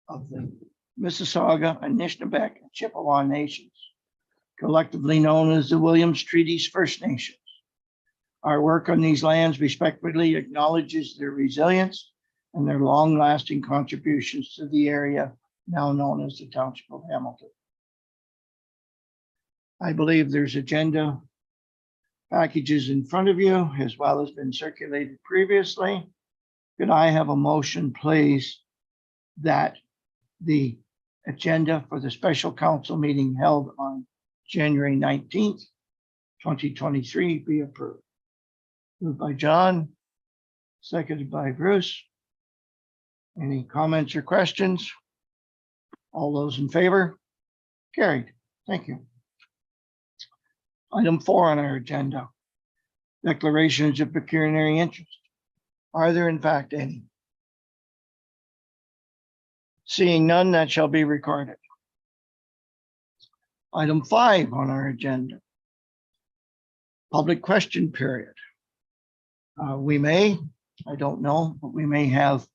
Of the Mississauga, Anishinaabe, and Chippewa nations, collectively known as the Williams Treaties First Nations. Our work on these lands respectfully acknowledges their resilience and their long-lasting contributions to the area now known as the Township of Hamilton. I believe there's agenda packages in front of you, as well as been circulated previously. Could I have a motion, please, that the agenda for the special council meeting held on January 19th, 2023 be approved? Moved by John, seconded by Bruce. Any comments or questions? All those in favor? Carried. Thank you. Item 4 on our agenda, declarations of pecuniary interest. Are there in fact any? Seeing none, that shall be recorded. Item 5 on our agenda, public question period. We may, I don't know, but we may have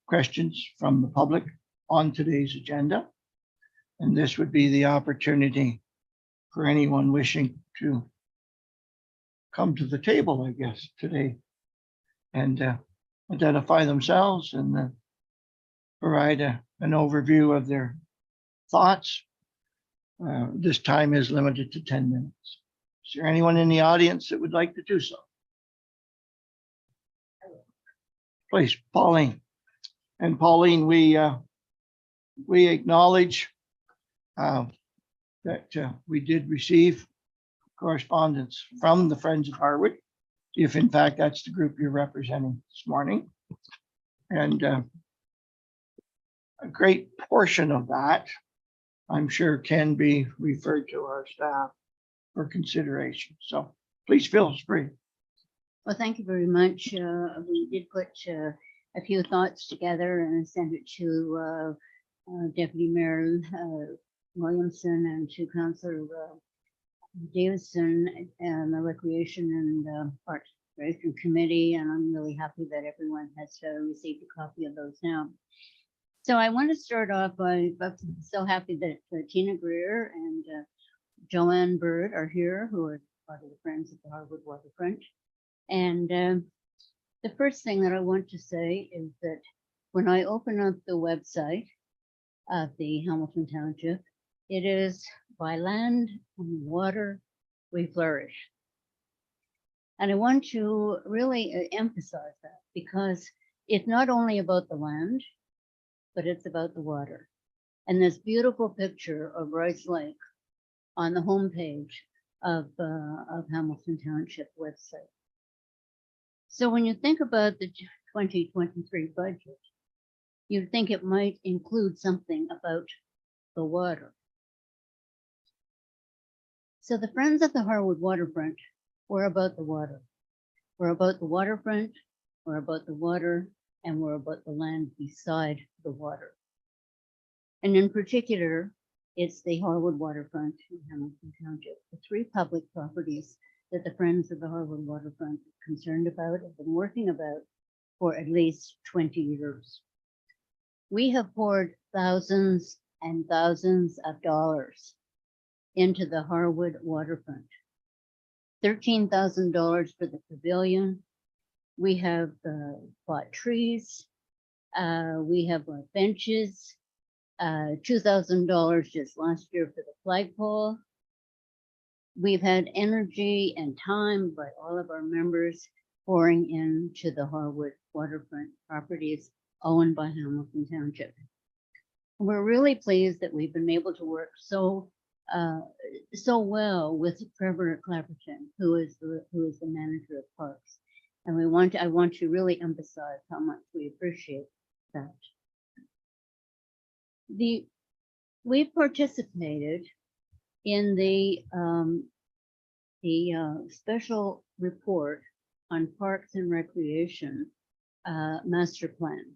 questions from the public on today's agenda. And this would be the opportunity for anyone wishing to come to the table, I guess, today and identify themselves and provide an overview of their thoughts. This time is limited to 10 minutes. Is there anyone in the audience that would like to do so? Please, Pauline. And Pauline, we acknowledge that we did receive correspondence from the Friends of Harwood, if in fact that's the group you're representing this morning. And a great portion of that, I'm sure, can be referred to our staff for consideration. So please feel free. Well, thank you very much. We did put a few thoughts together and send it to Deputy Mayor Williamson and to Councillor Davison and the Recreation and Parks Committee. And I'm really happy that everyone has received a copy of those now. So I want to start off by, I'm so happy that Tina Greer and Joanne Bird are here, who are part of the Friends of the Harwood Waterfront. And the first thing that I want to say is that when I open up the website of the Hamilton Township, it is by land and water we flourish. And I want to really emphasize that, because it's not only about the land, but it's about the water. And this beautiful picture of Rice Lake on the homepage of Hamilton Township website. So when you think about the 2023 budget, you'd think it might include something about the water. So the Friends of the Harwood Waterfront, we're about the water. We're about the waterfront, we're about the water, and we're about the land beside the water. And in particular, it's the Harwood Waterfront in Hamilton Township, the 3 public properties that the Friends of the Harwood Waterfront are concerned about, have been working about for at least 20 years. We have poured thousands and thousands of dollars into the Harwood Waterfront. $13,000 for the pavilion. We have bought trees. We have bought benches. $2,000 just last year for the flagpole. We've had energy and time by all of our members pouring into the Harwood Waterfront properties owned by Hamilton Township. We're really pleased that we've been able to work so so well with Trevor Clapperton, who is the manager of parks. And I want to really emphasize how much we appreciate that. We participated in the special report on Parks and Recreation master plan.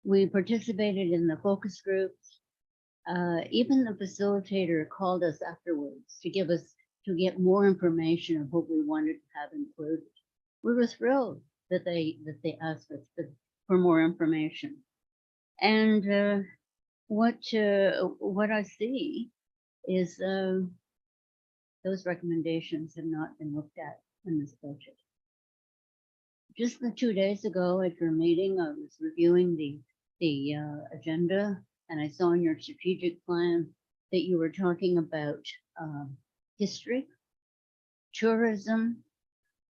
We participated in the focus groups. Even the facilitator called us afterwards to get more information of what we wanted to have included. We were thrilled that they asked us for more information. And what I see is those recommendations have not been looked at in this budget. Just 2 days ago at your meeting, I was reviewing the agenda, and I saw in your strategic plan that you were talking about history, tourism,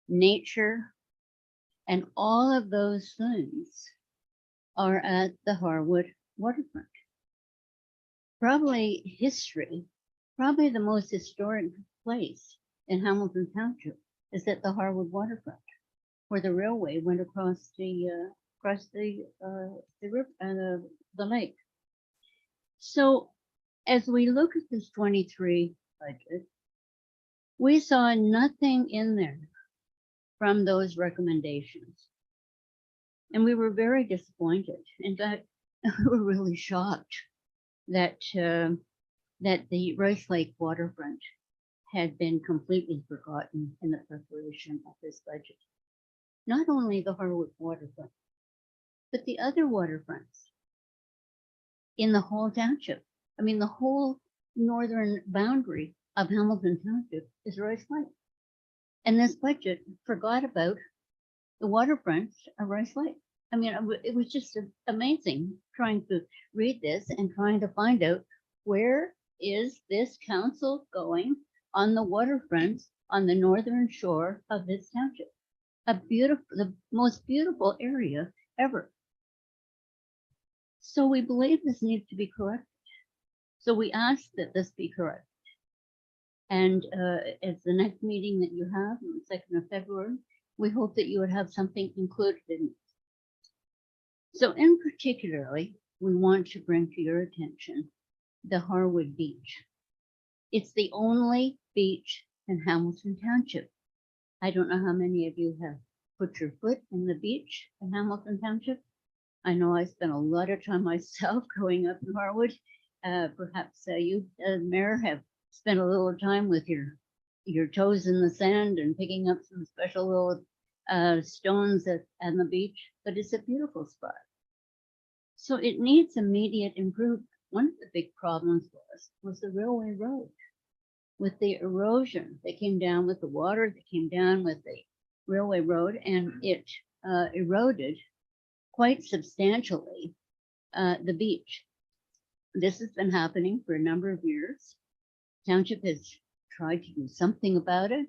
nature, and all of those things are at the Harwood waterfront. Probably history, probably the most historic place in Hamilton Township is at the Harwood waterfront, where the railway went across the river, the lake. So as we look at this 23 budget, we saw nothing in there from those recommendations. And we were very disappointed. In fact, we were really shocked that the Rice Lake waterfront had been completely forgotten in the preparation of this budget. Not only the Harwood waterfront, but the other waterfronts in the whole township. I mean, the whole northern boundary of Hamilton Township is Rice Lake. And this budget forgot about the waterfronts of Rice Lake. I mean, it was just amazing trying to read this and trying to find out where is this council going on the waterfronts on the northern shore of this township. The most beautiful area ever. So we believe this needs to be corrected. So we ask that this be corrected. And at the next meeting that you have on the 2nd of February, we hope that you would have something included in it. So in particularly, we want to bring to your attention the Harwood Beach. It's the only beach in Hamilton Township. I don't know how many of you have put your foot in the beach in Hamilton Township. I know I spent a lot of time myself growing up in Harwood. Perhaps you, Mayor, have spent a little time with your toes in the sand and picking up some special little stones on the beach, but it's a beautiful spot. So it needs immediate improvement. One of the big problems was the railway road, with the erosion that came down with the water that came down with the railway road, and it eroded quite substantially the beach. This has been happening for a number of years. Township has tried to do something about it,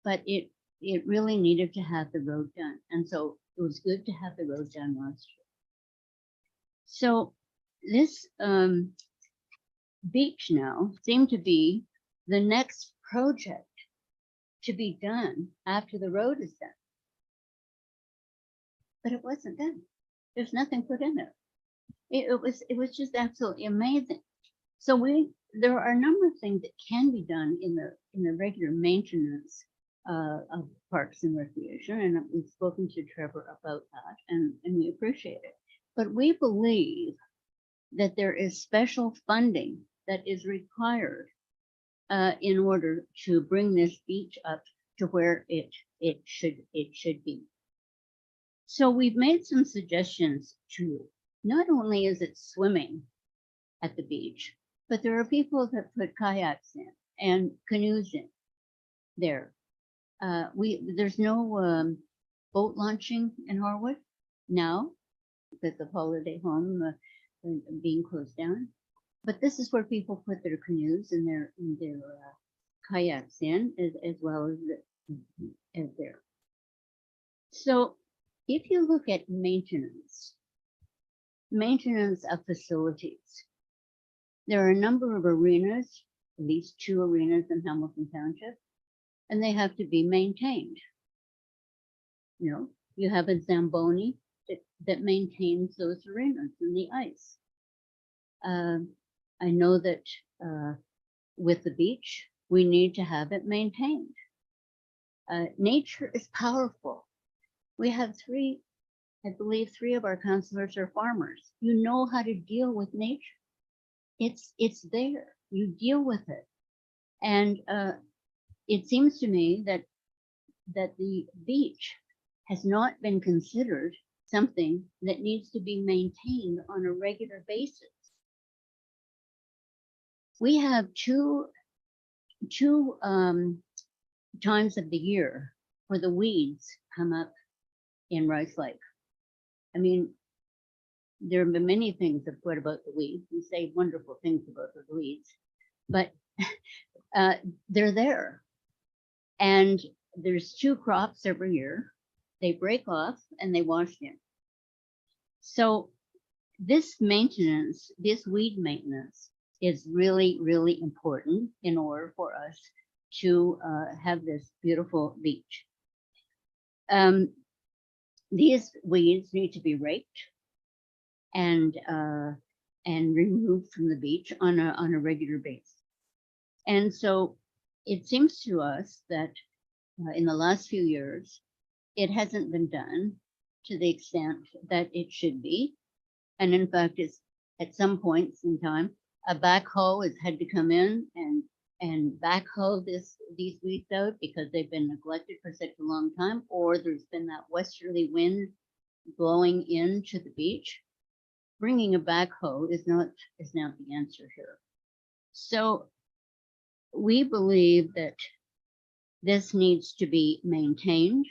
but it really needed to have the road done. And so it was good to have the road done last year. So this beach now seemed to be the next project to be done after the road is done. But it wasn't done. There's nothing put in there. It was just absolutely amazing. So there are a number of things that can be done in the regular maintenance of parks and recreation, and we've spoken to Trevor about that, and we appreciate it. But we believe that there is special funding that is required in order to bring this beach up to where it should be. So we've made some suggestions too. Not only is it swimming at the beach, but there are people that put kayaks in and canoes in there. There's no boat launching in Harwood now because of Holiday Home being closed down. But this is where people put their canoes and their kayaks in, as well as there. So if you look at maintenance of facilities, there are a number of arenas at least 2 arenas in Hamilton Township, and they have to be maintained. You know, you have a Zamboni that maintains those arenas and the ice. I know that with the beach, we need to have it maintained. Nature is powerful. We have I believe 3 of our councilors are farmers. You know how to deal with nature. It's there. You deal with it. And it seems to me that the beach has not been considered something that needs to be maintained on a regular basis. We have two times of the year where the weeds come up in Rice Lake. I mean, there have been many things said about the weeds. We say wonderful things about the weeds, but they're there. And there's 2 crops every year. They break off and they wash in. So this maintenance, this weed maintenance is really, really important in order for us to have this beautiful beach. These weeds need to be raked and removed from the beach on a regular basis. And so it seems to us that in the last few years, it hasn't been done to the extent that it should be. And in fact, it's at some points in time, a backhoe has had to come in and backhoe these weeds out because they've been neglected for such a long time, or there's been that westerly wind blowing into the beach. Bringing a backhoe is not the answer here. So we believe that this needs to be maintained,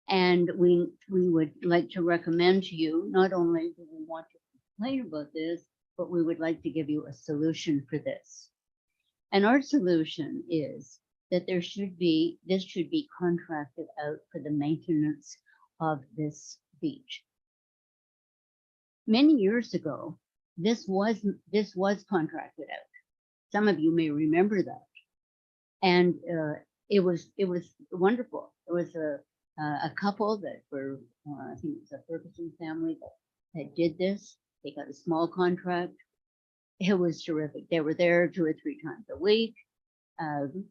and we would like to recommend to you, not only do we want to complain about this, but we would like to give you a solution for this. And our solution is that this should be contracted out for the maintenance of this beach. Many years ago, this was contracted out. Some of you may remember that. And it was wonderful. It was a couple that were, I think it was a Ferguson family that did this. They got a small contract. It was terrific. They were there 2 or 3 times a week.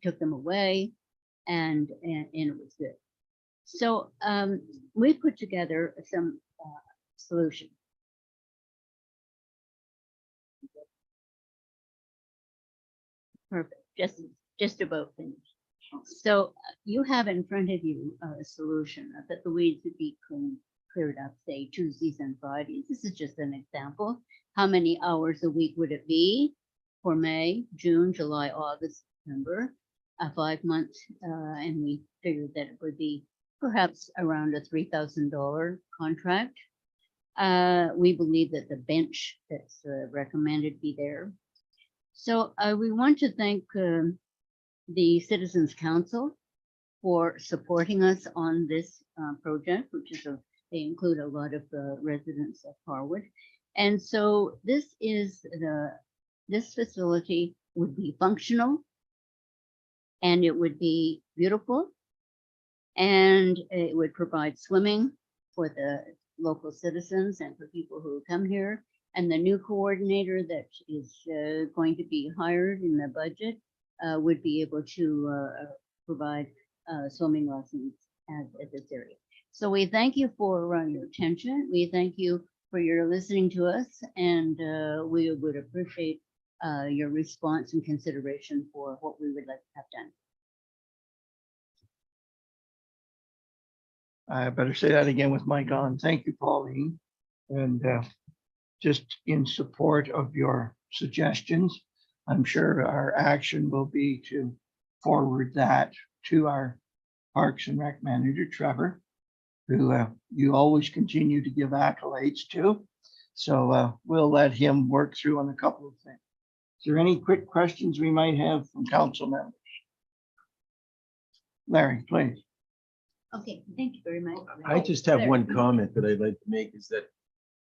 Took them away, and it was good. So we put together some solution. Perfect. Just about finished. So you have in front of you a solution that the weeds would be cleared up, say Tuesdays and Fridays. This is just an example. How many hours a week would it be for May, June, July, August, September, 5 months? And we figured that it would be perhaps around a $3,000 contract. We believe that the bench that's recommended be there. So we want to thank the Citizens Council for supporting us on this project, which is they include a lot of residents of Harwood. And so this facility would be functional, and it would be beautiful, and it would provide swimming for the local citizens and for people who come here. And the new coordinator that is going to be hired in the budget would be able to provide swimming lessons at this area. So we thank you for your attention. We thank you for your listening to us, and we would appreciate your response and consideration for what we would like to have done. I better say that again with mic on. Thank you, Pauline. And just in support of your suggestions, I'm sure our action will be to forward that to our Parks and Rec manager, Trevor, who you always continue to give accolades to. So we'll let him work through on a couple of things. Is there any quick questions we might have from council members? Larry, please. Okay, thank you very much. I just have one comment that I'd like to make, is that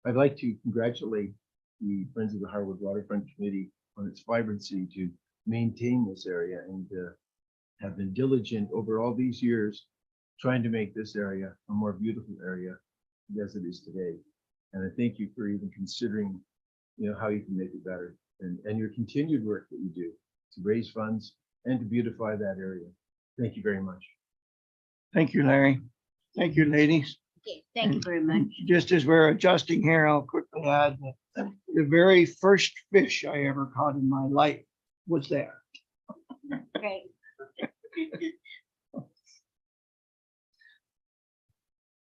I'd like to congratulate the Friends of the Harwood Waterfront Committee on its vibrancy to maintain this area and have been diligent over all these years trying to make this area a more beautiful area as it is today. And I thank you for even considering, how you can make it better and your continued work that you do to raise funds and to beautify that area. Thank you very much. Thank you, Larry. Thank you, ladies. Okay, thank you very much. Just as we're adjusting here, I'll quickly add that the very first fish I ever caught in my life was there. Great.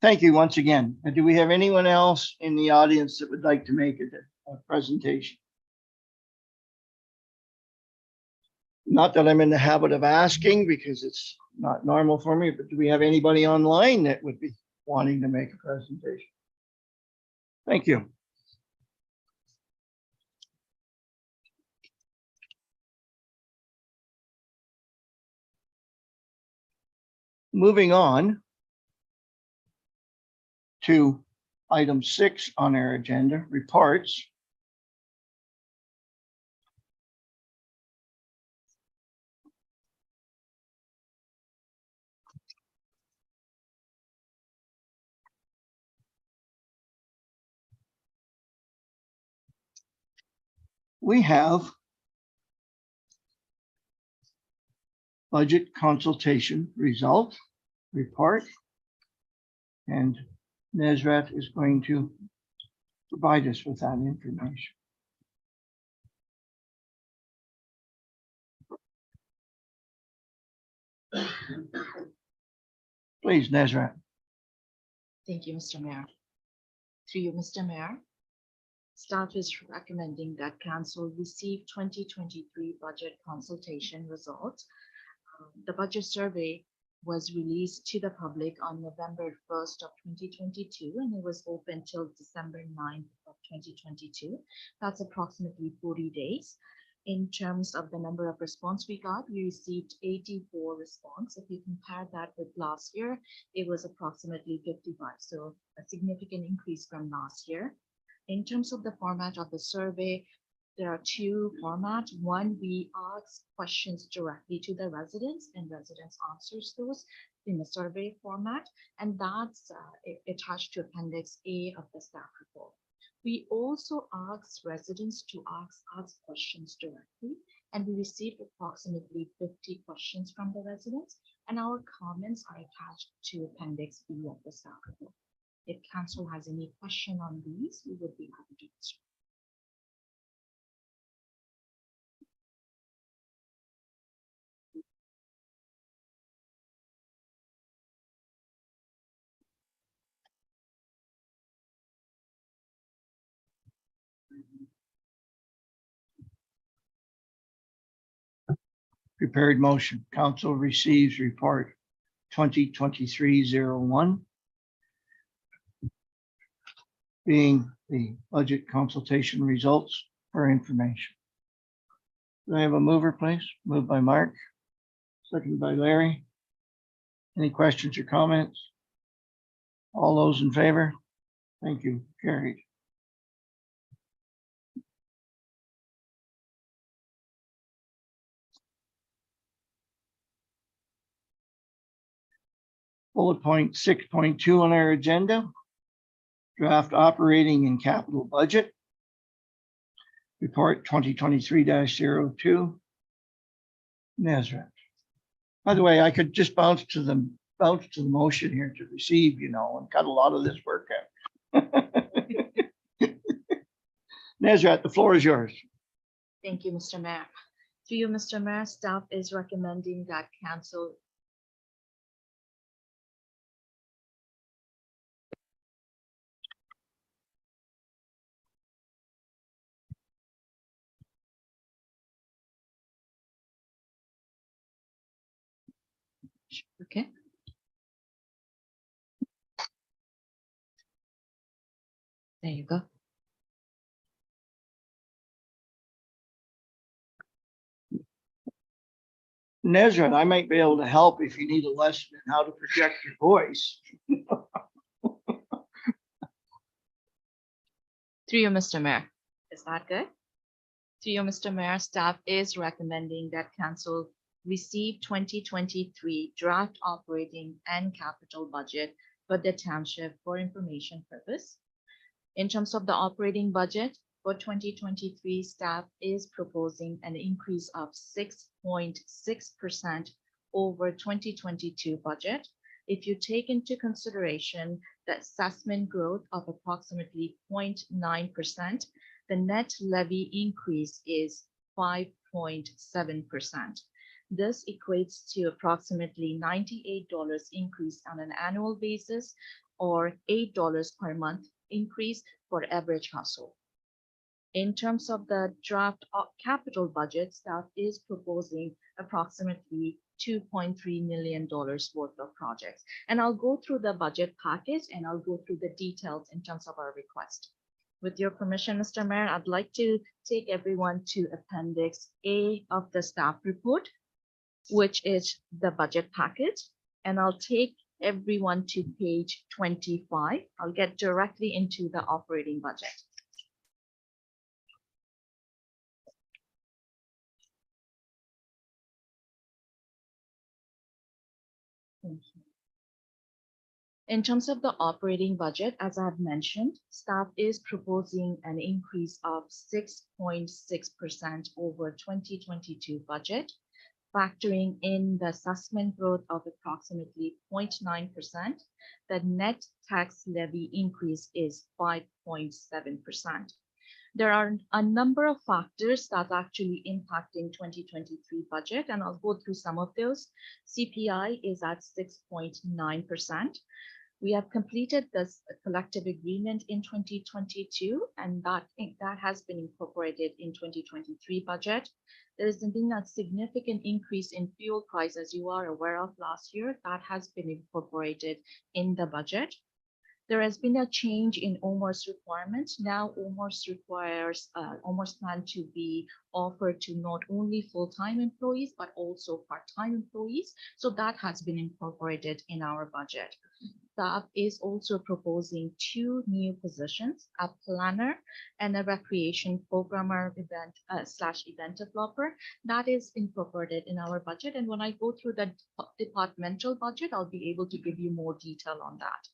Thank you once again. And do we have anyone else in the audience that would like to make a presentation? Not that I'm in the habit of asking because it's not normal for me, but do we have anybody online that would be wanting to make a presentation? Thank you. Moving on to item 6 on our agenda, reports. We have budget consultation result report, and Nezrat is going to provide us with that information. Please, Nezrat. Thank you, Mr. Mayor. Through you, Mr. Mayor, staff is recommending that council receive 2023 budget consultation results. The budget survey was released to the public on November 1st of 2022, and it was open till December 9th of 2022. That's approximately 40 days. In terms of the number of response we got, we received 84 response. If you compare that with last year, it was approximately 55. So a significant increase from last year. In terms of the format of the survey, there are two formats. One, we ask questions directly to the residents and residents answers those in the survey format. And that's attached to Appendix A of the staff report. We also asked residents to ask questions directly, and we received approximately 50 questions from the residents, and our comments are attached to Appendix B of the staff report. If council has any question on these, we would be happy to answer. Prepared motion. Council receives report 2023-01, being the budget consultation results for information. Do I have a mover, please? Moved by Mark, seconded by Larry. Any questions or comments? All those in favor? Thank you. Carried. Bullet point 6.2 on our agenda, draft operating and capital budget. Report 2023-02. Nezrat. By the way, I could just bounce to the motion here to receive, and cut a lot of this work out. Nezrat, the floor is yours. Thank you, Mr. Mayor. To you, Mr. Mayor, staff is recommending that council okay. There you go. Nezrat, I might be able to help if you need a lesson in how to project your voice. Through you, Mr. Mayor. Is that good? Through you, Mr. Mayor, staff is recommending that council receive 2023 draft operating and capital budget for the township for information purpose. In terms of the operating budget for 2023, staff is proposing an increase of 6.6% over 2022 budget. If you take into consideration the assessment growth of approximately 0.9%, the net levy increase is 5.7%. This equates to approximately $98 increase on an annual basis or $8 per month increase for average household. In terms of the draft capital budget, staff is proposing approximately $2.3 million worth of projects. And I'll go through the budget package and I'll go through the details in terms of our request. With your permission, Mr. Mayor, I'd like to take everyone to Appendix A of the staff report, which is the budget package. And I'll take everyone to page 25. I'll get directly into the operating budget. Thank you. In terms of the operating budget, as I've mentioned, staff is proposing an increase of 6.6% over 2022 budget, factoring in the assessment growth of approximately 0.9%. The net tax levy increase is 5.7%. There are a number of factors that are actually impacting 2023 budget, and I'll go through some of those. CPI is at 6.9%. We have completed this collective agreement in 2022, and that has been incorporated in 2023 budget. There has been a significant increase in fuel price, as you are aware of last year. That has been incorporated in the budget. There has been a change in OMERS requirements. Now OMERS requires OMERS plan to be offered to not only full-time employees, but also part-time employees. So that has been incorporated in our budget. Staff is also proposing 2 new positions, a planner and a recreation programmer event developer. That is incorporated in our budget. And when I go through the departmental budget, I'll be able to give you more detail on that.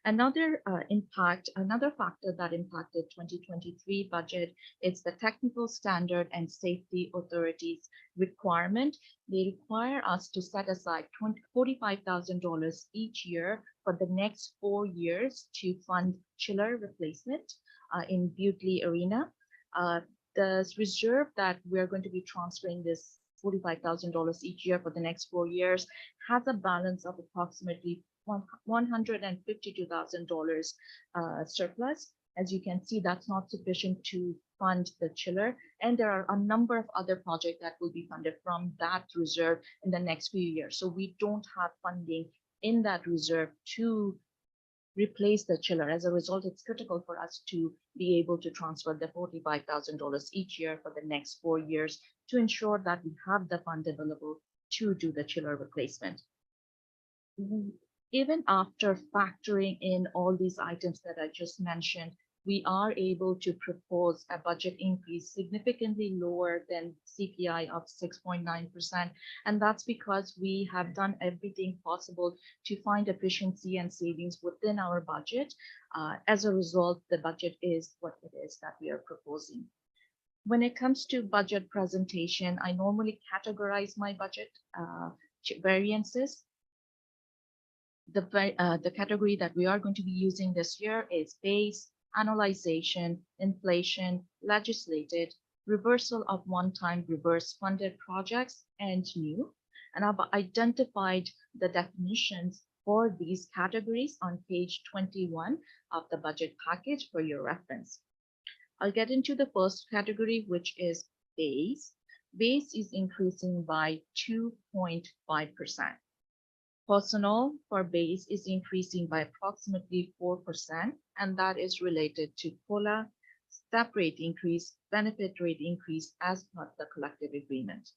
Another factor that impacted 2023 budget is the technical standard and safety authorities requirement. They require us to set aside $45,000 each year for the next 4 years to fund chiller replacement in Butley Arena. The reserve that we're going to be transferring this $45,000 each year for the next 4 years has a balance of approximately $152,000 surplus. As you can see, that's not sufficient to fund the chiller. And there are a number of other projects that will be funded from that reserve in the next few years. So we don't have funding in that reserve to replace the chiller. As a result, it's critical for us to be able to transfer the $45,000 each year for the next 4 years to ensure that we have the fund available to do the chiller replacement. Even after factoring in all these items that I just mentioned, we are able to propose a budget increase significantly lower than CPI of 6.9%. And that's because we have done everything possible to find efficiency and savings within our budget. As a result, the budget is what it is that we are proposing. When it comes to budget presentation, I normally categorize my budget variances. The category that we are going to be using this year is base, annualization, inflation, legislated, reversal of one-time reverse funded projects, and new. And I've identified the definitions for these categories on page 21 of the budget package for your reference. I'll get into the first category, which is base. Base is increasing by 2.5%. Personnel for base is increasing by approximately 4%, and that is related to COLA, step rate increase, benefit rate increase as part of the collective agreement.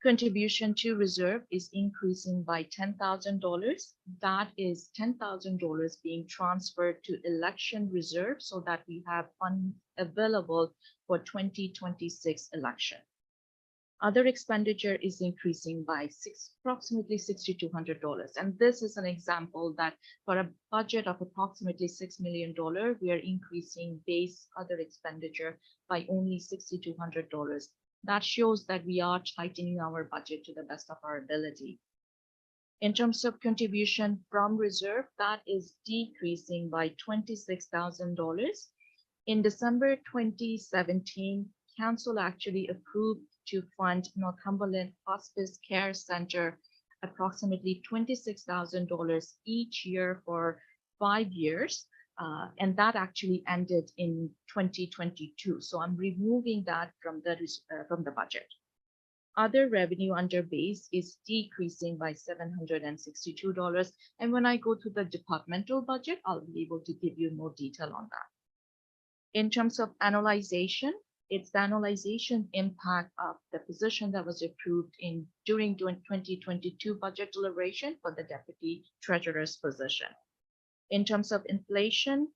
Contribution to reserve is increasing by $10,000. That is $10,000 being transferred to election reserve so that we have funds available for 2026 election. Other expenditure is increasing by approximately $6,200. And this is an example that for a budget of approximately $6 million, we are increasing base other expenditure by only $6,200. That shows that we are tightening our budget to the best of our ability. In terms of contribution from reserve, that is decreasing by $26,000. In December 2017, Council actually approved to fund Northumberland Hospice Care Center approximately $26,000 each year for 5 years. And that actually ended in 2022. So I'm removing that from the budget. Other revenue under base is decreasing by $762. And when I go to the departmental budget, I'll be able to give you more detail on that. In terms of annualization, it's the annualization impact of the position that was approved during 2022 budget deliberation for the deputy treasurer's position. In terms of inflation,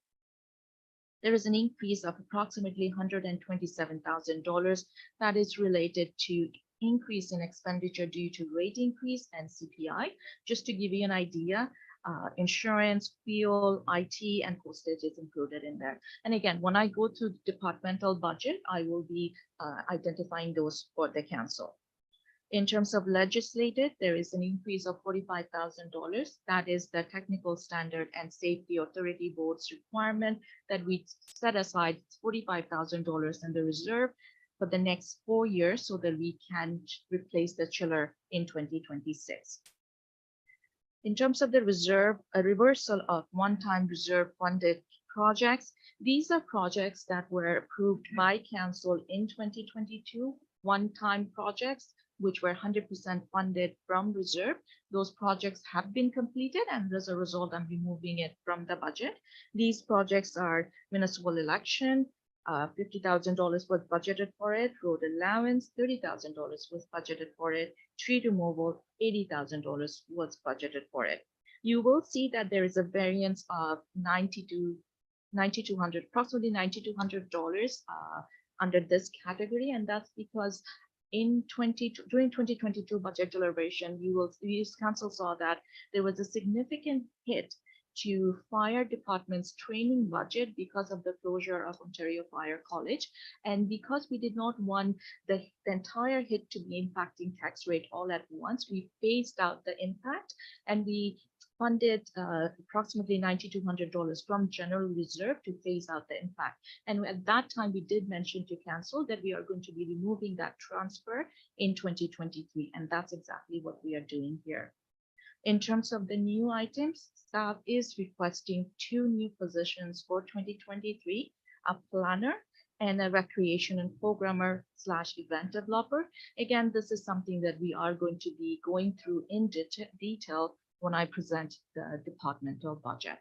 there is an increase of approximately $127,000 that is related to increase in expenditure due to rate increase and CPI. Just to give you an idea, insurance, fuel, IT, and postage is included in there. And again, when I go to departmental budget, I will be identifying those for the council. In terms of legislated, there is an increase of $45,000. That is the Technical Standard and Safety Authority Board's requirement that we set aside $45,000 in the reserve for the next 4 years so that we can replace the chiller in 2026. In terms of the reserve, a reversal of one-time reserve funded projects. These are projects that were approved by council in 2022, one-time projects, which were 100% funded from reserve. Those projects have been completed, and as a result, I'm removing it from the budget. These projects are municipal election, $50,000 was budgeted for it, road allowance, $30,000 was budgeted for it, tree removal, $80,000 was budgeted for it. You will see that there is a variance of approximately $9,200 under this category, and that's because during 2022 budget deliberation, council saw that there was a significant hit to fire department's training budget because of the closure of Ontario Fire College. And because we did not want the entire hit to be impacting tax rate all at once, we phased out the impact and we funded approximately $9,200 from general reserve to phase out the impact. And at that time, we did mention to council that we are going to be removing that transfer in 2023. And that's exactly what we are doing here. In terms of the new items, staff is requesting 2 new positions for 2023, a planner and a recreation and programmer / event developer. Again, this is something that we are going to be going through in detail when I present the departmental budget.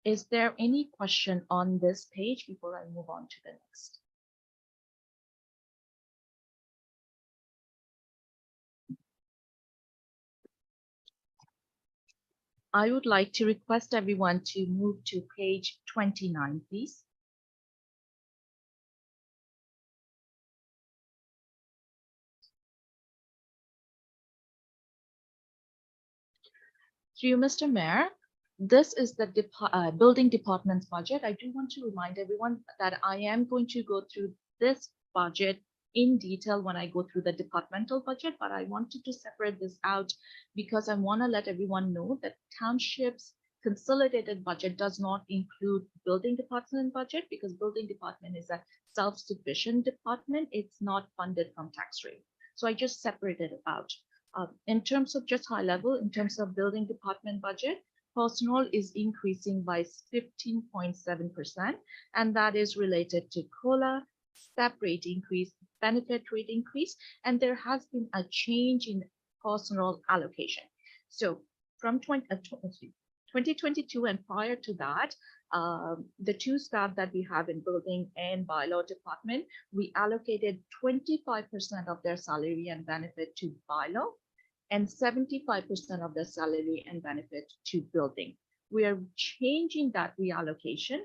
Is there any question on this page before I move on to the next? I would like to request everyone to move to page 29, please. Through you, Mr. Mayor, this is the building department's budget. I do want to remind everyone that I am going to go through this budget in detail when I go through the departmental budget, but I wanted to separate this out because I want to let everyone know that township's consolidated budget does not include building department budget because building department is a self-sufficient department. It's not funded from tax rate. So I just separated it out. In terms of just high level, in terms of building department budget, personnel is increasing by 15.7%, and that is related to COLA, step rate increase, benefit rate increase, and there has been a change in personnel allocation. So from 2022 2022 and prior to that, the two staff that we have in building and bylaw department, we allocated 25% of their salary and benefit to bylaw and 75% of their salary and benefit to building. We are changing that reallocation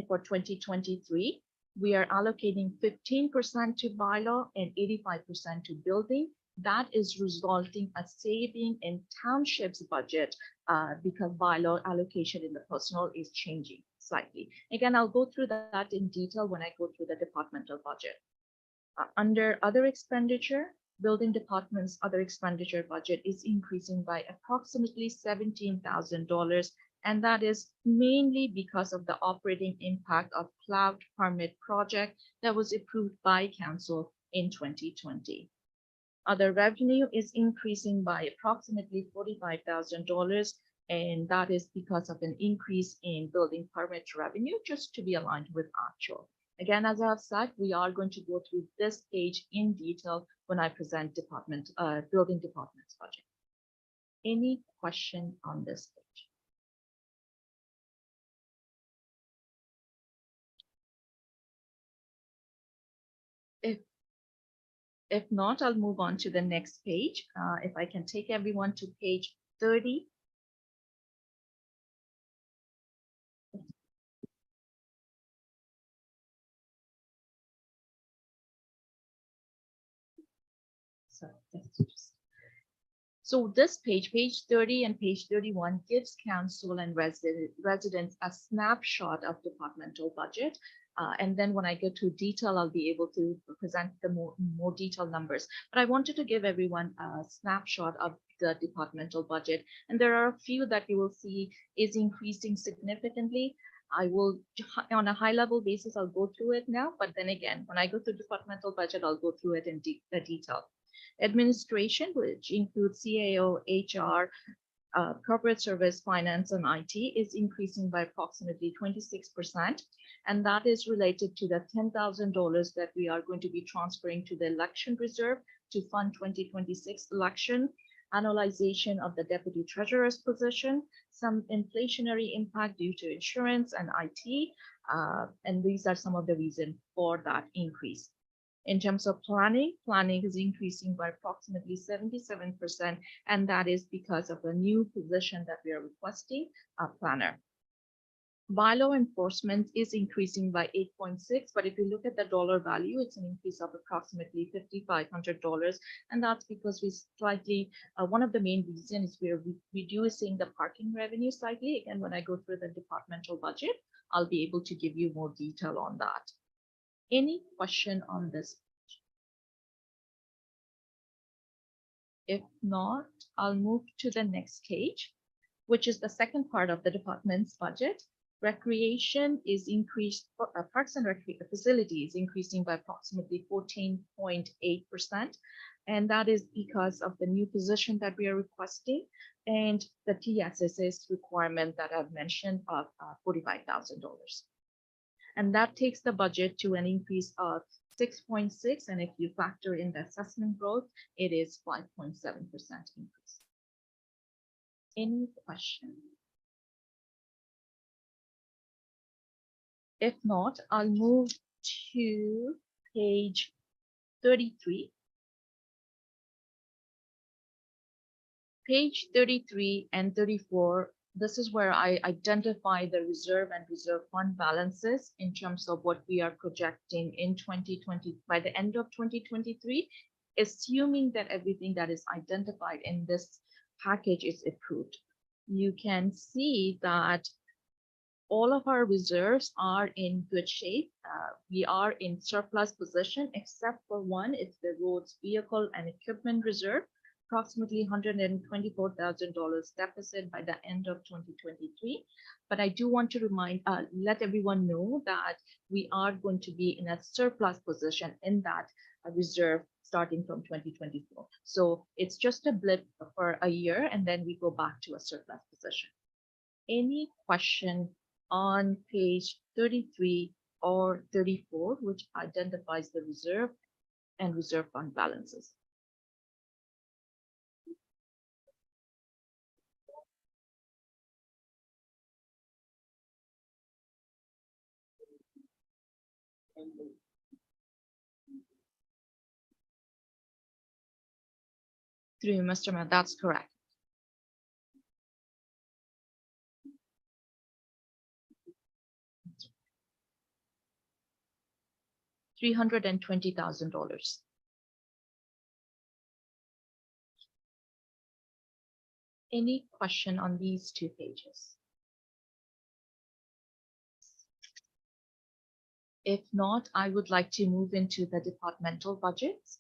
for 2023. We are allocating 15% to bylaw and 85% to building. That is resulting a saving in township's budget because bylaw allocation in the personal is changing slightly. Again, I'll go through that in detail when I go through the departmental budget. Under other expenditure, building department's other expenditure budget is increasing by approximately $17,000, and that is mainly because of the operating impact of cloud permit project that was approved by council in 2020. Other revenue is increasing by approximately $45,000, and that is because of an increase in building permit revenue, just to be aligned with actual. Again, as I have said, we are going to go through this page in detail when I present building department's budget. Any question on this page? If not, I'll move on to the next page. If I can take everyone to page 30. So this page, page 30 and page 31, gives council and residents a snapshot of departmental budget. And then when I get to detail, I'll be able to present the more detailed numbers. But I wanted to give everyone a snapshot of the departmental budget. And there are a few that you will see is increasing significantly. I will, on a high level basis, I'll go through it now. But then again, when I go through departmental budget, I'll go through it in detail. Administration, which includes CAO, HR, corporate service, finance, and IT, is increasing by approximately 26. And that is related to the $10,000 that we are going to be transferring to the election reserve to fund 2026 election, annualization of the deputy treasurer's position, some inflationary impact due to insurance and IT. And these are some of the reasons for that increase. In terms of planning is increasing by approximately 77%, and that is because of a new position that we are requesting, a planner. Bylaw enforcement is increasing by 8.6, but if you look at the dollar value, it's an increase of approximately $5,500, and that's because we slightly, one of the main reasons is we're reducing the parking revenue slightly. Again, when I go through the departmental budget, I'll be able to give you more detail on that. Any question on this? If not, I'll move to the next page, which is the second part of the department's budget. Recreation is increased, parks and recreation facility is increasing by approximately 14.8%. And that is because of the new position that we are requesting and the TSS's requirement that I've mentioned of $45,000. And that takes the budget to an increase of 6.6. And if you factor in the assessment growth, it is 5.7% increase. Any question? If not, I'll move to page 33. Page 33 and 34. This is where I identify the reserve and reserve fund balances in terms of what we are projecting in 2020 by the end of 2023, assuming that everything that is identified in this package is approved. You can see that all of our reserves are in good shape. We are in surplus position, except for one, it's the roads, vehicle, and equipment reserve. Approximately $124,000 deficit by the end of 2023. But I do want to let everyone know that we are going to be in a surplus position in that reserve starting from 2024. So it's just a blip for a year, and then we go back to a surplus position. Any question on page 33 or 34, which identifies the reserve and reserve fund balances? Through you, Mr. Mayor, that's correct. $320,000. Any question on these two pages? If not, I would like to move into the departmental budgets.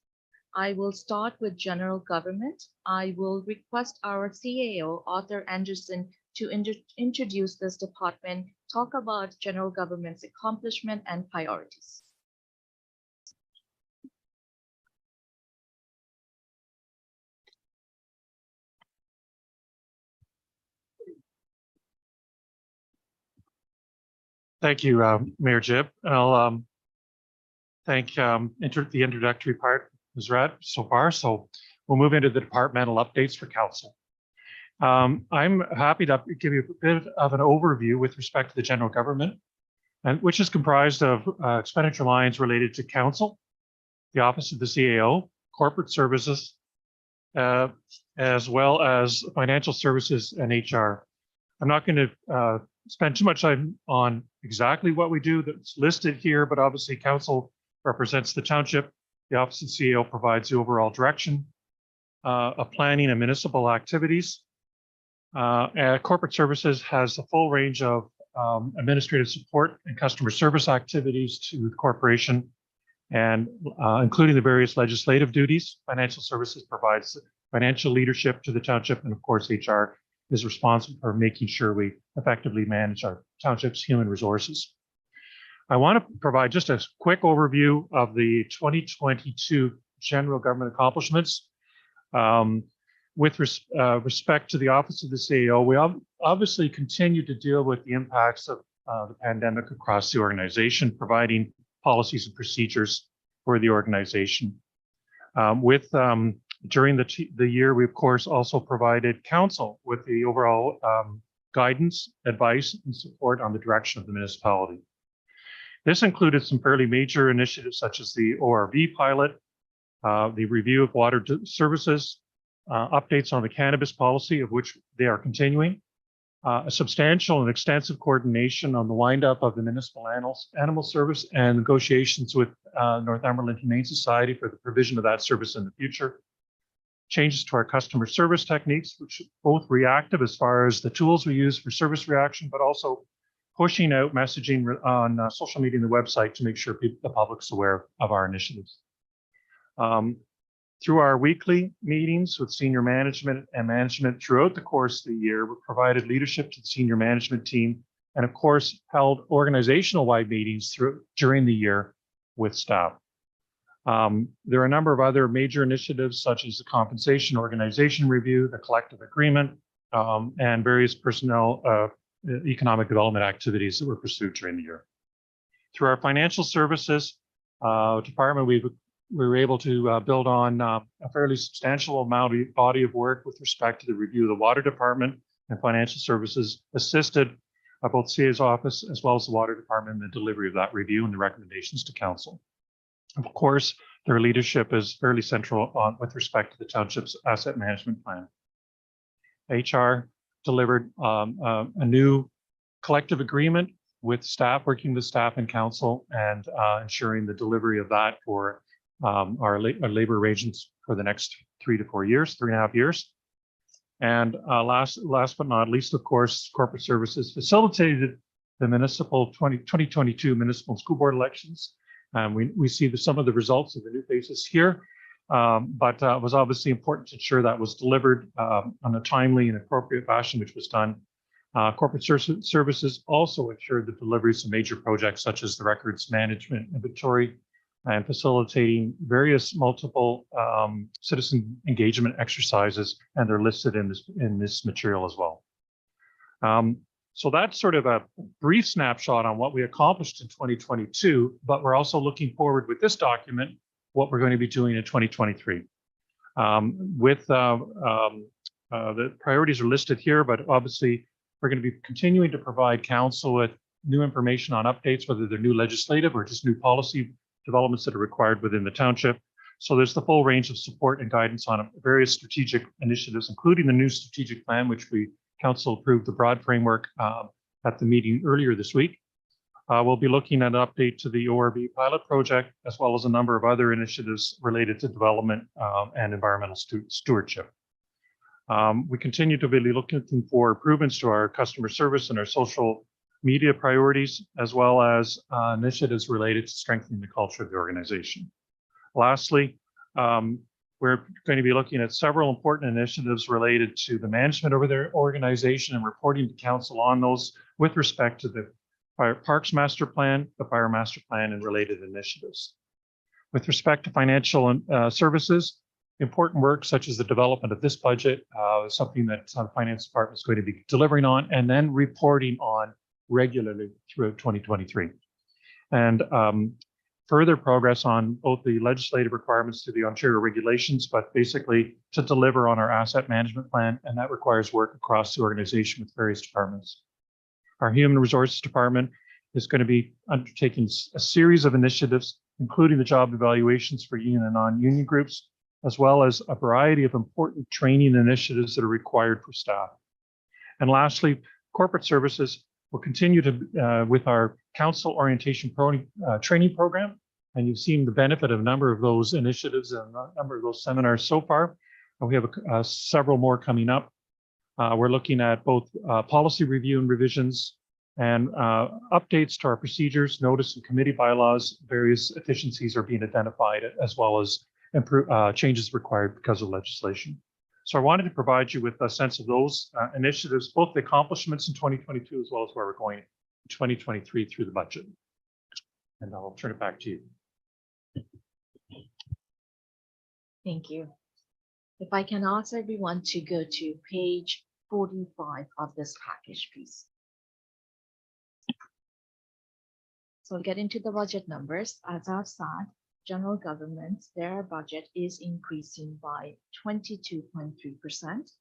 I will start with general government. I will request our CAO, Arthur Anderson, to introduce this department, talk about general government's accomplishment and priorities. Thank you, Mayor Jib. I'll thank the introductory part was read so far. So we'll move into the departmental updates for council. I'm happy to give you a bit of an overview with respect to the general government, and which is comprised of expenditure lines related to council, the office of the CAO, corporate services, as well as financial services and HR. I'm not going to spend too much time on exactly what we do that's listed here, but obviously council represents the township. The office of CEO provides the overall direction of planning and municipal activities. Corporate services has a full range of administrative support and customer service activities to the corporation, and including the various legislative duties. Financial services provides financial leadership to the township, and of course, HR is responsible for making sure we effectively manage our township's human resources. I want to provide just a quick overview of the 2022 general government accomplishments. With respect to the office of the CAO, we obviously continue to deal with the impacts of the pandemic across the organization, providing policies and procedures for the organization. During the year, we of course also provided council with the overall guidance, advice, and support on the direction of the municipality. This included some fairly major initiatives such as the ORV pilot, the review of water services, updates on the cannabis policy, of which they are continuing, a substantial and extensive coordination on the windup of the municipal animal service and negotiations with Northumberland Humane Society for the provision of that service in the future. Changes to our customer service techniques, which are both reactive as far as the tools we use for service reaction, but also pushing out messaging on social media and the website to make sure the public's aware of our initiatives. Through our weekly meetings with senior management and management throughout the course of the year, we provided leadership to the senior management team, and of course held organizational-wide meetings during the year with staff. There are a number of other major initiatives such as the compensation organization review, the collective agreement, and various personnel economic development activities that were pursued during the year. Through our financial services department, we were able to build on a fairly substantial body of work with respect to the review of the water department, and financial services assisted both CA's office as well as the water department in the delivery of that review and the recommendations to council. Of course, their leadership is fairly central with respect to the township's asset management plan. HR delivered a new collective agreement with staff, working with staff and council, and ensuring the delivery of that for our labor arrangements for the next 3 to 4 years, 3.5 years. And last but not least, of course, corporate services facilitated the 2022 municipal school board elections. We see some of the results of the new faces here, but it was obviously important to ensure that was delivered on a timely and appropriate fashion, which was done. Corporate services also ensured the delivery of some major projects such as the records management inventory and facilitating various multiple citizen engagement exercises, and they're listed in this material as well. So that's sort of a brief snapshot on what we accomplished in 2022, but we're also looking forward with this document, what we're going to be doing in 2023. The priorities are listed here, but obviously we're going to be continuing to provide council with new information on updates, whether they're new legislative or just new policy developments that are required within the township. So there's the full range of support and guidance on various strategic initiatives, including the new strategic plan, which council approved the broad framework at the meeting earlier this week. We'll be looking at an update to the ORB pilot project, as well as a number of other initiatives related to development and environmental stewardship. We continue to be looking for improvements to our customer service and our social media priorities, as well as initiatives related to strengthening the culture of the organization. Lastly, we're going to be looking at several important initiatives related to the management over their organization and reporting to council on those with respect to the Parks Master Plan, the Fire Master Plan, and related initiatives. With respect to financial services, important work such as the development of this budget is something that the Finance Department is going to be delivering on and then reporting on regularly throughout 2023. And further progress on both the legislative requirements to the Ontario regulations, but basically to deliver on our asset management plan, and that requires work across the organization with various departments. Our Human Resources Department is going to be undertaking a series of initiatives, including the job evaluations for union and non-union groups, as well as a variety of important training initiatives that are required for staff. And lastly, corporate services will continue to with our council orientation training program. And you've seen the benefit of a number of those initiatives and a number of those seminars so far. And we have several more coming up. We're looking at both policy review and revisions and updates to our procedures, notice and committee bylaws. Various efficiencies are being identified, as well as changes required because of legislation. So I wanted to provide you with a sense of those initiatives, both the accomplishments in 2022, as well as where we're going in 2023 through the budget. And I'll turn it back to you. Thank you. If I can ask everyone to go to page 45 of this package, please. So I'll get into the budget numbers. As I've said, general government, their budget is increasing by 22.3%.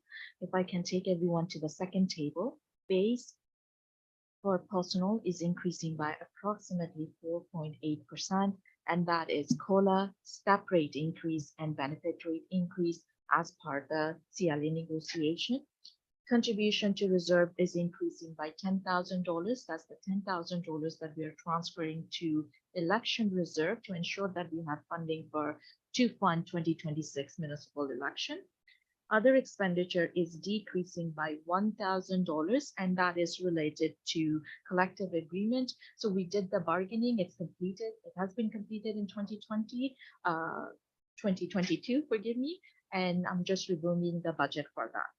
If I can take everyone to the second table, base for personal is increasing by approximately 4.8%, and that is COLA, step rate increase, and benefit rate increase as part of the CLA negotiation. Contribution to reserve is increasing by $10,000. That's the $10,000 that we are transferring to election reserve to ensure that we have funding to fund 2026 municipal election. Other expenditure is decreasing by $1,000, and that is related to collective agreement. So we did the bargaining, it's completed. It has been completed in 2022, forgive me, and I'm just removing the budget for that.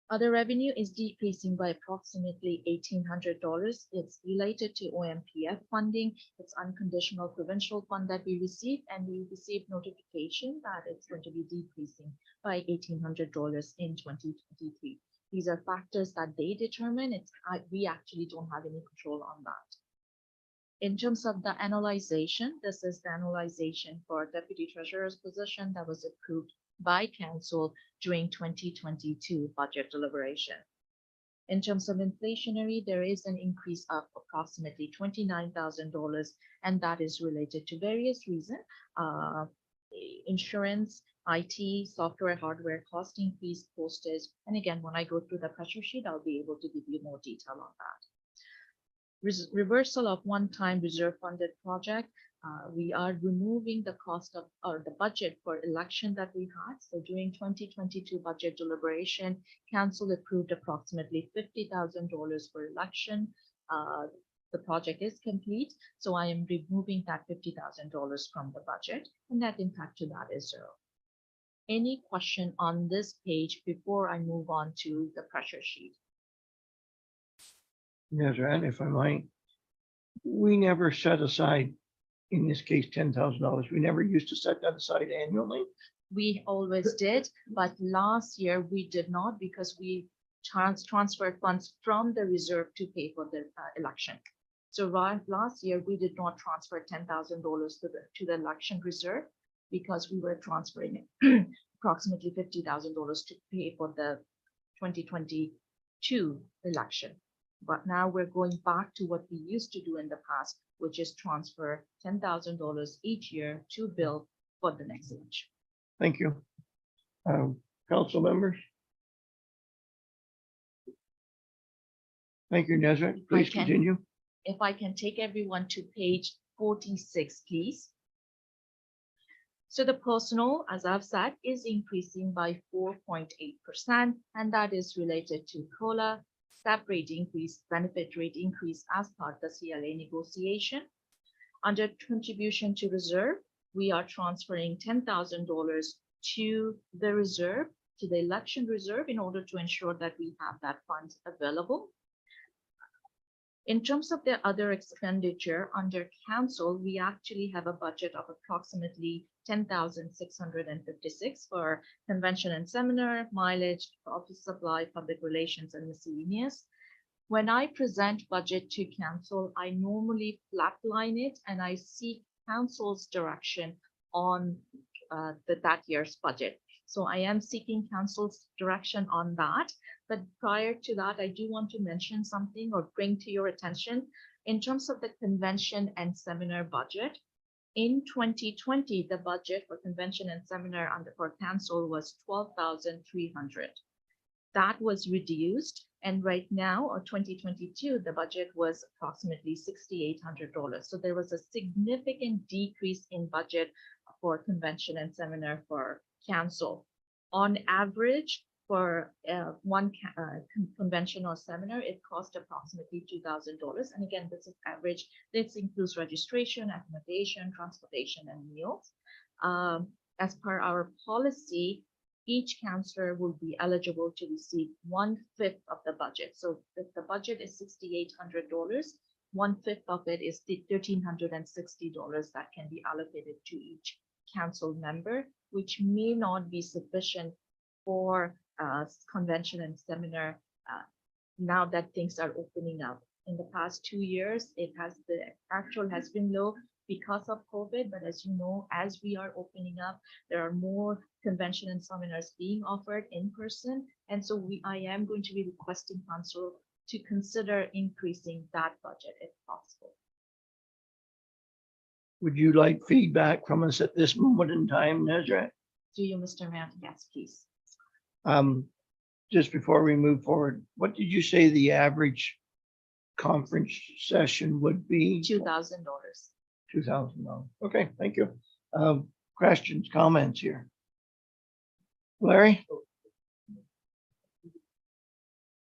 Other revenue is decreasing by approximately $1,800. It's related to OMPF funding. It's unconditional provincial fund that we received, and we received notification that it's going to be decreasing by $1,800 in 2023. These are factors that they determine. We actually don't have any control on that. In terms of the annualization, this is the annualization for Deputy Treasurer's position that was approved by council during 2022 budget deliberation. In terms of inflationary, there is an increase of approximately $29,000, and that is related to various reasons, insurance, IT, software, hardware, cost increase, postage. And again, when I go through the pressure sheet, I'll be able to give you more detail on that. Reversal of one-time reserve funded project. We are removing the cost of or the budget for election that we had. So during 2022 budget deliberation, council approved approximately $50,000 for election. The project is complete, so I am removing that $50,000 from the budget, and that impact to that is zero. Any question on this page before I move on to the pressure sheet? Yes, and if I might, we never set aside, in this case, $10,000. We never used to set that aside annually. We always did, but last year we did not because we transferred funds from the reserve to pay for the election. So last year we did not transfer $10,000 to the election reserve because we were transferring approximately $50,000 to pay for the 2022 election. But now we're going back to what we used to do in the past, which is transfer $10,000 each year to Bill for the next election. Thank you. Council members? Thank you, Nazareth. Please can- continue. If I can take everyone to page 46, please. So the personal, as I've said, is increasing by 4.8%, and that is related to COLA, step rate increase, benefit rate increase as part of the CLA negotiation. Under contribution to reserve, we are transferring $10,000 to the reserve, to the election reserve, in order to ensure that we have that fund available. In terms of the other expenditure under council, we actually have a budget of approximately $10,656 for convention and seminar, mileage, office supply, public relations, and miscellaneous. When I present budget to council, I normally flatline it and I seek council's direction on that year's budget. So I am seeking council's direction on that. But prior to that, I do want to mention something or bring to your attention in terms of the convention and seminar budget. In 2020, the budget for convention and seminar for council was $12,300. That was reduced, and right now, or 2022, the budget was approximately $6,800. So there was a significant decrease in budget for convention and seminar for council. On average, for one convention or seminar, it cost approximately $2,000. And again, this is average. This includes registration, accommodation, transportation, and meals. As per our policy, each counselor will be eligible to receive 1/5 of the budget. So if the budget is $6,800, 1/5 of it is the $1,360 that can be allocated to each council member, which may not be sufficient for convention and seminar now that things are opening up. In the past 2 years, the actual has been low because of COVID, but as you know, as we are opening up, there are more convention and seminars being offered in person. And so I am going to be requesting council to consider increasing that budget if possible. Would you like feedback from us at this moment in time, Nazareth? Do you, Mr. Mayor? Yes, please. Just before we move forward, what did you say the average conference session would be? $2,000. $2,000. Okay, thank you. Questions, comments here? Larry?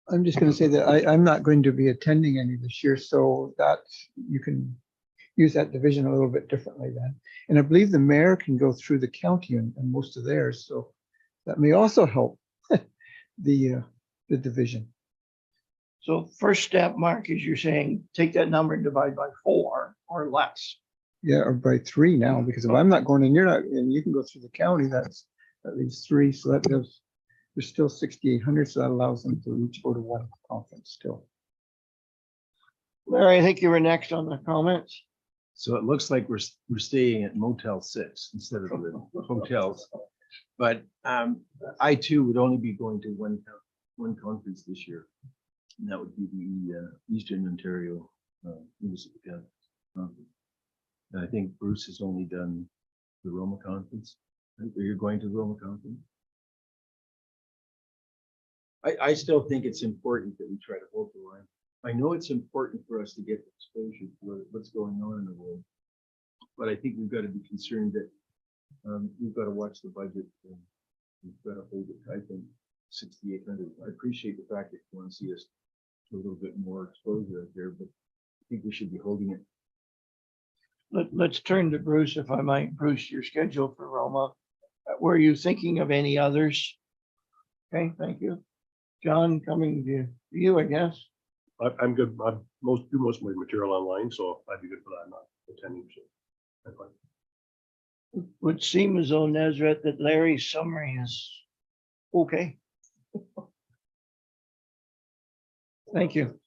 I'm just going to say that I'm not going to be attending any this year, so that you can use that division a little bit differently then. And I believe the mayor can go through the county and most of theirs, so that may also help the division. So first step, Mark, is you're saying take that number and divide by 4 or less. Yeah, or by 3 now, because if I'm not going and you're not, and you can go through the county, that leaves 3, so that gives, there's still 6,800, so that allows them to each go to one conference still. Larry, I think you were next on the comments. So it looks like we're staying at Motel 6 instead of the hotels. But I too would only be going to one conference this year. And that would be the Eastern Ontario Municipal Conference. And I think Bruce has only done the Roma conference. Are you going to the Roma conference? I still think it's important that we try to hold the line. I know it's important for us to get exposure to what's going on in the world, but I think we've got to be concerned that we've got to watch the budget and we've got to hold it. I think 6,800. I appreciate the fact that you want to see us a little bit more exposure out there, but I think we should be holding it. Let's turn to Bruce, if I might. Bruce, your schedule for Roma. Were you thinking of any others? Okay, thank you. John, coming to you, I guess. I'm good. I do most of my material online, so I'd be good for that, not attending. So I'm fine. Would seem as though, Nazareth, that Larry's summary is okay. Thank you.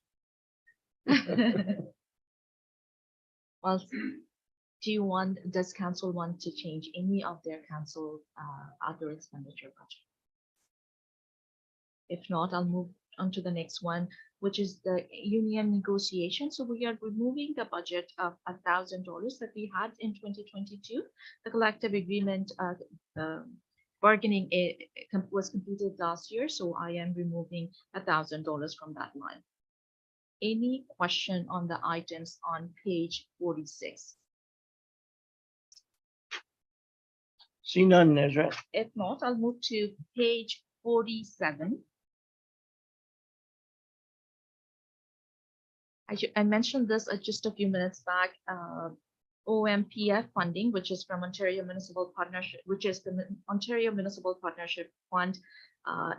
Well, does council want to change any of their council other expenditure budget? If not, I'll move on to the next one. which is the union negotiation. So we are removing the budget of $1,000 that we had in 2022. The collective agreement bargaining was completed last year, so I am removing $1,000 from that line. Any question on the items on page 46? See none, Ezra. If not, I'll move to page 47. I mentioned this just a few minutes back. OMPF funding, which is from Ontario Municipal Partnership, which is the Ontario Municipal Partnership Fund,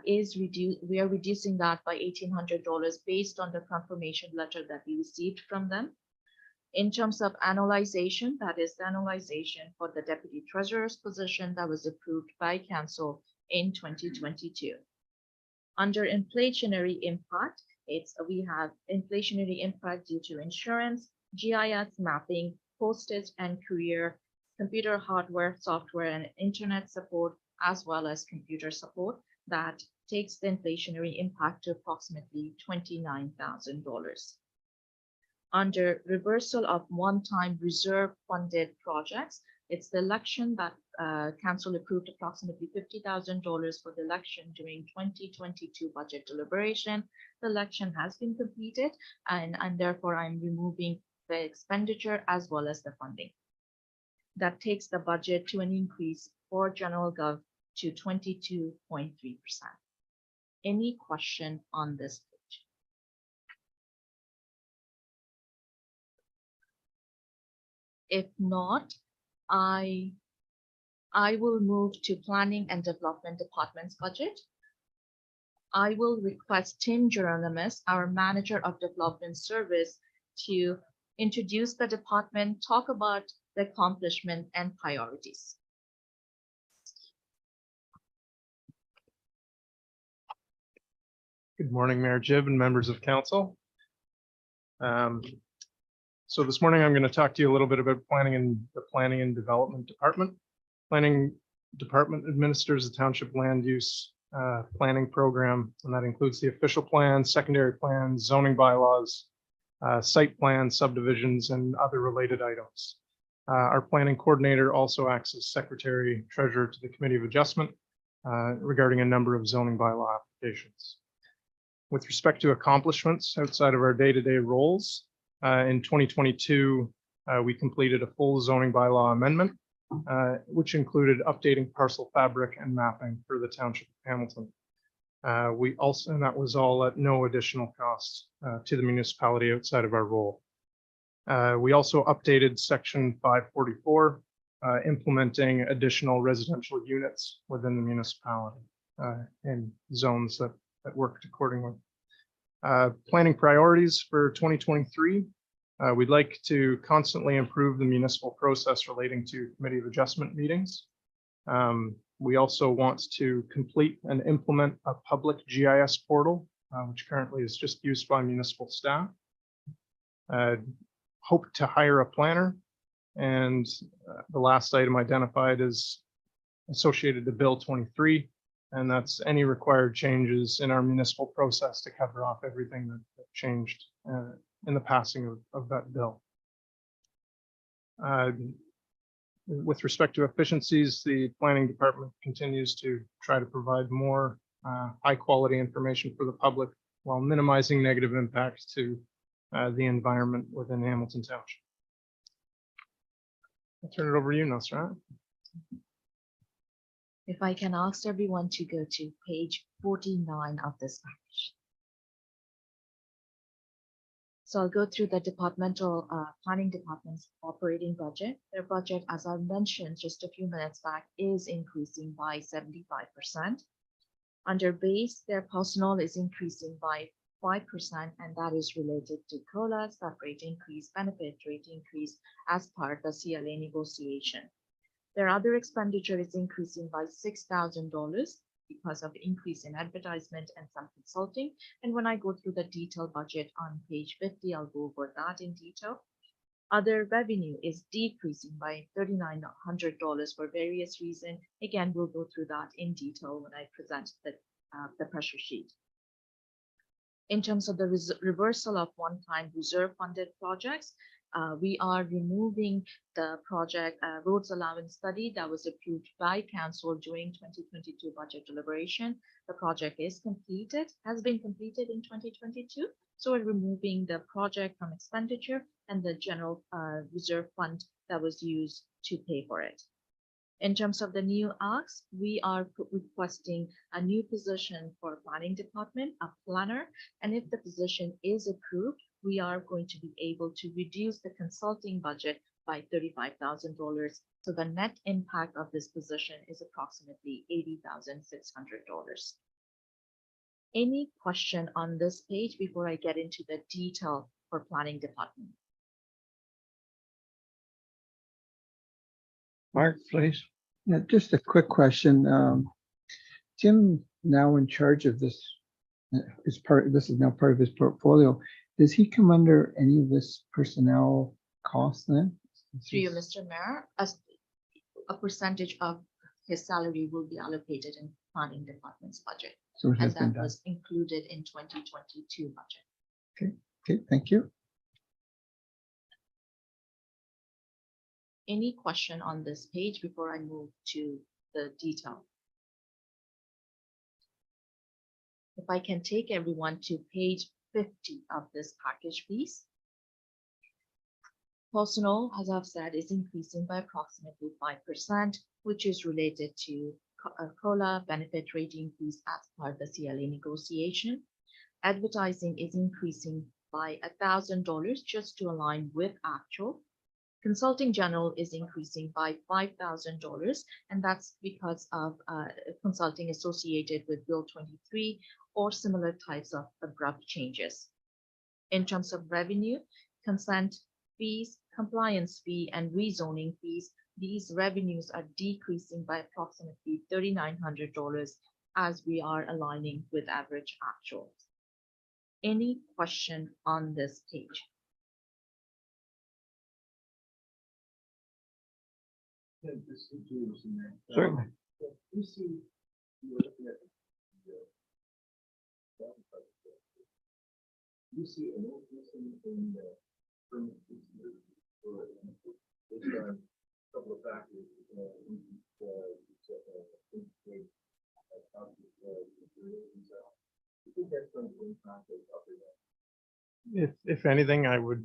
we are reducing that by $1,800 based on the confirmation letter that we received from them. In terms of annualization, that is the annualization for the deputy treasurer's position that was approved by council in 2022. Under inflationary impact, we have inflationary impact due to insurance, GIS mapping, postage and courier, computer hardware, software, and internet support, as well as computer support. That takes the inflationary impact to approximately $29,000. Under reversal of one-time reserve funded projects, it's the election that council approved approximately $50,000 for the election during 2022 budget deliberation. The election has been completed, and therefore I'm removing the expenditure as well as the funding. That takes the budget to an increase for general gov to 22.3%. Any question on this page? If not, I will move to Planning and Development Department's budget. I will request Tim Geronimus, our Manager of Development Service, to introduce the department, talk about the accomplishment and priorities. Good morning, Mayor Jib and members of council. So this morning I'm going to talk to you a little bit about the Planning and Development Department. Planning Department administers the township land use planning program, and that includes the official plans, secondary plans, zoning bylaws, site plans, subdivisions, and other related items. Our planning coordinator also acts as secretary treasurer to the Committee of Adjustment regarding a number of zoning bylaw applications. With respect to accomplishments outside of our day-to-day roles, in 2022, we completed a full zoning bylaw amendment, which included updating parcel fabric and mapping for the Township of Hamilton. And that was all at no additional cost to the municipality outside of our role. We also updated Section 544, implementing additional residential units within the municipality in zones that worked accordingly. Planning priorities for 2023. We'd like to constantly improve the municipal process relating to Committee of Adjustment meetings. We also want to complete and implement a public GIS portal, which currently is just used by municipal staff. Hope to hire a planner. And the last item identified is associated to Bill 23. And that's any required changes in our municipal process to cover off everything that changed in the passing of that bill. With respect to efficiencies, the planning department continues to try to provide more high quality information for the public while minimizing negative impacts to the environment within Hamilton Township. I'll turn it over to you, Nasrat. If I can ask everyone to go to page 49 of this package. So I'll go through the departmental planning department's operating budget. Their budget, as I mentioned just a few minutes back, is increasing by 75%. Under base, their personnel is increasing by 5%, and that is related to COLA, staff rate increase, benefit rate increase as part of the CLA negotiation. Their other expenditure is increasing by $6,000 because of increase in advertisement and some consulting. And when I go through the detailed budget on page 50, I'll go over that in detail. Other revenue is decreasing by $3,900 for various reasons. Again, we'll go through that in detail when I present the pressure sheet. In terms of the reversal of one-time reserve funded projects, we are removing the project roads allowance study that was approved by council during 2022 budget deliberation. The project is completed, has been completed in 2022. So we're removing the project from expenditure and the general reserve fund that was used to pay for it. In terms of the new asks, we are requesting a new position for planning department, a planner, and if the position is approved, we are going to be able to reduce the consulting budget by $35,000. So the net impact of this position is approximately $80,600. Any question on this page before I get into the detail for planning department? Mark, please. Yeah, just a quick question. Tim, now in charge of this, this is now part of his portfolio. Does he come under any of this personnel costs then? Through you, Mr. Mayor, a percentage of his salary will be allocated in planning department's budget. So it has And been that done. was included in 2022 budget. Okay, thank you. Any question on this page before I move to the detail? If I can take everyone to page 50 of this package, please. Personnel, as I've said, is increasing by approximately 5%, which is related to COLA benefit rate increase as part of the CLA negotiation. Advertising is increasing by $1,000 just to align with actual. Consulting general is increasing by $5,000, and that's because of consulting associated with Bill 23 or similar types of abrupt changes. In terms of revenue, consent fees, compliance fee, and rezoning fees, these revenues are decreasing by approximately $3,900 as we are aligning with average actuals. Any question on this page? Certainly. You see an increase in the permit for a couple of factors. If anything, I would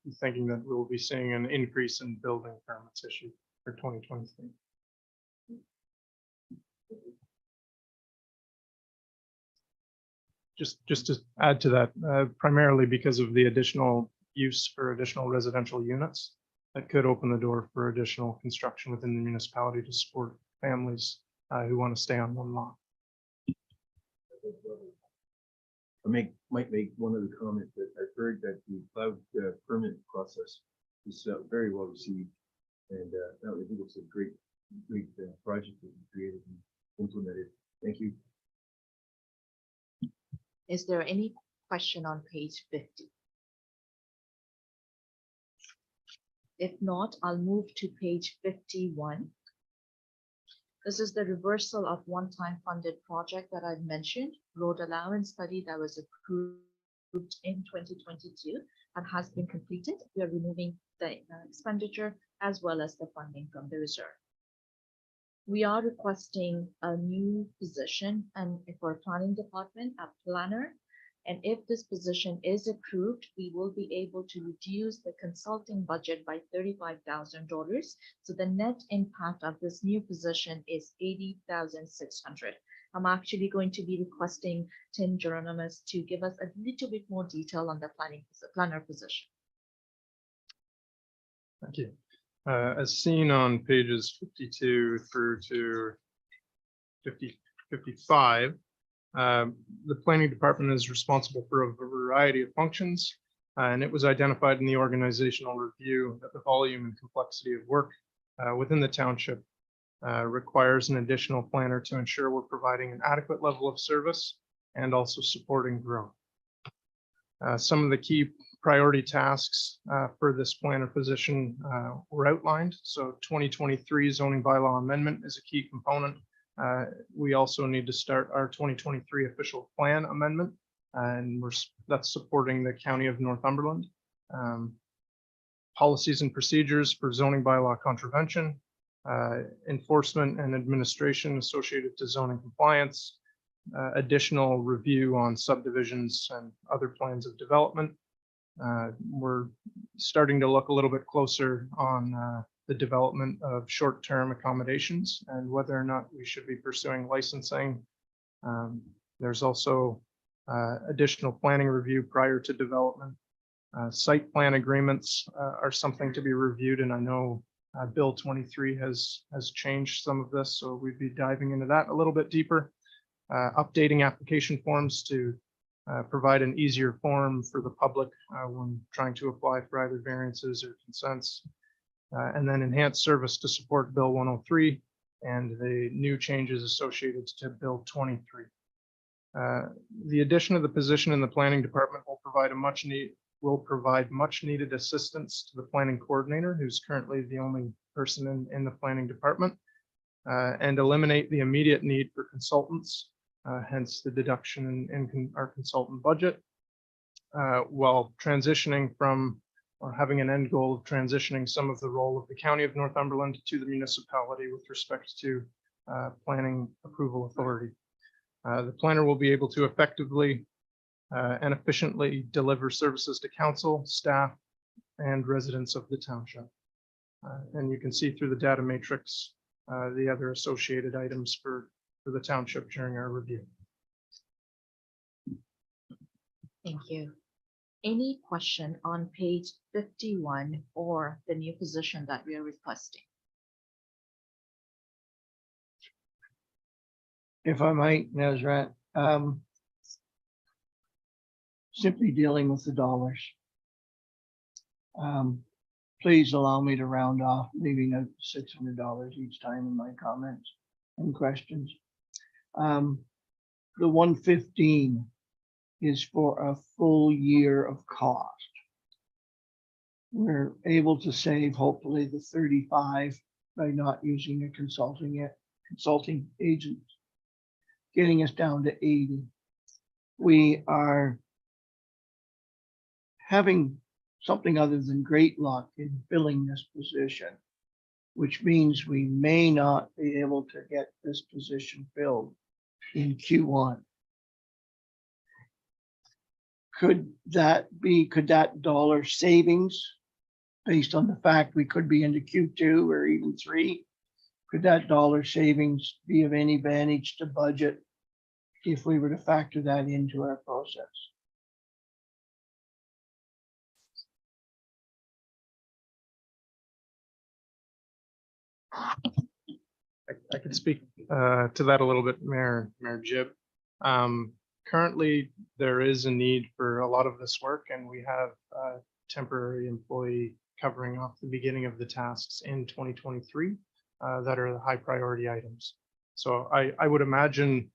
be thinking that we'll be seeing an increase in building permits issued for 2023. Just to add to that, primarily because of the additional use for additional residential units that could open the door for additional construction within the municipality to support families who want to stay on one lot. I might make one other comment that I've heard that the cloud permit process is very well received, and I think it's a great project that we created and implemented. Thank you. Is there any question on page 50? If not, I'll move to page 51. This is the reversal of one-time funded project that I've mentioned, road allowance study that was approved in 2022 and has been completed. We are removing the expenditure as well as the funding from the reserve. We are requesting a new position and for planning department, a planner. And if this position is approved, we will be able to reduce the consulting budget by $35,000. So the net impact of this new position is $80,600. I'm actually going to be requesting Tim Geronimus to give us a little bit more detail on the planner position. Thank you. As seen on pages 52 through to 55, the planning department is responsible for a variety of functions, and it was identified in the organizational review that the volume and complexity of work within the township requires an additional planner to ensure we're providing an adequate level of service and also supporting growth. Some of the key priority tasks for this planner position were outlined. So 2023 zoning bylaw amendment is a key component. We also need to start our 2023 official plan amendment and that's supporting the County of Northumberland. Policies and procedures for zoning bylaw contravention, enforcement and administration associated to zoning compliance, additional review on subdivisions and other plans of development. We're starting to look a little bit closer on the development of short-term accommodations and whether or not we should be pursuing licensing. There's also additional planning review prior to development. Site plan agreements are something to be reviewed, and I know Bill 23 has changed some of this, so we'd be diving into that a little bit deeper. Updating application forms to provide an easier form for the public when trying to apply for either variances or consents. And then enhanced service to support Bill 103 and the new changes associated to Bill 23. The addition of the position in the planning department will provide much needed assistance to the planning coordinator, who's currently the only person in the planning department, and eliminate the immediate need for consultants, hence the deduction in our consultant budget, while transitioning from, or having an end goal of transitioning some of the role of the County of Northumberland to the municipality with respect to planning approval authority. The planner will be able to effectively and efficiently deliver services to council, staff, and residents of the township. And you can see through the data matrix the other associated items for the township during our review. Thank you. Any question on page 51 or the new position that we are requesting? If I might, Nazrat, simply dealing with the dollars. Please allow me to round off, leaving out $600 each time in my comments and questions. The 115 is for a full year of cost. We're able to save hopefully the 35 by not using a consulting agent, getting us down to 80. We are having something other than great luck in filling this position, which means we may not be able to get this position filled in Q1. Could that dollar savings, based on the fact we could be into Q2 or even 3, could that dollar savings be of any advantage to budget if we were to factor that into our process? I could speak to that a little bit, Mayor Gibb. Currently, there is a need for a lot of this work, and we have a temporary employee covering off the beginning of the tasks in 2023 that are the high priority items. So I would imagine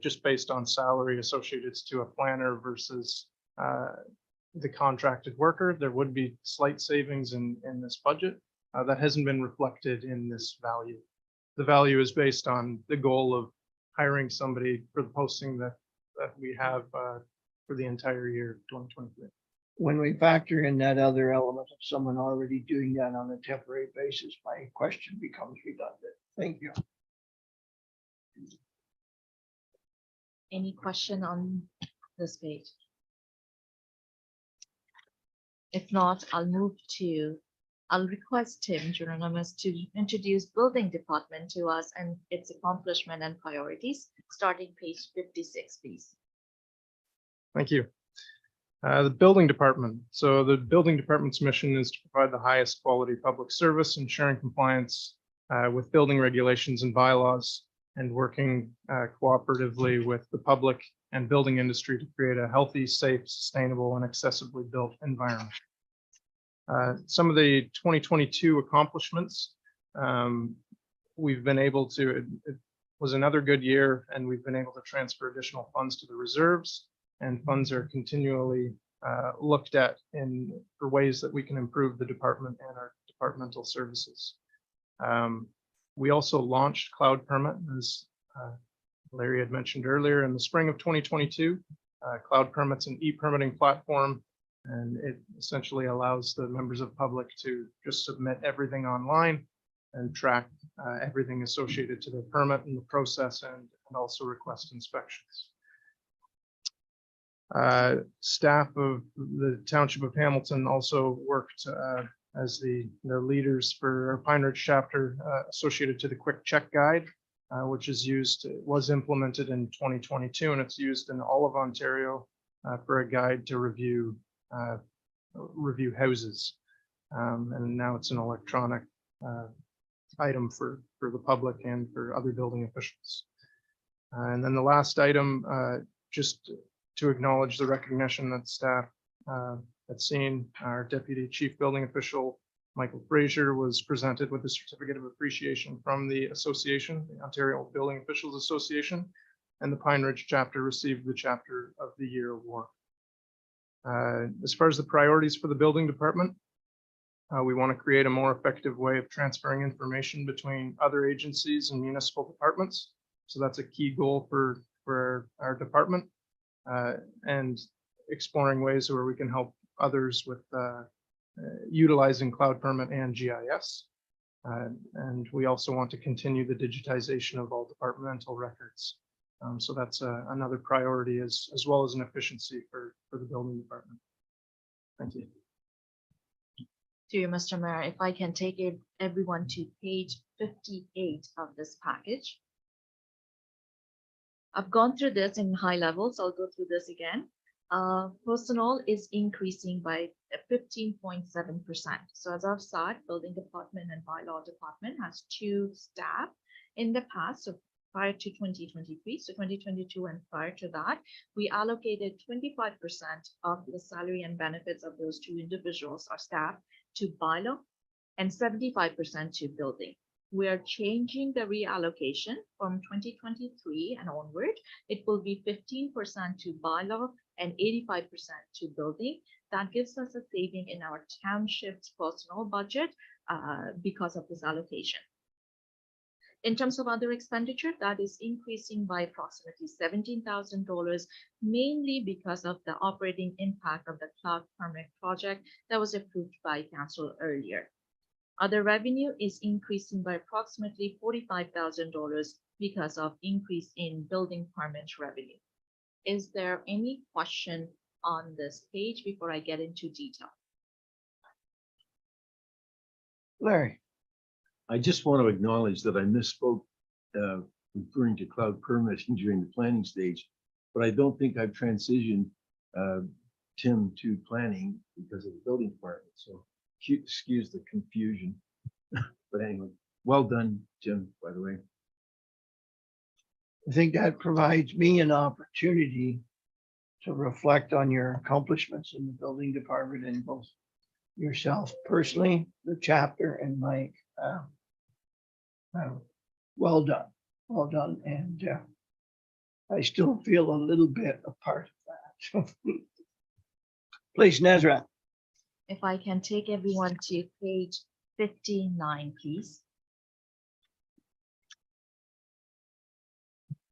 just based on salary associated to a planner versus the contracted worker, there would be slight savings in this budget that hasn't been reflected in this value. The value is based on the goal of hiring somebody for the posting that we have for the entire year 2023. When we factor in that other element of someone already doing that on a temporary basis, my question becomes redundant. Thank you. Any question on this page? If not, I'll request Tim Geronimo's to introduce building department to us and its accomplishment and priorities, starting page 56, please. Thank you. The building department. So the building department's mission is to provide the highest quality public service, ensuring compliance with building regulations and bylaws, and working cooperatively with the public and building industry to create a healthy, safe, sustainable, and accessibly built environment. Some of the 2022 accomplishments, we've been able to, it was another good year, and we've been able to transfer additional funds to the reserves, and funds are continually looked at for ways that we can improve the department and our departmental services. We also launched Cloud Permit, as Larry had mentioned earlier, in the spring of 2022. Cloud Permit's an e-permitting platform, and it essentially allows the members of the public to just submit everything online and track everything associated to the permit and the process, and also request inspections. Staff of the Township of Hamilton also worked as the leaders for our Pine Ridge chapter associated to the Quick Check Guide, which was implemented in 2022, and it's used in all of Ontario for a guide to review houses. And now it's an electronic item for the public and for other building officials. And then the last item, just to acknowledge the recognition that staff had seen, our Deputy Chief Building Official, Michael Fraser, was presented with a certificate of appreciation from the association, the Ontario Building Officials Association, and the Pine Ridge chapter received the Chapter of the Year award. As far as the priorities for the building department, we want to create a more effective way of transferring information between other agencies and municipal departments. So that's a key goal for our department, and exploring ways where we can help others with utilizing Cloud Permit and GIS. And we also want to continue the digitization of all departmental records. So that's another priority, as well as an efficiency for the building department. Thank you. To you, Mr. Mayor, if I can take everyone to page 58 of this package. I've gone through this in high levels. I'll go through this again. Personnel is increasing by 15.7%. So as I've said, building department and bylaw department has 2 staff in the past. So prior to 2023, so 2022 and prior to that, we allocated 25% of the salary and benefits of those 2 individuals or staff to bylaw and 75% to building. We are changing the reallocation from 2023 and onward. It will be 15% to bylaw and 85% to building. That gives us a saving in our township's personal budget because of this allocation. In terms of other expenditure, that is increasing by approximately $17,000, mainly because of the operating impact of the Cloud Permit project that was approved by council earlier. Other revenue is increasing by approximately $45,000 because of increase in building permit revenue. Is there any question on this page before I get into detail? Larry, I just want to acknowledge that I misspoke referring to cloud permitting during the planning stage, but I don't think I've transitioned Tim to planning because of the building department. So excuse the confusion. But anyway, well done, Tim, by the way. I think that provides me an opportunity to reflect on your accomplishments in the building department, and both yourself personally, the chapter, and Mike. Well done. And I still feel a little bit a part of that. Please, Nezra. If I can take everyone to page 59, please.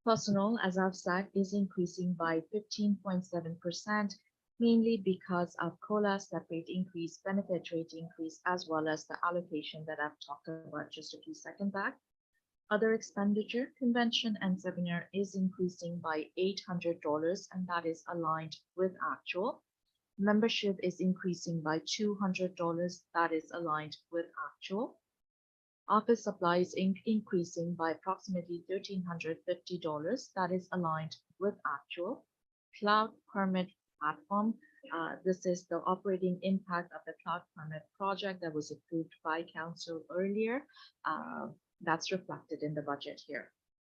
Personnel, as I've said, is increasing by 15.7%, mainly because of COLA separate increase, benefit rate increase, as well as the allocation that I've talked about just a few seconds back. Other expenditure, convention and seminar is increasing by $800, and that is aligned with actual. Membership is increasing by $200, that is aligned with actual. Office supplies increasing by approximately $1,350, that is aligned with actual. Cloud Permit platform, this is the operating impact of the Cloud Permit project that was approved by council earlier. That's reflected in the budget here.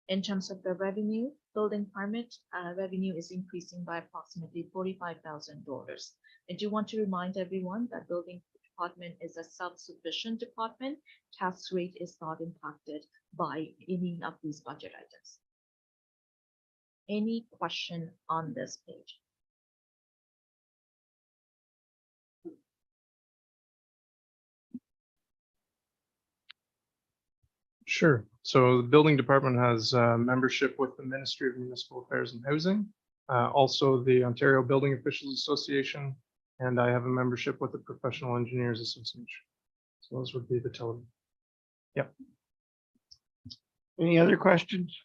In terms of the revenue, building permit revenue is increasing by approximately $45,000. I do want to remind everyone that building department is a self-sufficient department. Tax rate is not impacted by any of these budget items. Any question on this page? Sure. So the building department has membership with the Ministry of Municipal Affairs and Housing. also the Ontario Building Officials Association, and I have a membership with the Professional Engineers Association. So those would be the total. Any other questions?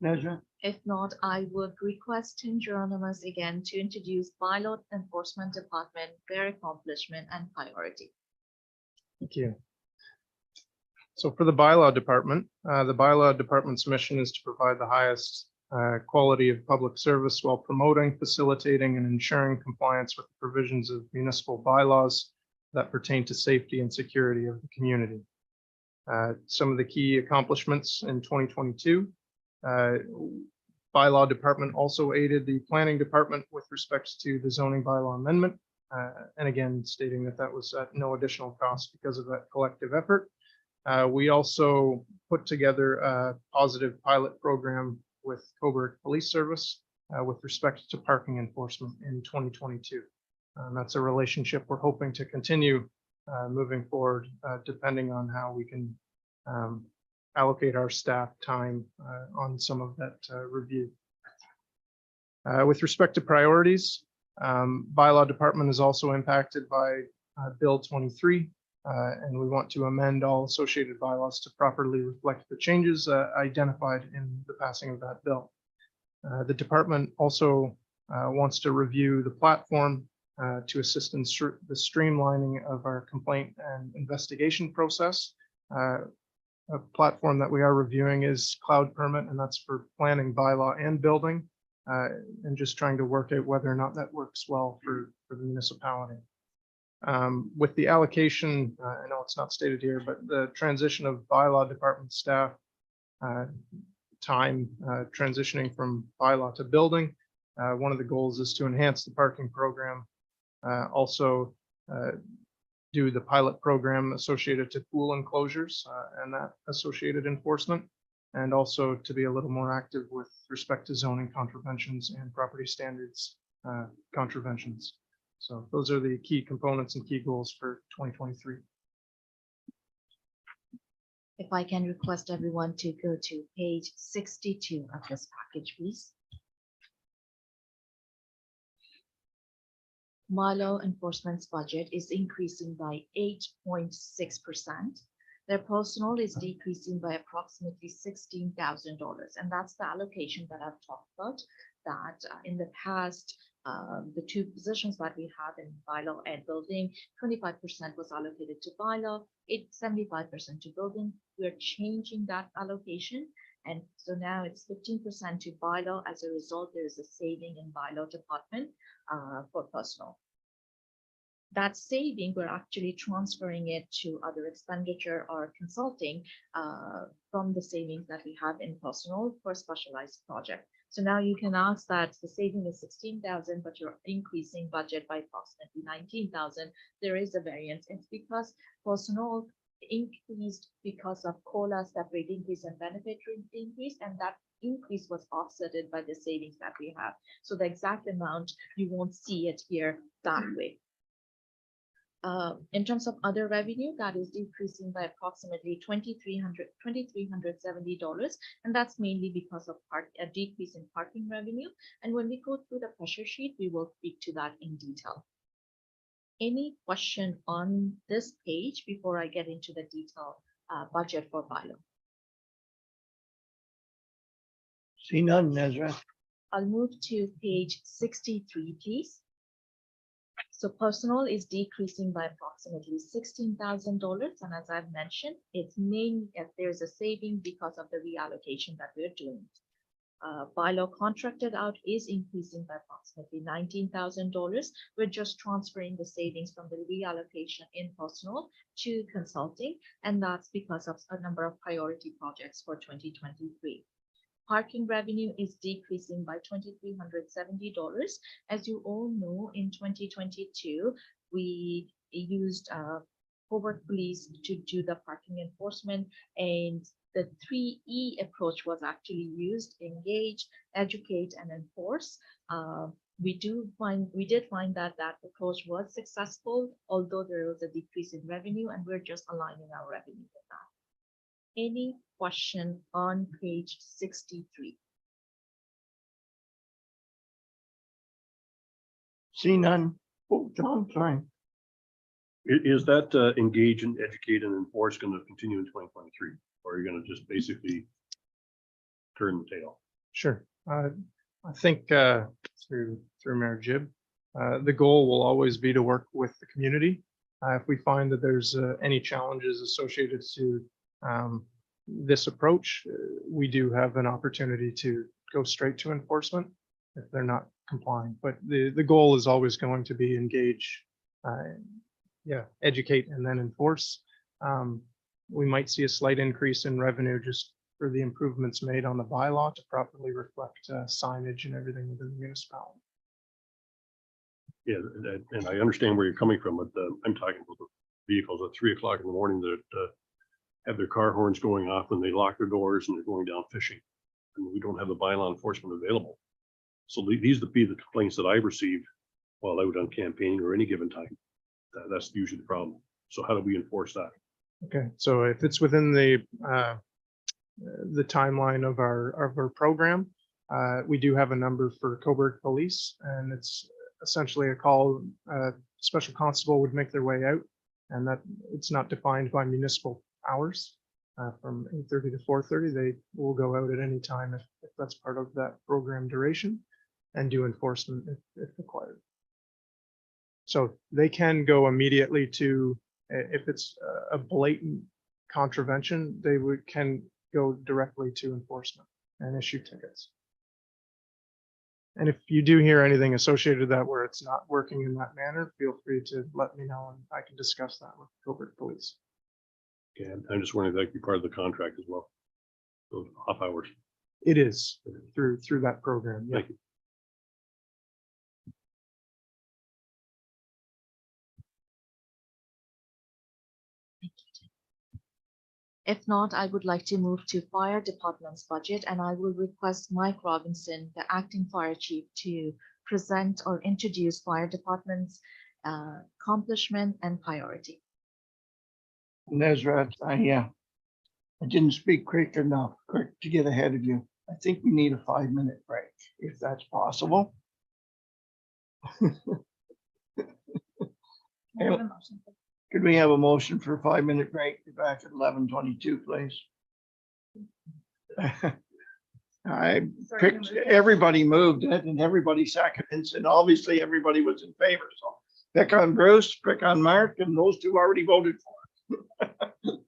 Nezra? If not, I would request Tim Geronimus again to introduce bylaw enforcement department, their accomplishment and priority. Thank you. So for the bylaw department's mission is to provide the highest quality of public service while promoting, facilitating, and ensuring compliance with the provisions of municipal bylaws that pertain to safety and security of the community. Some of the key accomplishments in 2022. Bylaw department also aided the planning department with respect to the zoning bylaw amendment. And again, stating that that was at no additional cost because of that collective effort. We also put together a positive pilot program with Cobourg Police Service with respect to parking enforcement in 2022. That's a relationship we're hoping to continue moving forward, depending on how we can allocate our staff time on some of that review. With respect to priorities, bylaw department is also impacted by Bill 23, and we want to amend all associated bylaws to properly reflect the changes identified in the passing of that bill. The department also wants to review the platform to assist in the streamlining of our complaint and investigation process. A platform that we are reviewing is Cloud Permit, and that's for planning, bylaw, and building, and just trying to work out whether or not that works well for the municipality. With the allocation, I know it's not stated here, but the transition of bylaw department staff time transitioning from bylaw to building, one of the goals is to enhance the parking program, also do the pilot program associated to pool enclosures and that associated enforcement, and also to be a little more active with respect to zoning contraventions and property standards contraventions. So those are the key components and key goals for 2023. If I can request everyone to go to page 62 of this package, please. Bylaw enforcement's budget is increasing by 8.6%. Their personnel is decreasing by approximately $16,000. And that's the allocation that I've talked about, that in the past, the two positions that we had in bylaw and building, 25% was allocated to bylaw, 75% to building. We're changing that allocation. And so now it's 15% to bylaw. As a result, there is a saving in bylaw department for personnel. That saving, we're actually transferring it to other expenditure or consulting from the savings that we have in personnel for specialized project. So now you can ask that the saving is 16,000, but you're increasing budget by approximately 19,000. There is a variance. It's because personnel increased because of COLA, step rate increase, and benefit rate increase, and that increase was offset by the savings that we have. So the exact amount, you won't see it here that way. In terms of other revenue, that is decreasing by approximately $2,370, and that's mainly because of a decrease in parking revenue. And when we go through the pressure sheet, we will speak to that in detail. Any question on this page before I get into the detailed budget for bylaw? See none, Nezra. I'll move to page 63, please. So personnel is decreasing by approximately $16,000. And as I've mentioned, it's mainly if there's a saving because of the reallocation that we're doing. Bylaw contracted out is increasing by approximately $19,000. We're just transferring the savings from the reallocation in personnel to consulting, and that's because of a number of priority projects for 2023. Parking revenue is decreasing by $2,370. As you all know, in 2022, we used Cobourg Police to do the parking enforcement, and the 3E approach was actually used: engage, educate, and enforce. We did find that that approach was successful, although there was a decrease in revenue, and we're just aligning our revenue with that. Any question on page 63? See none. Oh, John, sorry. Is that engage and educate and enforce going to continue in 2023? Or are you going to just basically turn the tail? Sure. I think through Mayor Jib, the goal will always be to work with the community. If we find that there's any challenges associated to this approach, we do have an opportunity to go straight to enforcement if they're not complying. But the goal is always going to be engage, educate, and then enforce. We might see a slight increase in revenue just for the improvements made on the bylaw to properly reflect signage and everything within the municipality. Yeah, and I understand where you're coming from, but I'm talking about the vehicles at 3 o'clock in the morning that have their car horns going off when they lock their doors and they're going down fishing. And we don't have the bylaw enforcement available. So these would be the complaints that I've received while out on campaigning or any given time. That's usually the problem. So how do we enforce that? Okay, so if it's within the timeline of our program, we do have a number for Coburg Police, and it's essentially a call. Special constable would make their way out, and that it's not defined by municipal hours. From 8:30 to 4:30, they will go out at any time if that's part of that program duration, and do enforcement if required. So they can go immediately to, if it's a blatant contravention, they can go directly to enforcement and issue tickets. And if you do hear anything associated with that where it's not working in that manner, feel free to let me know and I can discuss that with Coburg Police. Okay, I'm just wondering if that could be part of the contract as well. Those off hours. It is through that program. Yeah. Thank you. If not, I would like to move to fire department's budget, and I will request Mike Robinson, the acting fire chief, to present or introduce fire department's accomplishment and priority. Nezra, I didn't speak quick to get ahead of you. I think we need a 5-minute break, if that's possible. Could we have a motion for a 5-minute break? Be back at 11:22, please. I picked, everybody moved it and everybody seconded, and obviously everybody was in favor. So pick on Bruce, pick on Mark, and those two already voted for it.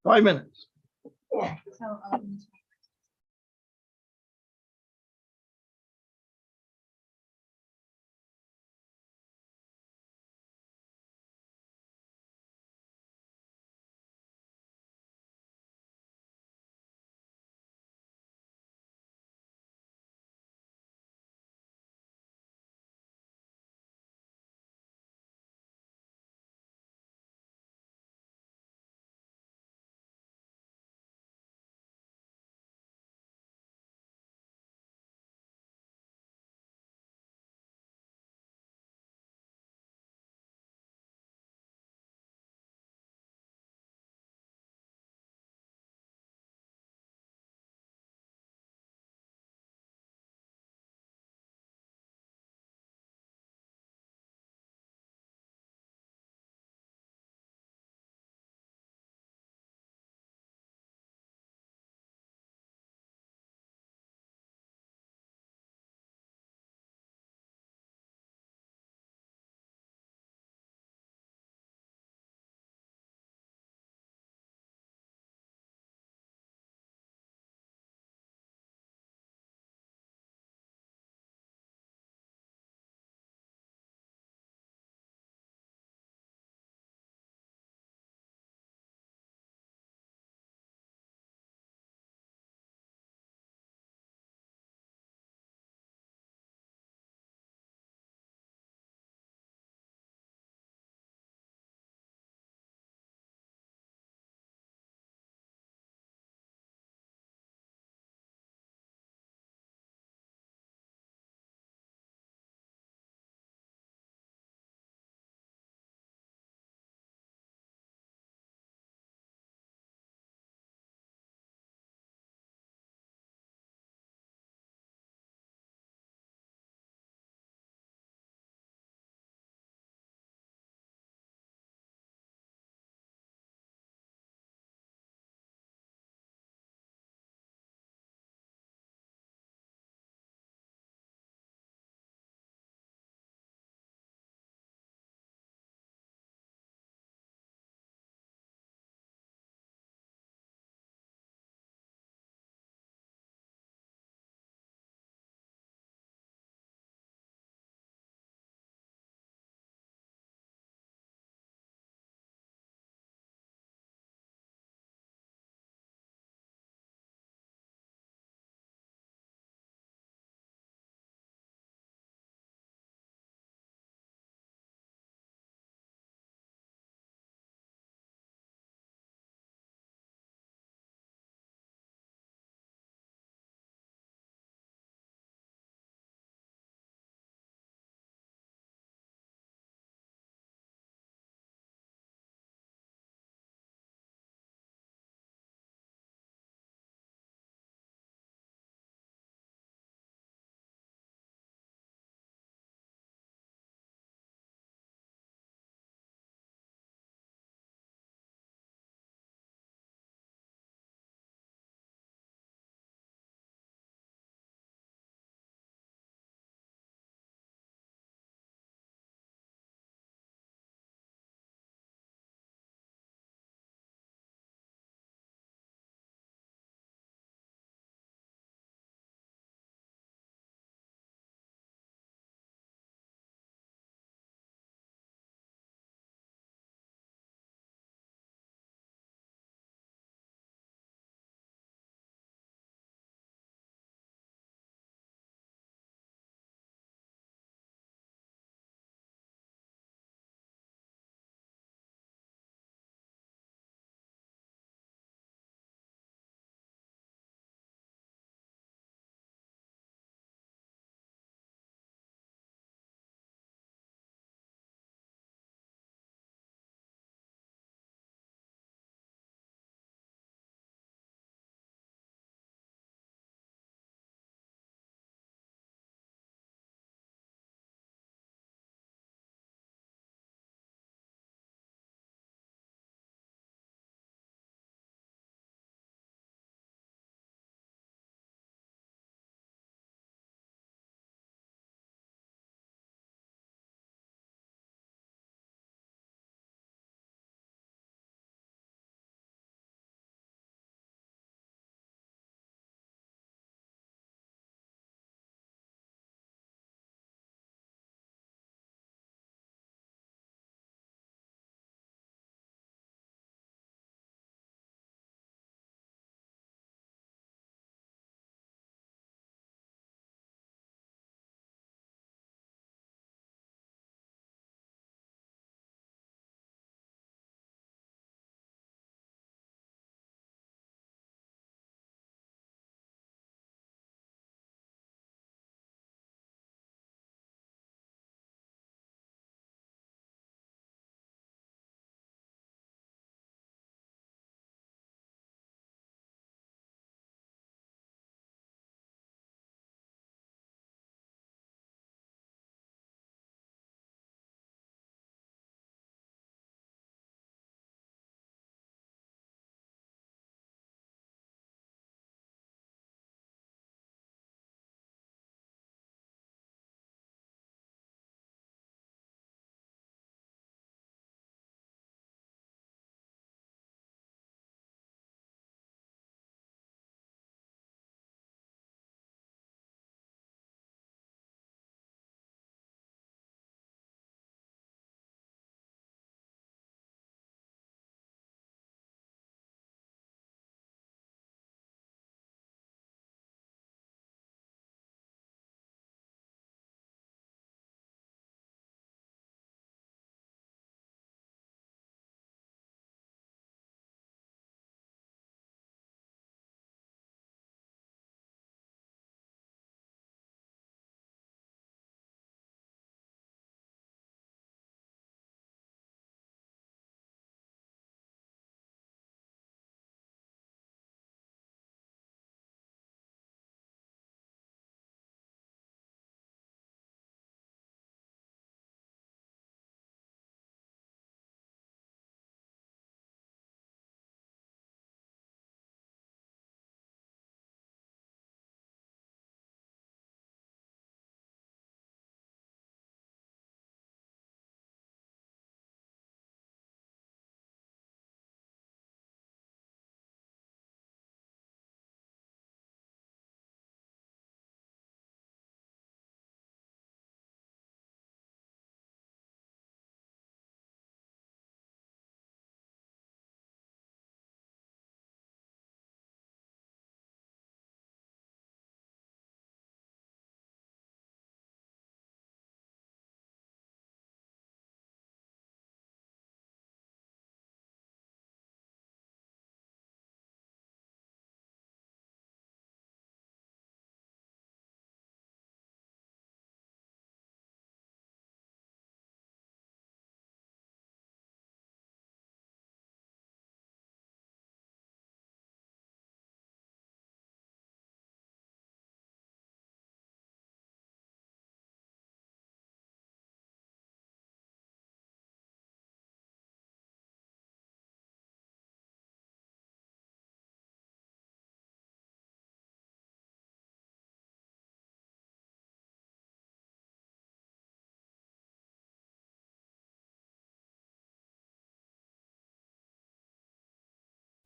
5 minutes. So,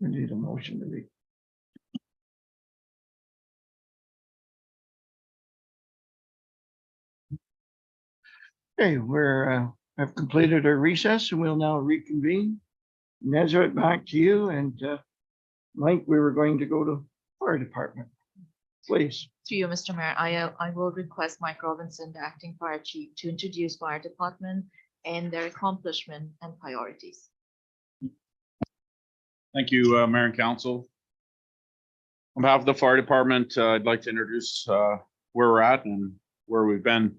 We need a motion to read. Okay, have completed our recess and we'll now reconvene. Nazareth, back to you, and Mike, we were going to go to fire department. Please. Through you, Mr. Mayor, I will request Mike Robinson, the acting fire chief, to introduce fire department and their accomplishment and priorities. Thank you, Mayor and Council. On behalf of the fire department, I'd like to introduce where we're at and where we've been.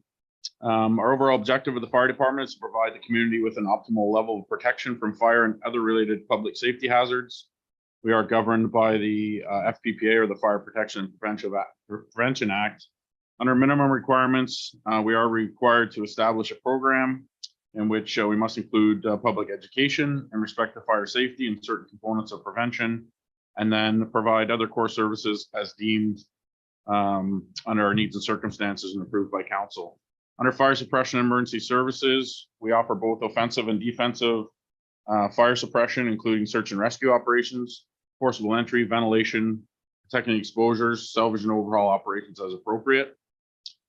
Our overall objective of the fire department is to provide the community with an optimal level of protection from fire and other related public safety hazards. We are governed by the FPPA, or the Fire Protection and Prevention Act. Under minimum requirements, we are required to establish a program in which we must include public education in respect to fire safety and certain components of prevention, and then provide other core services as deemed under our needs and circumstances and approved by council. Under fire suppression and emergency services, we offer both offensive and defensive fire suppression, including search and rescue operations, forcible entry, ventilation, protecting exposures, salvage and overhaul operations as appropriate.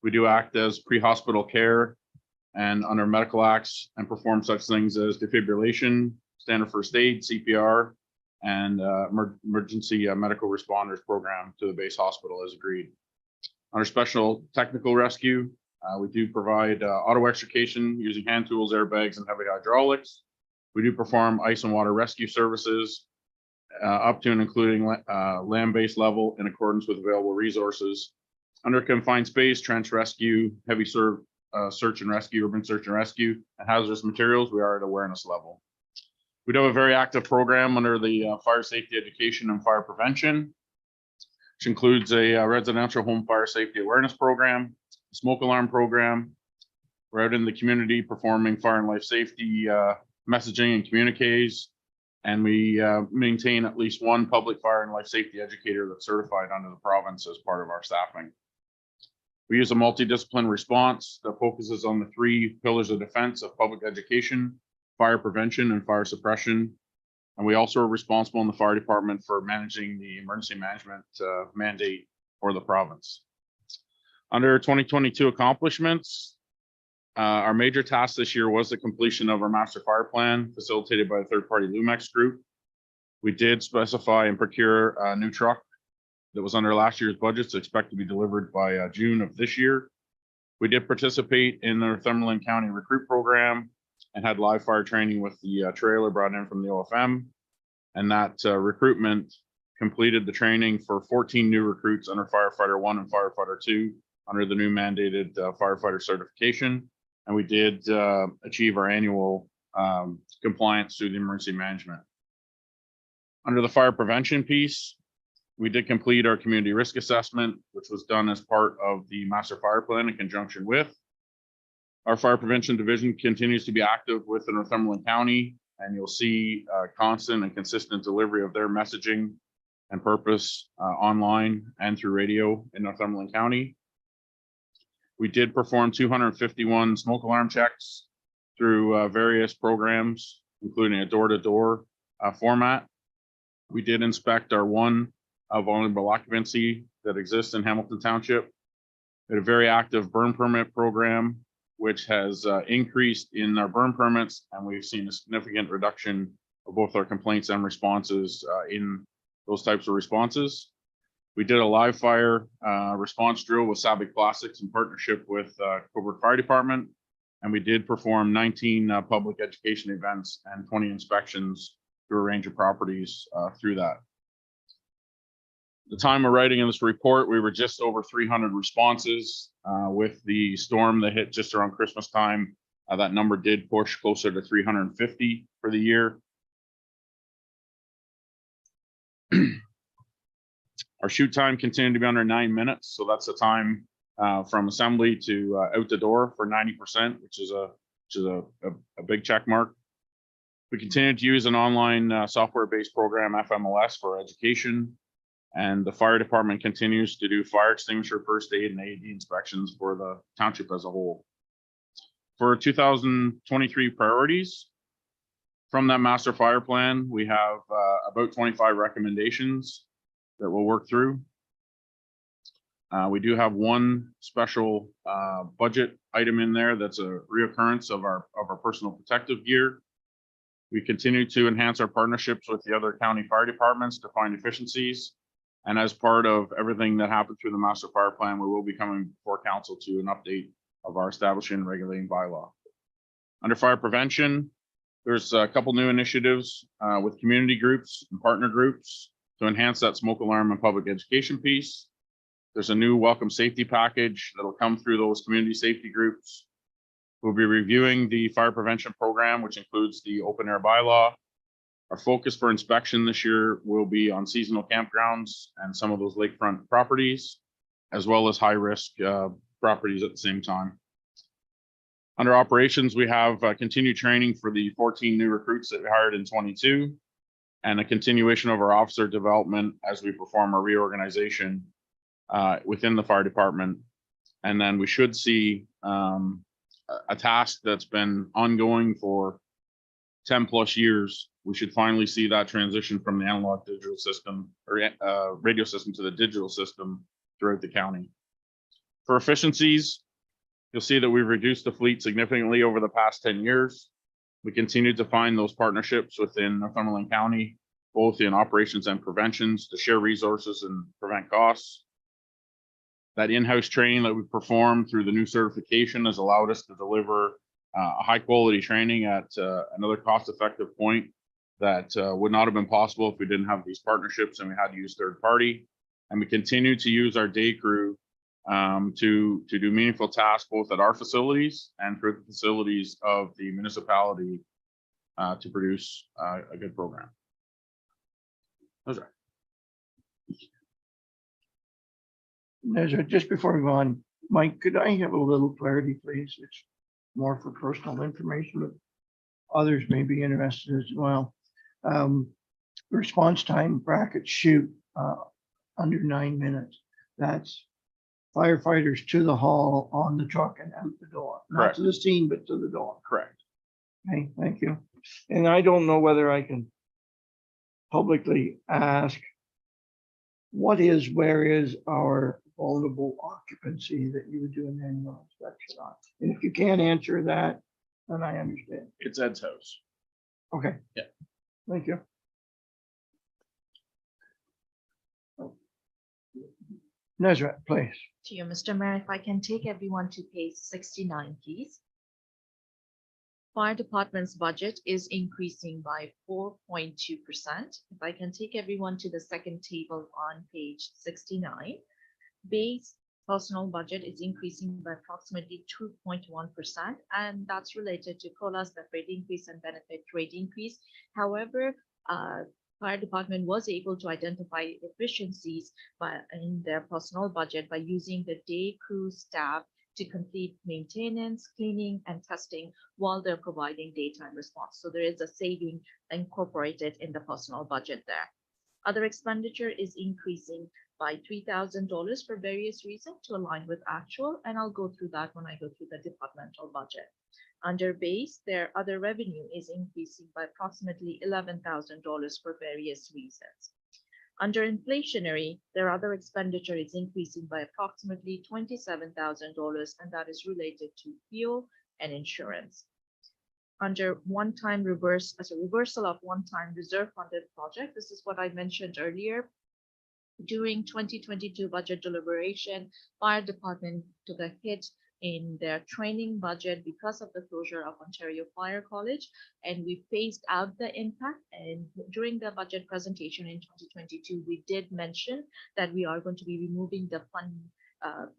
We do act as pre-hospital care and under medical acts and perform such things as defibrillation, standard first aid, CPR, and emergency medical responders program to the base hospital as agreed. Under special technical rescue, we do provide auto extrication using hand tools, airbags, and heavy hydraulics. We do perform ice and water rescue services up to and including land-based level in accordance with available resources. Under confined space, trench rescue, heavy search and rescue, urban search and rescue, and hazardous materials, we are at awareness level. We do have a very active program under the fire safety education and fire prevention, which includes a residential home fire safety awareness program, smoke alarm program. We're out in the community performing fire and life safety messaging and communiques, and we maintain at least one public fire and life safety educator that's certified under the province as part of our staffing. We use a multidisciplinary response that focuses on the three pillars of defense of public education, fire prevention, and fire suppression. And we also are responsible in the fire department for managing the emergency management mandate for the province. Under 2022 accomplishments, our major task this year was the completion of our master fire plan facilitated by the third-party Lumex group. We did specify and procure a new truck that was under last year's budget, so expect to be delivered by June of this year. We did participate in the Northumberland County recruit program and had live fire training with the trailer brought in from the OFM. And that recruitment completed the training for 14 new recruits under Firefighter 1 and Firefighter 2 under the new mandated firefighter certification. And we did achieve our annual compliance through the emergency management. Under the fire prevention piece, we did complete our community risk assessment, which was done as part of the master fire plan in conjunction with. Our fire prevention division continues to be active within Northumberland County, and you'll see constant and consistent delivery of their messaging and purpose online and through radio in Northumberland County. We did perform 251 smoke alarm checks through various programs, including a door-to-door format. We did inspect our one vulnerable occupancy that exists in Hamilton Township. We had a very active burn permit program, which has increased in our burn permits, and we've seen a significant reduction of both our complaints and responses in those types of responses. We did a live fire response drill with Sabic Plastics in partnership with Cobourg Fire Department, and we did perform 19 public education events and 20 inspections through a range of properties through that. At the time of writing in this report, we were just over 300 responses. With the storm that hit just around Christmas time, that number did push closer to 350 for the year. Our shoot time continued to be under 9 minutes, so that's the time from assembly to out the door for 90%, which is a big check mark. We continue to use an online software-based program, FMLS, for education, and the fire department continues to do fire extinguisher, first aid, and AED inspections for the township as a whole. For 2023 priorities, From that master fire plan, we have about 25 recommendations that we'll work through. We do have one special budget item in there that's a reoccurrence of our personal protective gear. We continue to enhance our partnerships with the other county fire departments to find efficiencies. And as part of everything that happened through the master fire plan, we will be coming before council to an update of our establishing and regulating bylaw. Under fire prevention, there's a couple new initiatives with community groups and partner groups to enhance that smoke alarm and public education piece. There's a new welcome safety package that'll come through those community safety groups. We'll be reviewing the fire prevention program, which includes the open air bylaw. Our focus for inspection this year will be on seasonal campgrounds and some of those lakefront properties, as well as high risk properties at the same time. Under operations, we have continued training for the 14 new recruits that we hired in 22 and a continuation of our officer development as we perform our reorganization within the fire department. And then we should see a task that's been ongoing for 10 plus years. We should finally see that transition from the analog digital system or radio system to the digital system throughout the county. For efficiencies, you'll see that we've reduced the fleet significantly over the past 10 years. We continue to find those partnerships within Northumberland County, both in operations and preventions, to share resources and prevent costs. That in-house training that we performed through the new certification has allowed us to deliver a high quality training at another cost-effective point that would not have been possible if we didn't have these partnerships and we had to use third party. And we continue to use our day crew to do meaningful tasks both at our facilities and through the facilities of the municipality to produce a good program. Those are. Just before we go on, Mike, could I have a little clarity, please? It's more for personal information, but others may be interested as well. Response time bracket shoot under 9 minutes. That's firefighters to the hall, on the truck and out the door. Not Correct. to the scene, but to the door. Correct. Okay, thank you. And I don't know whether I can publicly ask, where is our vulnerable occupancy that you would do an annual inspection on? And if you can't answer that, then I understand. It's Ed's house. Okay. Yeah. Thank you. Nazareth, please. To you, Mr. Mayor, if I can take everyone to page 69, please. Fire department's budget is increasing by 4.2%. If I can take everyone to the second table on page 69. Base personal budget is increasing by approximately 2.1%, and that's related to COLA, step rate increase, and benefit rate increase. However, fire department was able to identify efficiencies in their personal budget by using the day crew staff to complete maintenance, cleaning, and testing while they're providing daytime response. So there is a saving incorporated in the personal budget there. Other expenditure is increasing by $3,000 for various reasons to align with actual, and I'll go through that when I go through the departmental budget. Under base, their other revenue is increasing by approximately $11,000 for various reasons. Under inflationary, their other expenditure is increasing by approximately $27,000, and that is related to fuel and insurance. Under one-time reversal of one-time reserve funded project, this is what I mentioned earlier. During 2022 budget deliberation, fire department took a hit in their training budget because of the closure of Ontario Fire College, and we phased out the impact. And during the budget presentation in 2022, we did mention that we are going to be removing the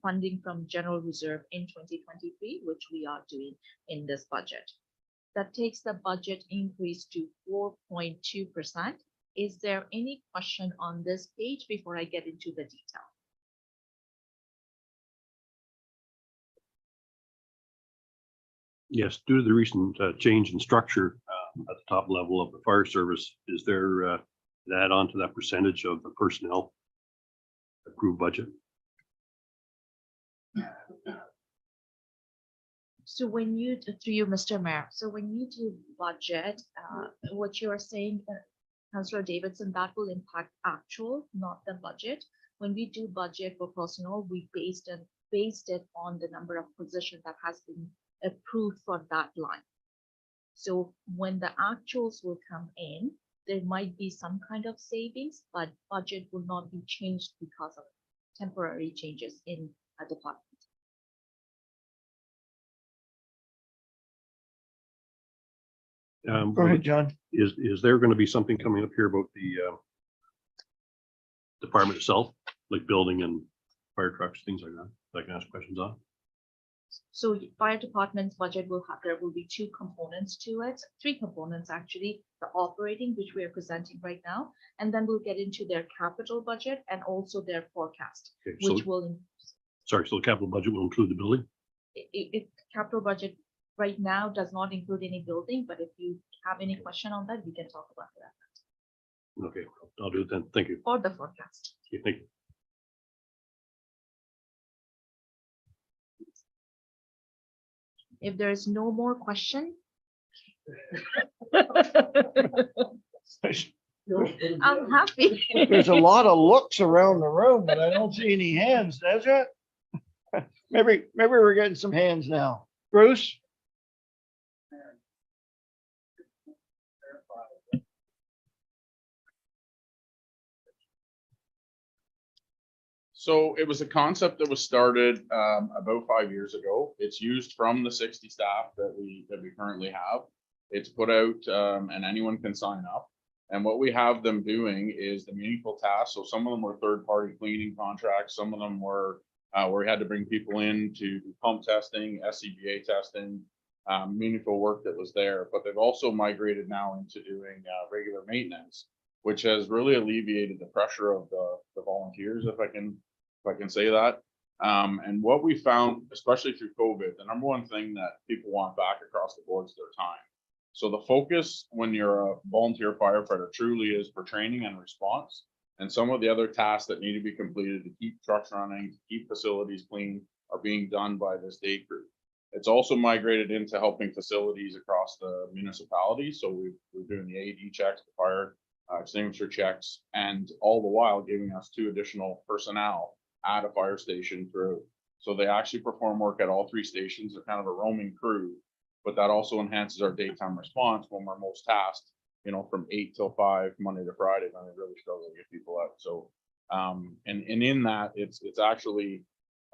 funding from general reserve in 2023, which we are doing in this budget. That takes the budget increase to 4.2%. Is there any question on this page before I get into the detail? Yes, due to the recent change in structure at the top level of the fire service, is there an add-on to that percentage of the personnel approved budget? So when you, through you, Mr. Mayor, so when you do budget, what you are saying, Councillor Davidson, that will impact actual, not the budget. When we do budget for personnel, we based it on the number of positions that has been approved for that line. So when the actuals will come in, there might be some kind of savings, but budget will not be changed because of temporary changes in a department. Go ahead, John. Is there going to be something coming up here about the department itself, like building and fire trucks, things like that, that I can ask questions on? So fire department's budget will have, there will be two components to it, three components actually, the operating, which we are presenting right now, and then we'll get into their capital budget and also their forecast, Okay, so, which will, sorry, so the capital budget will include the building? capital budget right now does not include any building, but if you have any question on that, we can talk about that, Okay, I'll do it then. Thank you. or the forecast. Okay, thank you. If there is no more question. I'm happy. There's a lot of looks around the room, but I don't see any hands, does it? Maybe we're getting some hands now. Bruce? So it was a concept that was started about 5 years ago. It's used from the 60 staff that we currently have. It's put out and anyone can sign up. And what we have them doing is the meaningful tasks. So some of them were third-party cleaning contracts. Some of them were where we had to bring people in to do pump testing, SCBA testing, meaningful work that was there. But they've also migrated now into doing regular maintenance, which has really alleviated the pressure of the volunteers, if I can say that. And what we found, especially through COVID, the number one thing that people want back across the board is their time. So the focus when you're a volunteer firefighter truly is for training and response. And some of the other tasks that need to be completed to keep trucks running, to keep facilities clean, are being done by this day crew. It's also migrated into helping facilities across the municipality. So we're doing the AED checks, the fire extinguisher checks, and all the while giving us 2 additional personnel at a fire station through. So they actually perform work at all 3 stations. They're kind of a roaming crew, but that also enhances our daytime response when we're most tasked, from 8 till 5, Monday to Friday, when they really struggle to get people out. So, and in that, it's actually,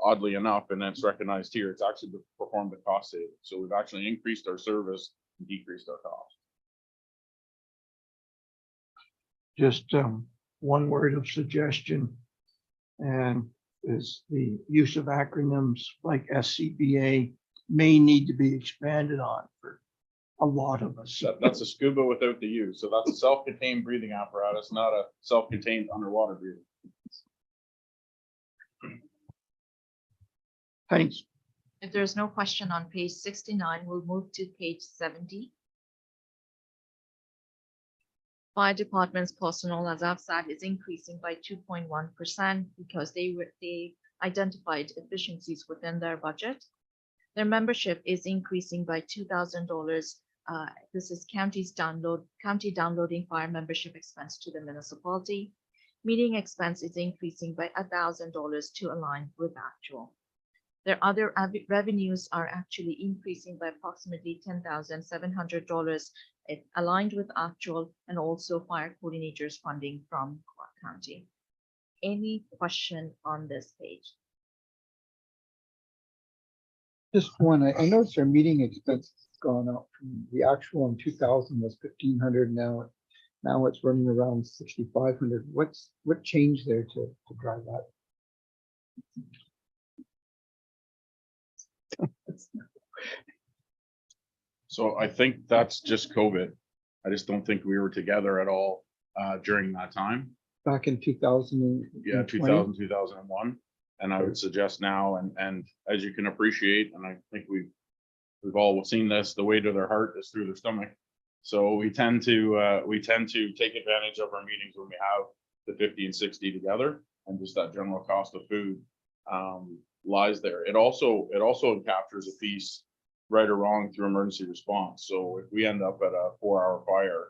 oddly enough, and it's recognized here, it's actually performed a cost saving. So we've actually increased our service and decreased our cost. Just one word of suggestion, and is the use of acronyms like SCBA may need to be expanded on for a lot of us. That's a scuba without the U. So that's a self-contained breathing apparatus, not a self-contained underwater breathing. Thanks. If there's no question on page 69, we'll move to page 70. Fire department's personnel, as I've said, is increasing by 2.1% because they identified efficiencies within their budget. Their membership is increasing by $2,000. This is county downloading fire membership expense to the municipality. Meeting expense is increasing by $1,000 to align with actual. Their other revenues are actually increasing by approximately $10,700, aligned with actual, and also fire coordinators funding from Clark County. Any question on this page? Just one, I noticed our meeting expense has gone up from the actual in 2000 was 1,500. Now it's running around 6,500. What changed there to drive that? So I think that's just COVID. I just don't think we were together at all during that time. Back in 2000. Yeah, 2000, 2001. And I would suggest now, and as you can appreciate, and I think we've all seen this, the way to their heart is through their stomach. So we tend to take advantage of our meetings when we have the 50 and 60 together, and just that general cost of food lies there. It also captures a piece right or wrong through emergency response. So if we end up at a 4-hour fire,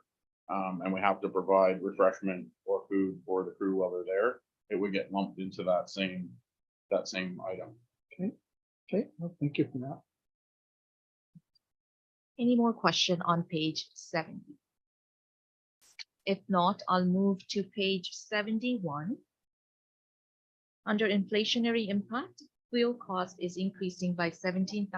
and we have to provide refreshment or food for the crew while they're there, it would get lumped into that same item. Okay, well, thank you for that. Any more question on page 70? If not, I'll move to page 71. Under inflationary impact, fuel cost is increasing by $17,000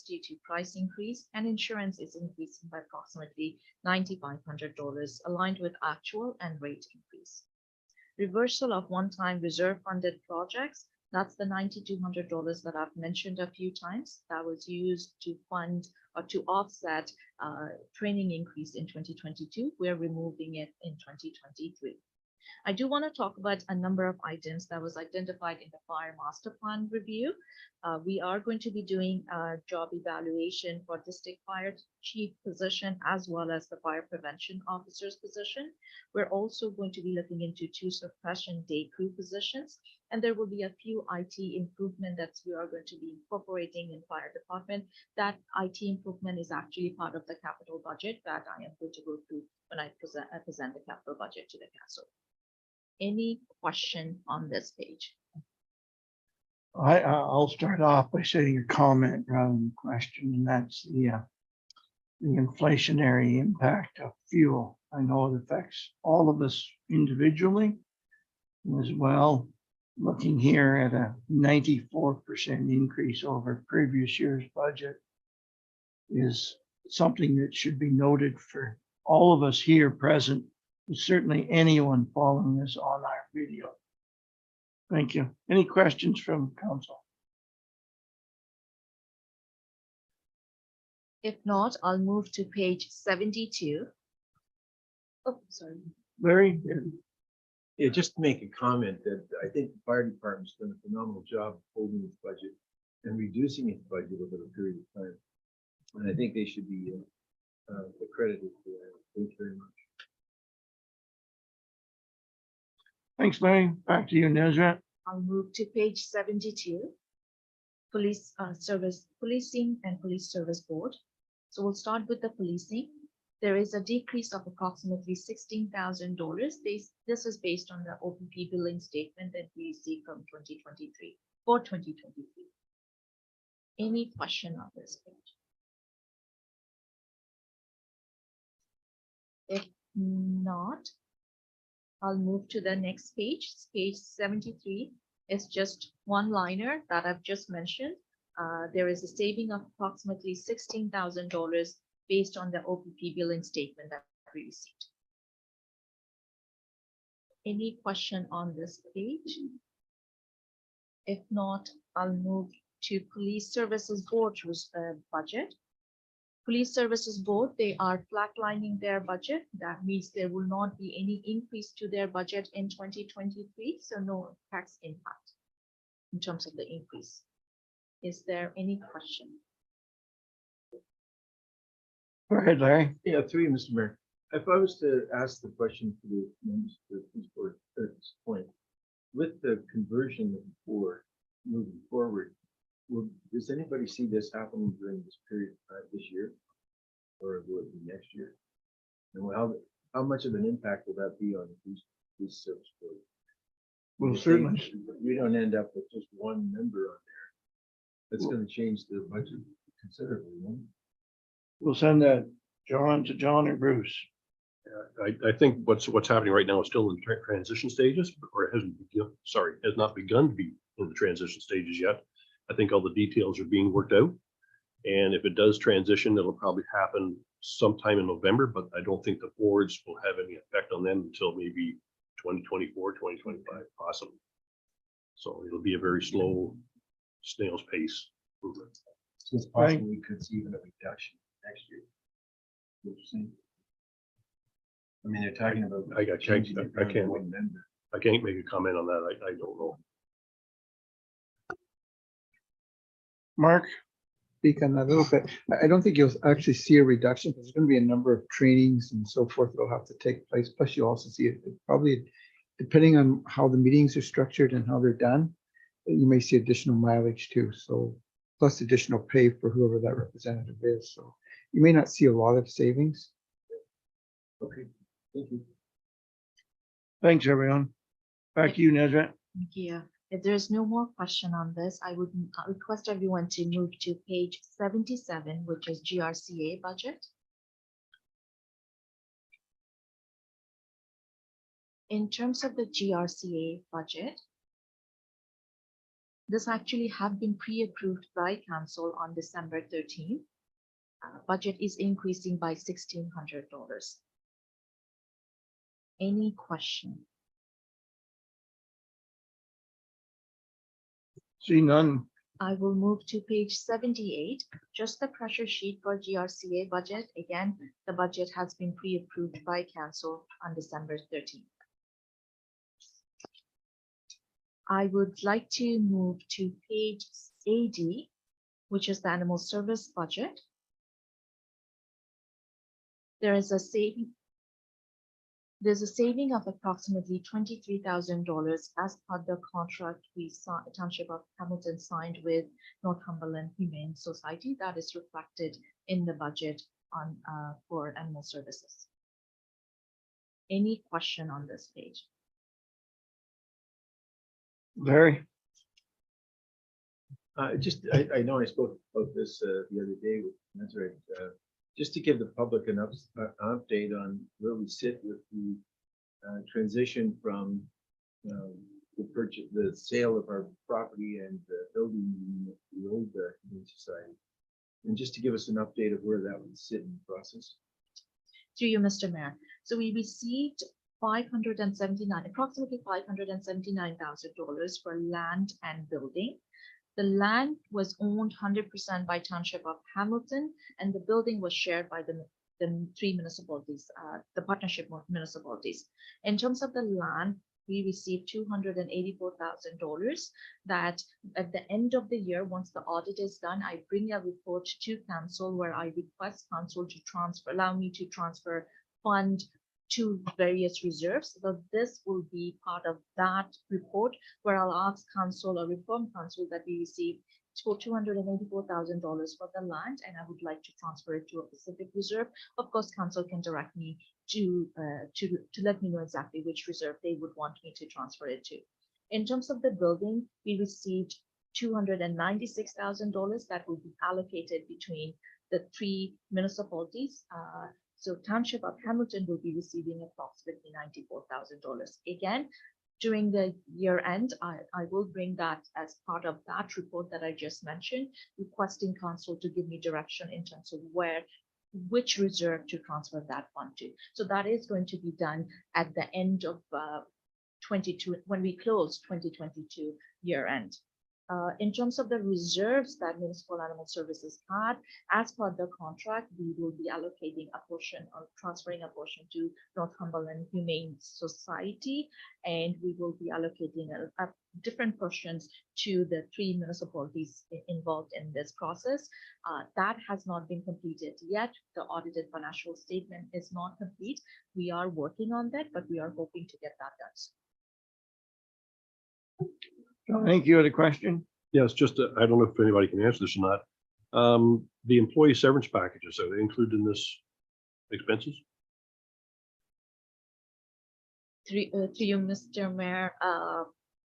due to price increase, and insurance is increasing by approximately $9,500, aligned with actual and rate increase. Reversal of one-time reserve funded projects, that's the $9,200 that I've mentioned a few times, that was used to fund or to offset training increase in 2022. We're removing it in 2023. I do want to talk about a number of items that was identified in the fire master plan review. We are going to be doing a job evaluation for district fire chief position as well as the fire prevention officer's position. We're also going to be looking into 2 suppression day crew positions, and there will be a few IT improvement that we are going to be incorporating in fire department. That IT improvement is actually part of the capital budget that I am going to go through when I present the capital budget to the council. Any question on this page? I'll start off by saying a comment rather than a question, and that's the inflationary impact of fuel. I know it affects all of us individually as well. Looking here at a 94% increase over previous year's budget is something that should be noted for all of us here present, and certainly anyone following us on our video. Thank you. Any questions from council? If not, I'll move to page 72. Oh, sorry. Larry? Yeah, just to make a comment that I think the fire department's done a phenomenal job of holding its budget and reducing its budget over a period of time. And I think they should be accredited for that. Thank you very much. Thanks, Larry. Back to you, Nazrat. I'll move to page 72. Policing and Police Service Board. So we'll start with the policing. There is a decrease of approximately $16,000. This is based on the OPP billing statement that we received from 2023 for 2023. Any question on this page? If not, I'll move to the next page. Page 73 is just one liner that I've just mentioned. There is a saving of approximately $16,000 based on the OPP billing statement that we received. Any question on this page? If not, I'll move to Police Services Board budget. Police Services Board, they are flatlining their budget. That means there will not be any increase to their budget in 2023, so no tax impact in terms of the increase. Is there any question? Go ahead, Larry. Yeah, through you, Mr. Mayor. If I was to ask the question for the members of the police board at this point, with the conversion of the board moving forward, does anybody see this happening during this period of time this year? Or will it be next year? And how much of an impact will that be on the police service board? Well, Do you certainly. think we don't end up with just one member on there. That's going to change the budget considerably, won't it? We'll send that to John or Bruce. I think what's happening right now is still in transition stages, or it hasn't begun, has not begun to be in the transition stages yet. I think all the details are being worked out. And if it does transition, it'll probably happen sometime in November, but I don't think the boards will have any effect on them until maybe 2024, 2025, possibly. So it'll be a very slow snail's pace movement. So it's possible we could see even a reduction next year. What you're saying? I mean, they're talking about. I changing it can't down to one member. I can't make a comment on that. I don't know. Mark? Speak on that a little bit. I don't think you'll actually see a reduction because there's going to be a number of trainings and so forth that'll have to take place. Plus, you also see it probably, depending on how the meetings are structured and how they're done, you may see additional mileage too. So plus additional pay for whoever that representative is. So you may not see a lot of savings. Okay, thank you. Thanks, everyone. Back to you, Nezra. Thank you. If there's no more question on this, I would request everyone to move to page 77, which is GRCA budget. In terms of the GRCA budget, this actually have been pre-approved by council on December 13th. Budget is increasing by $1,600. Any question? See none. I will move to page 78, just the pressure sheet for GRCA budget. Again, the budget has been pre-approved by council on December 13th. I would like to move to page AD, which is the animal service budget. There's a saving of approximately $23,000 as per the contract Township of Hamilton signed with Northumberland Humane Society. That is reflected in the budget on for animal services. Any question on this page? Larry? I know I spoke about this the other day with Nazareth, just to give the public an update on where we sit with the transition from the sale of our property and the building in the old Humane Society. And just to give us an update of where that would sit in the process. Through you, Mr. Mayor. So we received approximately $579,000 for land and building. The land was owned 100% by Township of Hamilton, and the building was shared by the three municipalities, the partnership municipalities. In terms of the land, we received $284,000 that at the end of the year, once the audit is done, I bring a report to council where I request council to allow me to transfer fund to various reserves. So this will be part of that report where I'll ask council or reform council that we received for $284,000 for the land, and I would like to transfer it to a specific reserve. Of course, council can direct me to let me know exactly which reserve they would want me to transfer it to. In terms of the building, we received $296,000 that will be allocated between the three municipalities. So Township of Hamilton will be receiving approximately $94,000. Again, during the year end, I will bring that as part of that report that I just mentioned, requesting council to give me direction in terms of which reserve to transfer that fund to. So that is going to be done at the end of 22, when we close 2022 year end. In terms of the reserves that Municipal Animal Services had, as per the contract, we will be allocating a portion or transferring a portion to Northumberland Humane Society, and we will be allocating different portions to the three municipalities involved in this process. That has not been completed yet. The audited financial statement is not complete. We are working on that, but we are hoping to get that done soon. Thank you. Other question? Yes, just, I don't know if anybody can answer this or not. The employee severance packages, are they included in this expenses? To you, Mr. Mayor,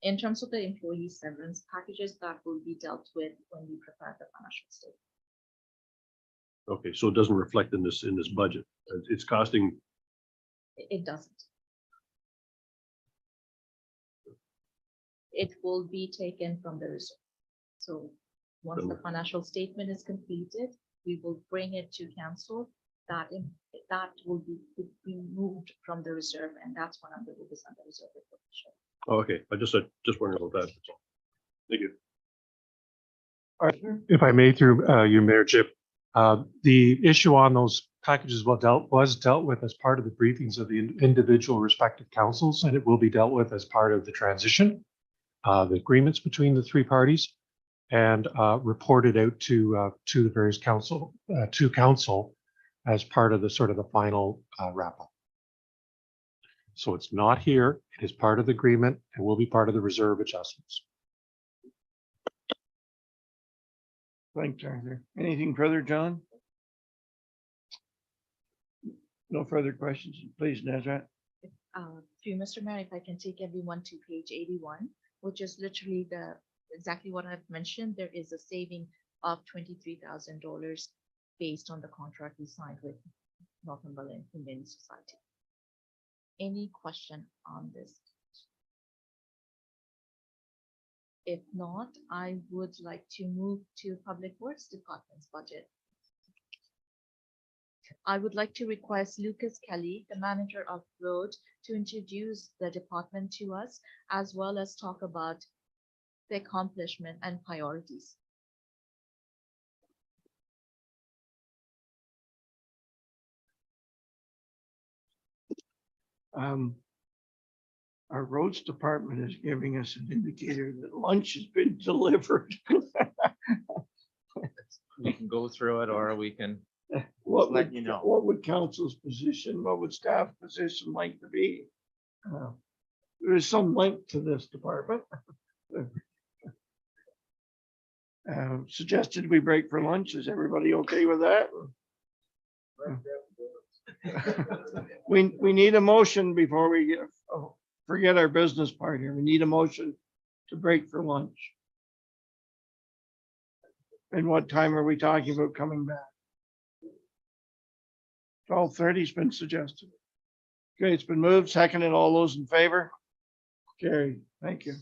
in terms of the employee severance packages, that will be dealt with when we prepare the financial statement. Okay, so it doesn't reflect in this budget. It's costing. It doesn't. It will be taken from the reserve. So once the financial statement is completed, we will bring it to council. That will be moved from the reserve, and that's one of the rules under reserve. Oh, okay, I just wondering about that. That's all. Thank you. Arthur? If I may, through you, Mayor Chip, the issue on those packages was dealt with as part of the briefings of the individual respective councils, and it will be dealt with as part of the transition, the agreements between the three parties, and reported out to the various council as part of the sort of the final wrap up. So it's not here. It is part of the agreement and will be part of the reserve adjustments. Thanks, Arthur. Anything further, John? No further questions, please, Nazrat. Through Mr. Mayor, if I can take everyone to page 81, which is literally exactly what I've mentioned. There is a saving of $23,000 based on the contract we signed with Northumberland Humane Society. Any question on this? If not, I would like to move to Public Works Department's budget. I would like to request Lucas Kelly, the manager of road, to introduce the department to us, as well as talk about the accomplishment and priorities. Our roads department is giving us an indicator that lunch has been delivered. We can go through it or we can, What let would, you know. what would council's position, what would staff position like to be? There is some link to this department. Suggested we break for lunch. Is everybody okay with that? We need a motion before we get, forget our business part here. We need a motion to break for lunch. And what time are we talking about coming back? 12:30's been suggested. Okay, it's been moved, seconded. All those in favor? Carried. Thank you.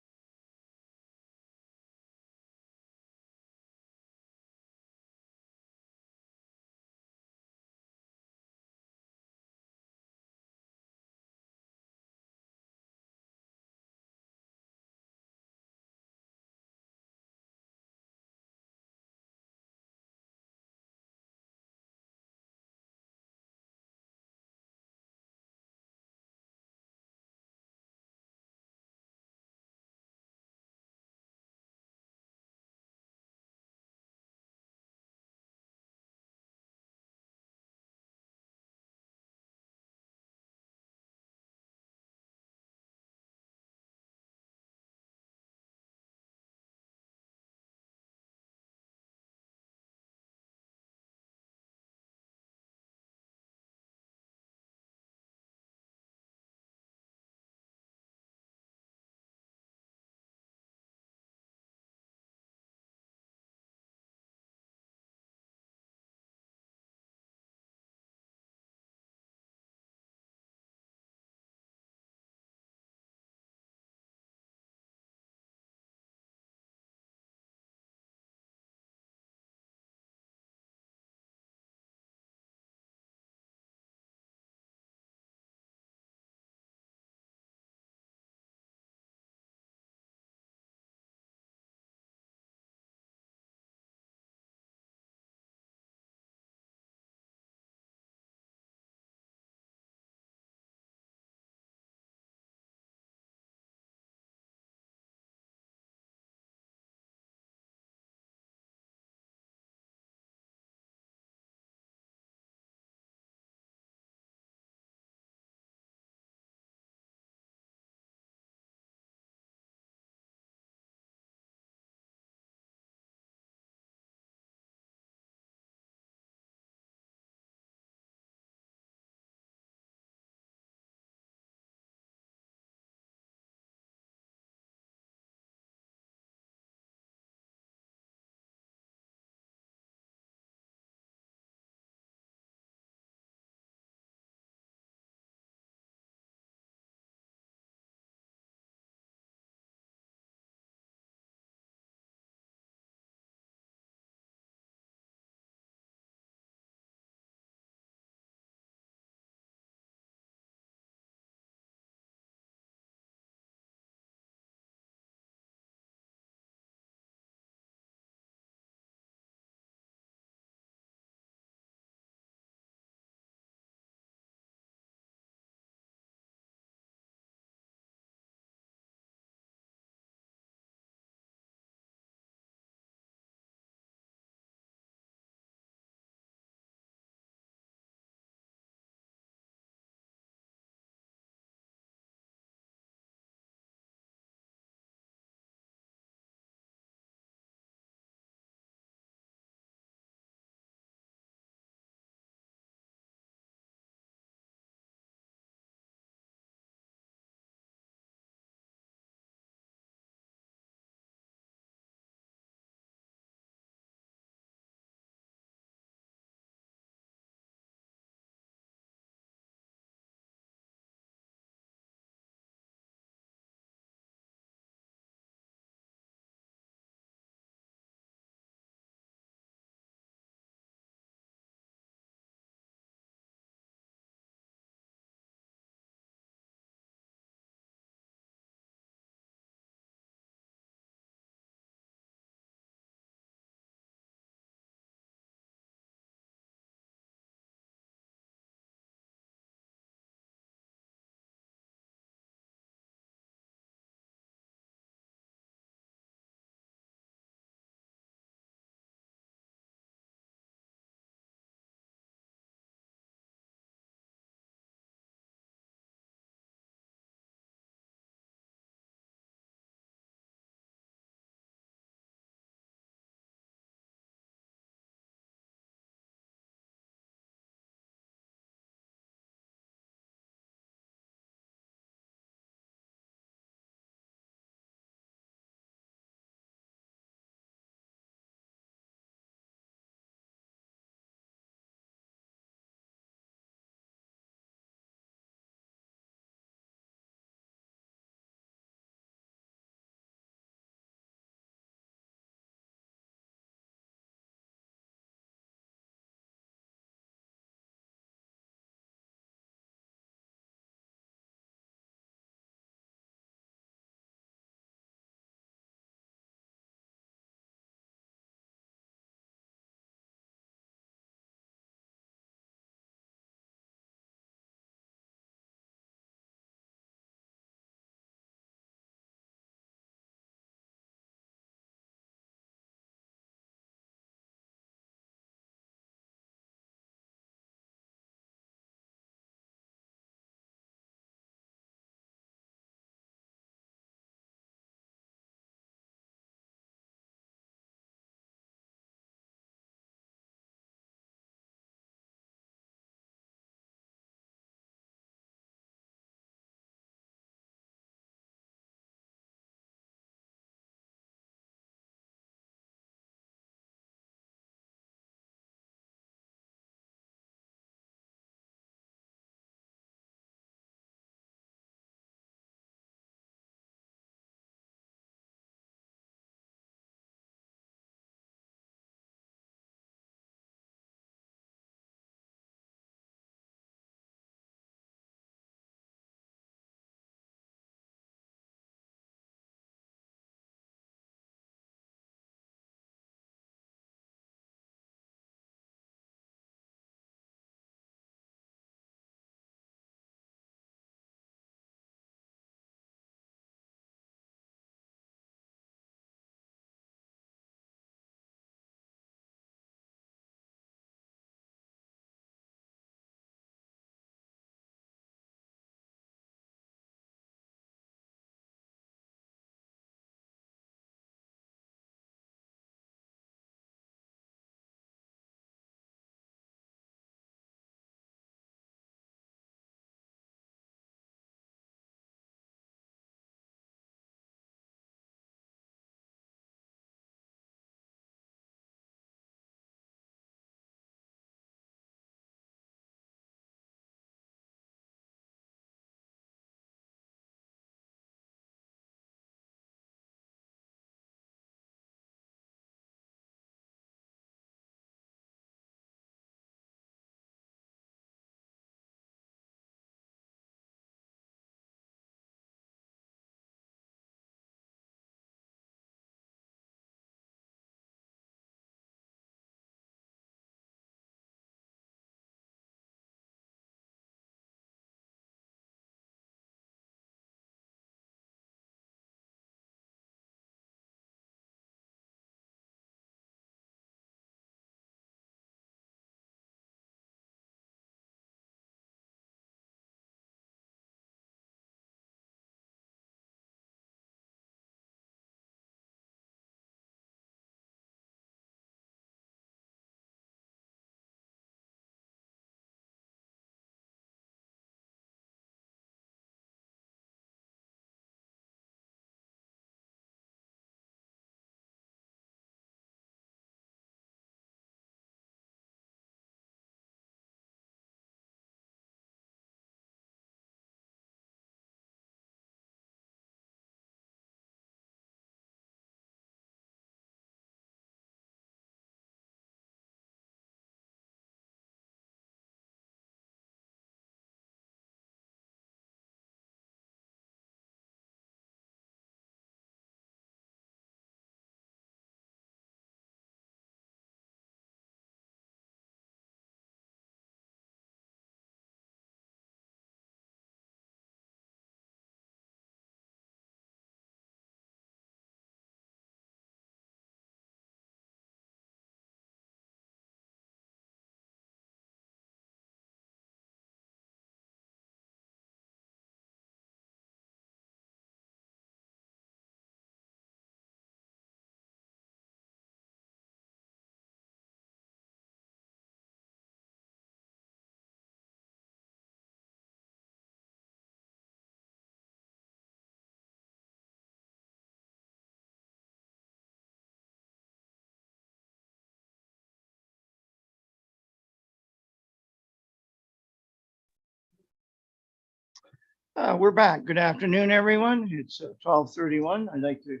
We're back. Good afternoon, everyone. It's 12:31. I'd like to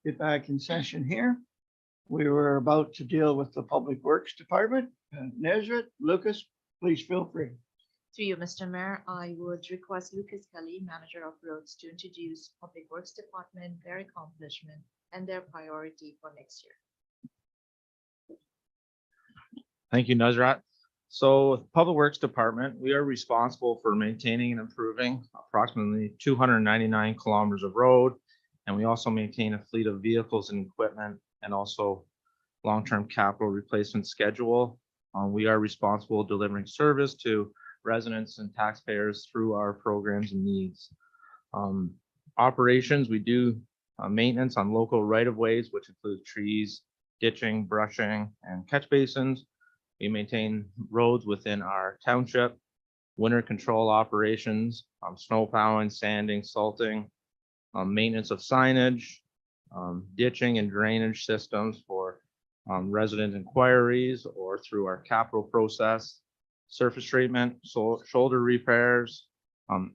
get back in session here. We were about to deal with the Public Works Department. Nezrit, Lucas, please feel free. Through you, Mr. Mayor, I would request Lucas Kelly, Manager of Roads, to introduce Public Works Department, their accomplishment, and their priority for next year. Thank you, Nazrat. So with Public Works Department, we are responsible for maintaining and improving approximately 299 kilometers of road. And we also maintain a fleet of vehicles and equipment and also long-term capital replacement schedule. We are responsible delivering service to residents and taxpayers through our programs and needs. Operations, we do maintenance on local right-of-ways, which include trees, ditching, brushing, and catch basins. We maintain roads within our township, winter control operations, snow plowing, sanding, salting, maintenance of signage, ditching and drainage systems for resident inquiries or through our capital process, surface treatment, shoulder repairs,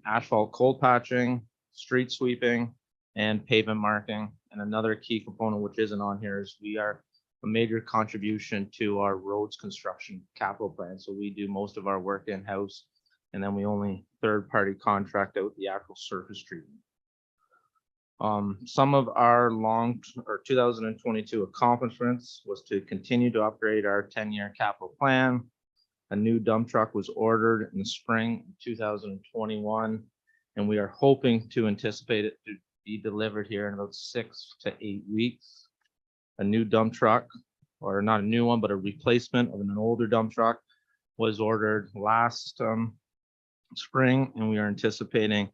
asphalt cold patching, street sweeping, and pavement marking. And another key component which isn't on here is we are a major contribution to our roads construction capital plan. So we do most of our work in-house, and then we only third-party contract out the actual surface treatment. Some of our 2022 accomplishments was to continue to upgrade our 10-year capital plan. A new dump truck was ordered in the spring of 2021, and we are hoping to anticipate it to be delivered here in about 6 to 8 weeks. A new dump truck, or not a new one, but a replacement of an older dump truck, was ordered last spring, and we are anticipating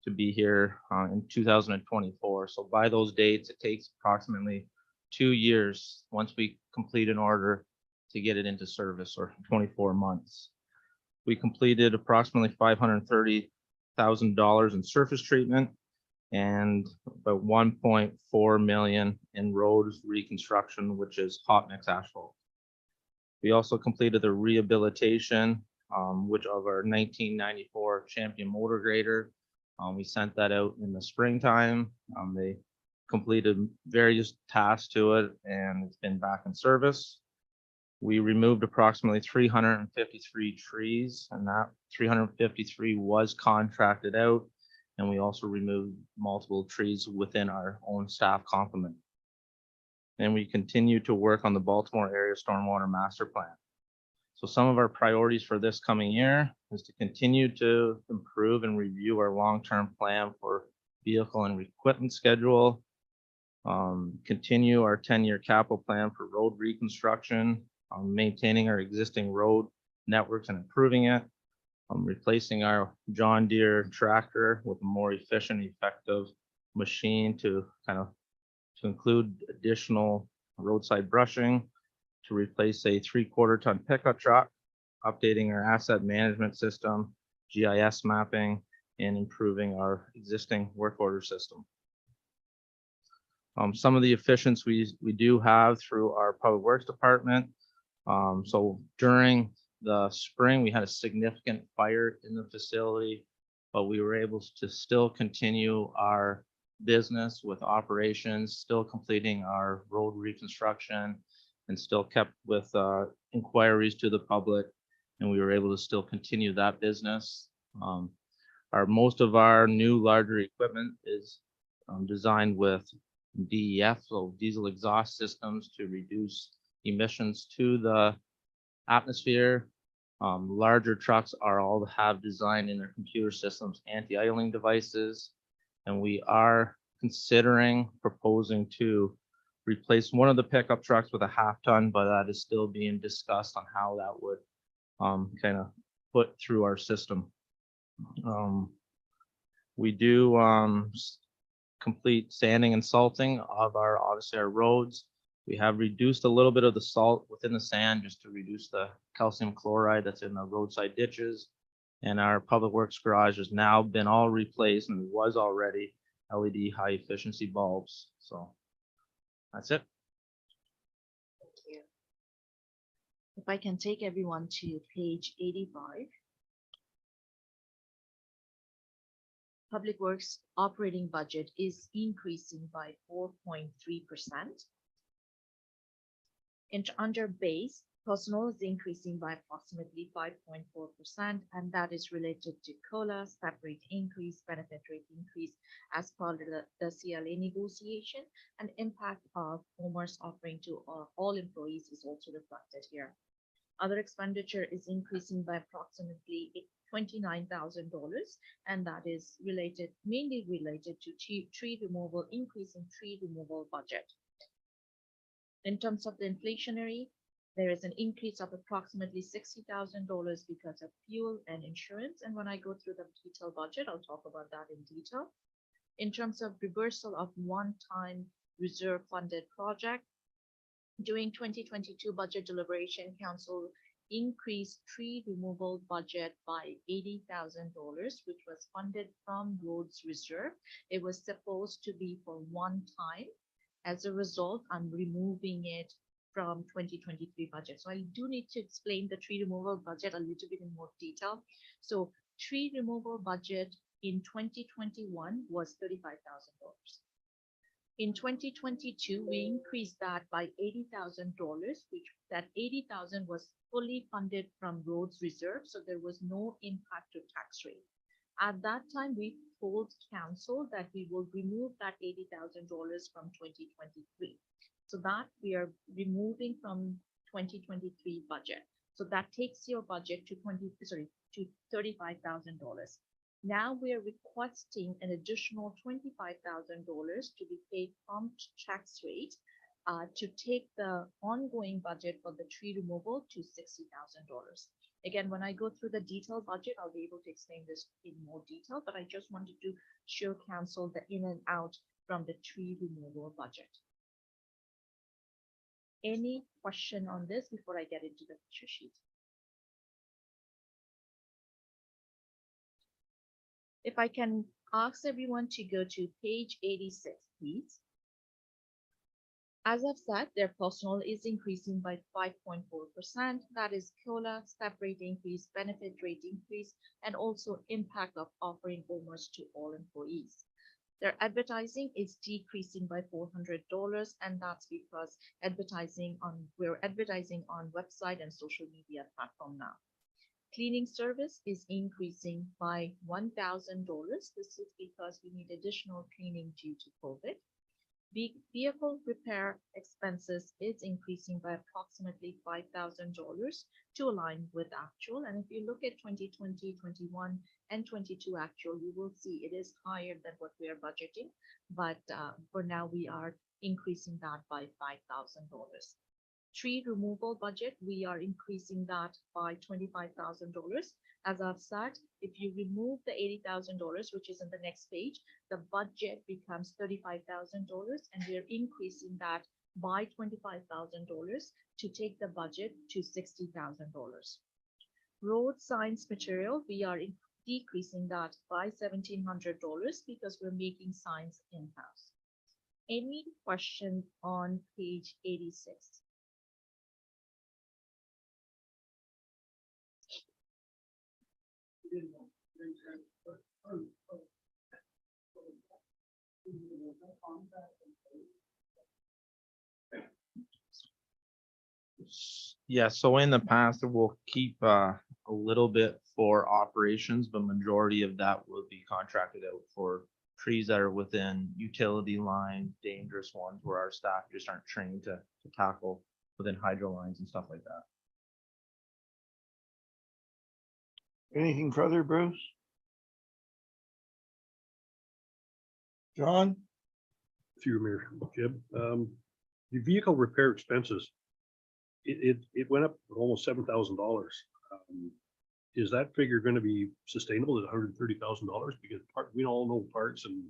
to be here in 2024. So by those dates, it takes approximately 2 years once we complete an order to get it into service, or 24 months. We completed approximately $530,000 in surface treatment and about 1.4 million in roads reconstruction, which is hot mix asphalt. We also completed the rehabilitation, which of our 1994 Champion motor grader. We sent that out in the springtime. They completed various tasks to it, and it's been back in service. We removed approximately 353 trees, and that 353 was contracted out. And we also removed multiple trees within our own staff complement. And we continue to work on the Baltimore area stormwater master plan. So some of our priorities for this coming year is to continue to improve and review our long-term plan for vehicle and equipment schedule, continue our 10-year capital plan for road reconstruction, maintaining our existing road networks and improving it, replacing our John Deere tractor with a more efficient, effective machine to include additional roadside brushing, to replace a 3/4 ton pickup truck, updating our asset management system, GIS mapping, and improving our existing work order system. Some of the efficiencies we do have through our Public Works Department. So during the spring, we had a significant fire in the facility, but we were able to still continue our business with operations, still completing our road reconstruction, and still kept with inquiries to the public, and we were able to still continue that business. Most of our new larger equipment is designed with DEF, so diesel exhaust systems, to reduce emissions to the atmosphere. Larger trucks are all have designed in their computer systems anti-idling devices, and we are considering proposing to replace one of the pickup trucks with a 1/2 ton, but that is still being discussed on how that would kind of put through our system. We do complete sanding and salting of obviously our roads. We have reduced a little bit of the salt within the sand just to reduce the calcium chloride that's in the roadside ditches. And our public works garage has now been all replaced, and was already LED high efficiency bulbs. So that's it. Thank you. If I can take everyone to page 85. Public Works operating budget is increasing by 4.3%. Under base, personnel is increasing by approximately 5.4%, and that is related to COLA, step rate increase, benefit rate increase as part of the CLA negotiation, and impact of OMERS offering to all employees is also reflected here. Other expenditure is increasing by approximately $29,000, and that is mainly related to tree removal, increase in tree removal budget. In terms of the inflationary, there is an increase of approximately $60,000 because of fuel and insurance. And when I go through the detailed budget, I'll talk about that in detail. In terms of reversal of one-time reserve funded project, during 2022 budget deliberation, council increased tree removal budget by $80,000, which was funded from roads reserve. It was supposed to be for one time. As a result, I'm removing it from 2023 budget. So I do need to explain the tree removal budget a little bit in more detail. So tree removal budget in 2021 was $35,000. In 2022, we increased that by $80,000, which that $80,000 was fully funded from roads reserve. So there was no impact to tax rate. At that time, we told council that we will remove that $80,000 from 2023. So that we are removing from 2023 budget. So that takes your budget to $35,000. Now we are requesting an additional $25,000 to be paid from tax rate to take the ongoing budget for the tree removal to $60,000. Again, when I go through the detailed budget, I'll be able to explain this in more detail, but I just wanted to show council the in and out from the tree removal budget. Any question on this before I get into the picture sheet? If I can ask everyone to go to page 86, please. As I've said, their personnel is increasing by 5.4%. That is COLA, step rate increase, benefit rate increase, and also impact of offering OMERS to all employees. Their advertising is decreasing by $400, and that's because we're advertising on website and social media platform now. Cleaning service is increasing by $1,000. This is because we need additional cleaning due to COVID. Vehicle repair expenses is increasing by approximately $5,000 to align with actual. And if you look at 2020, 21, and 22 actual, you will see it is higher than what we are budgeting. But for now, we are increasing that by $5,000. Tree removal budget, we are increasing that by $25,000. As I've said, if you remove the $80,000, which is in the next page, the budget becomes $35,000, and we are increasing that by $25,000 to take the budget to $60,000. Road signs material, we are decreasing that by $1,700 because we're making signs in-house. Any question on page 86? Yeah, so in the past, we'll keep a little bit for operations, but majority of that will be contracted out for trees that are within utility line, dangerous ones where our staff just aren't trained to tackle within hydro lines and stuff like that. Anything further, Bruce? John? Through Mayor Gibb, the vehicle repair expenses, it went up almost $7,000. Is that figure going to be sustainable at $130,000? Because we all know parts and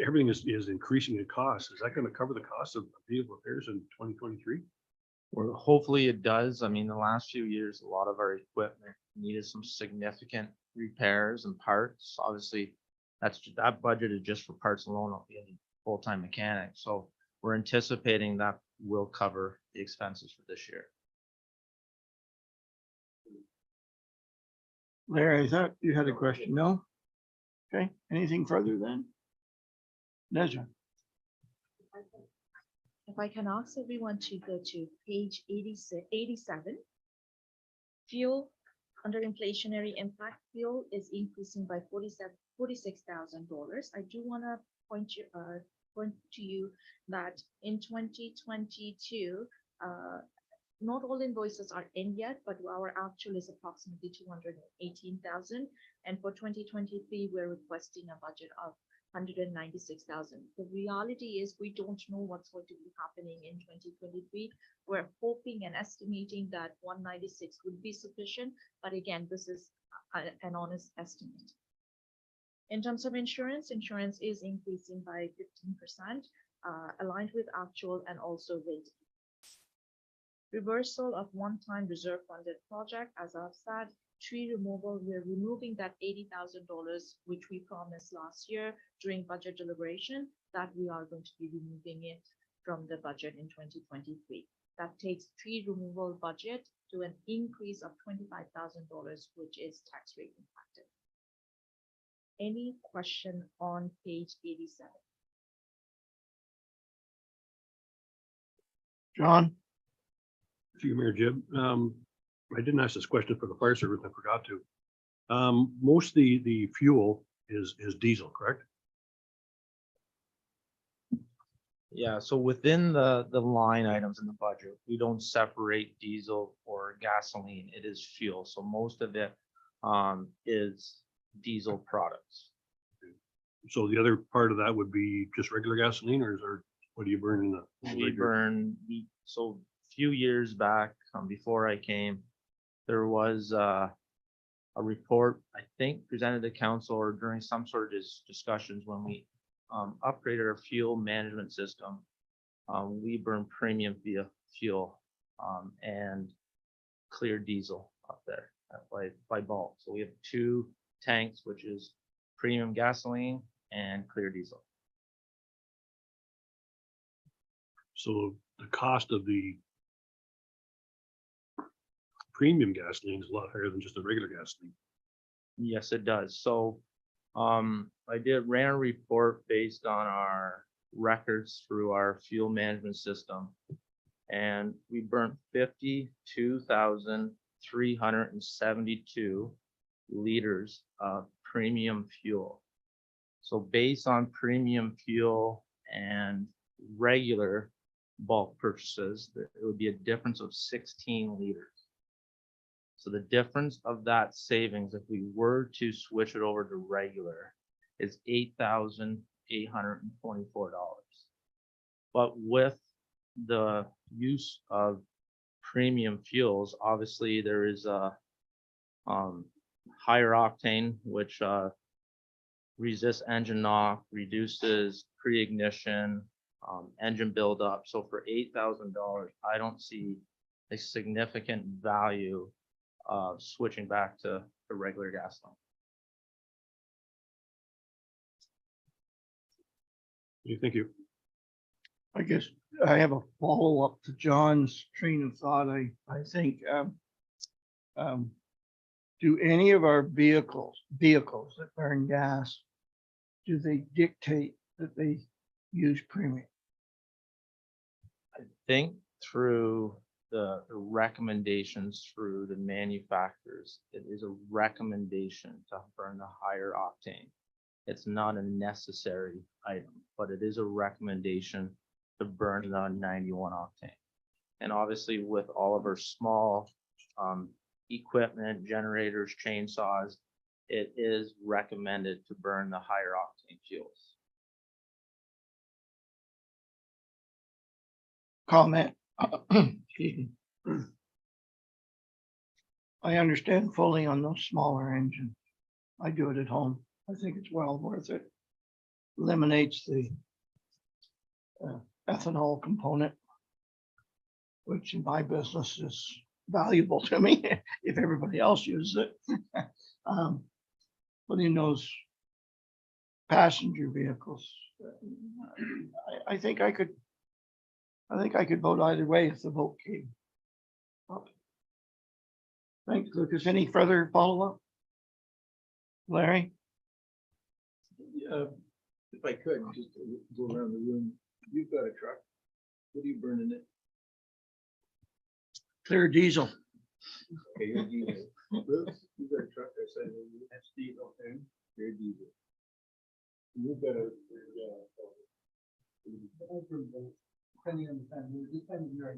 everything is increasing in cost. Is that going to cover the cost of vehicle repairs in 2023? Well, hopefully it does. I mean, the last few years, a lot of our equipment needed some significant repairs and parts. Obviously, that budget is just for parts alone, not being full-time mechanics. So we're anticipating that will cover the expenses for this year. Larry, I thought you had a question, no? Okay, anything further then? Nezra? If I can ask everyone to go to page 87. Fuel, under inflationary impact, fuel is increasing by $46,000. I do want to point to you that in 2022, not all invoices are in yet, but our actual is approximately 218,000. And for 2023, we're requesting a budget of 196,000. The reality is we don't know what's going to be happening in 2023. We're hoping and estimating that 196 would be sufficient, but again, this is an honest estimate. In terms of insurance, insurance is increasing by 15%, aligned with actual and also rate. Reversal of one-time reserve funded project, as I've said, tree removal, we're removing that $80,000, which we promised last year during budget deliberation, that we are going to be removing it from the budget in 2023. That takes tree removal budget to an increase of $25,000, which is tax rate impacted. Any question on page 87? John? To you, Mayor Jim. I didn't ask this question for the fire service. I forgot to. Most of the fuel is diesel, correct? Yeah, so within the line items in the budget, we don't separate diesel or gasoline. It is fuel. So most of it is diesel products. So the other part of that would be just regular gasoline, or is there, what do you burn in the? We burn, so a few years back, before I came, there was a report, I think, presented to council or during some sort of discussions when we upgraded our fuel management system. We burn premium via fuel and clear diesel up there by bulk. So we have 2 tanks, which is premium gasoline and clear diesel. So the cost of the premium gasoline is a lot higher than just the regular gasoline. Yes, it does. So I ran a report based on our records through our fuel management system, and we burnt 52,372 liters of premium fuel. So based on premium fuel and regular bulk purchases, it would be a difference of 16 liters. So the difference of that savings, if we were to switch it over to regular, is $8,824. But with the use of premium fuels, obviously there is a higher octane, which resists engine knock, reduces pre-ignition, engine buildup. So for $8,000, I don't see a significant value of switching back to the regular gasoline. Thank you. I guess I have a follow-up to John's train of thought. I think, do any of our vehicles that burn gas, do they dictate that they use premium? I think through the recommendations through the manufacturers, it is a recommendation to burn the higher octane. It's not a necessary item, but it is a recommendation to burn the 91 octane. And obviously with all of our small equipment, generators, chainsaws, it is recommended to burn the higher octane fuels. Comment. Excuse me. I understand fully on those smaller engines. I do it at home. I think it's well worth it. Eliminates the ethanol component, which in my business is valuable to me if everybody else uses it. But in those passenger vehicles, I think I could vote either way if the vote came up. Thanks, Lucas. Any further follow-up? Larry? If I could, just to go around the room, you've got a truck. What are you burning it? Clear diesel. Okay, you're diesel. Bruce, you've got a truck outside of you. That's diesel, okay? You're diesel. You've got a. Depending on the time, this time of year,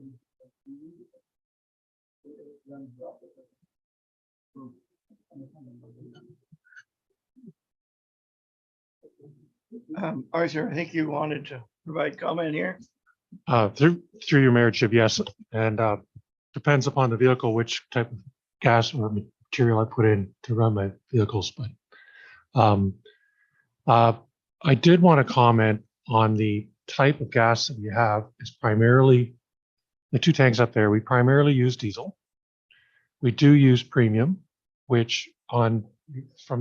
Arthur, I think you wanted to provide comment here. Through your mayorship, yes, and depends upon the vehicle, which type of gas or material I put in to run my vehicles, but I did want to comment on the type of gas that we have. Is primarily the two tanks up there. We primarily use diesel. We do use premium, which from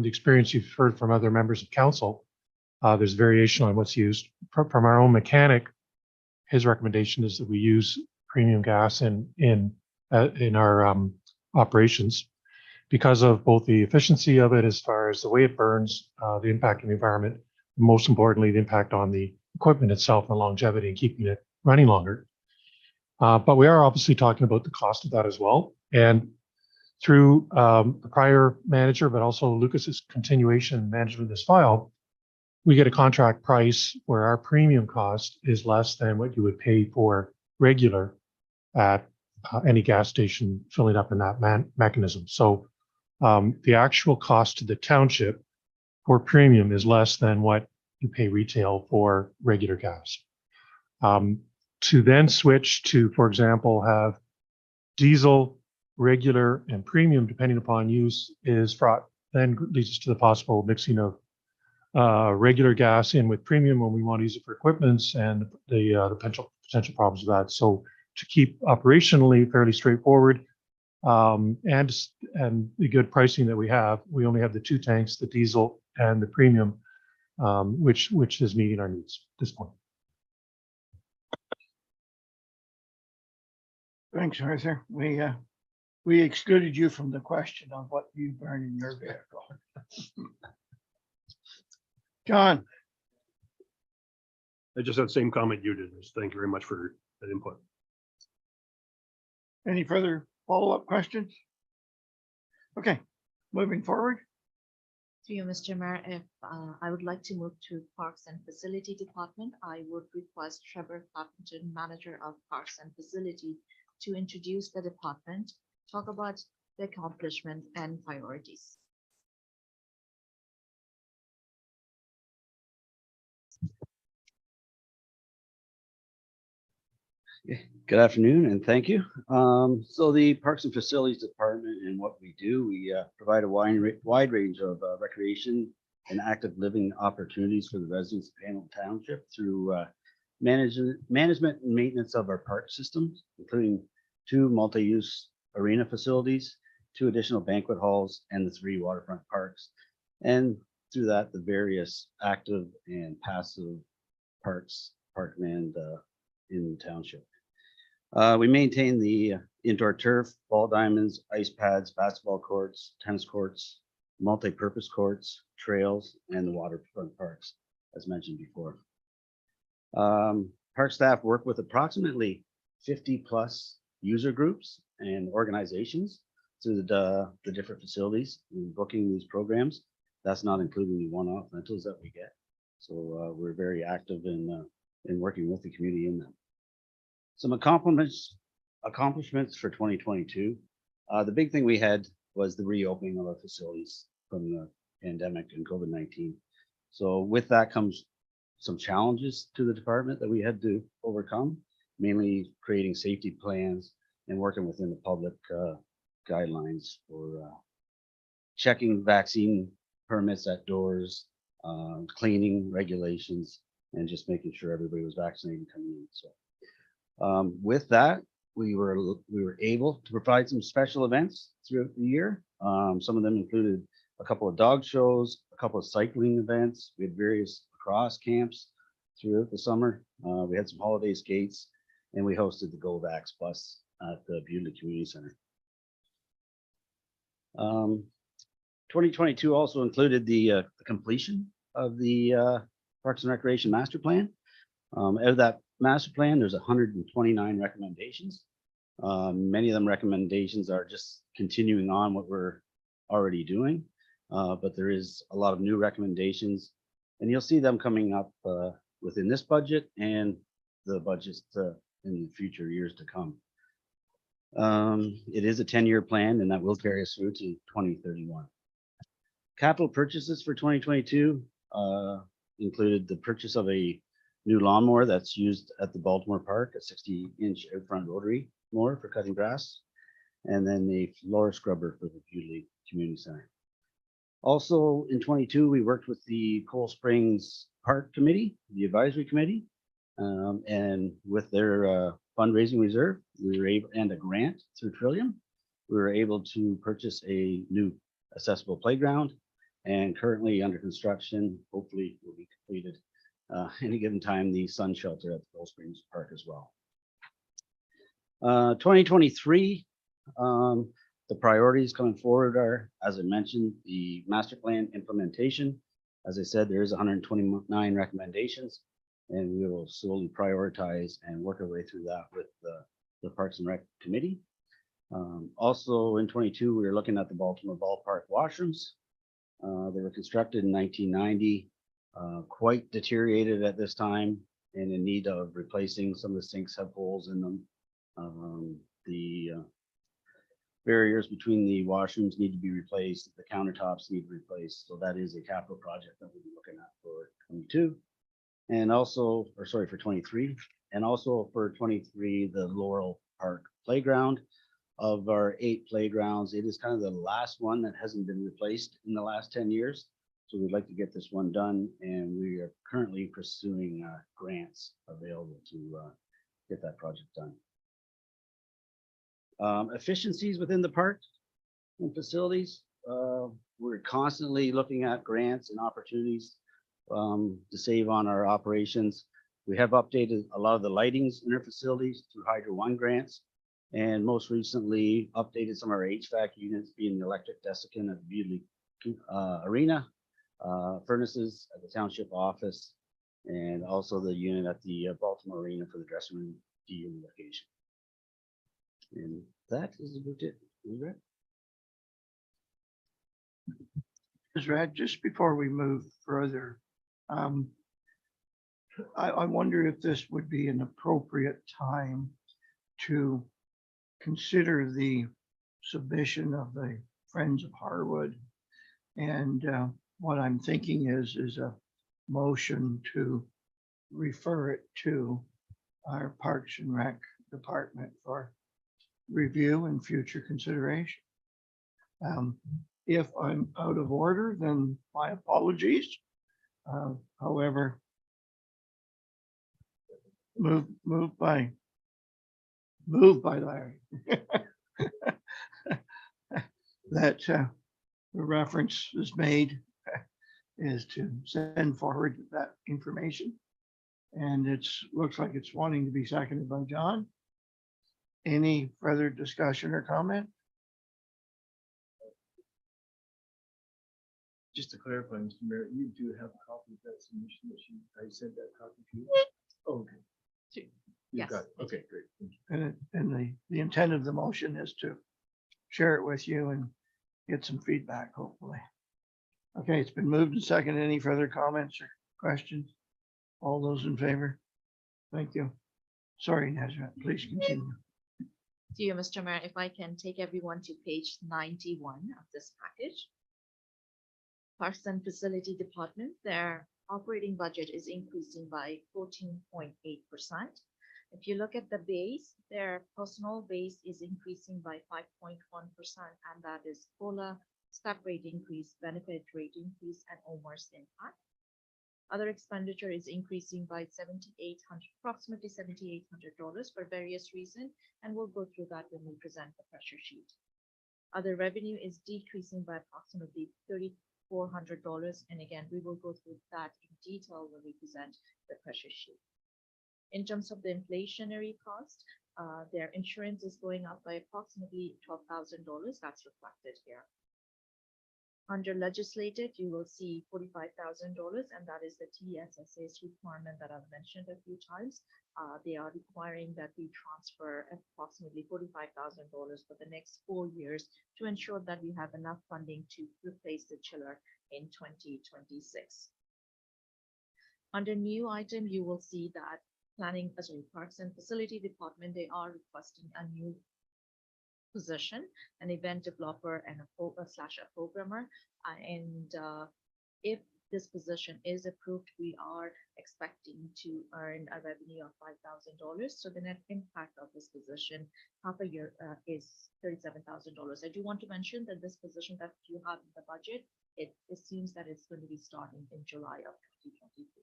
the experience you've heard from other members of council, there's variation on what's used. From our own mechanic, his recommendation is that we use premium gas in our operations because of both the efficiency of it as far as the way it burns, the impact on the environment, most importantly, the impact on the equipment itself and longevity and keeping it running longer. But we are obviously talking about the cost of that as well. And through the prior manager, but also Lucas's continuation and management of this file, we get a contract price where our premium cost is less than what you would pay for regular at any gas station filling up in that mechanism. So the actual cost to the township for premium is less than what you pay retail for regular gas. To then switch to, for example, have diesel, regular, and premium, depending upon use, is fraught. Then leads us to the possible mixing of regular gas in with premium when we want to use it for equipments and the potential problems with that. So to keep operationally fairly straightforward and the good pricing that we have, we only have the two tanks, the diesel and the premium, which is meeting our needs at this point. Thanks, Arthur. We excluded you from the question on what you burn in your vehicle. John, I just had the same comment you did. Thank you very much for that input. any further follow-up questions? Okay, moving forward. Through you, Mr. Mayor, if I would like to move to Parks and Facility Department, I would request Trevor Clapperton, Manager of Parks and Facility, to introduce the department, talk about the accomplishment and priorities. Good afternoon and thank you. So the Parks and Facilities Department and what we do, we provide a wide range of recreation and active living opportunities for the residents of Hamilton Township through management and maintenance of our park systems, including 2 multi-use arena facilities, 2 additional banquet halls, and the 3 waterfront parks. And through that, the various active and passive parks, parkland in the township. We maintain the indoor turf, ball diamonds, ice pads, basketball courts, tennis courts, multi-purpose courts, trails, and the waterfront parks, as mentioned before. Park staff work with approximately 50+ user groups and organizations through the different facilities in booking these programs. That's not including the one-off rentals that we get. So we're very active in working with the community in them. Some accomplishments for 2022. The big thing we had was the reopening of our facilities from the pandemic and COVID-19. So with that comes some challenges to the department that we had to overcome, mainly creating safety plans and working within the public guidelines for checking vaccine permits at doors, cleaning regulations, and just making sure everybody was vaccinated coming in. So with that, we were able to provide some special events throughout the year. Some of them included a couple of dog shows, a couple of cycling events. We had various cross camps throughout the summer. We had some holiday skates, and we hosted the Go Vax bus at the Beauty Community Center. 2022 also included the completion of the Parks and Recreation Master Plan. Out of that master plan, there's 129 recommendations. Many of them recommendations are just continuing on what we're already doing, but there is a lot of new recommendations, and you'll see them coming up within this budget and the budgets in the future years to come. It is a 10-year plan, and that will carry us through to 2031. Capital purchases for 2022 included the purchase of a new lawnmower that's used at the Baltimore Park, a 60-inch out front rotary mower for cutting grass, and then the floor scrubber for the Bewdley Community Center. Also in 22, we worked with the Coal Springs Park Committee, the advisory committee, and with their fundraising reserve, we were able, and a grant through Trillium, we were able to purchase a new accessible playground, and currently under construction, hopefully will be completed any given time, the sun shelter at the Coal Springs Park as well. 2023, the priorities coming forward are, as I mentioned, the master plan implementation. As I said, there is 129 recommendations, and we will slowly prioritize and work our way through that with the Parks and Rec Committee. Also in 22, we were looking at the Baltimore Ballpark washrooms. They were constructed in 1990, quite deteriorated at this time and in need of replacing. Some of the sinks have holes in them. The barriers between the washrooms need to be replaced. The countertops need to be replaced. So that is a capital project that we'll be looking at for 22. And also, or sorry, for 23. And also for 23, the Laurel Park Playground. Of our 8 playgrounds, it is kind of the last one that hasn't been replaced in the last 10 years. So we'd like to get this one done, and we are currently pursuing grants available to get that project done. Efficiencies within the park and facilities. We're constantly looking at grants and opportunities to save on our operations. We have updated a lot of the lightings in our facilities through Hydro One grants, and most recently updated some of our HVAC units, being the electric desiccant at the Bewdley Arena, furnaces at the township office, and also the unit at the Baltimore Arena for the dressing room dehumidification. And that is about it. Ms. Rad, just before we move further, I wonder if this would be an appropriate time to consider the submission of the Friends of Harwood. And what I'm thinking is a motion to refer it to our Parks and Rec department for review and future consideration. If I'm out of order, then my apologies. However, moved by Larry. That the reference is made is to send forward that information. And looks like it's wanting to be seconded by John. Any further discussion or comment? Just to clarify, Mr. Mayor, you do have a copy of that submission that I sent that copy to you? Oh, okay. You've Yes. got it. Okay, great. Thank you. And the intent of the motion is to share it with you and get some feedback, hopefully. Okay, it's been moved and seconded. Any further comments or questions? All those in favor? Thank you. Sorry, Nazareth, please continue. To you, Mr. Mayor, if I can take everyone to page 91 of this package. Parks and Facility Department, their operating budget is increasing by 14.8%. If you look at the base, their personal base is increasing by 5.1%, and that is COLA, step rate increase, benefit rate increase, and OMERS impact. Other expenditure is increasing by approximately $7,800 for various reasons, and we'll go through that when we present the pressure sheet. Other revenue is decreasing by approximately $3,400, and again, we will go through that in detail when we present the pressure sheet. In terms of the inflationary cost, their insurance is going up by approximately $12,000. That's reflected here. Under legislative, you will see $45,000, and that is the TSSA's requirement that I've mentioned a few times. They are requiring that we transfer approximately $45,000 for the next 4 years to ensure that we have enough funding to replace the chiller in 2026. Under new item, you will see that Parks and Facility Department, they are requesting a new position, an event developer and a programmer. If this position is approved, we are expecting to earn a revenue of $5,000. So the net impact of this position half a year is $37,000. I do want to mention that this position that you have in the budget, it seems that it's going to be starting in July of 2023.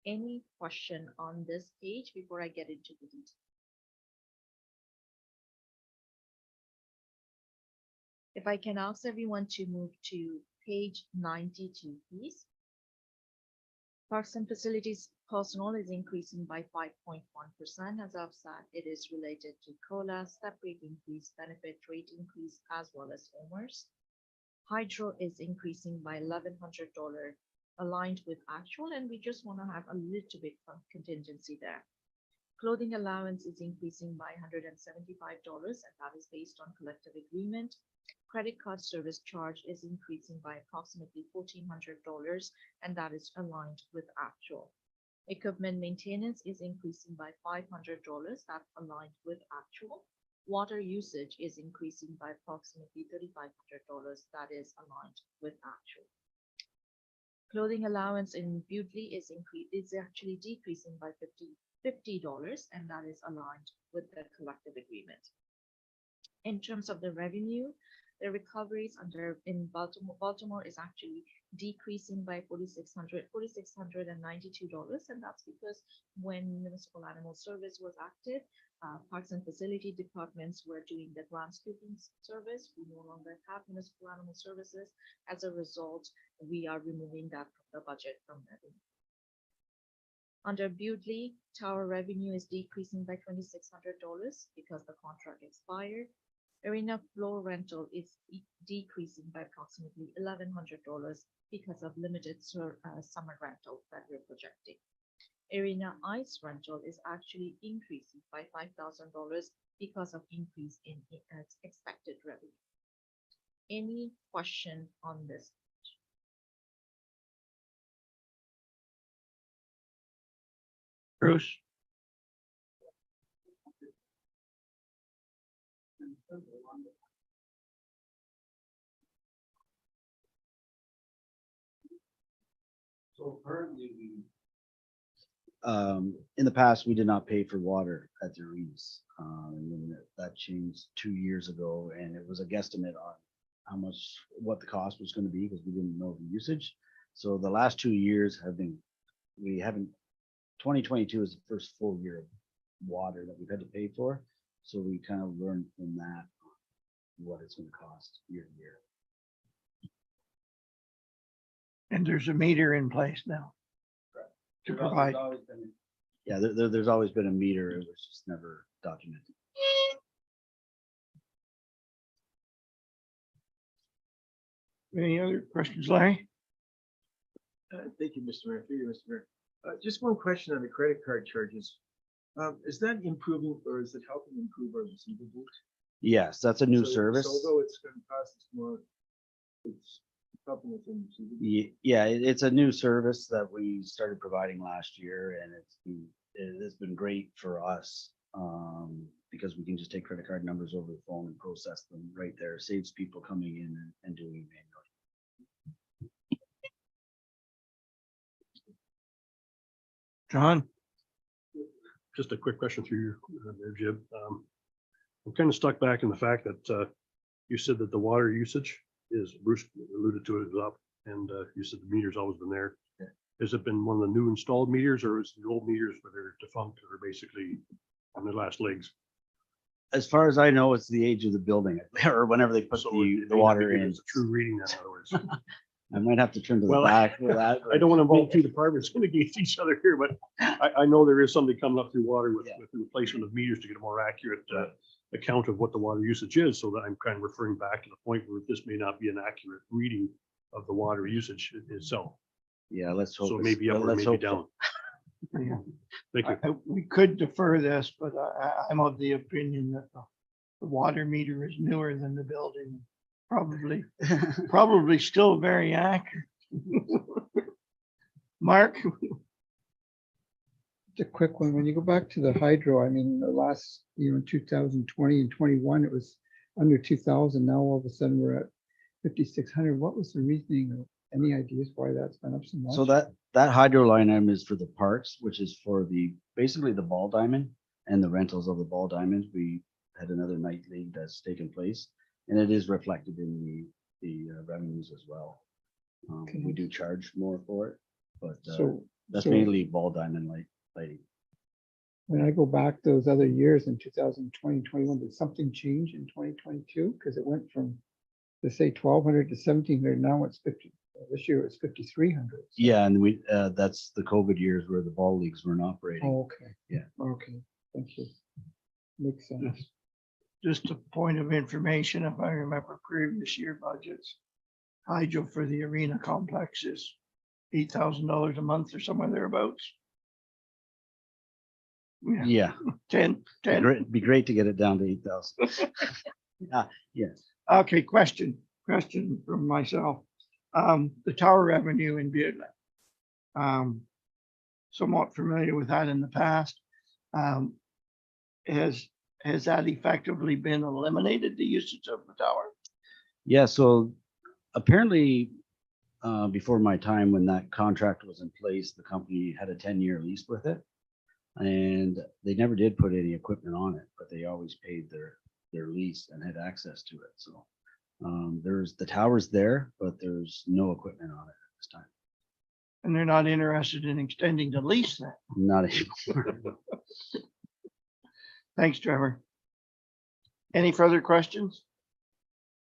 Any question on this page before I get into the details? If I can ask everyone to move to page 92, please. Parks and Facilities personnel is increasing by 5.1%. As I've said, it is related to COLA, step rate increase, benefit rate increase, as well as OMERS. Hydro is increasing by $1,100, aligned with actual, and we just want to have a little bit of contingency there. Clothing allowance is increasing by $175, and that is based on collective agreement. Credit card service charge is increasing by approximately $1,400, and that is aligned with actual. Equipment maintenance is increasing by $500, that's aligned with actual. Water usage is increasing by approximately $3,500, that is aligned with actual. Clothing allowance in Bewdley is actually decreasing by $50, and that is aligned with the collective agreement. In terms of the revenue, the recoveries in Baltimore is actually decreasing by $4,692, and that's because when Municipal Animal Service was active, Parks and Facility departments were doing the groundskeeping service. We no longer have Municipal Animal Services. As a result, we are removing that from the budget from revenue. Under Bewdley, tower revenue is decreasing by $2,600 because the contract expired. Arena floor rental is decreasing by approximately $1,100 because of limited summer rental that we're projecting. Arena ice rental is actually increasing by $5,000 because of increase in expected revenue. Any question on this? Bruce? So currently, in the past, we did not pay for water at the arenas. And then that changed 2 years ago, and it was a guesstimate on what the cost was going to be because we didn't know the usage. So the last 2 years we haven't, 2022 is the first full year of water that we've had to pay for. So we kind of learned from that what it's going to cost year to year. And there's a meter in place now to provide. Yeah, there's always been a meter. It was just never documented. Any other questions, Larry? Thank you, Mr. Mayor. Through you, Mr. Mayor. Just one question on the credit card charges. Is that improving or is it helping improve our receivables? Yes, that's a new service. So although it's going to cost us more, it's helping us in receivables. Yeah, it's a new service that we started providing last year, and it's been great for us because we can just take credit card numbers over the phone and process them right there. Saves people coming in and doing it manually. John? Just a quick question through you there, Jim. I'm kind of stuck back in the fact that you said that the water usage is, Bruce alluded to it, is up, and you said the meter's always been there. Yeah. Has it been one of the new installed meters, or is it the old meters where they're defunct or basically on their last legs? As far as I know, it's the age of the building or whenever they put So the it may not water be in. It's a true reading, then, in other words. I might have to turn to the Well, back for that. I don't want to involve two departments against each other here, but I know there is something coming up through water with the replacement of meters to get a more accurate account of what the water usage is, so that I'm kind of referring back to the point where this may not be an accurate reading of the water usage itself. Yeah, let's hope. So it's- maybe up or let's maybe hope down. Yeah. Thank you. We could defer this, but I'm of the opinion that the water meter is newer than the building. Probably still very accurate. Mark? Just a quick one. When you go back to the hydro, I mean, the last, in 2020 and 21, it was under 2,000. Now all of a sudden we're at 5,600. What was the reasoning? Any ideas why that's gone up so much? So that hydro line item is for the parks, which is for basically the ball diamond and the rentals of the ball diamonds. We had another night league that's taken place, and it is reflected in the revenues as well. Okay. We do charge more for it, but So that's so mainly ball diamond lighting. when I go back those other years in 2020, 21, did something change in 2022? Because it went from, let's say, 1,200 to 1,700. Now it's 50. This year it's 5,300. Yeah, and that's the COVID years where the ball leagues weren't operating. Oh, okay. Yeah. Okay. Thank you. Makes sense. Just a point of information, if I remember previous year budgets, hydro for the arena complex is $8,000 a month or somewhere thereabouts. Yeah, Yeah, 10. it'd be great to get it down to 8,000. Yes. Okay, question from myself. The tower revenue in Butte. Somewhat familiar with that in the past. Has that effectively been eliminated, the usage of the tower? Yeah, so apparently, before my time, when that contract was in place, the company had a 10-year lease with it. And they never did put any equipment on it, but they always paid their lease and had access to it. So there's the tower's there, but there's no equipment on it at this time. And they're not interested in extending the lease then? Not anymore. Thanks, Trevor. Any further questions?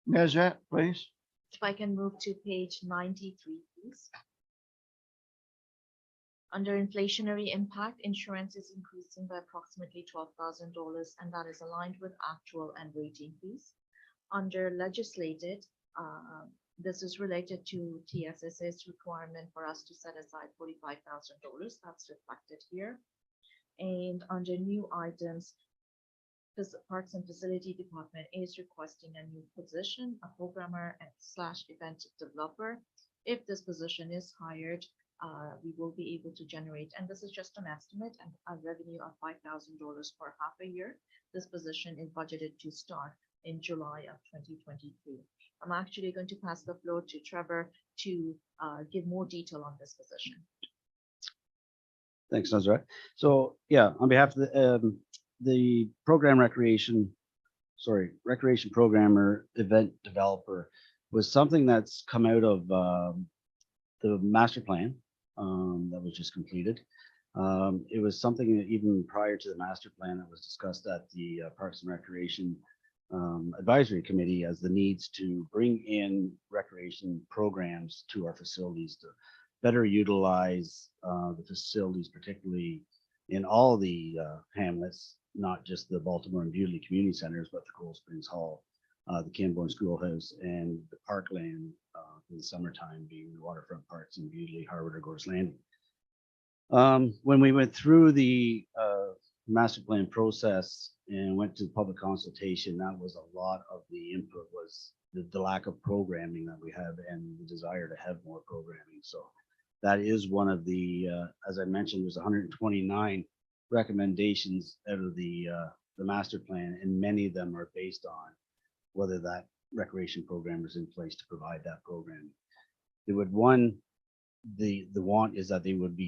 Nazat, please. If I can move to page 93, please. Under inflationary impact, insurance is increasing by approximately $12,000, and that is aligned with actual and rate increase. Under legislated, this is related to TSSA's requirement for us to set aside $45,000. That's reflected here. And under new items, the Parks and Facility Department is requesting a new position, a programmer and / event developer. If this position is hired, we will be able to generate, and this is just an estimate, and a revenue of $5,000 for half a year. This position is budgeted to start in July of 2023. I'm actually going to pass the floor to Trevor to give more detail on this position. Thanks, Nazar. So yeah, on behalf of the recreation programmer, event developer was something that's come out of the master plan that was just completed. It was something that even prior to the master plan that was discussed at the Parks and Recreation Advisory Committee as the needs to bring in recreation programs to our facilities to better utilize the facilities, particularly in all the hamlets, not just the Baltimore and Bewley community centers, but the Cold Springs Hall, the Camborne Schoolhouse, and the parkland in the summertime being the waterfront parks in Bewley, Harvard, or Gorse Landing. When we went through the master plan process and went to public consultation, that was a lot of the input was the lack of programming that we have and the desire to have more programming. So that is one of the, as I mentioned, there's 129 recommendations out of the master plan, and many of them are based on whether that recreation program is in place to provide that programming. They would the want is that they would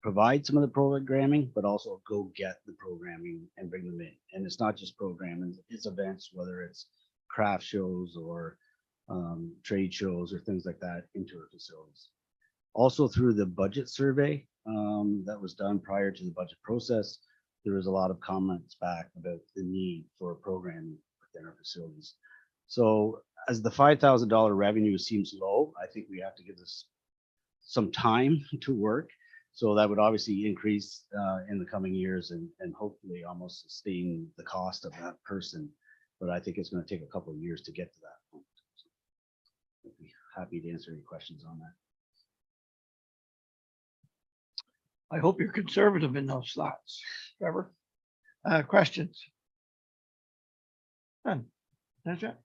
provide some of the programming, but also go get the programming and bring them in. And it's not just programming, it's events, whether it's craft shows or trade shows or things like that into our facilities. Also through the budget survey that was done prior to the budget process, there was a lot of comments back about the need for programming within our facilities. So as the $5,000 revenue seems low, I think we have to give this some time to work. So that would obviously increase in the coming years and hopefully almost sustain the cost of that person but I think it's going to take a couple of years to get to that point. So I'd be happy to answer any questions on that. I hope you're conservative in those thoughts. Trevor? Questions? None. That's it.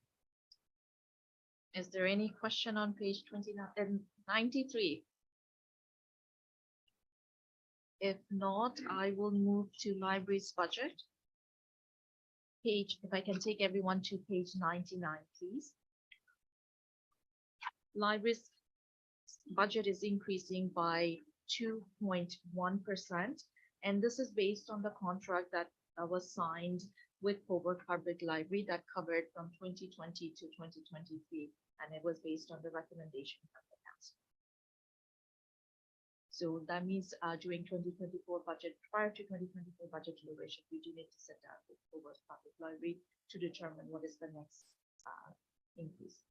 Is there any question on page 29 and 93? If not, I will move to library's budget. Page, if I can take everyone to page 99, please. Library's budget is increasing by 2.1%, and this is based on the contract that was signed with Hobart Public Library that covered from 2020 to 2023, and it was based on the recommendation from the council. So that means during 2024 budget, prior to 2024 budget deliberation, we do need to sit down with Hobart Public Library to determine what is the next increase.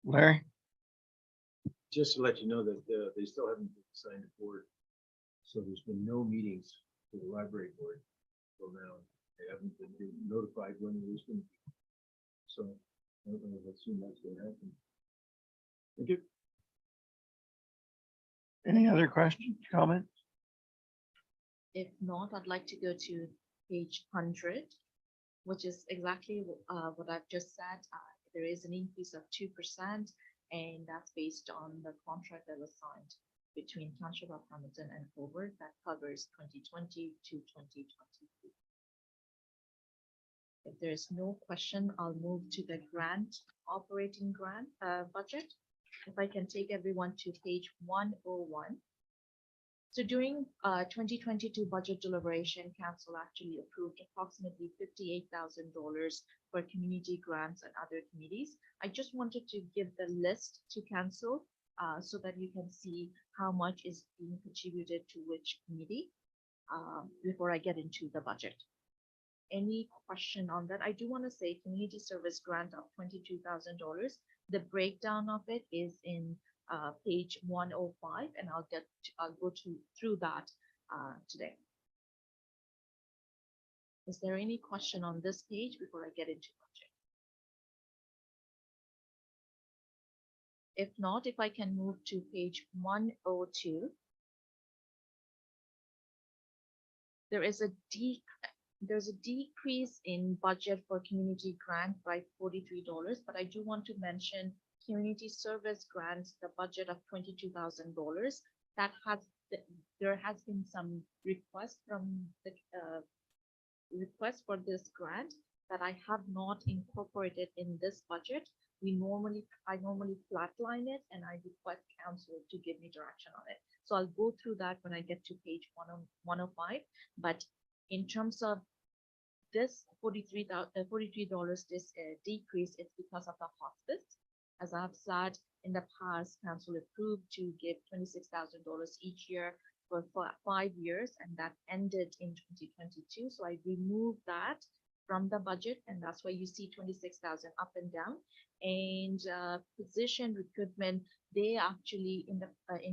Larry? Just to let you know that they still haven't been assigned a board. So there's been no meetings for the library board till now. They haven't been notified when it was going to be. So I don't know if soon that's going to happen. Thank you. Any other questions, comments? If not, I'd like to go to page 100, which is exactly what I've just said. There is an increase of 2%, and that's based on the contract that was signed between Township of Hamilton and Hobart that covers 2020 to 2023. If there's no question, I'll move to the operating grant budget. If I can take everyone to page 101. So during 2022 budget deliberation, council actually approved approximately $58,000 for community grants and other committees. I just wanted to give the list to council so that you can see how much is being contributed to which committee before I get into the budget. Any question on that? I do want to say community service grant of $22,000. The breakdown of it is in page 105, and I'll go through that today. Is there any question on this page before I get into budget? If not, if I can move to page 102. There's a decrease in budget for community grant by $43, but I do want to mention community service grants, the budget of $22,000. There has been some request from the request for this grant that I have not incorporated in this budget. I normally flatline it, and I request council to give me direction on it. So I'll go through that when I get to page 105. But in terms of this $43, this decrease is because of the hospice. As I've said in the past, council approved to give $26,000 each year for 5 years, and that ended in 2022. So I removed that from the budget, and that's why you see 26,000 up and down. And physician recruitment, they actually in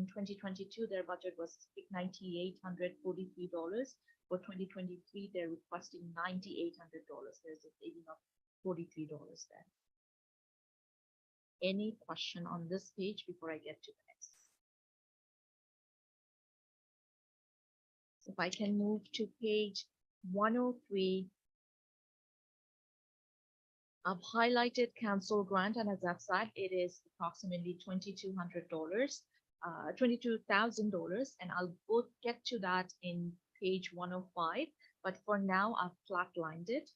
2022 their budget was $9,843. For 2023, they're requesting $9,800. There's a saving of $43 there. Any question on this page before I get to the next? If I can move to page 103. I've highlighted council grant, and as I've said, it is approximately $2,200, $22,000, and I'll get to that in page 105. But for now, I've flatlined it.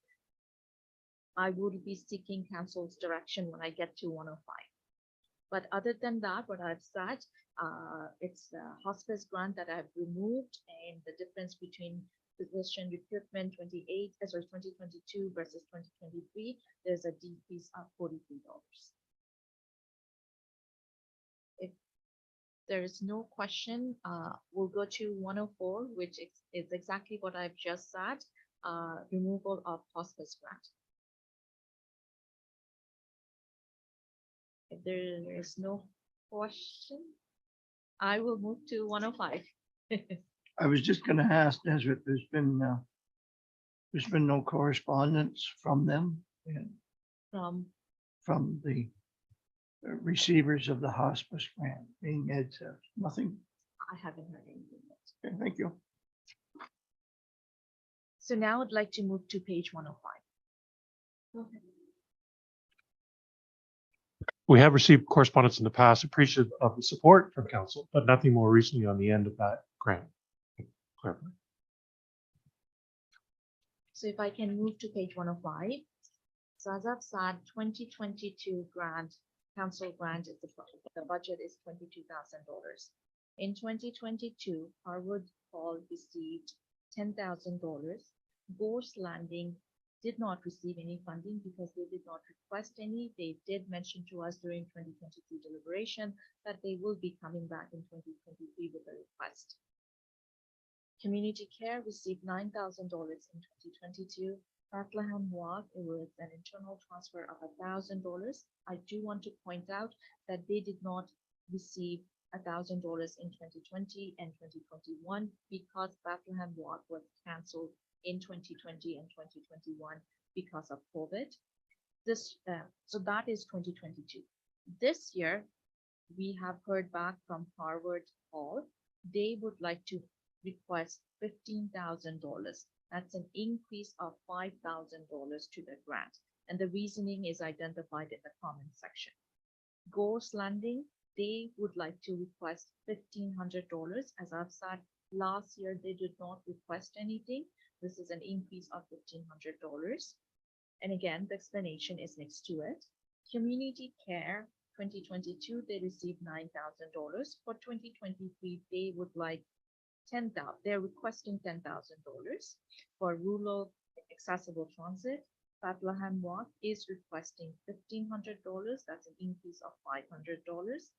I will be seeking council's direction when I get to 105. But other than that, what I've said, it's the hospice grant that I've removed, and the difference between physician recruitment 2022 versus 2023, there's a decrease of $43. If there is no question, we'll go to 104, which is exactly what I've just said, removal of hospice grant. If there is no question, I will move to 105. I was just going to ask Nesrit, there's been There's been no correspondence from them and from the receivers of the hospice grant, being Ed says, nothing. I haven't heard anything yet. Okay, thank you. So now I'd like to move to page 105. We have received correspondence in the past, appreciative of the support from council, but nothing more recently on the end of that grant. Clarify. So if I can move to page 105. So as I've said, 2022 grant, council grant is the budget is $22,000. In 2022, Harwood Hall received $10,000. Gorse Landing did not receive any funding because they did not request any. They did mention to us during 2023 deliberation that they will be coming back in 2023 with a request. Community Care received $9,000 in 2022. Bethlehem Walk, it was an internal transfer of $1,000. I do want to point out that they did not receive $1,000 in 2020 and 2021 because Bethlehem Walk was canceled in 2020 and 2021 because of COVID. So that is 2022. This year, we have heard back from Harwood Hall. They would like to request $15,000. That's an increase of $5,000 to the grant. And the reasoning is identified in the comment section. Gorse Landing, they would like to request $1,500. As I've said, last year they did not request anything. This is an increase of $1,500. And again, the explanation is next to it. Community Care 2022, they received $9,000. For 2023, they would like $10,000. They're requesting $10,000 for rural accessible transit. Bethlehem Walk is requesting $1,500. That's an increase of $500.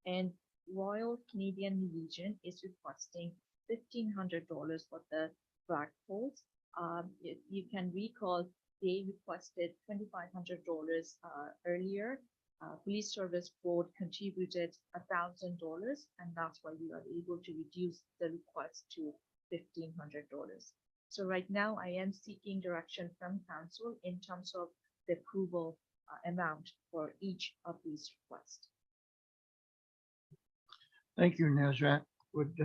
And Royal Canadian Legion is requesting $1,500 for the flagpoles. You can recall they requested $2,500 earlier. Police Service Board contributed $1,000, and that's why we are able to reduce the request to $1,500. So right now I am seeking direction from council in terms of the approval amount for each of these requests. Thank you, Nazrat. Would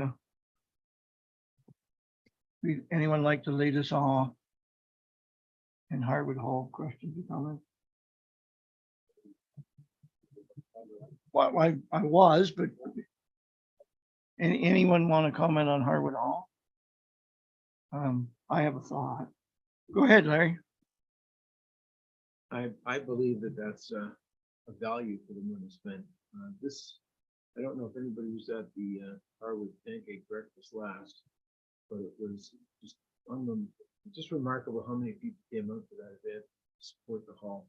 anyone like to lead us on in Harwood Hall? Questions or comments? Why I was, but anyone want to comment on Harwood Hall? I have a thought. Go ahead, Larry. I believe that that's a value for the money spent. I don't know if anybody was at the Harwood Pancake Breakfast last, but it was just remarkable how many people came out to that event to support the hall.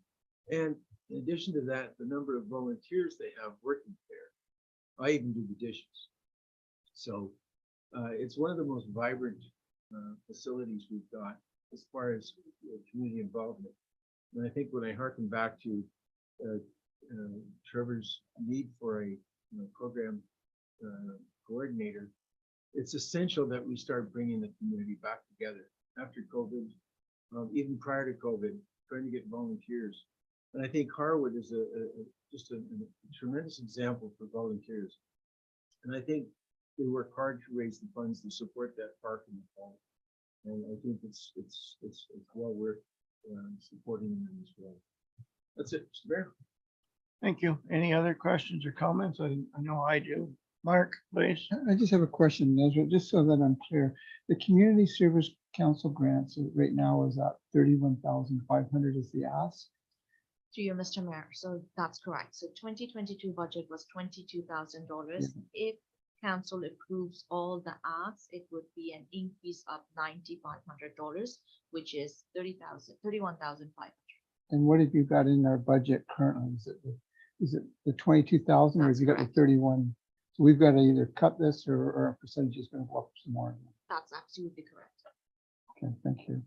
And in addition to that, the number of volunteers they have working there. I even do the dishes. So it's one of the most vibrant facilities we've got as far as community involvement. And I think when I hearken back to Trevor's need for a program coordinator, it's essential that we start bringing the community back together after COVID, even prior to COVID, trying to get volunteers. And I think Harwood is just a tremendous example for volunteers. And I think they work hard to raise the funds to support that park in the fall. And I think it's well worth supporting them as well. That's it, Mr. Mayor. Thank you. Any other questions or comments? I know I do. Mark, please. I just have a question, Ezra, just so that I'm clear. The Community Service Council grants right now is at 31,500 is the ask. To you, Mr. Mayor. So that's correct. So 2022 budget was $22,000. If council approves all the asks, it would be an increase of $9,500, which is $31,500. And what have you got in our budget currently? Is it the 22,000 or have That's you got the correct. 31? So we've got to either cut this or our percentage is going to go up some more. That's absolutely correct. Okay, thank you.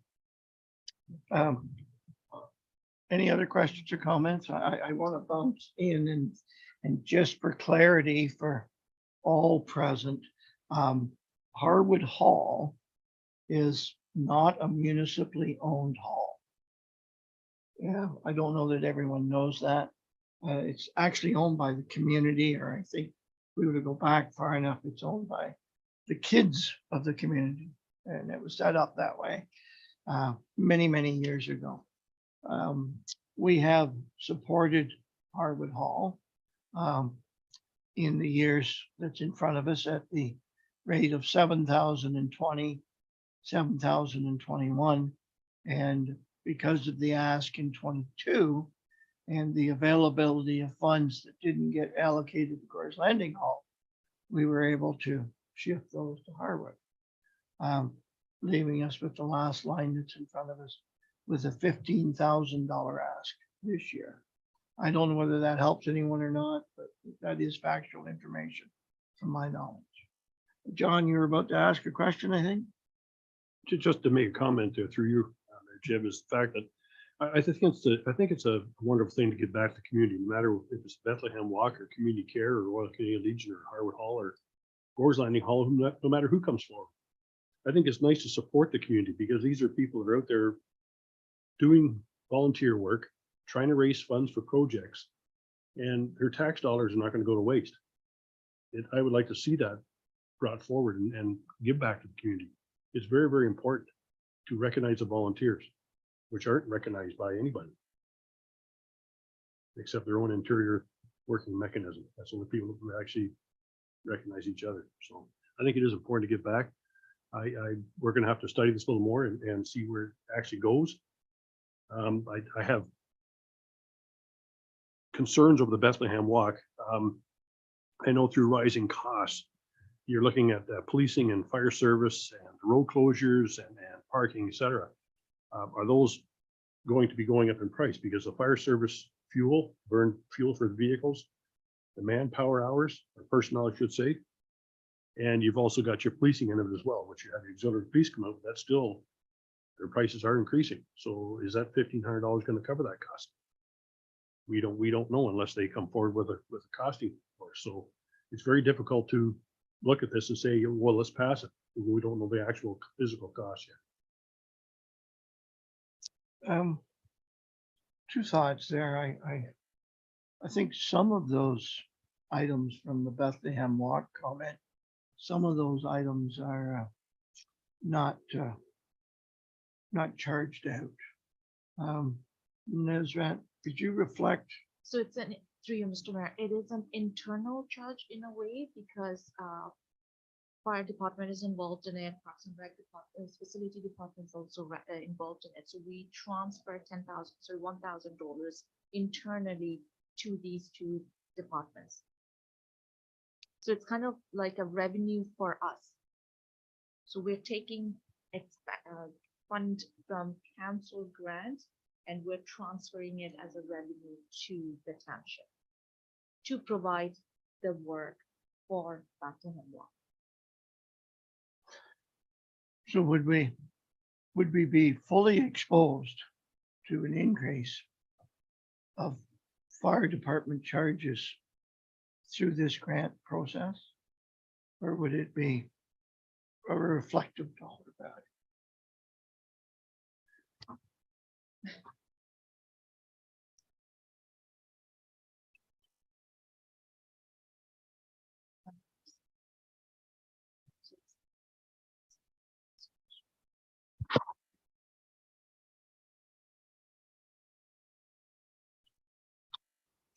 Any other questions or comments? I want to bounce in and just for clarity for all present, Harwood Hall is not a municipally owned hall. Yeah, I don't know that everyone knows that. It's actually owned by the community, or I think if we were to go back far enough, it's owned by the kids of the community. And it was set up that way many, many years ago. We have supported Harwood Hall in the years that's in front of us at the rate of 7,020, 7,021. And because of the ask in 22 and the availability of funds that didn't get allocated to Coors Landing Hall, we were able to shift those to Harwood, leaving us with the last line that's in front of us with a $15,000 ask this year. I don't know whether that helps anyone or not, but that is factual information from my knowledge. John, you were about to ask a question, I think? Just to make a comment there through you, Jim, is the fact that I think it's a wonderful thing to give back to the community, no matter if it's Bethlehem Walk or Community Care or Royal Canadian Legion or Harwood Hall or Coors Landing Hall, no matter who comes forward. I think it's nice to support the community because these are people that are out there doing volunteer work, trying to raise funds for projects, and their tax dollars are not going to go to waste. I would like to see that brought forward and give back to the community. It's very, very important to recognize the volunteers, which aren't recognized by anybody except their own interior working mechanism. That's the only people who actually recognize each other. So I think it is important to give back. We're going to have to study this a little more and see where it actually goes. I have concerns over the Bethlehem Walk. I know through rising costs, you're looking at policing and fire service and road closures and parking, et cetera. Are those going to be going up in price because the fire service burn fuel for the vehicles, the manpower hours, or personnel, I should say. And you've also got your policing in it as well, which you have your auxiliary police come out, that's still, their prices are increasing. So is that $1,500 going to cover that cost? We don't know unless they come forward with a costing for us. So it's very difficult to look at this and say, well, let's pass it. We don't know the actual physical cost yet. Two thoughts there. I think some of those items from the Bethlehem Walk comment, some of those items are not charged out. Nazrat, could you reflect? So it's through you, Mr. Mayor, it is an internal charge in a way because fire department is involved in it, Parks and Rec department, facility department is also involved in it. So we transfer $1,000 internally to these two departments. So it's kind of like a revenue for us. So we're taking fund from council grant and we're transferring it as a revenue to the township to provide the work for Bethlehem Walk. So would we be fully exposed to an increase of fire department charges through this grant process? Or would it be a reflective dollar value?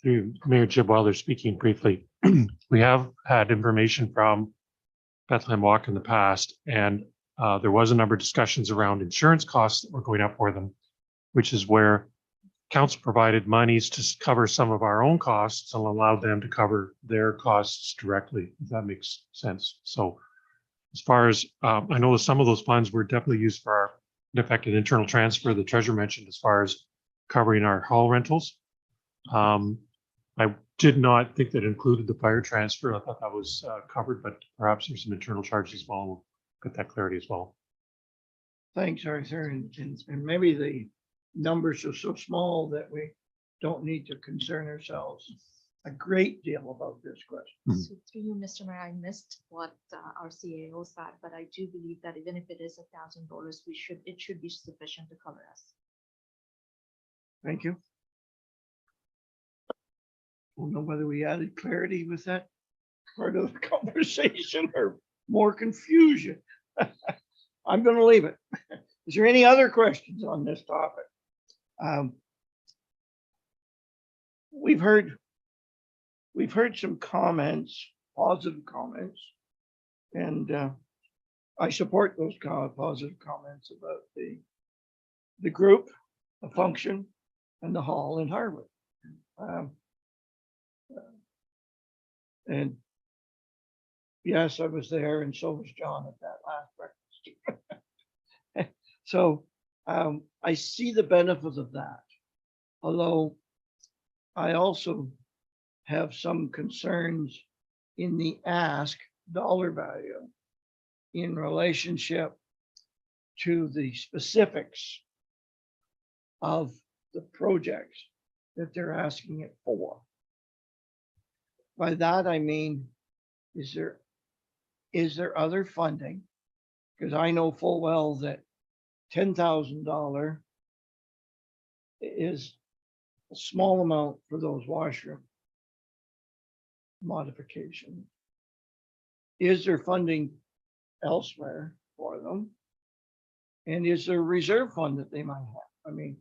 Through Mayor Jib, while they're speaking briefly, we have had information from Bethlehem Walk in the past, and there was a number of discussions around insurance costs that were going up for them, which is where council provided monies to cover some of our own costs and allowed them to cover their costs directly, if that makes sense. So as far as I know, some of those funds were definitely used for our effective internal transfer, the treasurer mentioned, as far as covering our hall rentals. I did not think that included the fire transfer. I thought that was covered, but perhaps there's some internal charges as well. We'll get that clarity as well. Thanks, Arthur. And maybe the numbers are so small that we don't need to concern ourselves a great deal about this question. So through you, Mr. Mayor, I missed what our CAO said, but I do believe that even if it is $1,000, it should be sufficient to cover us. Thank you. Don't know whether we added clarity with that part of the conversation or more confusion. I'm going to leave it. Is there any other questions on this topic? We've heard some comments, positive comments, and I support those positive comments about the group, the function, and the hall in Harwood. And yes, I was there, and so was John at that last breakfast. So I see the benefit of that, although I also have some concerns in the ask dollar value in relationship to the specifics of the projects that they're asking it for. By that, I mean, is there other funding? Because I know full well that $10,000 is a small amount for those washroom modifications. Is there funding elsewhere for them? And is there a reserve fund that they might have? I mean,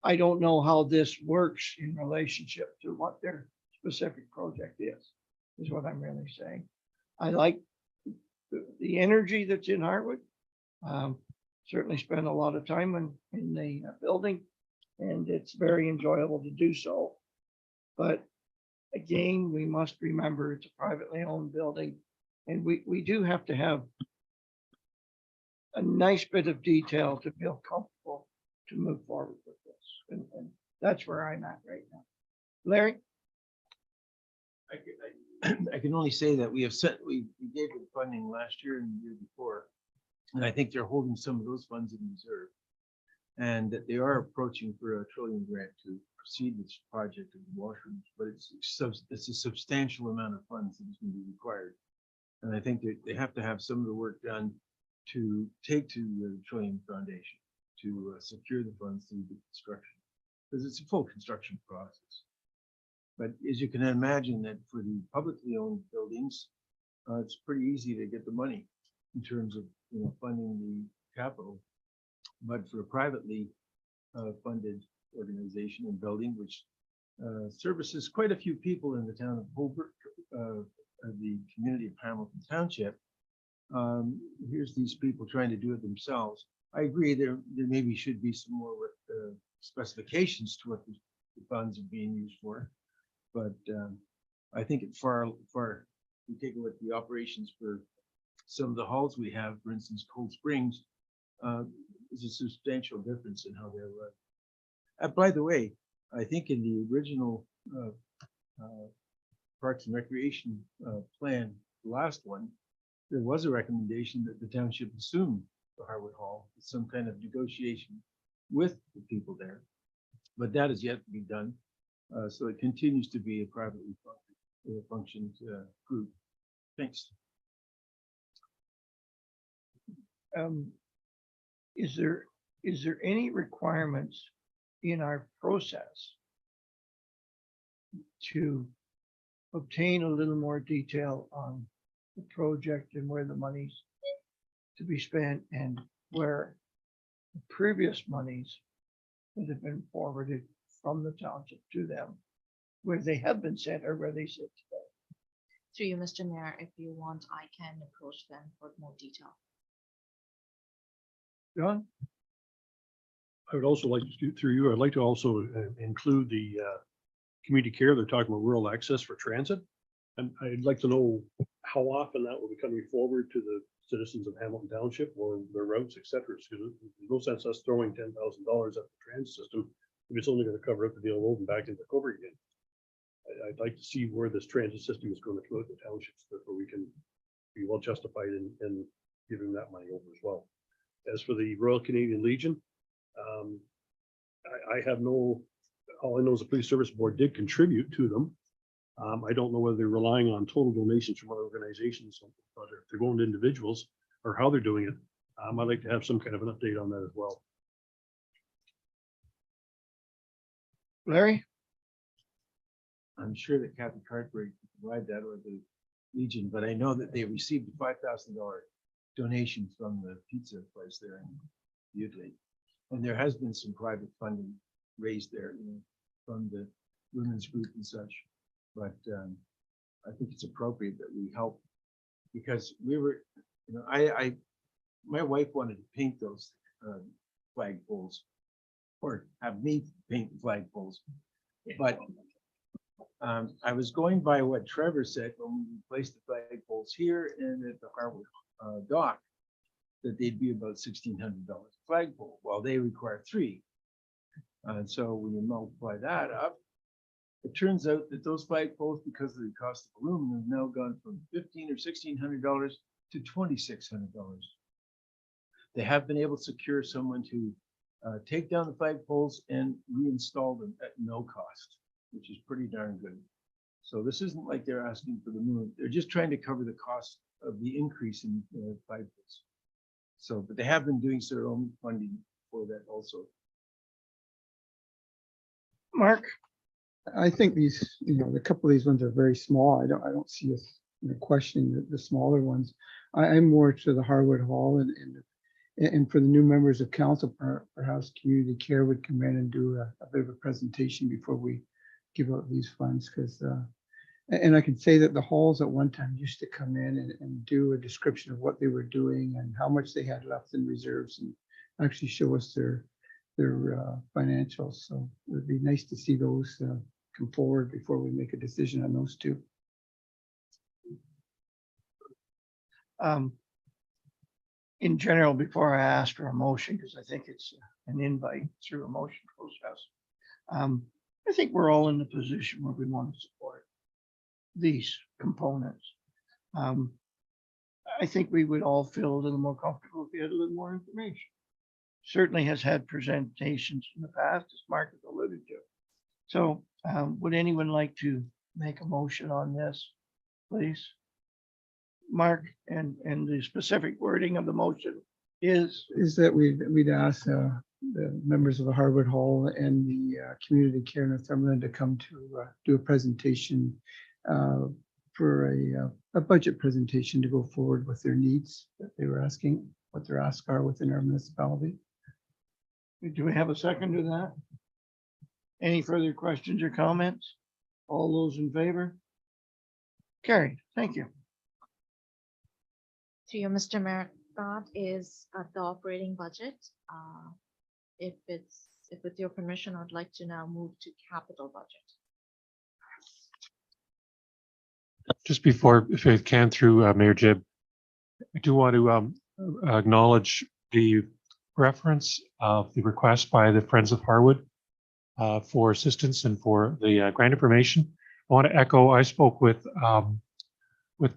I don't know how this works in relationship to what their specific project is what I'm really saying. I like the energy that's in Harwood. Certainly spend a lot of time in the building, and it's very enjoyable to do so. But again, we must remember it's a privately owned building, and we do have to have a nice bit of detail to feel comfortable to move forward with this. And that's where I'm at right now. Larry? I can only say that we gave them funding last year and the year before. And I think they're holding some of those funds in reserve. And that they are approaching for a Trillium grant to proceed with this project of the washrooms, but it's a substantial amount of funds that is going to be required. And I think that they have to have some of the work done to take to the Trillium Foundation to secure the funds through the construction, because it's a full construction process. But as you can imagine, that for the publicly owned buildings, it's pretty easy to get the money in terms of funding the capital. But for a privately funded organization and building, which services quite a few people in the town of Hobart, the community of Hamilton Township, here's these people trying to do it themselves. I agree there maybe should be some more specifications to what the funds are being used for. But I think it we take a look at the operations for some of the halls we have, for instance, Cold Springs, is a substantial difference in how they're run. By the way, I think in the original Parks and Recreation plan, the last one, there was a recommendation that the township assume the Harwood Hall, some kind of negotiation with the people there. But that is yet to be done. So it continues to be a privately functioned group. Thanks. Is there any requirements in our process to obtain a little more detail on the project and where the money's to be spent and where the previous monies that have been forwarded from the township to them, where they have been sent or where they sit today? Through you, Mr. Mayor, if you want, I can approach them for more detail. John? I would also like to, through you, I'd like to also include the community care. They're talking about rural access for transit. And I'd like to know how often that will be coming forward to the citizens of Hamilton Township or their routes, et cetera. Because there's no sense us throwing $10,000 at the transit system if it's only going to cover up the Deal Road and back into Coburg again. I'd like to see where this transit system is going to flow the townships, therefore we can be well justified in giving that money over as well. As for the Royal Canadian Legion, I have no all I know is the Police Service Board did contribute to them. I don't know whether they're relying on total donations from other organizations, but if they're going to individuals or how they're doing it. I'd like to have some kind of an update on that as well. Larry? I'm sure that Kathy Cartwright could provide that or the Legion, but I know that they received a $5,000 donation from the pizza place there in Utley. And there has been some private funding raised there, from the women's group and such. But I think it's appropriate that we help, because we were, my wife wanted to paint those flag poles, or have me paint the flag poles. But I was going by what Trevor said when we placed the flag poles here and at the Harwood dock, that they'd be about $1,600 flagpole. Well, they require 3. And so when you multiply that up, it turns out that those flagpoles, because of the cost of aluminum, have now gone from $1,500 or $1,600 to $2,600. They have been able to secure someone to take down the flagpoles and reinstall them at no cost, which is pretty darn good. So this isn't like they're asking for the moon. They're just trying to cover the cost of the increase in flagpoles. So, but they have been doing their own funding for that also. Mark? I think these, a couple of these ones are very small. I don't see us questioning the smaller ones. I'm more to the Harwood Hall and for the new members of council, perhaps community care would come in and do a bit of a presentation before we give out these funds, because and I can say that the halls at one time used to come in and do a description of what they were doing and how much they had left in reserves, and actually show us their financials. So it would be nice to see those come forward before we make a decision on those two. In general, before I ask for a motion, because I think it's an invite through a motion process, I think we're all in the position where we want to support these components. I think we would all feel a little more comfortable if we had a little more information. Certainly has had presentations in the past, as Mark has alluded to. So would anyone like to make a motion on this, please? Mark, and the specific wording of the motion is That we'd ask the members of the Harwood Hall and the community care in Northumberland to come to do a presentation for a budget presentation to go forward with their needs that they were asking, what their asks are within our municipality. Do we have a second to that? Any further questions or comments? All those in favor? Carried. Thank you. To you, Mr. Mayor, that is the operating budget. If with your permission, I'd like to now move to capital budget. Just before, if I can, through Mayor Jib, I do want to acknowledge the reference of the request by the Friends of Harwood for assistance and for the grant information. I want to echo, I spoke with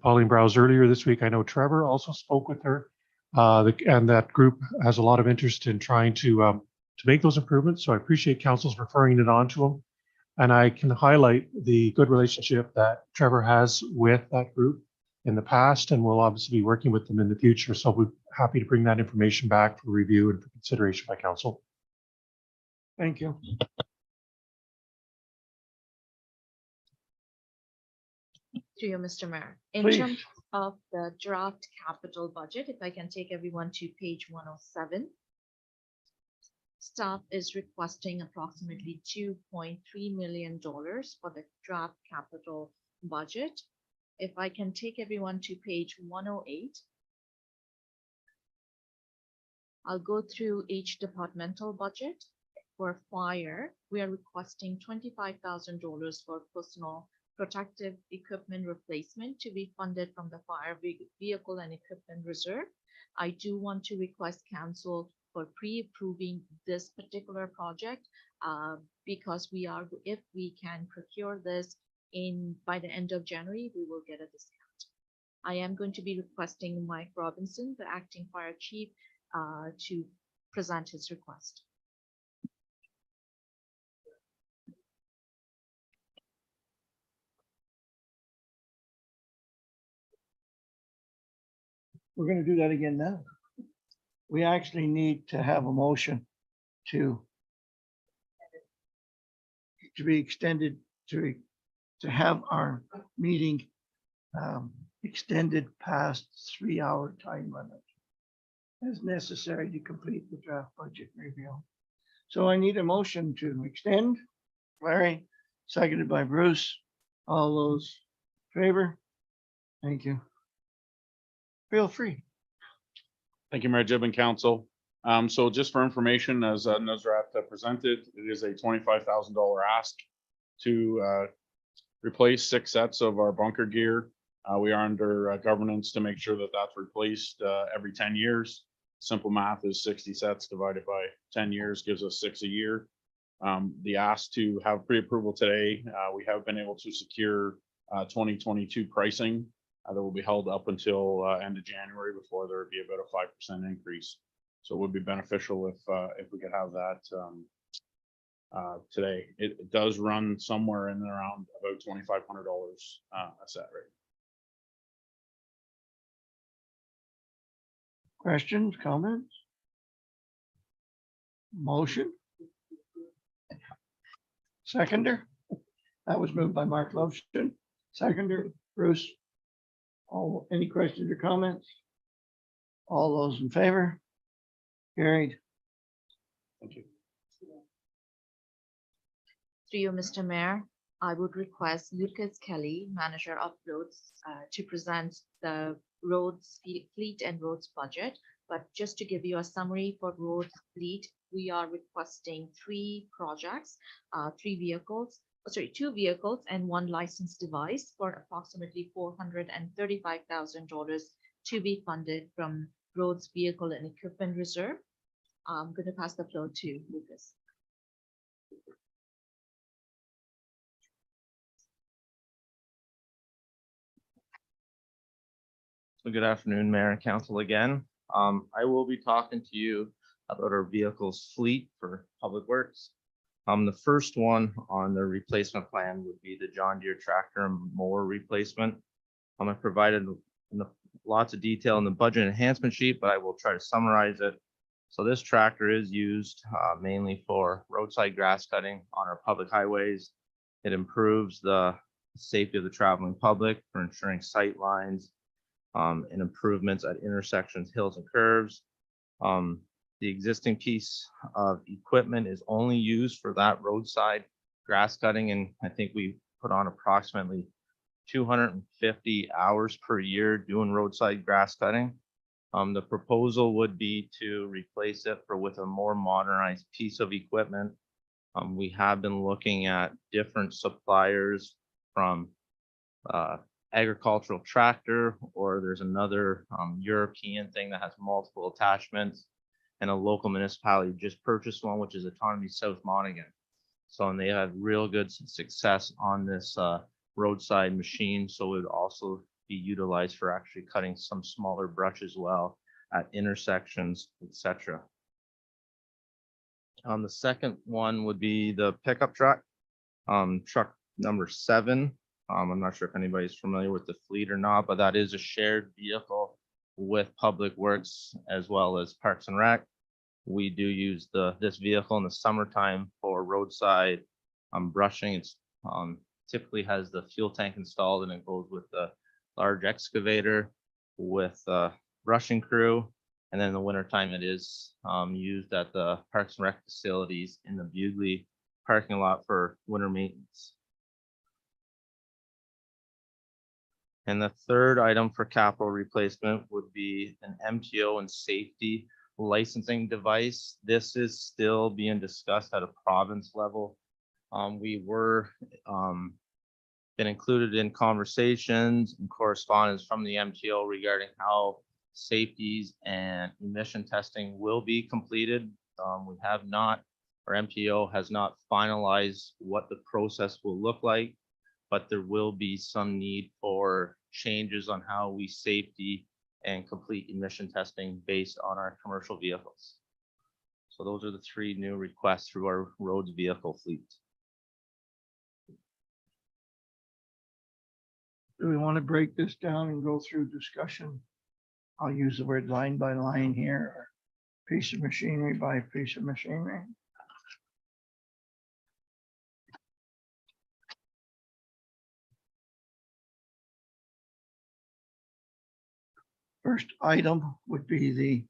Pauline Browse earlier this week. I know Trevor also spoke with her, and that group has a lot of interest in trying to make those improvements. So I appreciate council's referring it on to them. And I can highlight the good relationship that Trevor has with that group in the past, and we'll obviously be working with them in the future. So we're happy to bring that information back for review and for consideration by council. Thank you. To you, Mr. Mayor. In Please. terms of the draft capital budget, if I can take everyone to page 107. Staff is requesting approximately $2.3 million for the draft capital budget. If I can take everyone to page 108. I'll go through each departmental budget. For fire, we are requesting $25,000 for personal protective equipment replacement to be funded from the fire vehicle and equipment reserve. I do want to request council for pre-approving this particular project because if we can procure this by the end of January, we will get a discount. I am going to be requesting Mike Robinson, the acting fire chief, to present his request. we're gonna do that again now. We actually need to have a motion to be extended to have our meeting extended past 3-hour time limit as necessary to complete the draft budget review. So I need a motion to extend. Larry, seconded by Bruce. All those in favor? Thank you. Feel free. Thank you, Mayor Jib and Council. So just for information, as Nusrat presented, it is a $25,000 ask to replace 6 sets of our bunker gear. We are under governance to make sure that that's replaced every 10 years. Simple math is 60 sets divided by 10 years gives us 6 a year. The ask to have pre-approval today, we have been able to secure 2022 pricing that will be held up until end of January before there would be about a 5% increase. So it would be beneficial if we could have that today. It does run somewhere in and around about $2,500 a set rate. Questions, comments? Motion? Seconder? That was moved by Mark Lotion. Seconder, Bruce. Any questions or comments? All those in favor? Carried. Thank you. Through you, Mr. Mayor, I would request Lucas Kelly, Manager of Roads, to present the roads fleet and roads budget. But just to give you a summary for roads fleet, we are requesting 3 projects, 2 vehicles and 1 licensed device for approximately $435,000 to be funded from roads vehicle and equipment reserve. I'm going to pass the floor to Lucas. So good afternoon, Mayor and Council again. I will be talking to you about our vehicles fleet for Public Works. The first one on the replacement plan would be the John Deere tractor and mower replacement. I provided lots of detail in the budget enhancement sheet, but I will try to summarize it. So this tractor is used mainly for roadside grass cutting on our public highways. It improves the safety of the traveling public for ensuring sight lines and improvements at intersections, hills, and curves. The existing piece of equipment is only used for that roadside grass cutting, and I think we put on approximately 250 hours per year doing roadside grass cutting. The proposal would be to replace it with a more modernized piece of equipment. We have been looking at different suppliers from agricultural tractor, or there's another European thing that has multiple attachments, and a local municipality just purchased one, which is Autonomy South Monaghan. So, and they had real good success on this roadside machine. So it would also be utilized for actually cutting some smaller brush as well at intersections, etc. The second one would be the pickup truck, truck number 7. I'm not sure if anybody's familiar with the fleet or not, but that is a shared vehicle with Public Works as well as Parks and Rec. We do use this vehicle in the summertime for roadside brushing. It's typically has the fuel tank installed, and it goes with the large excavator with brushing crew. And then in the wintertime, it is used at the Parks and Rec facilities in the Bugley parking lot for winter maintenance. And the third item for capital replacement would be an MTO and safety licensing device. This is still being discussed at a province level. We were been included in conversations and correspondence from the MTO regarding how safeties and emission testing will be completed. We have not, our MTO has not finalized what the process will look like, but there will be some need for changes on how we safety and complete emission testing based on our commercial vehicles. So those are the 3 new requests through our roads vehicle fleet. Do we want to break this down and go through discussion I'll use the word line by line here, or piece of machinery by piece of machinery. First item would be the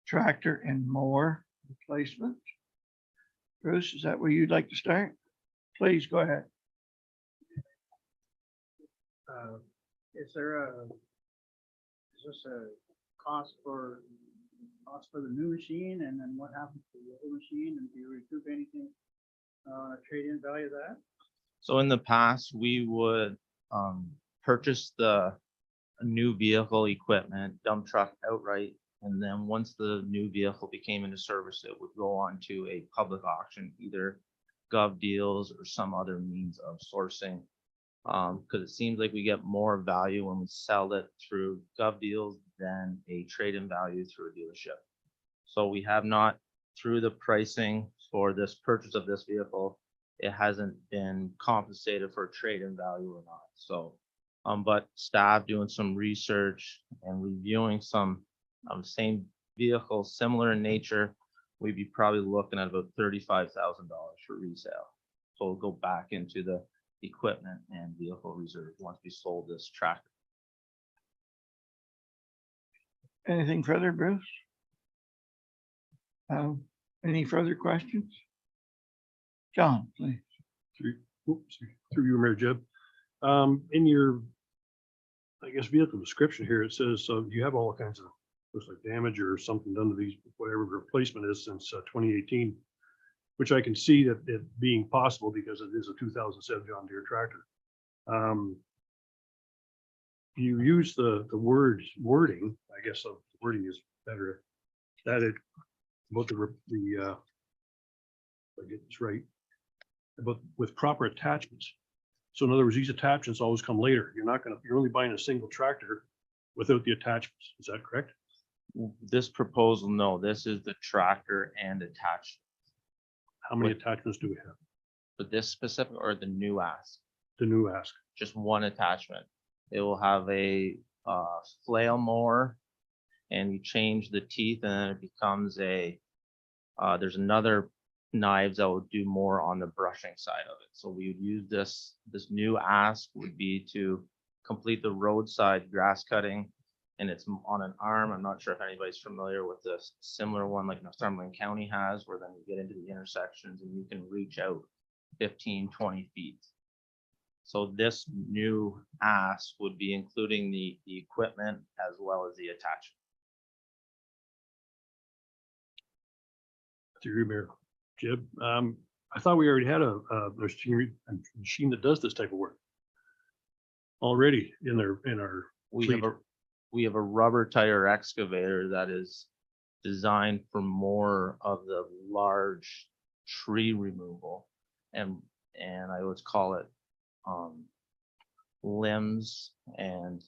tractor and mower replacement. Bruce, is that where you'd like to start? Please go ahead. Is this a cost for the new machine, and then what happens to the old machine, and do you recoup anything, trade-in value of that? So in the past, we would purchase the new vehicle equipment, dump truck outright. And then once the new vehicle became into service, it would go on to a public auction, either Gov Deals or some other means of sourcing. Because it seems like we get more value when we sell it through Gov Deals than a trade-in value through a dealership. So we have not, through the pricing for this purchase of this vehicle, it hasn't been compensated for trade-in value or not. So, but staff doing some research and reviewing some same vehicles, similar in nature, we'd be probably looking at about $35,000 for resale. So we'll go back into the equipment and vehicle reserve once we sold this tractor. Anything further, Bruce? Any further questions? John, please. Through you, Mayor Jeb. In your, I guess, vehicle description here, it says, you have all kinds of, looks like damage or something done to these, whatever the replacement is since 2018, which I can see that it being possible because it is a 2007 John Deere tractor. You use the wording, I guess the wording is better, that it, about if I get this right, but with proper attachments. So in other words, these attachments always come later. You're only buying a single tractor without the attachments. Is that correct? This proposal, no, this is the tractor and attached. How many attachments do we have? For this specific or the new ask? The new ask. Just one attachment. It will have a flail mower, and you change the teeth, and then it becomes a, there's another knives that will do more on the brushing side of it. So we would use this new ask would be to complete the roadside grass cutting, and it's on an arm. I'm not sure if anybody's familiar with this similar one like Northumberland County has, where then you get into the intersections and you can reach out 15, 20 feet. So this new ask would be including the equipment as well as the attachment. Through you, Mayor Jeb. I thought we already had a machine that does this type of work already in our fleet. We have a rubber tire excavator that is designed for more of the large tree removal, and I would call it limbs and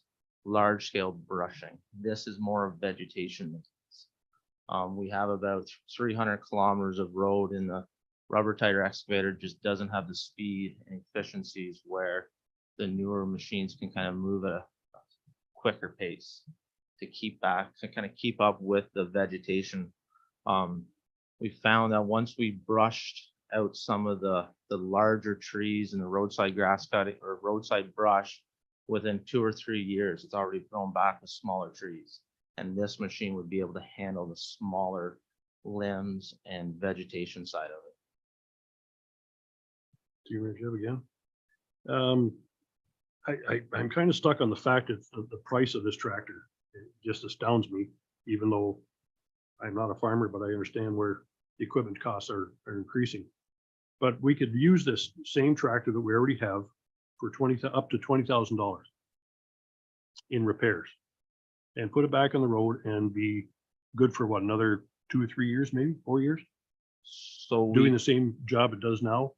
large scale brushing. This is more of vegetation maintenance. We have about 300 kilometers of road, and the rubber tire excavator just doesn't have the speed and efficiencies where the newer machines can kind of move at a quicker pace to keep up with the vegetation. We found that once we brushed out some of the larger trees and the roadside grass cutting or roadside brush, within 2 or 3 years, it's already grown back with smaller trees. And this machine would be able to handle the smaller limbs and vegetation side of it. To you, Mayor Jeb, again. I'm kind of stuck on the fact that the price of this tractor, it just astounds me, even though I'm not a farmer, but I understand where the equipment costs are increasing. But we could use this same tractor that we already have for up to $20,000 in repairs and put it back on the road and be good for what, another 2 or 3 years, maybe 4 years? So Doing the same job it does now?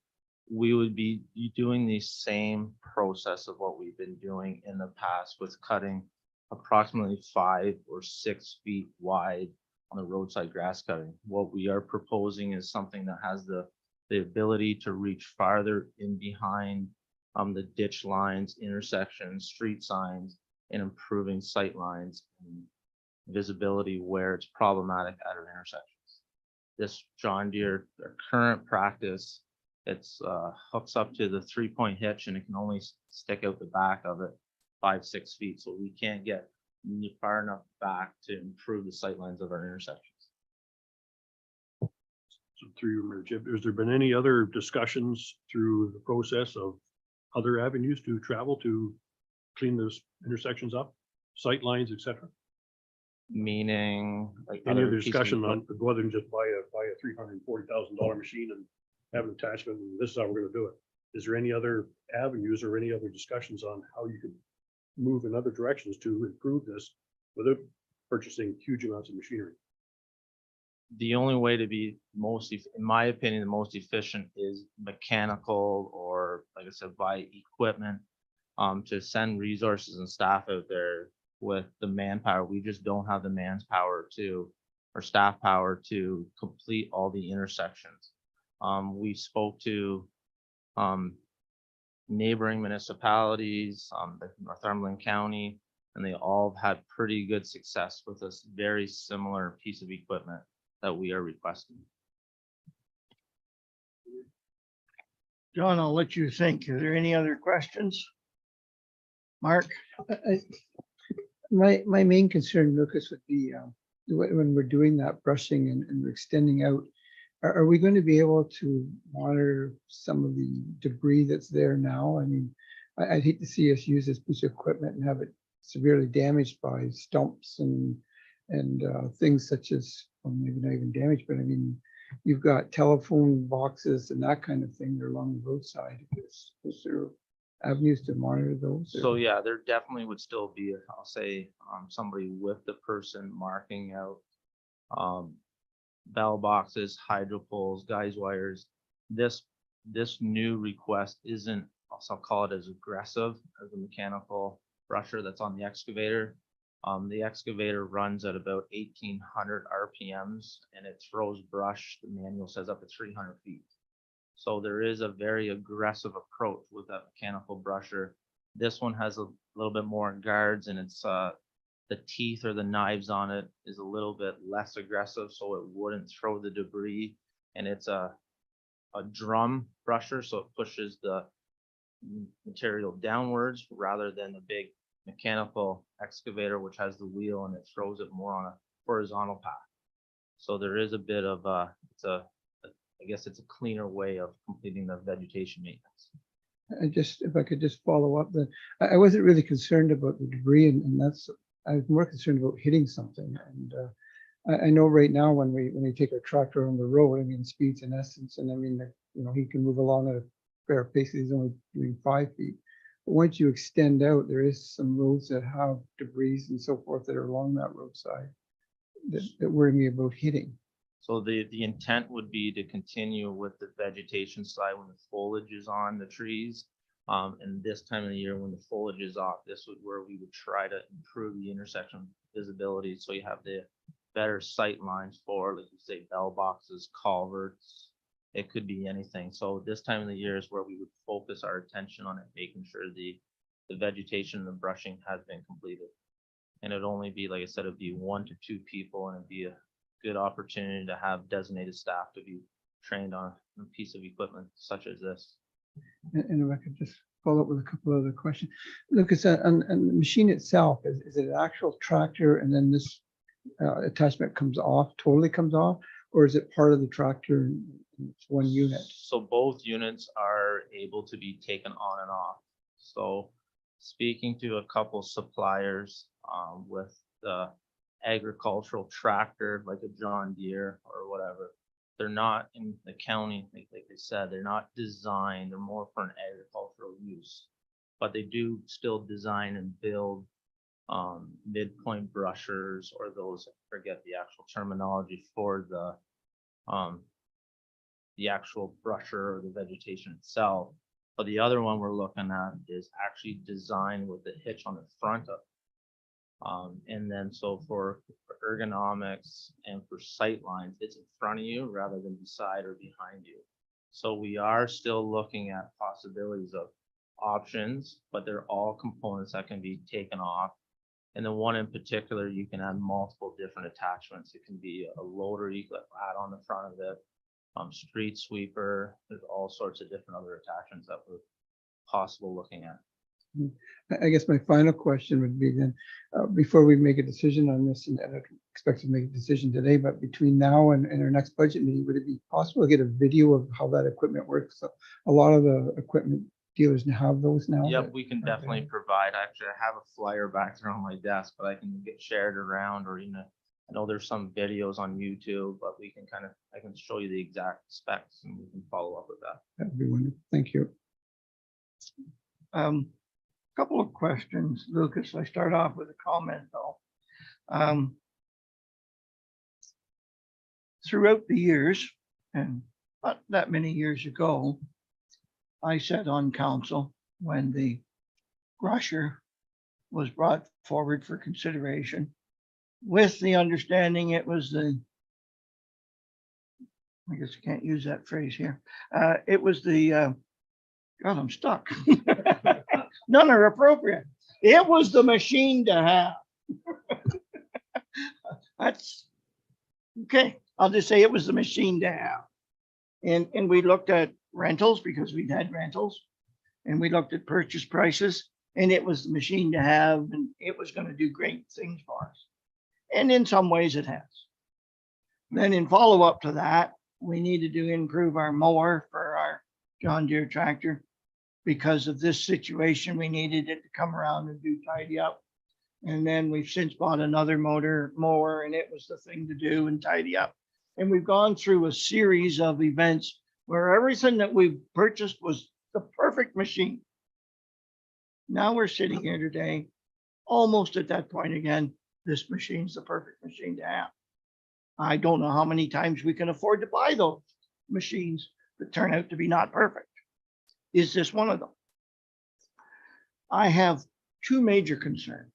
we would be doing the same process of what we've been doing in the past with cutting approximately 5 or 6 feet wide on the roadside grass cutting. What we are proposing is something that has the ability to reach farther in behind the ditch lines, intersections, street signs, and improving sight lines and visibility where it's problematic at our intersections. This John Deere, their current practice, it's hooks up to the 3-point hitch and it can only stick out the back of it 5-6 feet. So we can't get far enough back to improve the sight lines of our intersections. So through your Mayor Jim, has there been any other discussions through the process of other avenues to travel to clean those intersections up, sight lines, et cetera? Meaning like Any other other pieces of discussion on equipment? whether than just buy a $340,000 machine and have an attachment and this is how we're gonna do it? Is there any other avenues or any other discussions on how you could move in other directions to improve this without purchasing huge amounts of machinery? The only way to be in my opinion, the most efficient is mechanical or, like I said, buy equipment to send resources and staff out there with the manpower. We just don't have the manpower or staff power to complete all the intersections. We spoke to neighboring municipalities, like Northumberland County, and they all have had pretty good success with this very similar piece of equipment that we are requesting. John, I'll let you think. Are there any other questions? Mark? My main concern, Lucas, would be when we're doing that brushing and we're extending out, are we going to be able to monitor some of the debris that's there now? I mean, I'd hate to see us use this piece of equipment and have it severely damaged by stumps and things such as, well, maybe not even damaged, but I mean, you've got telephone boxes and that kind of thing. They're along the roadside. Is there avenues to monitor those? So yeah, there definitely would still be, I'll say, somebody with the person marking out bell boxes, hydro poles, guys wires. This new request isn't, I'll call it as aggressive as the mechanical brusher that's on the excavator. The excavator runs at about 1,800 RPMs and it throws brush, the manual says up to 300 feet. So there is a very aggressive approach with that mechanical brusher. This one has a little bit more guards and it's the teeth or the knives on it is a little bit less aggressive, so it wouldn't throw the debris. And it's a drum brusher, so it pushes the material downwards rather than the big mechanical excavator, which has the wheel and it throws it more on a horizontal path. So there is a bit of I guess it's a cleaner way of completing the vegetation maintenance. If I could just follow up, then I wasn't really concerned about the debris, and that's, I was more concerned about hitting something. And I know right now when we take a tractor on the road, I mean, speeds in essence, and I mean, he can move along at a fair pace. He's only doing 5 feet. But once you extend out, there is some roads that have debris and so forth that are along that roadside that worry me about hitting. So the intent would be to continue with the vegetation side when the foliage is on the trees. And this time of the year when the foliage is off, this would where we would try to improve the intersection visibility. So you have the better sight lines for, like you say, bell boxes, culverts. It could be anything. So this time of the year is where we would focus our attention on it, making sure the vegetation and the brushing has been completed. And it'd only be, like I said, it'd be 1 to 2 people and it'd be a good opportunity to have designated staff to be trained on a piece of equipment such as this. And if I could just follow up with a couple other questions. Lucas, on the machine itself, is it an actual tractor and then this attachment totally comes off, or is it part of the tractor and it's one unit? So both units are able to be taken on and off. So speaking to a couple suppliers with the agricultural tractor, like a John Deere or whatever, they're not in the county, like they said, they're not designed, they're more for an agricultural use. But they do still design and build midpoint brushers or those, I forget the actual terminology for the actual brusher or the vegetation itself. But the other one we're looking at is actually designed with the hitch on the front of. And then so for ergonomics and for sight lines, it's in front of you rather than beside or behind you. So we are still looking at possibilities of options, but they're all components that can be taken off And the one in particular, you can add multiple different attachments. It can be a loader you could add on the front of it, street sweeper. There's all sorts of different other attachments that were possible looking at. I guess my final question would be then, before we make a decision on this, and I don't expect to make a decision today, but between now and our next budget meeting, would it be possible to get a video of how that equipment works? So a lot of the equipment dealers have those now. Yep, but- we can definitely provide. Actually, I have a flyer back there on my desk, but I can get shared around, or I know there's some videos on YouTube, but I can show you the exact specs and we can follow up with that. That would be wonderful. Thank you. Couple of questions, Lucas. I start off with a comment though. Throughout the years, and not that many years ago, I sat on council when the brusher was brought forward for consideration with the understanding it was I guess I can't use that phrase here. It was God, I'm stuck. None are appropriate. It was the machine to have. That's okay. I'll just say it was the machine to have. And we looked at rentals because we'd had rentals, and we looked at purchase prices, and it was the machine to have, and it was going to do great things for us. And in some ways it has. Then in follow up to that, we needed to improve our mower for our John Deere tractor. Because of this situation, we needed it to come around and do tidy up. And then we've since bought another mower, and it was the thing to do and tidy up. And we've gone through a series of events where everything that we've purchased was the perfect machine. Now we're sitting here today, almost at that point again, this machine's the perfect machine to have. I don't know how many times we can afford to buy those machines that turn out to be not perfect. Is this one of them? I have two major concerns.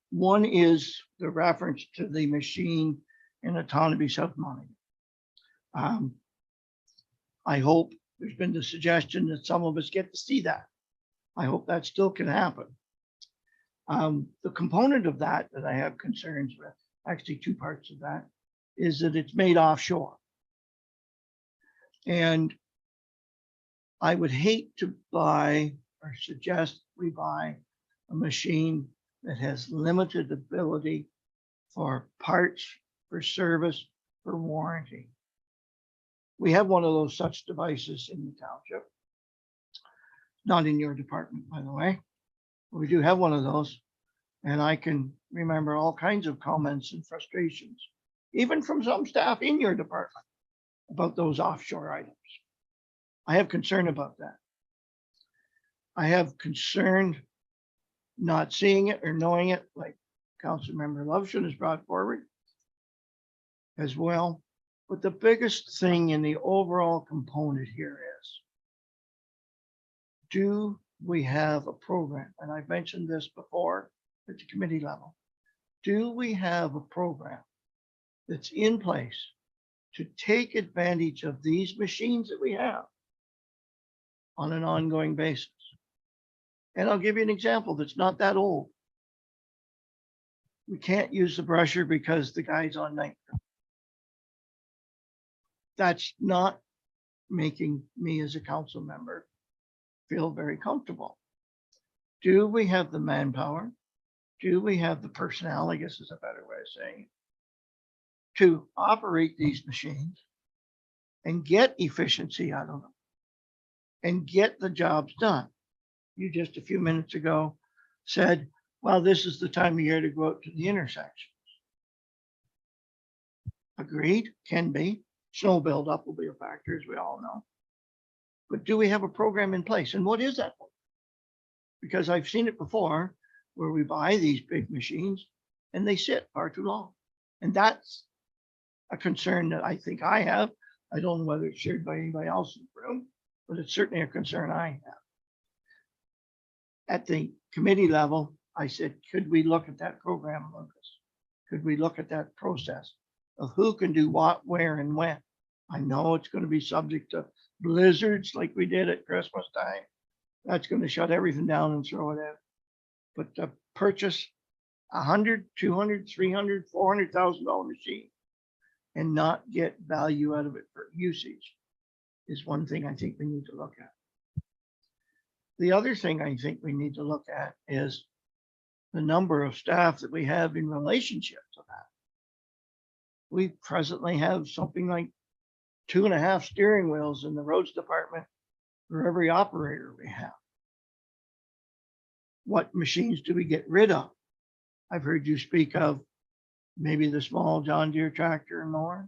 One is the reference to the machine in Otonabee, South Montego. I hope there's been the suggestion that some of us get to see that. I hope that still can happen. The component of that I have concerns with, actually two parts of that, is that it's made offshore. And I would hate to buy or suggest we buy a machine that has limited ability for parts, for service, for warranty. We have one of those such devices in the township. Not in your department, by the way. But we do have one of those. And I can remember all kinds of comments and frustrations, even from some staff in your department, about those offshore items. I have concern about that. I have concern not seeing it or knowing it, like Councilmember Lovshin has brought forward as well. But the biggest thing in the overall component here is, do we have a program? And I've mentioned this before at the committee level. Do we have a program that's in place to take advantage of these machines that we have on an ongoing basis? And I'll give you an example that's not that old. We can't use the brusher because the guy's on night crew. That's not making me as a council member feel very comfortable. Do we have the manpower? Do we have the personnel, I guess is a better way of saying it, to operate these machines and get efficiency out of them and get the jobs done? You just a few minutes ago said, well, this is the time of year to go out to the intersections. Agreed, can be. Snow buildup will be a factor, as we all know. But do we have a program in place? And what is that? Because I've seen it before where we buy these big machines and they sit far too long. And that's a concern that I think I have. I don't know whether it's shared by anybody else in the room, but it's certainly a concern I have. At the committee level, I said, could we look at that program, Lucas? Could we look at that process of who can do what, where, and when? I know it's going to be subject to blizzards like we did at Christmas time. That's going to shut everything down and throw it out. But the purchase $100, $200, $300, $400,000 machine and not get value out of it for usage is one thing I think we need to look at. The other thing I think we need to look at is the number of staff that we have in relationship to that. We presently have something like 2.5 steering wheels in the roads department for every operator we have. What machines do we get rid of? I've heard you speak of maybe the small John Deere tractor and mower.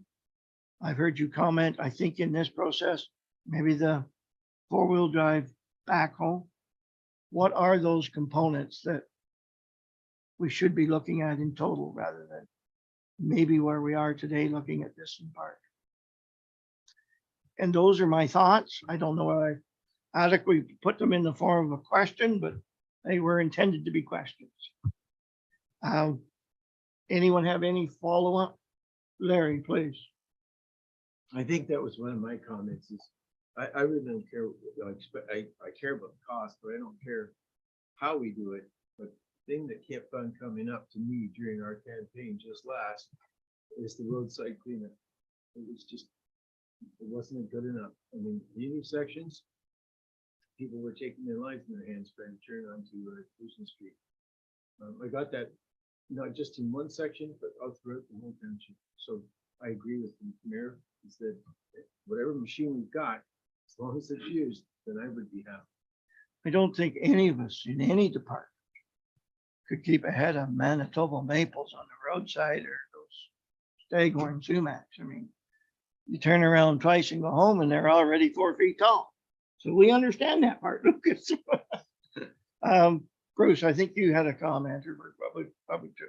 I've heard you comment, I think in this process, maybe the 4-wheel drive backhoe. What are those components that we should be looking at in total rather than maybe where we are today looking at this in part? And those are my thoughts. I don't know whether I adequately put them in the form of a question, but they were intended to be questions. Anyone have any follow-up? Larry, please. I think that was one of my comments is, I really don't care, I care about the cost, but I don't care how we do it. But the thing that kept on coming up to me during our campaign just last is the roadside cleanup. It was just, it wasn't good enough. I mean, the intersections, people were taking their lives in their hands trying to turn onto Houston Street. I got that, not just in one section, but all throughout the whole township. So I agree with the mayor, is that whatever machine we've got, as long as it's used, then I would be happy. I don't think any of us in any department could keep ahead of Manitoba maples on the roadside or those staghorn sumacs. I mean, you turn around twice and go home and they're already 4 feet tall. So we understand that part, Lucas. Bruce, I think you had a comment or probably too.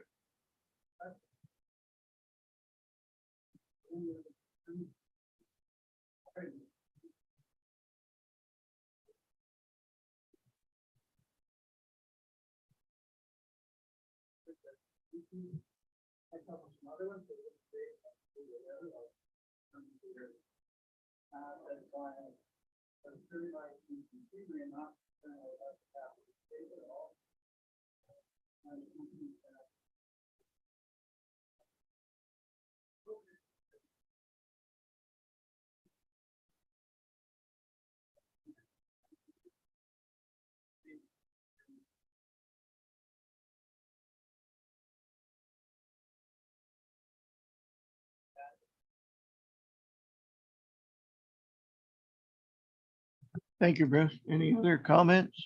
Thank you, Bruce. Any other comments?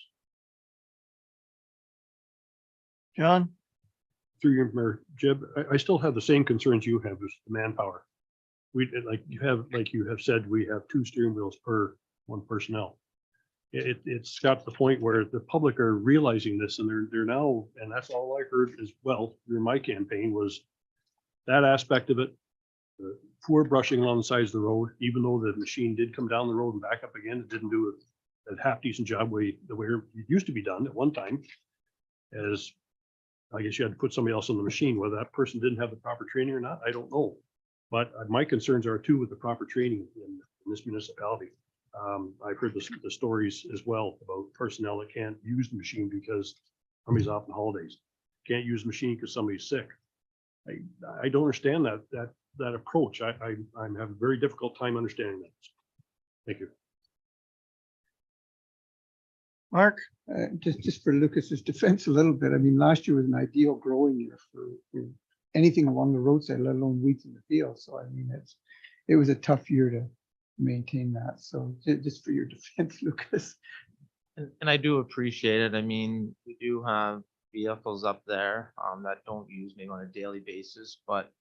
John? Through your Mayor, Jeb, I still have the same concerns you have as the manpower. We, like you have said, we have 2 steering wheels per 1 personnel. It's got to the point where the public are realizing this and they're now, and that's all I heard as well during my campaign was that aspect of it. The poor brushing along the sides of the road, even though the machine did come down the road and back up again, it didn't do a half decent job the way it used to be done at one time. As I guess you had to put somebody else on the machine, whether that person didn't have the proper training or not, I don't know. But my concerns are too with the proper training in this municipality. I've heard the stories as well about personnel that can't use the machine because somebody's off on holidays. Can't use the machine because somebody's sick. I don't understand that approach. I'm having a very difficult time understanding that. Thank you. Mark? Just for Lucas's defense a little bit, I mean, last year was an ideal growing year for anything along the roadside, let alone weeds in the field. So I mean, it was a tough year to maintain that. So just for your defense, Lucas. And I do appreciate it. I mean, we do have vehicles up there that don't use maybe on a daily basis, but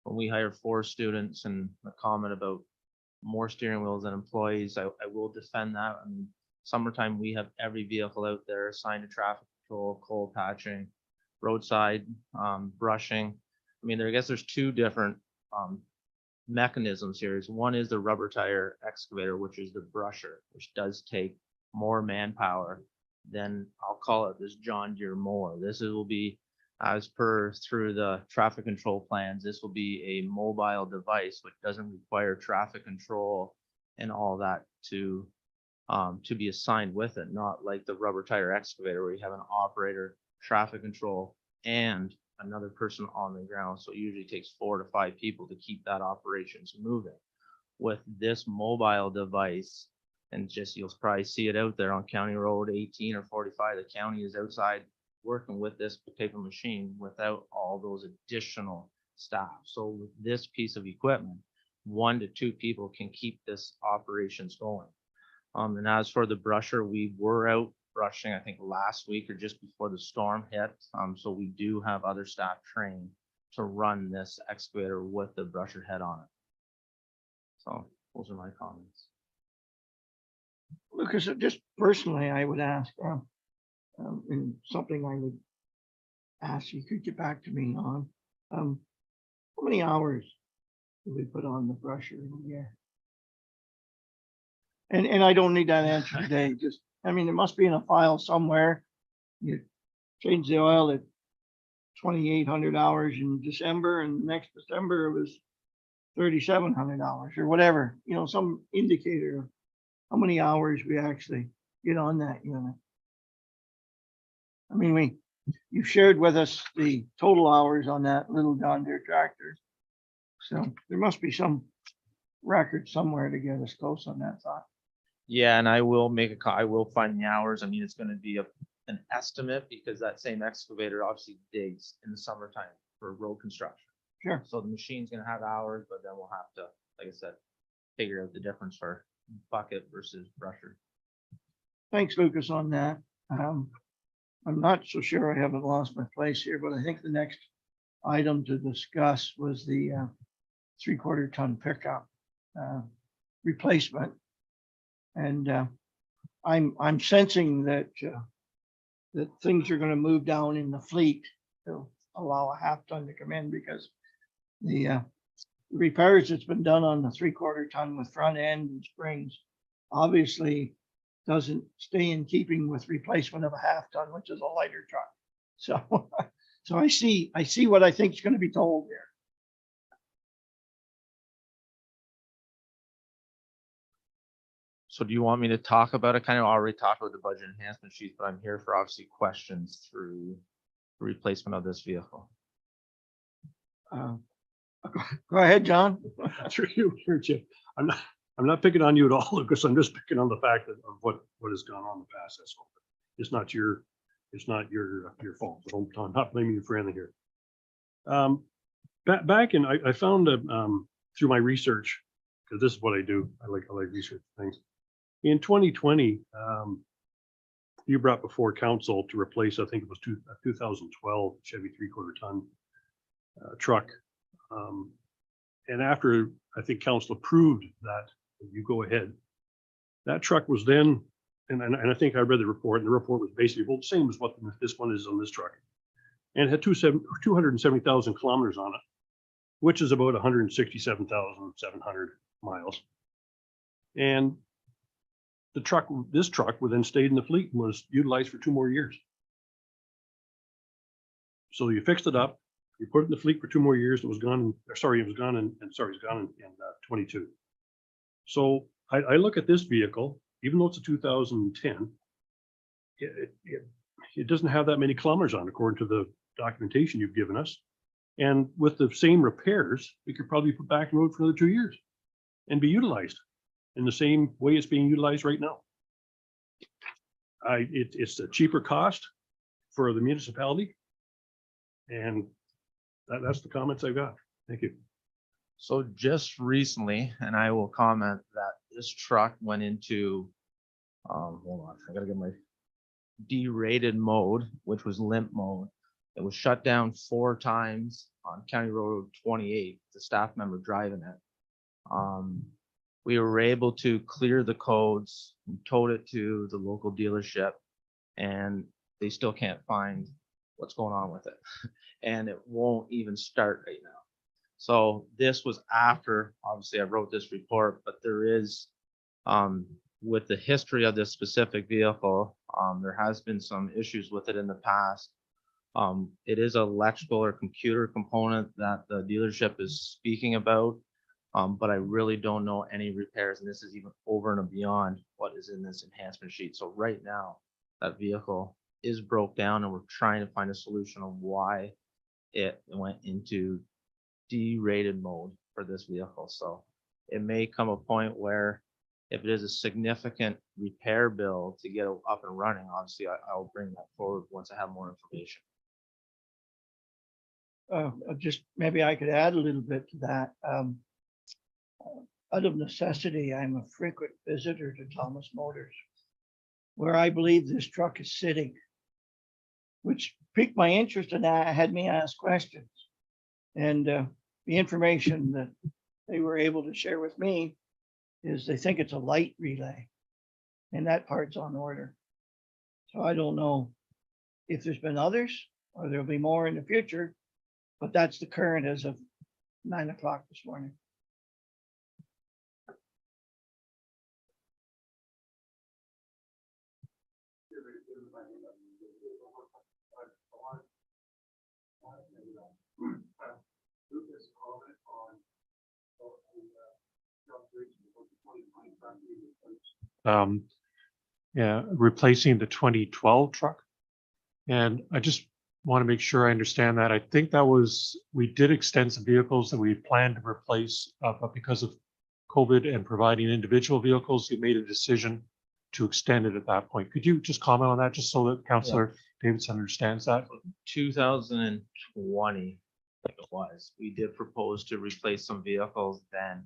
when we hire 4 students and a comment about more steering wheels and employees, I will defend that. I mean, summertime, we have every vehicle out there assigned to traffic control, coal patching, roadside brushing. I mean, I guess there's 2 different mechanisms here. One is the rubber tire excavator, which is the brusher, which does take more manpower than, I'll call it, this John Deere mower. This will be, as per through the traffic control plans, this will be a mobile device which doesn't require traffic control and all that to be assigned with it, not like the rubber tire excavator where you have an operator, traffic control, and another person on the ground. So it usually takes 4 to 5 people to keep that operations moving. With this mobile device, and just you'll probably see it out there on County Road 18 or 45, the county is outside working with this type of machine without all those additional staff. So with this piece of equipment, 1 to 2 people can keep this operations going. And as for the brusher, we were out brushing, I think last week or just before the storm hit. So we do have other staff trained to run this excavator with the brusher head on it. So those are my comments. Lucas, just personally, I would ask, and something I would ask you could get back to me on, how many hours do we put on the brusher in a year? And I don't need that answer today, just, I mean, it must be in a file somewhere. You change the oil at 2,800 hours in December, and next December it was 3,700 hours or whatever, you know, some indicator of how many hours we actually get on that unit. I mean, you shared with us the total hours on that little John Deere tractor. So there must be some record somewhere to get us close on that thought. Yeah, and I will I will find the hours. I mean, it's going to be an estimate because that same excavator obviously digs in the summertime for road construction. Sure. So the machine's going to have hours, but then we'll have to, like I said, figure out the difference for bucket versus brusher. Thanks, Lucas, on that. I'm not so sure I haven't lost my place here, but I think the next item to discuss was the 3/4 ton pickup replacement. And I'm sensing that that things are going to move down in the fleet to allow a 1/2 ton to come in, because the repairs that's been done on the 3/4 ton with front end and springs obviously doesn't stay in keeping with replacement of a 1/2 ton, which is a lighter truck. So, so I see what I think is going to be told here. So do you want me to talk about it? Kind of already talked about the budget enhancement sheet, but I'm here for obviously questions through the replacement of this vehicle. Go ahead, John. Through you, here, Chip. I'm not picking on you at all, Lucas. I'm just picking on the fact of what has gone on in the past. That's all. It's not your fault. So I'm not blaming you for anything here. Back in, I found through my research, because this is what I do. I like research things. In 2020, you brought before council to replace, I think it was 2012 Chevy 3/4 ton truck. And after I think council approved that, you go ahead. That truck was then, and I think I read the report, and the report was basically the same as what this one is on this truck. And it had 270,000 kilometers on it, which is about 167,700 miles. And this truck would then stayed in the fleet and was utilized for 2 more years. So you fixed it up, you put it in the fleet for 2 more years, it was gone, it's gone in 22. So I look at this vehicle, even though it's a 2010, it doesn't have that many kilometers on it, according to the documentation you've given us. And with the same repairs, it could probably be put back on the road for another 2 years and be utilized in the same way it's being utilized right now. It's a cheaper cost for the municipality. And that's the comments I've got. Thank you. So just recently, and I will comment that this truck went into, hold on, I gotta get my derated mode, which was limp mode. It was shut down 4 times on County Road 28, the staff member driving it. We were able to clear the codes, towed it to the local dealership, and they still can't find what's going on with it. And it won't even start right now. So this was after, obviously I wrote this report, but there is, with the history of this specific vehicle, there has been some issues with it in the past. It is an electrical or computer component that the dealership is speaking about, but I really don't know any repairs, and this is even over and beyond what is in this enhancement sheet. So right now, that vehicle is broke down, and we're trying to find a solution of why it went into derated mode for this vehicle. So it may come a point where if it is a significant repair bill to get it up and running, obviously I'll bring that forward once I have more information. Just maybe I could add a little bit to that. Out of necessity, I'm a frequent visitor to Thomas Motors, where I believe this truck is sitting, which piqued my interest and had me ask questions. And the information that they were able to share with me is they think it's a light relay, and that part's on order. So I don't know if there's been others or there'll be more in the future, but that's the current as of 9 o'clock this morning. Yeah, replacing the 2012 truck. And I just want to make sure I understand that. I think that was, we did extend some vehicles that we had planned to replace, but because of COVID and providing individual vehicles, you made a decision to extend it at that point. Could you just comment on that, just so that Councillor Davidson understands that? 2020, like it was, we did propose to replace some vehicles. Then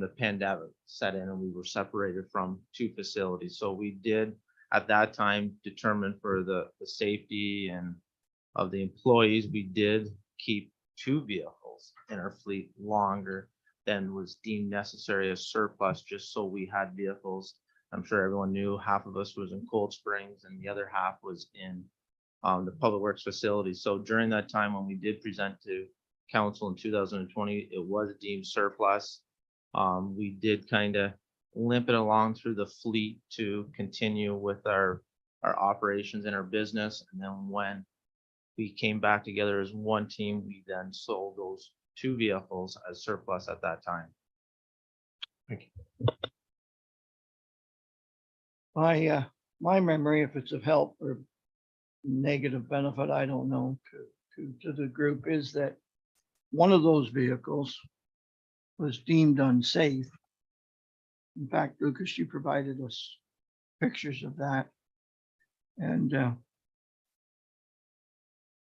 the pandemic set in and we were separated from two facilities. So we did at that time determine for the safety and of the employees, we did keep two vehicles in our fleet longer than was deemed necessary as surplus, just so we had vehicles. I'm sure everyone knew half of us was in Cold Springs and the other half was in the Public Works facility. So during that time when we did present to council in 2020, it was deemed surplus. We did kind of limp it along through the fleet to continue with our operations and our business. And then when we came back together as one team, we then sold those two vehicles as surplus at that time. Thank you. My memory, if it's of help or negative benefit, I don't know, to the group, is that one of those vehicles was deemed unsafe. In fact, Lucas, you provided us pictures of that. And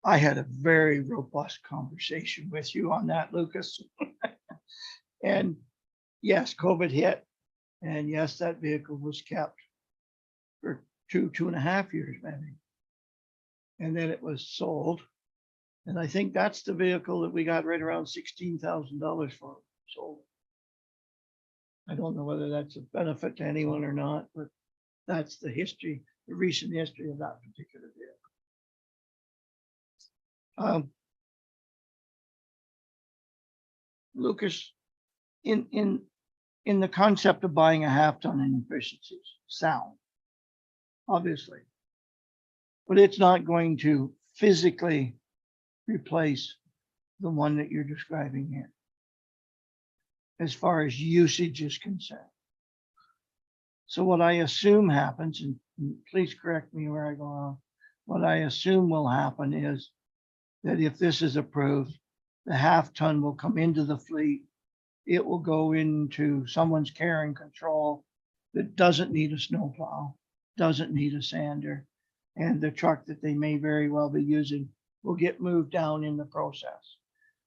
I had a very robust conversation with you on that, Lucas. And yes, COVID hit. And yes, that vehicle was kept for 2.5 years, maybe. And then it was sold. And I think that's the vehicle that we got right around $16,000 for, sold. I don't know whether that's a benefit to anyone or not, but that's the history, the recent history of that particular vehicle. Lucas, in the concept of buying a half-ton inefficiencies, sound, obviously, but it's not going to physically replace the one that you're describing here, as far as usage is concerned. So what I assume happens, and please correct me where I go wrong, what I assume will happen is that if this is approved, the half-ton will come into the fleet. It will go into someone's care and control that doesn't need a snowplow, doesn't need a sander, and the truck that they may very well be using will get moved down in the process.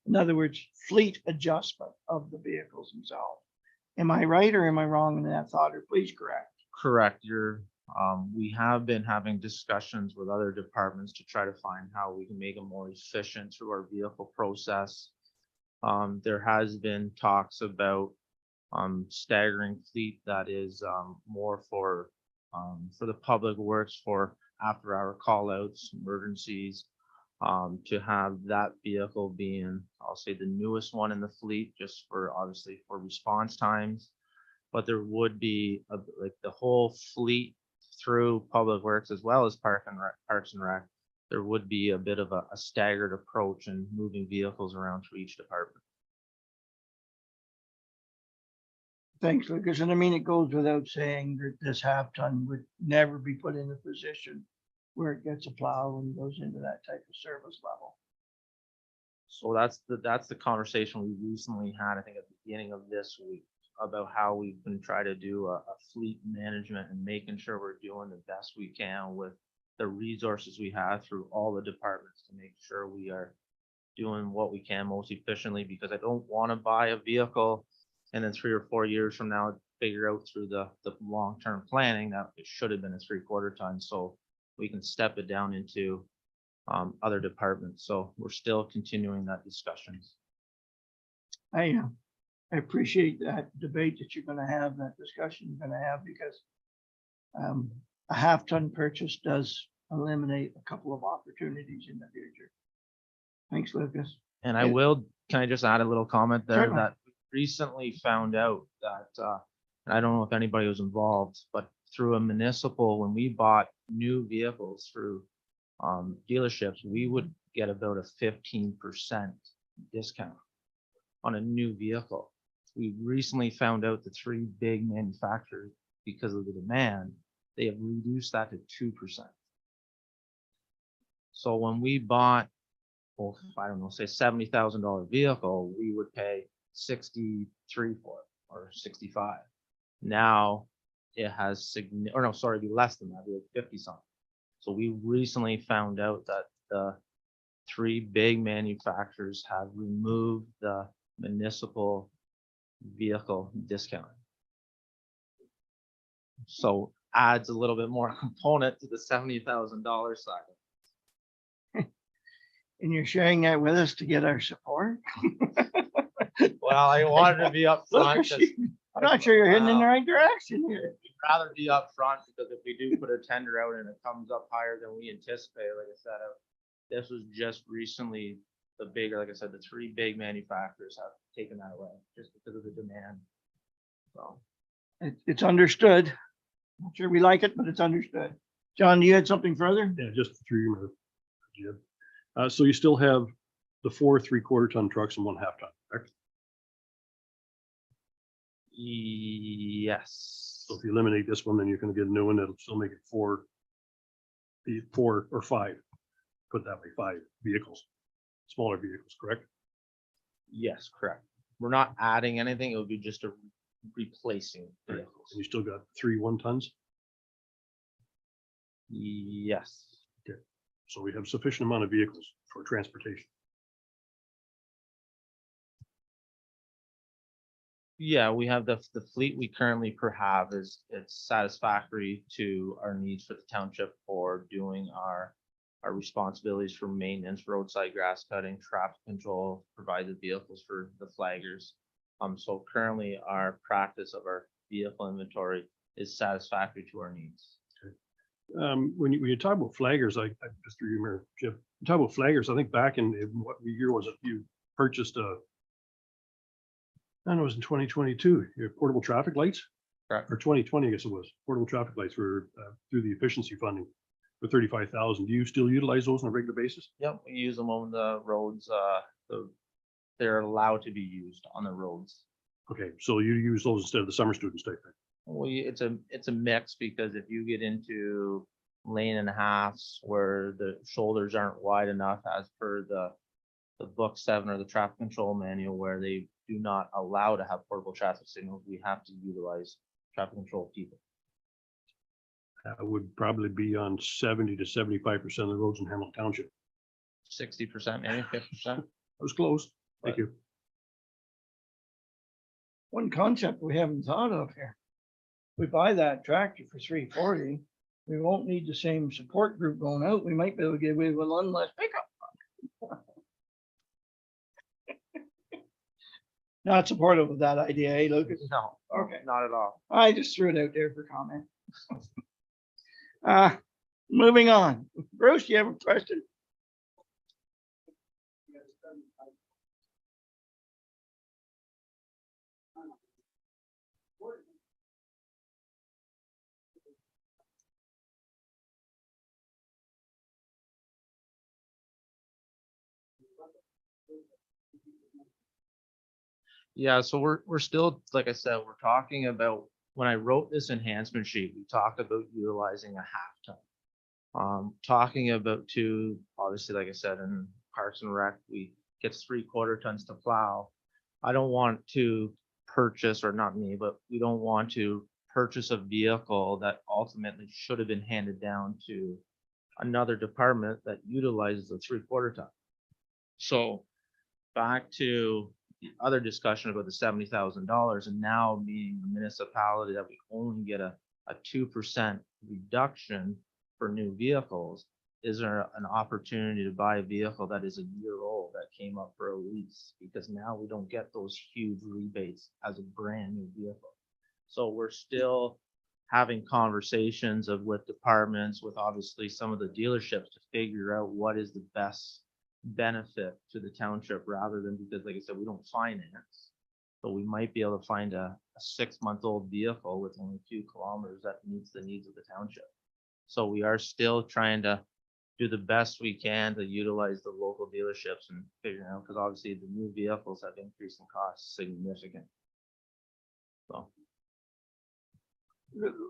In other words, fleet adjustment of the vehicles themselves. Am I right or am I wrong in that thought, or please correct? Correct. We have been having discussions with other departments to try to find how we can make it more efficient through our vehicle process. There has been talks about staggering fleet that is more for the public works, for after-hour call-outs, emergencies, to have that vehicle being, I'll say, the newest one in the fleet, just for obviously for response times. But there would be like the whole fleet through Public Works as well as Parks and Rec. There would be a bit of a staggered approach in moving vehicles around through each department. Thanks, Lucas. And I mean, it goes without saying that this half-ton would never be put in a position where it gets a plow and goes into that type of service level. So that's the conversation we recently had, I think at the beginning of this week, about how we've been trying to do a fleet management and making sure we're doing the best we can with the resources we have through all the departments to make sure we are doing what we can most efficiently, because I don't want to buy a vehicle and then 3 or 4 years from now, figure out through the long-term planning that it should have been a 3/4 ton, so we can step it down into other departments. So we're still continuing that discussions. I appreciate that debate that you're gonna have, that discussion you're gonna have, because a half-ton purchase does eliminate a couple of opportunities in the future. Thanks, Lucas. And I Yeah. will, can I just add a little comment there Certainly. that we recently found out that, and I don't know if anybody was involved, but through a municipal, when we bought new vehicles through dealerships, we would get about a 15% discount on a new vehicle. We recently found out the 3 big manufacturers, because of the demand, they have reduced that to 2%. So when we bought, well, I don't know, say $70,000 vehicle, we would pay 63 for it or 65. Now it has or no, sorry, it'd be less than that, it'd be like 50 something. So we recently found out that the 3 big manufacturers have removed the municipal vehicle discount. So adds a little bit more component to the $70,000 side. And you're sharing that with us to get our support? Well, I wanted to be upfront. Lucas, 'Cause I'm not sure you're heading in the right direction here. we'd rather be upfront, because if we do put a tender out and it comes up higher than we anticipate, like I said, this was just recently the bigger, like I said, the 3 big manufacturers have taken that away just because of the demand. So. It's understood. Not sure we like it, but it's understood. John, you had something further? Yeah, just through you, Jim. So you still have the 4 3/4 ton trucks and 1 half ton, correct? Yes. So if you eliminate this one, then you're gonna get a new one that'll still make it 4 or 5, put that way, 5 vehicles, smaller vehicles, correct? Yes, correct. We're not adding anything. It would be just a replacing Right. vehicles. And you still got 3 1-tons, Yes. so we have sufficient amount of vehicles for transportation. Yeah, we have the fleet we currently have is, it's satisfactory to our needs for the township for doing our responsibilities for maintenance, roadside grass cutting, traffic control, provide the vehicles for the flaggers. So currently our practice of our vehicle inventory is satisfactory to our needs. When you talk about flaggers, I just remember, Jim, you talk about flaggers, I think back in what year was it? You purchased I don't know, it was in 2022, your portable traffic lights? Correct. Or 2020, I guess it was, portable traffic lights were through the efficiency funding for 35,000. Do you still utilize those on a regular basis? Yep, we use them on the roads, they're allowed to be used on the roads. Okay, so you use those instead of the summer students type thing? It's a mix, because if you get into lane and a halves where the shoulders aren't wide enough as per the book 7 or the traffic control manual, where they do not allow to have portable traffic signals, we have to utilize traffic control people. That would probably be on 70 to 75% of the roads in Hamilton Township. 60%, maybe 50%. That was close. Thank But- you. One concept we haven't thought of here. We buy that tractor for 340. We won't need the same support group going out. We might be able to get away with one less pickup. Not supportive of that idea, eh, Lucas? No, Okay. not at all. I just threw it out there for comment. Moving on. Bruce, you have a question? Yeah, so we're still, like I said, we're talking about, when I wrote this enhancement sheet, we talked about utilizing a half ton. Talking about obviously, like I said, in Parks and Rec, we gets 3/4 tons to plow. I don't want to purchase, or not me, but we don't want to purchase a vehicle that ultimately should have been handed down to another department that utilizes a 3/4 ton. So back to the other discussion about the $70,000 and now being a municipality that we only get a 2% reduction for new vehicles. Is there an opportunity to buy a vehicle that is a year old that came up for a lease? Because now we don't get those huge rebates as a brand new vehicle. So we're still having conversations with departments, with obviously some of the dealerships to figure out what is the best benefit to the township, rather than, because like I said, we don't finance. So we might be able to find a 6-month-old vehicle with only a few kilometers that meets the needs of the township. So we are still trying to do the best we can to utilize the local dealerships and figuring out, because obviously the new vehicles have increased in cost significant. So.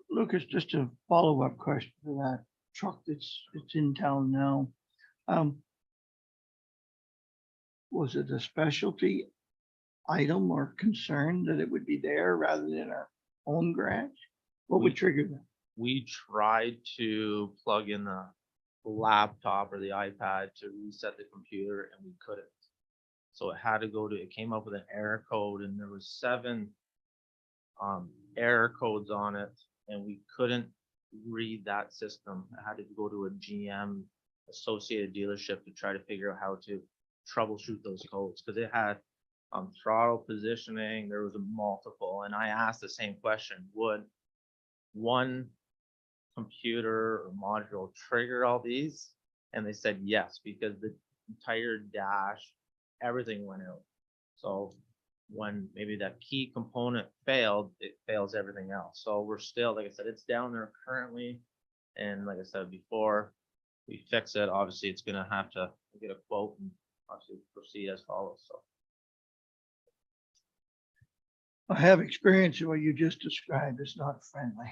Lucas, just a follow-up question to that truck it's in town now. Was it a specialty item or concern that it would be there rather than our own garage? What would trigger that? We tried to plug in the laptop or the iPad to reset the computer, and we couldn't. So it had to go to, it came up with an error code, and there was 7 error codes on it, and we couldn't read that system. I had to go to a GM associated dealership to try to figure out how to troubleshoot those codes, because it had throttle positioning, there was a multiple, and I asked the same question: would one computer or module trigger all these? And they said yes, because the entire dash, everything went out. So when maybe that key component failed, it fails everything else. So we're still, like I said, it's down there currently, and like I said before, we fix it, obviously it's gonna have to get a quote and obviously proceed as follows. So I have experience in what you just described. It's not friendly.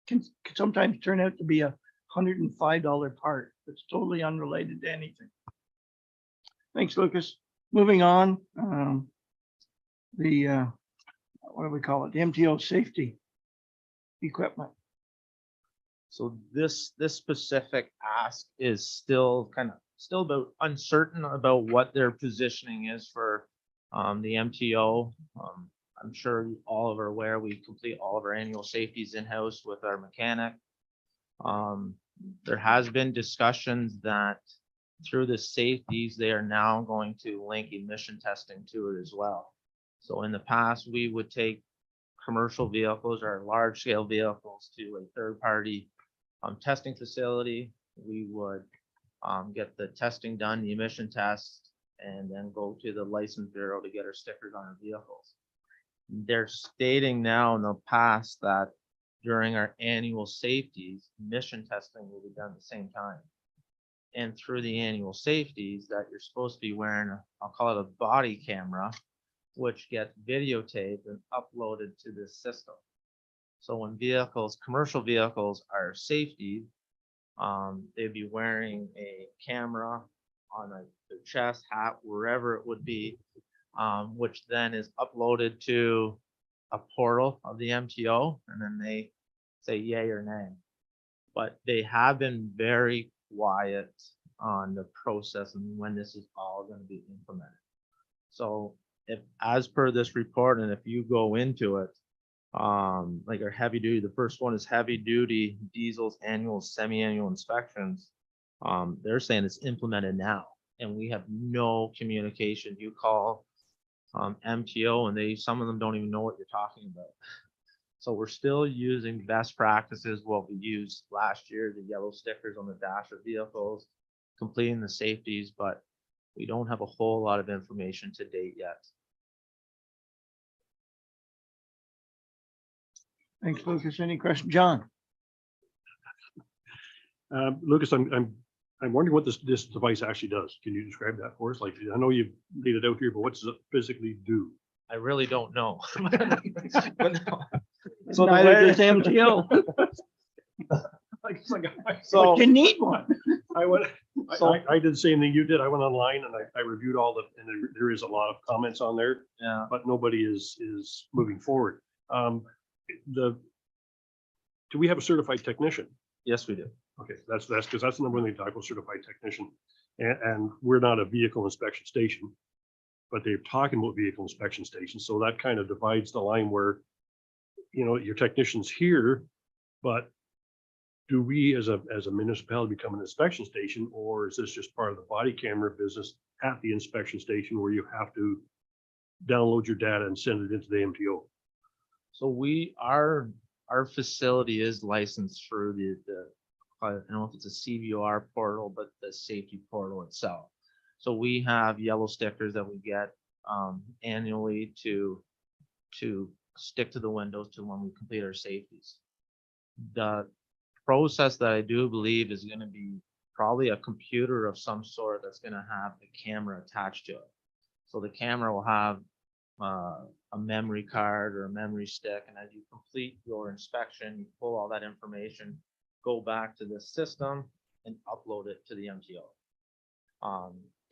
Can sometimes turn out to be a $105 part that's totally unrelated to anything. Thanks, Lucas. Moving on, what do we call it? The MTO safety equipment. So this specific ask is still about uncertain about what their positioning is for the MTO. I'm sure all of are aware we complete all of our annual safeties in-house with our mechanic. There has been discussions that through the safeties, they are now going to link emission testing to it as well. So in the past, we would take commercial vehicles or large scale vehicles to a third party testing facility. We would get the testing done, the emission test, and then go to the license bureau to get our stickers on our vehicles. They're stating now in the past that during our annual safeties, emission testing will be done at the same time. And through the annual safeties, that you're supposed to be wearing, I'll call it a body camera, which gets videotaped and uploaded to this system. So when vehicles, commercial vehicles are safety, they'd be wearing a camera on their chest, hat, wherever it would be, which then is uploaded to a portal of the MTO, and then they say yay or nay. But they have been very quiet on the process and when this is all going to be implemented. So if, as per this report, and if you go into it, like our heavy duty, the first one is heavy duty diesels annual, semi-annual inspections. They're saying it's implemented now, and we have no communication. You call MTO and some of them don't even know what you're talking about. So we're still using best practices, what we used last year, the yellow stickers on the dash of vehicles, completing the safeties, but we don't have a whole lot of information to date yet. Thanks, Lucas. Any question, John? Lucas, I'm wondering what this device actually does. Can you describe that for us? Like, I know you've laid it out here, but what does it physically do? I really don't know. So neither does MTO. So But you need one. I went I did the same thing you did. I went online and I reviewed all the, and there is a lot of comments on there, Yeah, but nobody is moving forward. The, do we have a certified technician? yes, we do. Okay, that's because that's the number one they talk about, certified technician. And we're not a vehicle inspection station, but they're talking about vehicle inspection stations. So that kind of divides the line where, you know, your technician's here, but do we as a municipality become an inspection station, or is this just part of the body camera business at the inspection station where you have to download your data and send it into the MTO? So our facility is licensed through I don't know if it's a CVR portal, but the safety portal itself. So we have yellow stickers that we get annually to stick to the windows to when we complete our safeties. The process that I do believe is going to be probably a computer of some sort that's going to have the camera attached to it. So the camera will have a memory card or a memory stick, and as you complete your inspection, you pull all that information, go back to the system and upload it to the MTO.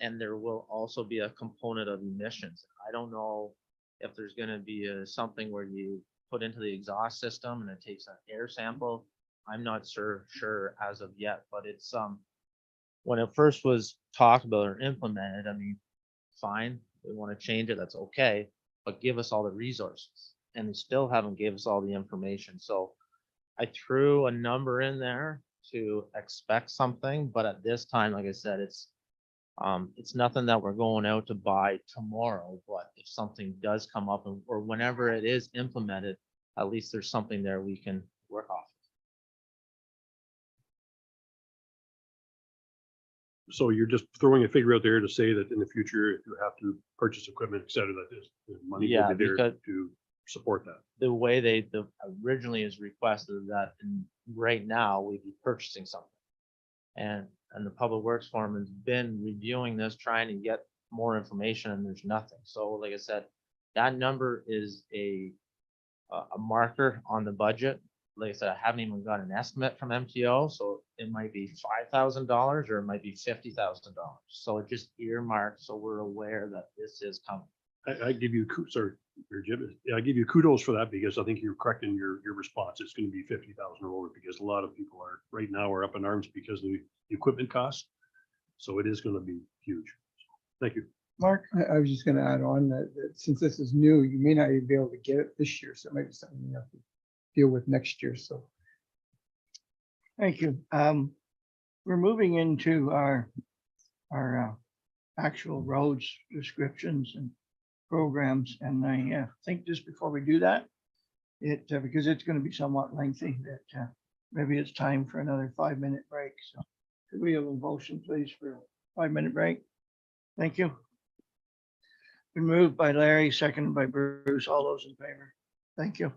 And there will also be a component of emissions. I don't know if there's going to be something where you put into the exhaust system and it takes an air sample. I'm not sure as of yet, but it's when it first was talked about or implemented, I mean, fine, we want to change it, that's okay, but give us all the resources. And they still haven't gave us all the information. So I threw a number in there to expect something, but at this time, like I said, it's nothing that we're going out to buy tomorrow, but if something does come up or whenever it is implemented, at least there's something there we can work off. So you're just throwing a figure out there to say that in the future, if you have to purchase equipment, et cetera, that there's money Yeah, will be there because- to support that. The way the originally is requested that right now we'd be purchasing something. And the public works foreman's been reviewing this, trying to get more information, and there's nothing. So like I said, that number is a marker on the budget. Like I said, I haven't even got an estimate from MTO, so it might be $5,000 or it might be $50,000. So it just earmarked so we're aware that this is coming. I give you, sorry, Jim, I give you kudos for that because I think you're correct in your response. It's going to be 50,000 or more because a lot of people are right now are up in arms because of the equipment costs. So it is going to be huge. Thank you. Mark? I was just gonna add on that since this is new, you may not even be able to get it this year, so it might be something you have to deal with next year, so. Thank you. We're moving into our actual roads descriptions and programs. And I think just before we do that, because it's going to be somewhat lengthy, that maybe it's time for another 5-minute break. So could we have a motion, please, for a 5-minute break? Thank you. Been moved by Larry, seconded by Bruce. All those in favor? Thank you.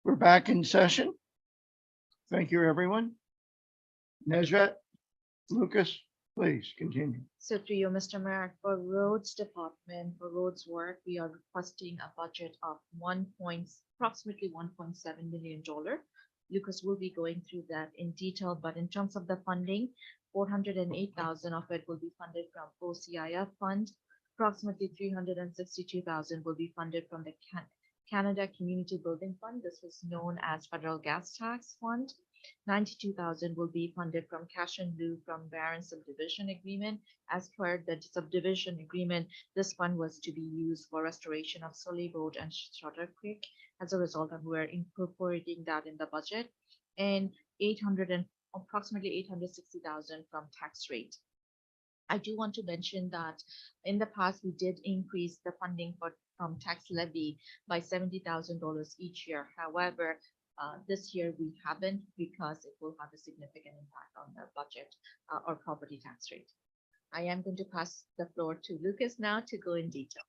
We're back in session. Thank you, everyone. Nezrat, Lucas, please continue. So through you, Mr. Mayor, for roads department, for roads work, we are requesting a budget of approximately $1.7 million. Lucas will be going through that in detail, but in terms of the funding, 408,000 of it will be funded from OCIF fund. Approximately 362,000 will be funded from the Canada Community Building Fund. This was known as Federal Gas Tax Fund. 92,000 will be funded from cash in lieu from Barron Subdivision Agreement. As per the subdivision agreement, this fund was to be used for restoration of Sully Road and Shutter Creek. As a result, we're incorporating that in the budget, and approximately 860,000 from tax rate. I do want to mention that in the past, we did increase the funding from tax levy by $70,000 each year. However, this year we haven't, because it will have a significant impact on the budget or property tax rate. I am going to pass the floor to Lucas now to go in detail.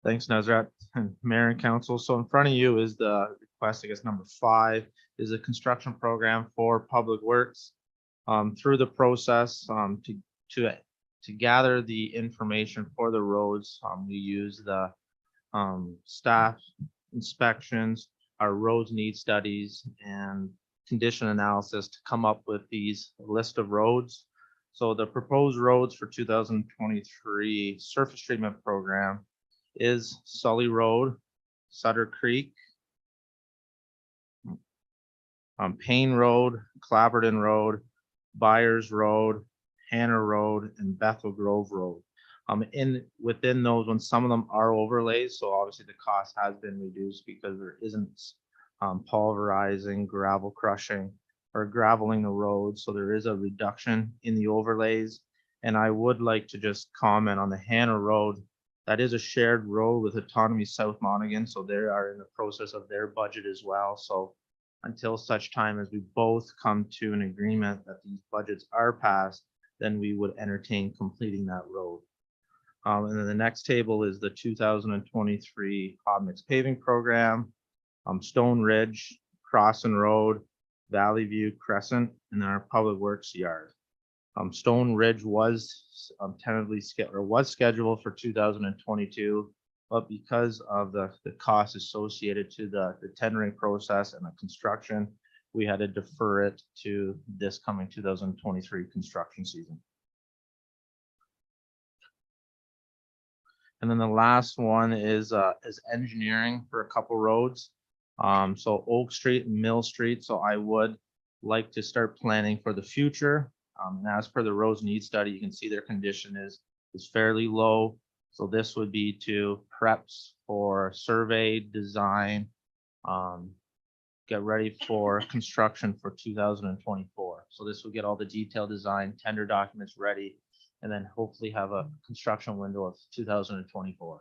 Thanks, Nazrat and Mayor and Council. So in front of you is the request, I guess, number 5 is a construction program for Public Works. Through the process, to gather the information for the roads, we use the staff inspections, our roads need studies, and condition analysis to come up with these list of roads. So the proposed roads for 2023 surface treatment program is Sully Road, Sutter Creek, Payne Road, Clapperton Road, Byers Road, Hannah Road, and Bethel Grove Road. Within those ones, some of them are overlays, so obviously the cost has been reduced because there isn't pulverizing, gravel crushing, or graveling the road, so there is a reduction in the overlays. And I would like to just comment on the Hannah Road. That is a shared road with Autonomy South Monaghan, so they are in the process of their budget as well. So until such time as we both come to an agreement that these budgets are passed, then we would entertain completing that road. And then the next table is the 2023 hot mix paving program, Stone Ridge, Crossan Road, Valley View Crescent, and then our Public Works yard. Stone Ridge was tentatively scheduled for 2022, but because of the costs associated to the tendering process and the construction, we had to defer it to this coming 2023 construction season. And then the last one is engineering for a couple roads. So Oak Street and Mill Street. So I would like to start planning for the future. And as per the roads need study, you can see their condition is fairly low. So this would be to preps for survey, design, get ready for construction for 2024. So this will get all the detailed design, tender documents ready, and then hopefully have a construction window of 2024.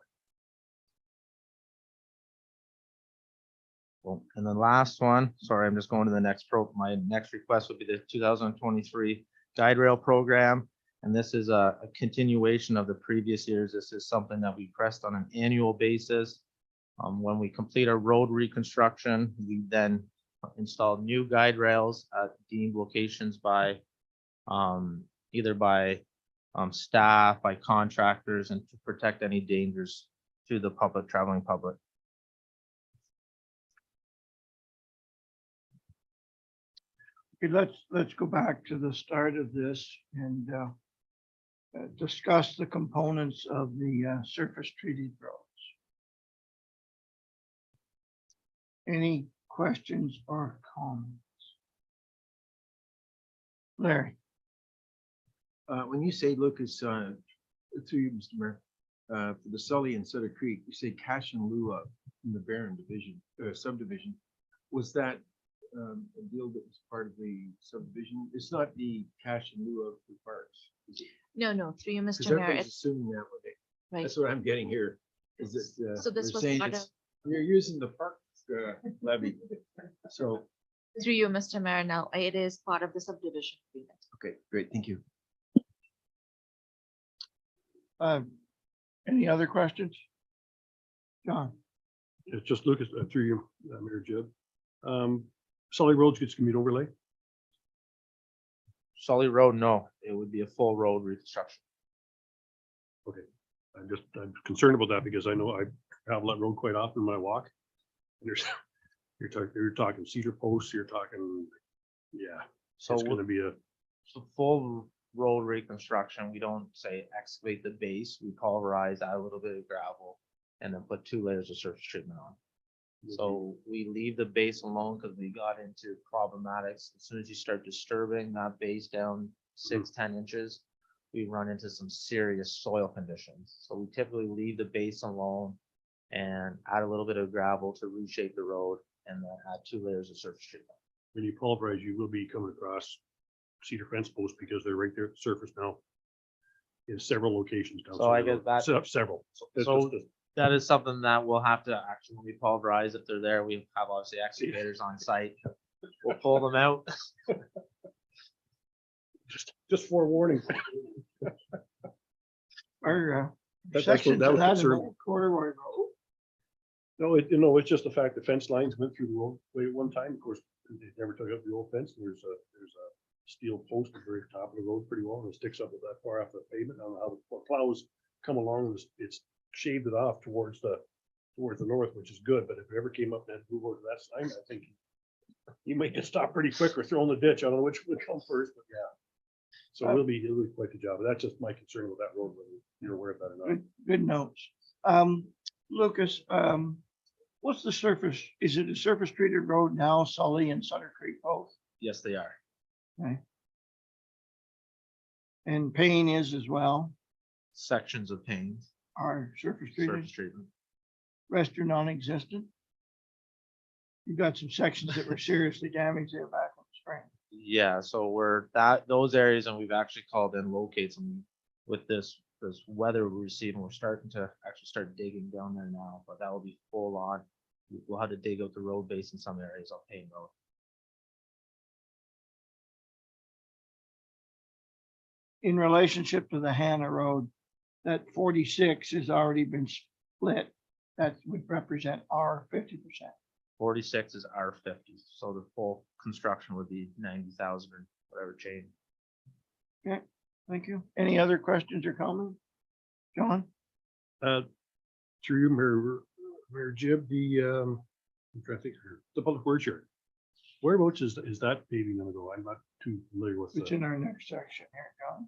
Well, and the last one, sorry, I'm just going to the next my next request would be the 2023 guide rail program. And this is a continuation of the previous years. This is something that we pressed on an annual basis. When we complete our road reconstruction, we then install new guide rails at deemed locations by either by staff, by contractors, and to protect any dangers to the public, traveling public. Okay, let's go back to the start of this and discuss the components of the surface treated roads. Any questions or comments? Larry? When you say, Lucas, through you, Mr. Mayor, for the Sully and Sutter Creek, you say cash in lieu of in the Barron division, subdivision. Was that a deal that was part of the subdivision? It's not the cash in lieu of the parks, is it? No, through you, Because Mr. Mayor. everybody's assuming that one. Right. That's what I'm getting here. Is that So this they're was saying part it's- you're using the park levy. So, Through you, Mr. Mayor, now it is part of the subdivision agreement. okay, great, thank you. Any other questions? John? It's just Lucas, through you, Mayor Jib. Solid Roads gets commute overlay. Sully Road, no, it would be a full road reconstruction. I'm concerned about that because I know I travel that road quite often when I walk. And there's, you're talking cedar posts, you're talking, yeah, So it's gonna be a, So full road reconstruction, we don't say excavate the base, we pulverize, add a little bit of gravel, and then put 2 layers of surface treatment on. So we leave the base alone because we got into problematics. As soon as you start disturbing that base down 6-10 inches, we run into some serious soil conditions. So we typically leave the base alone and add a little bit of gravel to reshape the road and then add 2 layers of surface treatment. when you pulverize, you will be coming across cedar fence posts because they're right there at the surface now. In several locations down. So I Cedar guess Road. that- Set up several. It's So- just a- That is something that we'll have to actually pulverize if they're there. We have obviously excavators on site. We'll pull them out. Just forewarning. Or That's what- sections that of would that concern in me. the corduroy road. No, it's just the fact the fence lines went through the roadway at one time. Of course, they never took out the old fence. There's a steel post at the very top of the road pretty well, and it sticks up that far off the pavement. I don't know how the plows come along, it's shaved it off towards the north, which is good, but if it ever came up and move over to that side, I think you might get stopped pretty quick or throw in the ditch. I don't know which would come first, but yeah. So it'll be quite the job. That's just my concern with that road, whether you're aware of that or not. Good notes. Lucas, what's the surface? Is it a surface treated road now, Sully and Sutter Creek both? Yes, they are. Okay. And Payne is as well, Sections of panes, are surface treated, surface treatment. rest are non-existent. You've got some sections that were seriously damaged there back in the spring. Yeah, so those areas, and we've actually called in locates them with this weather we receive, and we're starting to actually start digging down there now, but that will be full on. We'll have to dig out the road base in some areas on Payne Road. In relationship to the Hannah Road, that 46 has already been split. That would represent our 50%. 46 is R50, so the full construction would be 90,000 or whatever change. Thank you. Any other questions or comments? John? Through you, Mayor Jib, I'm trying to think, the public works yard. Whereabouts is that paving gonna go? I'm not too familiar with It's the, in our next section here, John.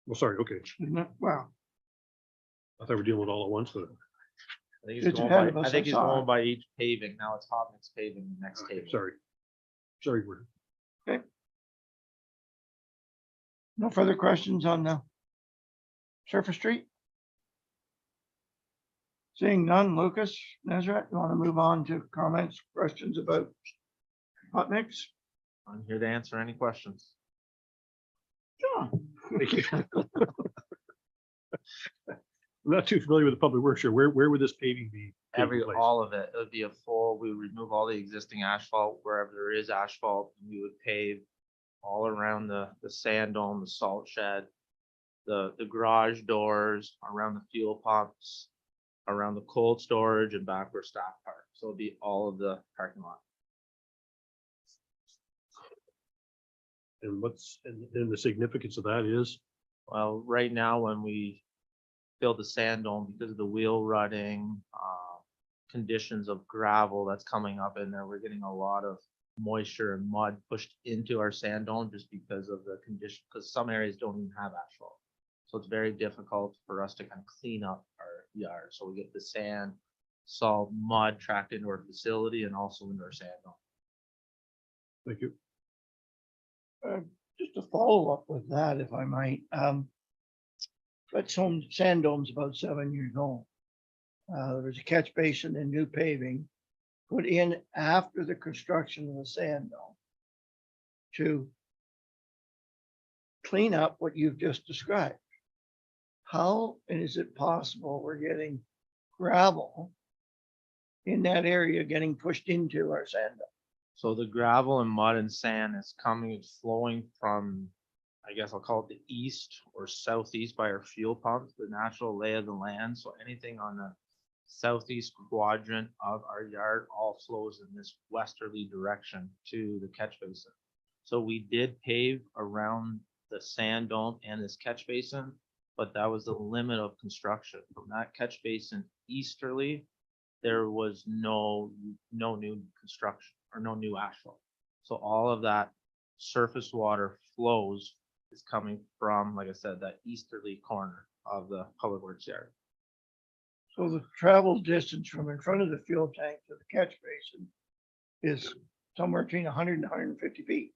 well, sorry, okay. Isn't it? Well, I thought we were dealing with all at once, but I think It's ahead of us, I think I he's saw going it. by each paving. Now it's hot mix paving the next table. sorry. Sorry, we're, no further questions on the surface street? Seeing none, Lucas, Nazareth, you want to move on to comments, questions about hot mix? I'm here to answer any questions. John? I'm not too familiar with the public works yard. Where would this paving be? taking place? All of it, it would be a full, we would remove all the existing asphalt wherever there is asphalt, and we would pave all around the sand dome, the salt shed, the garage doors, around the fuel pumps, around the cold storage and back where staff park. So it'd be all of the parking lot. And and the significance of that is, Well, right now, when we build the sand dome, because of the wheel rutting, conditions of gravel that's coming up in there, we're getting a lot of moisture and mud pushed into our sand dome just because of the condition, because some areas don't even have asphalt. So it's very difficult for us to kind of clean up our yard. So we get the sand, salt, mud tracked into our facility and also into our sand dome. thank you. Just to follow up with that, if I might, but some sand dome's about 7 years old. There was a catch basin and new paving put in after the construction of the sand dome to clean up what you've just described. How is it possible we're getting gravel in that area getting pushed into our sand dome? So the gravel and mud and sand is it's flowing from, I guess I'll call it the east or southeast by our fuel pumps, the natural lay of the land. So anything on the southeast quadrant of our yard all flows in this westerly direction to the catch basin. So we did pave around the sand dome and this catch basin, but that was the limit of construction. From that catch basin easterly, there was no new construction or no new asphalt. So all of that surface water flows is coming from, like I said, that easterly corner of the public works yard. So the travel distance from in front of the fuel tank to the catch basin is somewhere between 100 and 150 feet.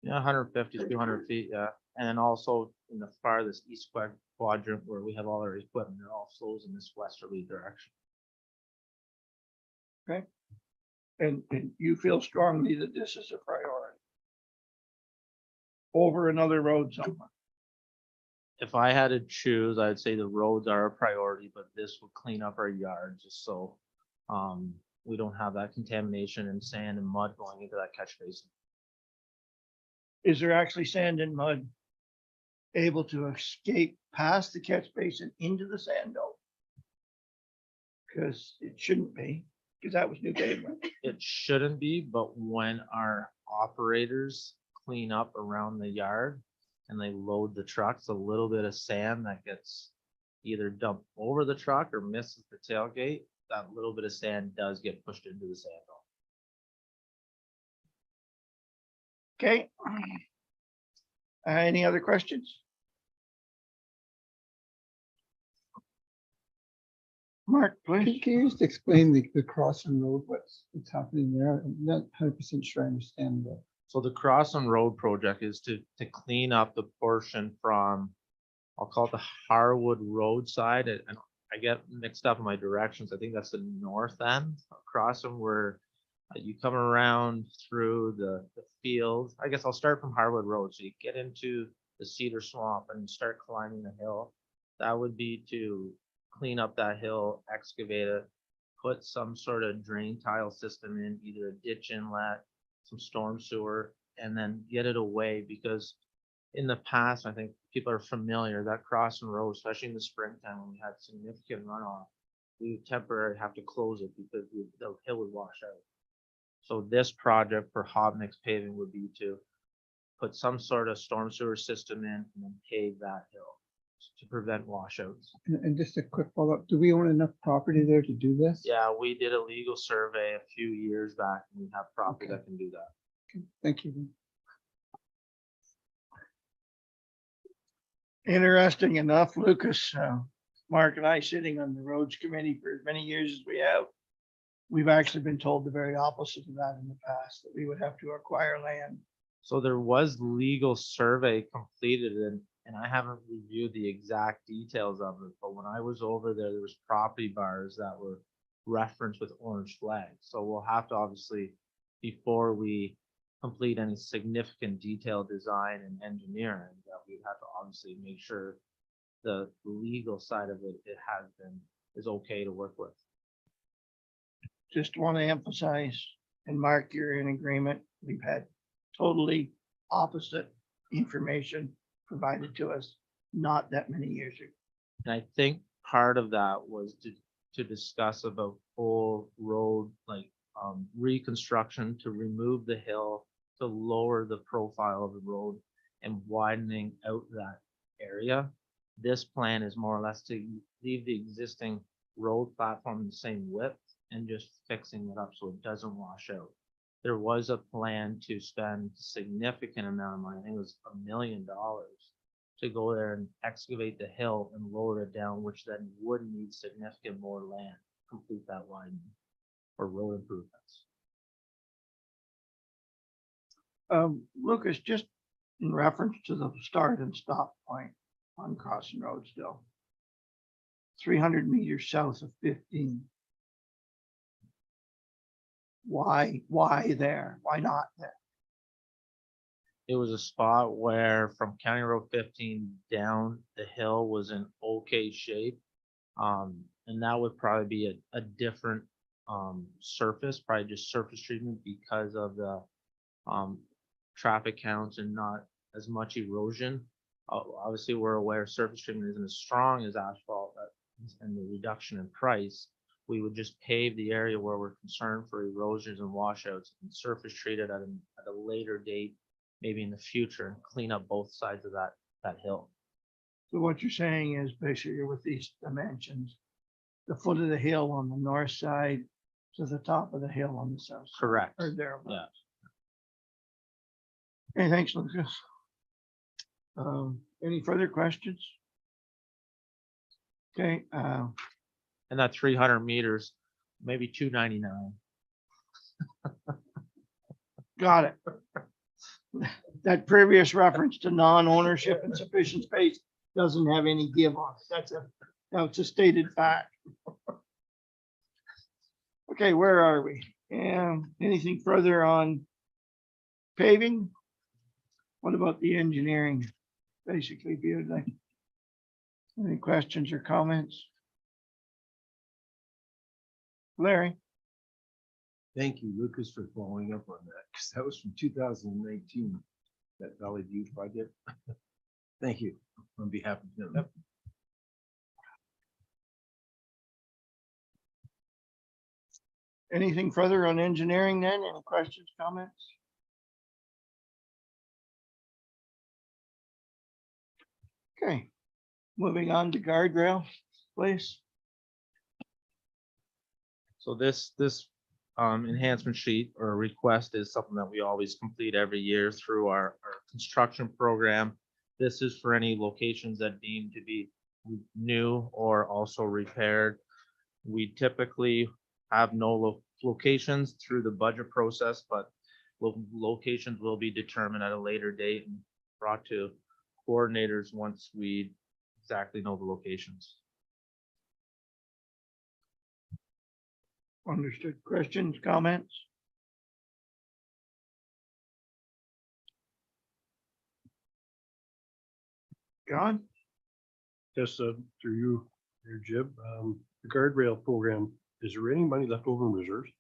Yeah, 150 to 200 feet, yeah. And then also in the farthest east quadrant where we have all our equipment, it all flows in this westerly direction. And you feel strongly that this is a priority over another road somewhere. If I had to choose, I'd say the roads are a priority, but this will clean up our yard just so we don't have that contamination and sand and mud going into that catch basin. Is there actually sand and mud able to escape past the catch basin into the sand dome? Because it shouldn't be, because that was new pavement. It shouldn't be, but when our operators clean up around the yard and they load the trucks, a little bit of sand that gets either dumped over the truck or misses the tailgate, that little bit of sand does get pushed into the sand dome. Okay. Any other questions? Mark, please. Can you just explain the Crossing Road, what's happening there? I'm not 100% sure I understand that. So the Crossing Road project is to clean up the portion from, I'll call it the Harwood Road side. And I get mixed up in my directions. I think that's the north end of Crossing where you come around through the field. I guess I'll start from Harwood Road. So you get into the Cedar Swamp and start climbing the hill. That would be to clean up that hill, excavate it, put some sort of drain tile system in, either a ditch inlet, some storm sewer, and then get it away, because in the past, I think people are familiar that Crossing Road, especially in the springtime when we had significant runoff, we would temporarily have to close it because the hill would wash out. So this project for hot mix paving would be to put some sort of storm sewer system in and then pave that hill to prevent washouts. And just a quick follow-up, do we own enough property there to do this? Yeah, we did a legal survey a few years back and we have property Okay. that can do that. Okay, thank you. Interesting enough, Lucas, Mark and I sitting on the roads committee for as many years as we have. We've actually been told the very opposite of that in the past, that we would have to acquire land. So there was legal survey completed and I haven't reviewed the exact details of it, but when I was over there, there was property bars that were referenced with orange flags. So we'll have to obviously, before we complete any significant detailed design and engineering, that we'd have to obviously make sure the legal side of it, is okay to work with. Just want to emphasize, and Mark, you're in agreement, we've had totally opposite information provided to us not that many years ago. And I think part of that was to discuss about full road, like reconstruction to remove the hill, to lower the profile of the road and widening out that area. This plan is more or less to leave the existing road platform the same width and just fixing it up so it doesn't wash out. There was a plan to spend significant amount of money, I think it was $1 million, to go there and excavate the hill and lower it down, which then would need significant more land to complete that widening or road improvements. Lucas, just in reference to the start and stop point on Crossing Road still. 300 meters south of 15. Why there? Why not there? It was a spot where from County Road 15 down the hill was in okay shape. And that would probably be a different surface, probably just surface treatment because of the traffic counts and not as much erosion. Obviously, we're aware surface treatment isn't as strong as asphalt and the reduction in price, We would just pave the area where we're concerned for erosions and washouts and surface treat it at a later date, maybe in the future, and clean up both sides of that hill. So what you're saying is basically with these dimensions, the foot of the hill on the north side to the top of the hill on the south. side, Correct. Or there. Yeah. Hey, thanks, Lucas. Any further questions? Okay, And that 300 meters, maybe 299. got it. That previous reference to non-ownership and sufficient space doesn't have any give on it. That's a stated fact. Okay, where are we? Anything further on paving? What about the engineering? Basically, Beardsley. Any questions or comments? Larry? Thank you, Lucas, for following up on that, because that was from 2019, that Valley View project. Thank you on behalf of them. Anything further on engineering then? Any questions, comments? Okay, moving on to guardrail, please. So this enhancement sheet or request is something that we always complete every year through our construction program. This is for any locations that deem to be new or also repaired. We typically have no locations through the budget process, but locations will be determined at a later date and brought to coordinators once we exactly know the locations. Understood. Questions, comments? John? Yes, through you, your Jib, the guardrail program, is there any money left over in reserves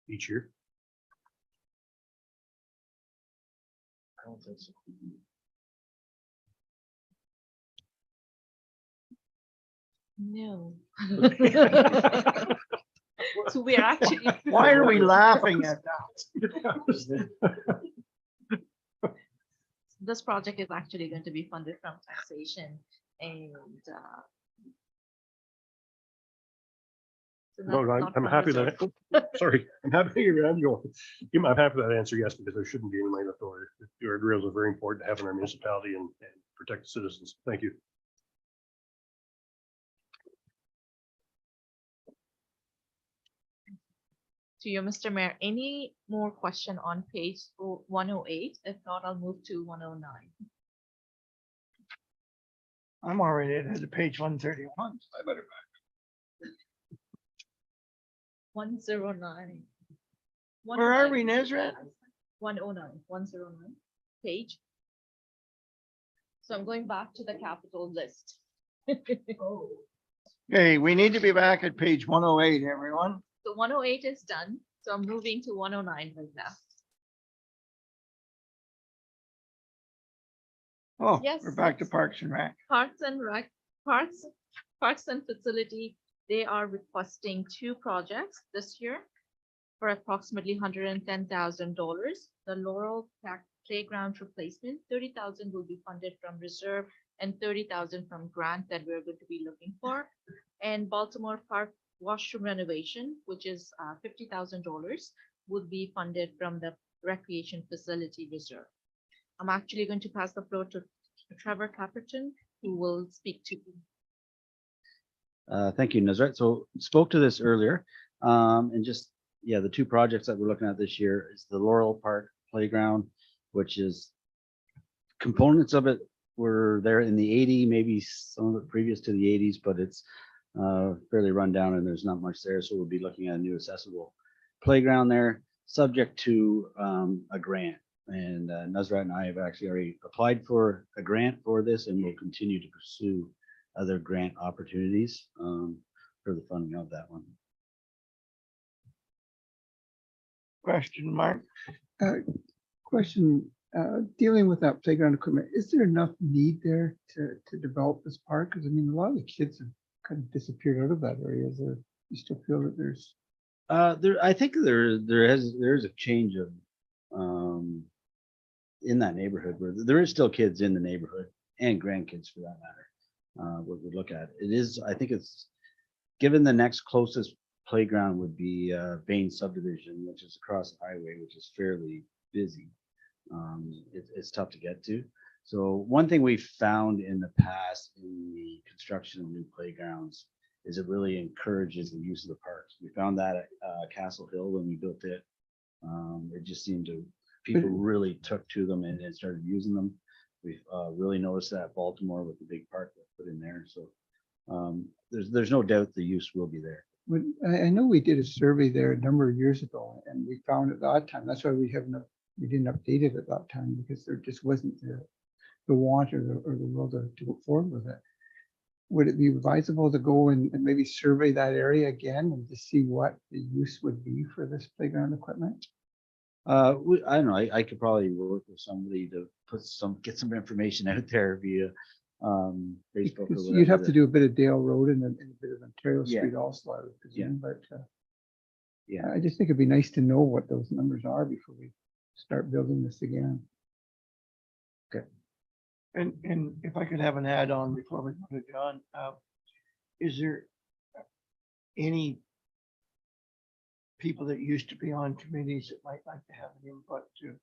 each year? I don't think so. No. So we're actually. Why are we laughing at that? This project is actually going to be funded from taxation and. So No, not I'm from happy reserve. that, sorry, I'm happy I'm going. I'm happy with that answer, yes, because there shouldn't be any money left over. The guardrails are very important to have in our municipality and protect the citizens. Thank you. To you, Mr. Mayor, any more question on page 108? If not, I'll move to 109. I'm already at page 131. I better 109. Where are we, Nazrat? 109, 109 page. So I'm going back to the capital list. Okay, we need to be back at page 108, everyone. So 108 is done. So I'm moving to 109 right now. Oh, Yes. we're back to Parks and Rec. Parks and Rec, Parks and Facility, they are requesting 2 projects this year for approximately $110,000. The Laurel Playground replacement, $30,000 will be funded from reserve and $30,000 from grant that we're going to be looking for. And Baltimore Park washroom renovation, which is $50,000, would be funded from the recreation facility reserve. I'm actually going to pass the floor to Trevor Clapperton, who will speak to you. Thank you, Nazrat. So spoke to this earlier, and just, yeah, the 2 projects that we're looking at this year is the Laurel Park Playground, which is components of it were there in the 80s, maybe some of it previous to the 80s, but it's fairly run down and there's not much there. So we'll be looking at a new accessible playground there, subject to a grant. And Nazrat and I have actually already applied for a grant for this, and we'll continue to pursue other grant opportunities for the funding of that one. Question, Mark? Question, dealing with that playground equipment, is there enough need there to develop this park? Because I mean, a lot of the kids have kind of disappeared out of that area. Is there You still feel that there's, I think there's a change of, in that neighborhood where there is still kids in the neighborhood and grandkids for that matter. What we look at, it is, I think it's, given the next closest playground would be, Bain subdivision, which is across the highway, which is fairly busy. It's tough to get to. So one thing we found in the past in the construction of new playgrounds is it really encourages the use of the parks. We found that at Castle Hill when we built it. It just seemed to, people really took to them and started using them. We've really noticed that at Baltimore with the big park that put in there. So there's no doubt the use will be there. when, I know we did a survey there a number of years ago and we found at that time, that's why we didn't update it at that time because there just wasn't the want or the will to go forward with it. Would it be advisable to go and maybe survey that area again and to see what the use would be for this playground equipment? I don't know, I could probably work with somebody to get some information out there via Facebook or Because whatever. you'd have to do a bit of Dale Road and a bit of Ontario Yeah. Street also, I would presume, but Yeah. I just think it'd be nice to know what those numbers are before we start building this again. And if I could have an add-on before we go to John, is there any people that used to be on committees that might like to have an input to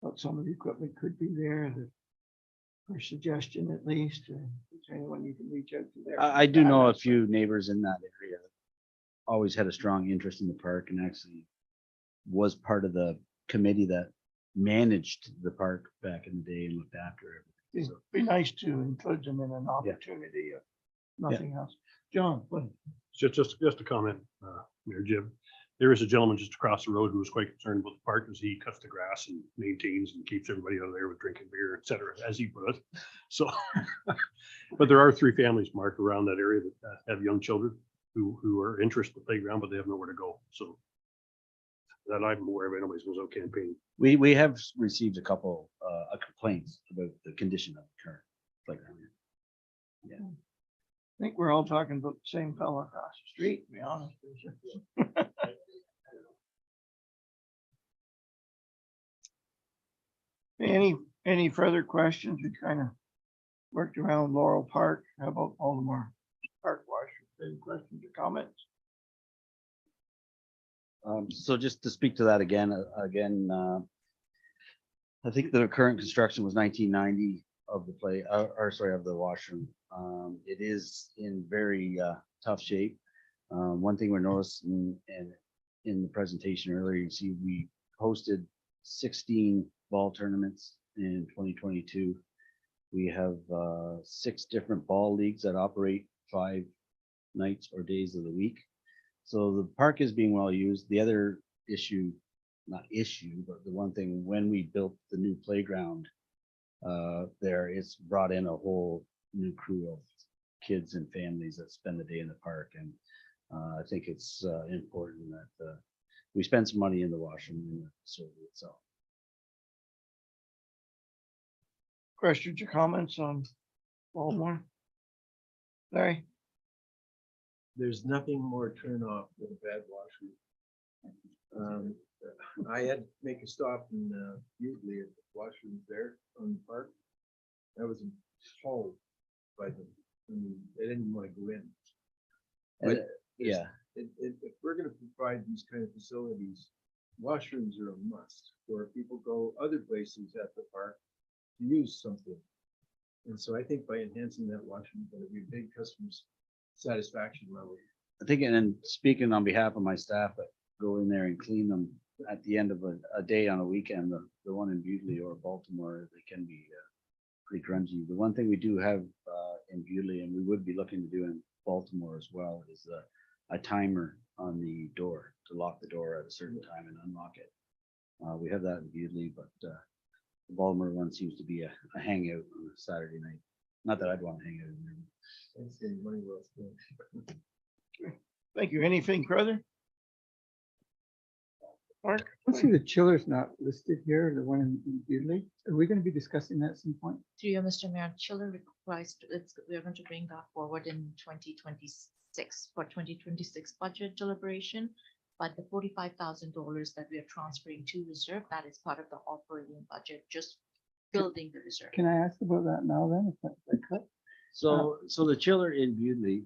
what some of the equipment could be there, or suggestion at least, or is there anyone you can reach out to there? I do know a few neighbors in that area that always had a strong interest in the park and actually was part of the committee that managed the park back in the day and looked after it. It'd be nice to include them in an opportunity, if nothing else. John, what? Just a comment, Mayor Jim. There is a gentleman just across the road who was quite concerned about the park as he cuts the grass and maintains and keeps everybody out of there with drinking beer, et cetera, as he put it. So, but there are 3 families, Mark, around that area that have young children who are interested in the playground, but they have nowhere to go. So that I'm aware of, anybody's goes out campaigning. We have received a couple complaints about the condition of the current playground. I think we're all talking about the same fellow across the street, to be honest with you. Any further questions? We kind of worked around Laurel Park. How about Baltimore Park Wash? Any questions or comments? So just to speak to that again, I think the current construction was 1990 of the of the washroom. It is in very tough shape. One thing we're noticing and in the presentation earlier, you see we hosted 16 ball tournaments in 2022. We have 6 different ball leagues that operate 5 nights or days of the week. So the park is being well used. The other issue, not issue, but the one thing, when we built the new playground there, it's brought in a whole new crew of kids and families that spend the day in the park. And I think it's important that we spend some money in the washroom and the facility itself. Questions or comments on Baltimore? Larry? There's nothing more turn off than a bad washroom. I had to make a stop in usually at the washrooms there on the park. I was appalled by them. I mean, they didn't want to go in. But Yeah. if we're going to provide these kind of facilities, washrooms are a must, where people go other places at the park to use something. And so I think by enhancing that washroom, going to be a big customer satisfaction level. I think, and then speaking on behalf of my staff that go in there and clean them at the end of a day on a weekend, the one in Butley or Baltimore, they can be pretty grungy. The one thing we do have in Butley, and we would be looking to do in Baltimore as well, is a timer on the door to lock the door at a certain time and unlock it. We have that in Butley, but the Baltimore one seems to be a hangout on a Saturday night. Not that I'd want to hang out in there. That's the money well spent. Thank you. Anything further? Mark? Let's see, the chiller's not listed here, the one in Butley. Are we going to be discussing that at some point? Through you, Mr. Mayor, Chiller requires, we're going to bring that forward in 2026 for 2026 budget deliberation. But the $45,000 that we are transferring to reserve, that is part of the operating budget, just building the reserve. Can I ask about that now then? If I could? So the chiller in Budley,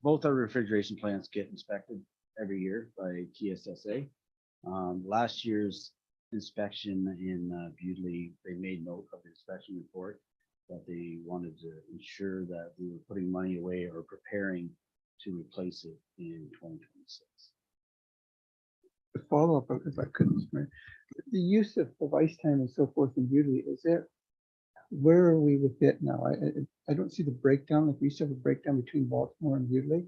both our refrigeration plants get inspected every year by TSSA. Last year's inspection in Budley, they made note of the inspection report that they wanted to ensure that we were putting money away or preparing to replace it in 2026. To follow up, if I could, Mr. Mayor, the use of ice time and so forth in Beauty, is there, where are we with it now? I don't see the breakdown, like we used to have a breakdown between Baltimore and Beauty.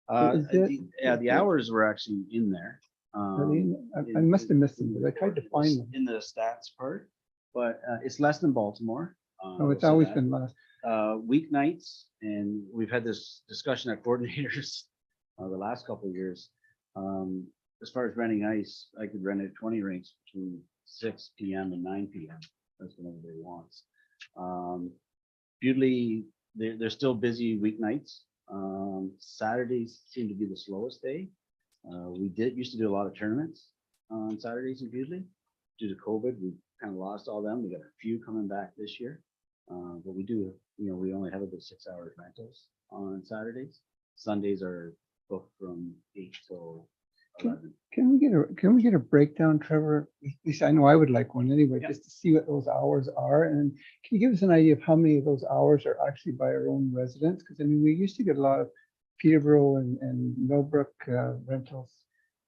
Is it- The hours were actually in there. I must have missed them, but I tried to find them. In the stats part, but it's less than Baltimore. Oh, it's we'll say always that. been less. Weeknights, and we've had this discussion at coordinators the last couple of years. As far as renting ice, I could rent it 20 rinks between 6 PM and 9 PM. That's when everybody wants. Usually they're still busy weeknights. Saturdays seem to be the slowest day. We used to do a lot of tournaments on Saturdays in Budley. Due to COVID, we kind of lost all them. We got a few coming back this year. But we do, we only have about 6 hours rentals on Saturdays. Sundays are booked from 8 till 11. Can we get a breakdown, Trevor? At least I know I would like one anyway, Yeah. just to see what those hours are. And can you give us an idea of how many of those hours are actually by our own residents? Because I mean, we used to get a lot of Peterborough and Millbrook rentals.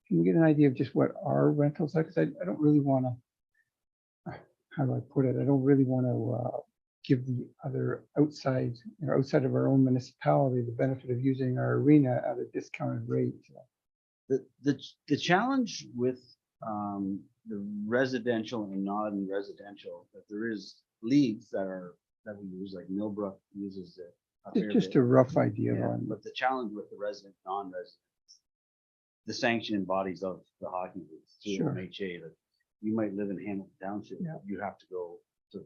Can we get an idea of just what our rentals are? Because I don't really want to, how do I put it? I don't really want to give the other outside of our own municipality the benefit of using our arena at a discounted rate. The challenge with the residential and non-residential, that there is leagues that we use, like Millbrook uses it. a fair Just bit. a rough idea Yeah, on. but the challenge with the resident, non-residents, the sanctioning bodies of the hockey leagues, through Sure. MHA, that you might live in Hamilton Township, Yeah. but you have to go to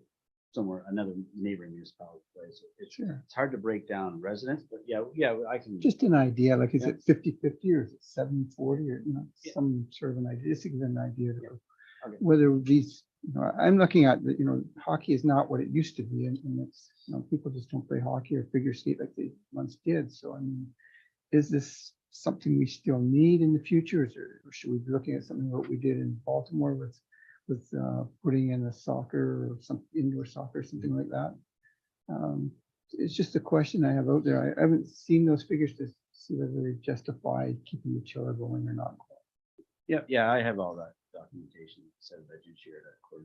somewhere, another neighboring municipality place. Sure. It's hard to break down residents, but yeah, I can. Just an idea, like, is Yeah. it 50-50 or is it 70-40 or, Yeah. some sort of an idea, just to give an idea Yeah. of Okay. whether these, I'm looking at, hockey is not what it used to be, and it's, people just don't play hockey or figure skate like they once did. So, I mean, is this something we still need in the future? Or should we be looking at something what we did in Baltimore with putting in a soccer or some indoor soccer, something like that? It's just a question I have out there. I haven't seen those figures to see whether they justify keeping the chiller going or not. Yeah, I have all that documentation, said that you shared at court.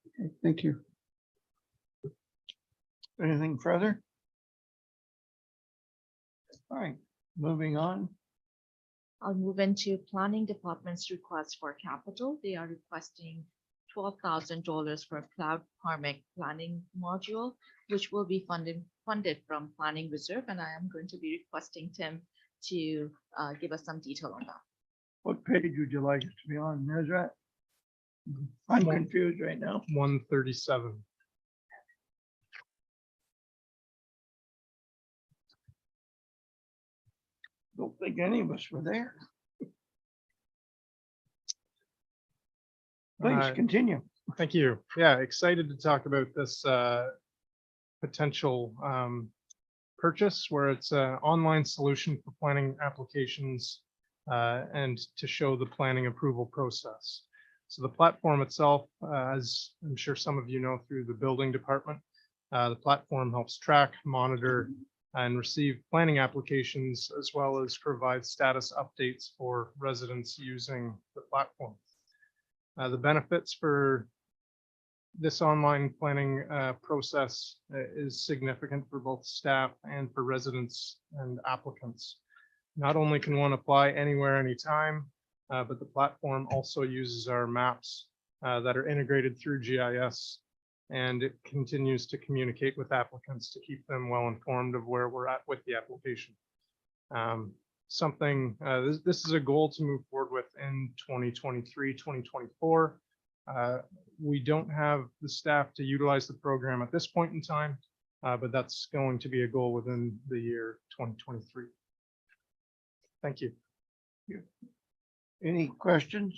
Okay, thank you. Anything further? All right, moving on. I'll move into planning department's request for capital. They are requesting $12,000 for a cloud karmic planning module, which will be funded from planning reserve. And I am going to be requesting Tim to give us some detail on that. What page would you like it to be on, Nazrat? I'm confused right now. 137. Don't think any of us were there. Please Uh, continue. Thank you. Yeah, excited to talk about this potential purchase where it's an online solution for planning applications and to show the planning approval process. So the platform itself, as I'm sure some of you know through the building department, the platform helps track, monitor, and receive planning applications, as well as provide status updates for residents using the platform. The benefits for this online planning process is significant for both staff and for residents and applicants. Not only can one apply anywhere, anytime, but the platform also uses our maps that are integrated through GIS, and it continues to communicate with applicants to keep them well informed of where we're at with the application. This is a goal to move forward with in 2023, 2024. We don't have the staff to utilize the program at this point in time, But that's going to be a goal within the year 2023. Thank you. Any questions?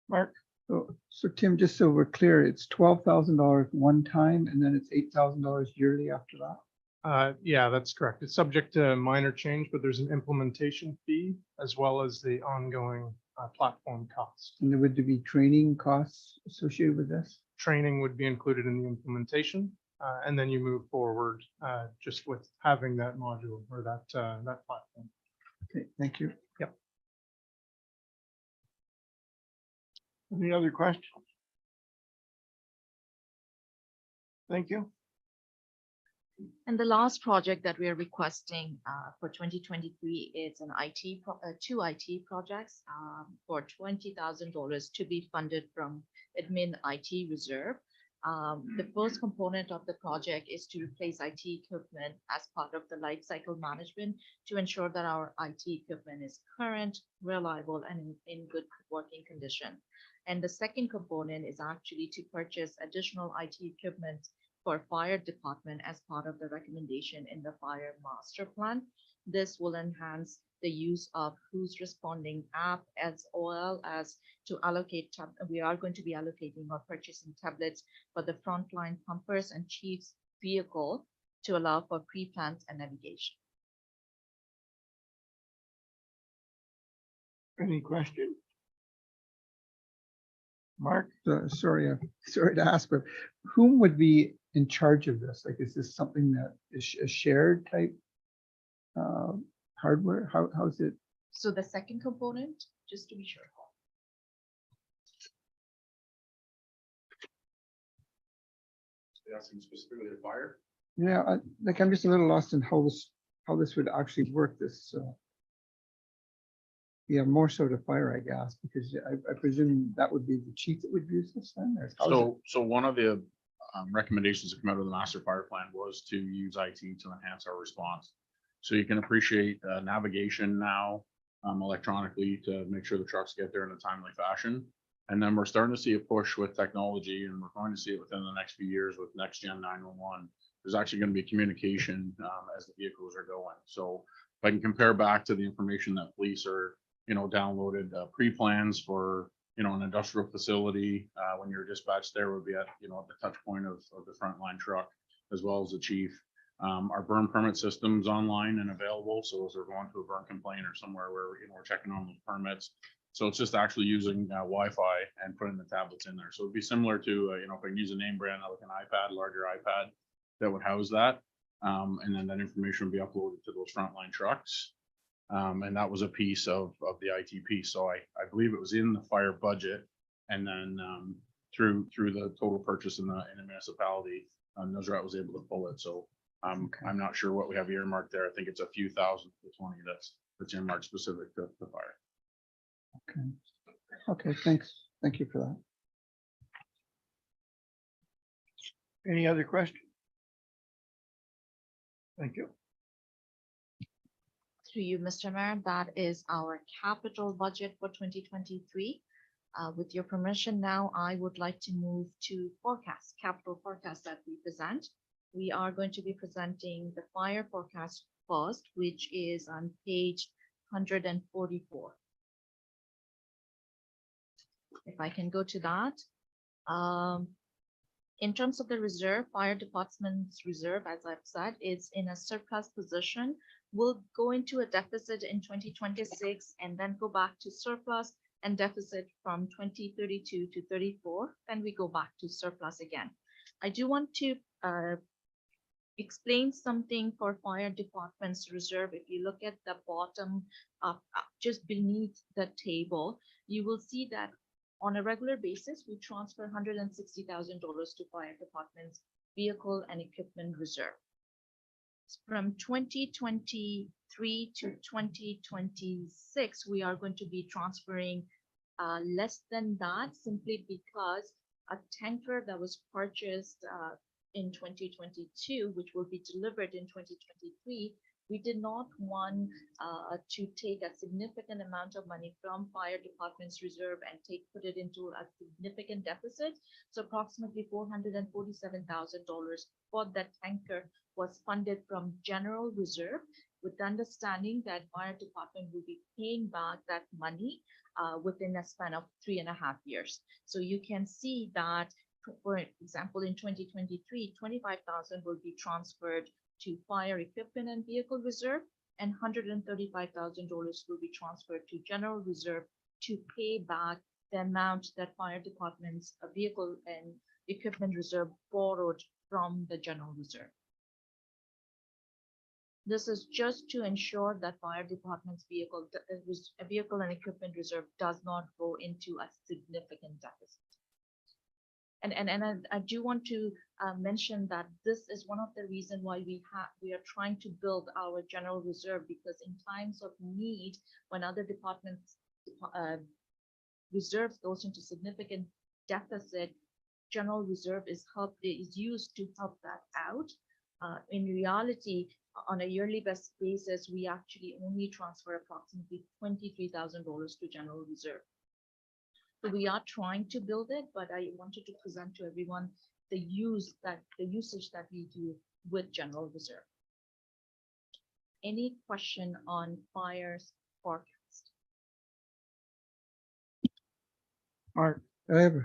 Mark? So Tim, just so we're clear, it's $12,000 one time and then it's $8,000 yearly after that? Yeah, that's correct. It's subject to minor change, but there's an implementation fee as well as the ongoing platform cost. And there would be training costs associated with this? Training would be included in the implementation, and then you move forward just with having that module or that platform. Okay, thank you. Any other questions? Thank you. And the last project that we are requesting for 2023 is an two IT projects for $20,000 to be funded from admin IT reserve. The first component of the project is to replace IT equipment as part of the life cycle management to ensure that our IT equipment is current, reliable, and in good working condition. And the second component is actually to purchase additional IT equipment for fire department as part of the recommendation in the fire master plan. This will enhance the use of Who's Responding app as well as to allocate, we are going to be allocating or purchasing tablets for the frontline pumpers and chief's vehicle to allow for pre-plans and navigation. Any question? Mark? Sorry to ask, but whom would be in charge of this? Like, is this something that is a shared type hardware? How's it? So the second component, just to be sure. Asking specifically the fire? Yeah, I'm just a little lost in how this would actually work. Yeah, more so to fire, I guess, because I presume that would be the chief that would use this then? Or how's it? So one of the recommendations that come out of the master fire plan was to use IT to enhance our response. So you can appreciate navigation now electronically to make sure the trucks get there in a timely fashion. And then we're starting to see a push with technology, and we're going to see it within the next few years with next gen 911. There's actually going to be communication as the vehicles are going. So if I can compare back to the information that police are, downloaded pre-plans for, an industrial facility, when you're dispatched there would be at, the touch point of the frontline truck, as well as the chief. Our burn permit system's online and available. So as they're going to a burn complaint or somewhere where, we're checking on those permits. So it's just actually using Wi-Fi and putting the tablets in there. So it'd be similar to, if I can use a name brand like an iPad, larger iPad that would house that. And then that information would be uploaded to those frontline trucks. And that was a piece of the IT piece. So I believe it was in the fire budget, and then through the total purchase in the municipality, Nuzrat was able to pull it. So I'm not sure what we have earmarked there. I think it's a few thousand to 20 that's earmarked specific to the fire. Okay, thanks. Thank you for that. Any other questions? Thank you. Through you, Mr. Mayor, that is our capital budget for 2023. With your permission now, I would like to move to capital forecast that we present. We are going to be presenting the fire forecast first, which is on page 144. If I can go to that. In terms of the reserve, fire department's reserve, as I've said, is in a surplus position. We'll go into a deficit in 2026 and then go back to surplus and deficit from 2032 to 34. Then we go back to surplus again. I do want to explain something for fire department's reserve. If you look at the bottom of just beneath the table, you will see that on a regular basis, we transfer $160,000 to fire department's vehicle and equipment reserve. From 2023 to 2026, we are going to be transferring less than that, simply because a tanker that was purchased in 2022, which will be delivered in 2023, We did not want to take a significant amount of money from fire department's reserve and put it into a significant deficit. So approximately $447,000 for that tanker was funded from general reserve, with the understanding that fire department will be paying back that money within a span of 3.5 years. So you can see that, for example, in 2023, 25,000 will be transferred to fire equipment and vehicle reserve, and $135,000 will be transferred to general reserve to pay back the amount that fire department's vehicle and equipment reserve borrowed from the general reserve. This is just to ensure that fire department's vehicle and equipment reserve does not go into a significant deficit. And I do want to mention that this is one of the reasons why we are trying to build our general reserve, because in times of need, when other departments reserves goes into significant deficit, general reserve is used to help that out. In reality, on a yearly basis, we actually only transfer approximately $23,000 to general reserve. So we are trying to build it, but I wanted to present to everyone the usage that we do with general reserve. Any question on fire's forecast? Mark, I have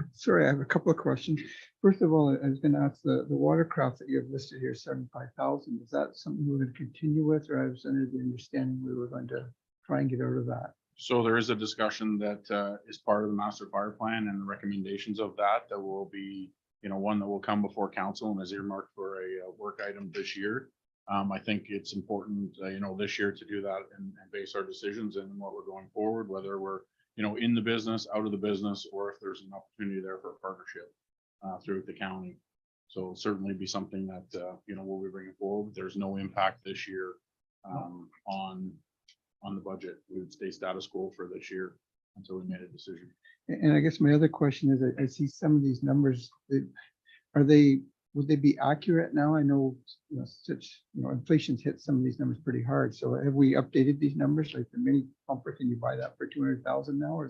a couple of questions. First of all, I was going to ask the watercraft that you have listed here, 75,000. Is that something we're going to continue with, or I was under the understanding we were going to try and get out of that? So there is a discussion that is part of the master fire plan and the recommendations of that will be, one that will come before council and is earmarked for a work item this year. I think it's important, this year to do that and base our decisions and what we're going forward, whether we're, in the business, out of the business, or if there's an opportunity there for a partnership throughout the county. So it'll certainly be something that, we'll be bringing forward. There's no impact this year on the budget. We would stay status quo for this year until we made a decision. And I guess my other question is, I see some of these numbers, would they be accurate now? I know, inflation's hit some of these numbers pretty hard. So have we updated these numbers? Like the mini pumper, can you buy that for 200,000 now, or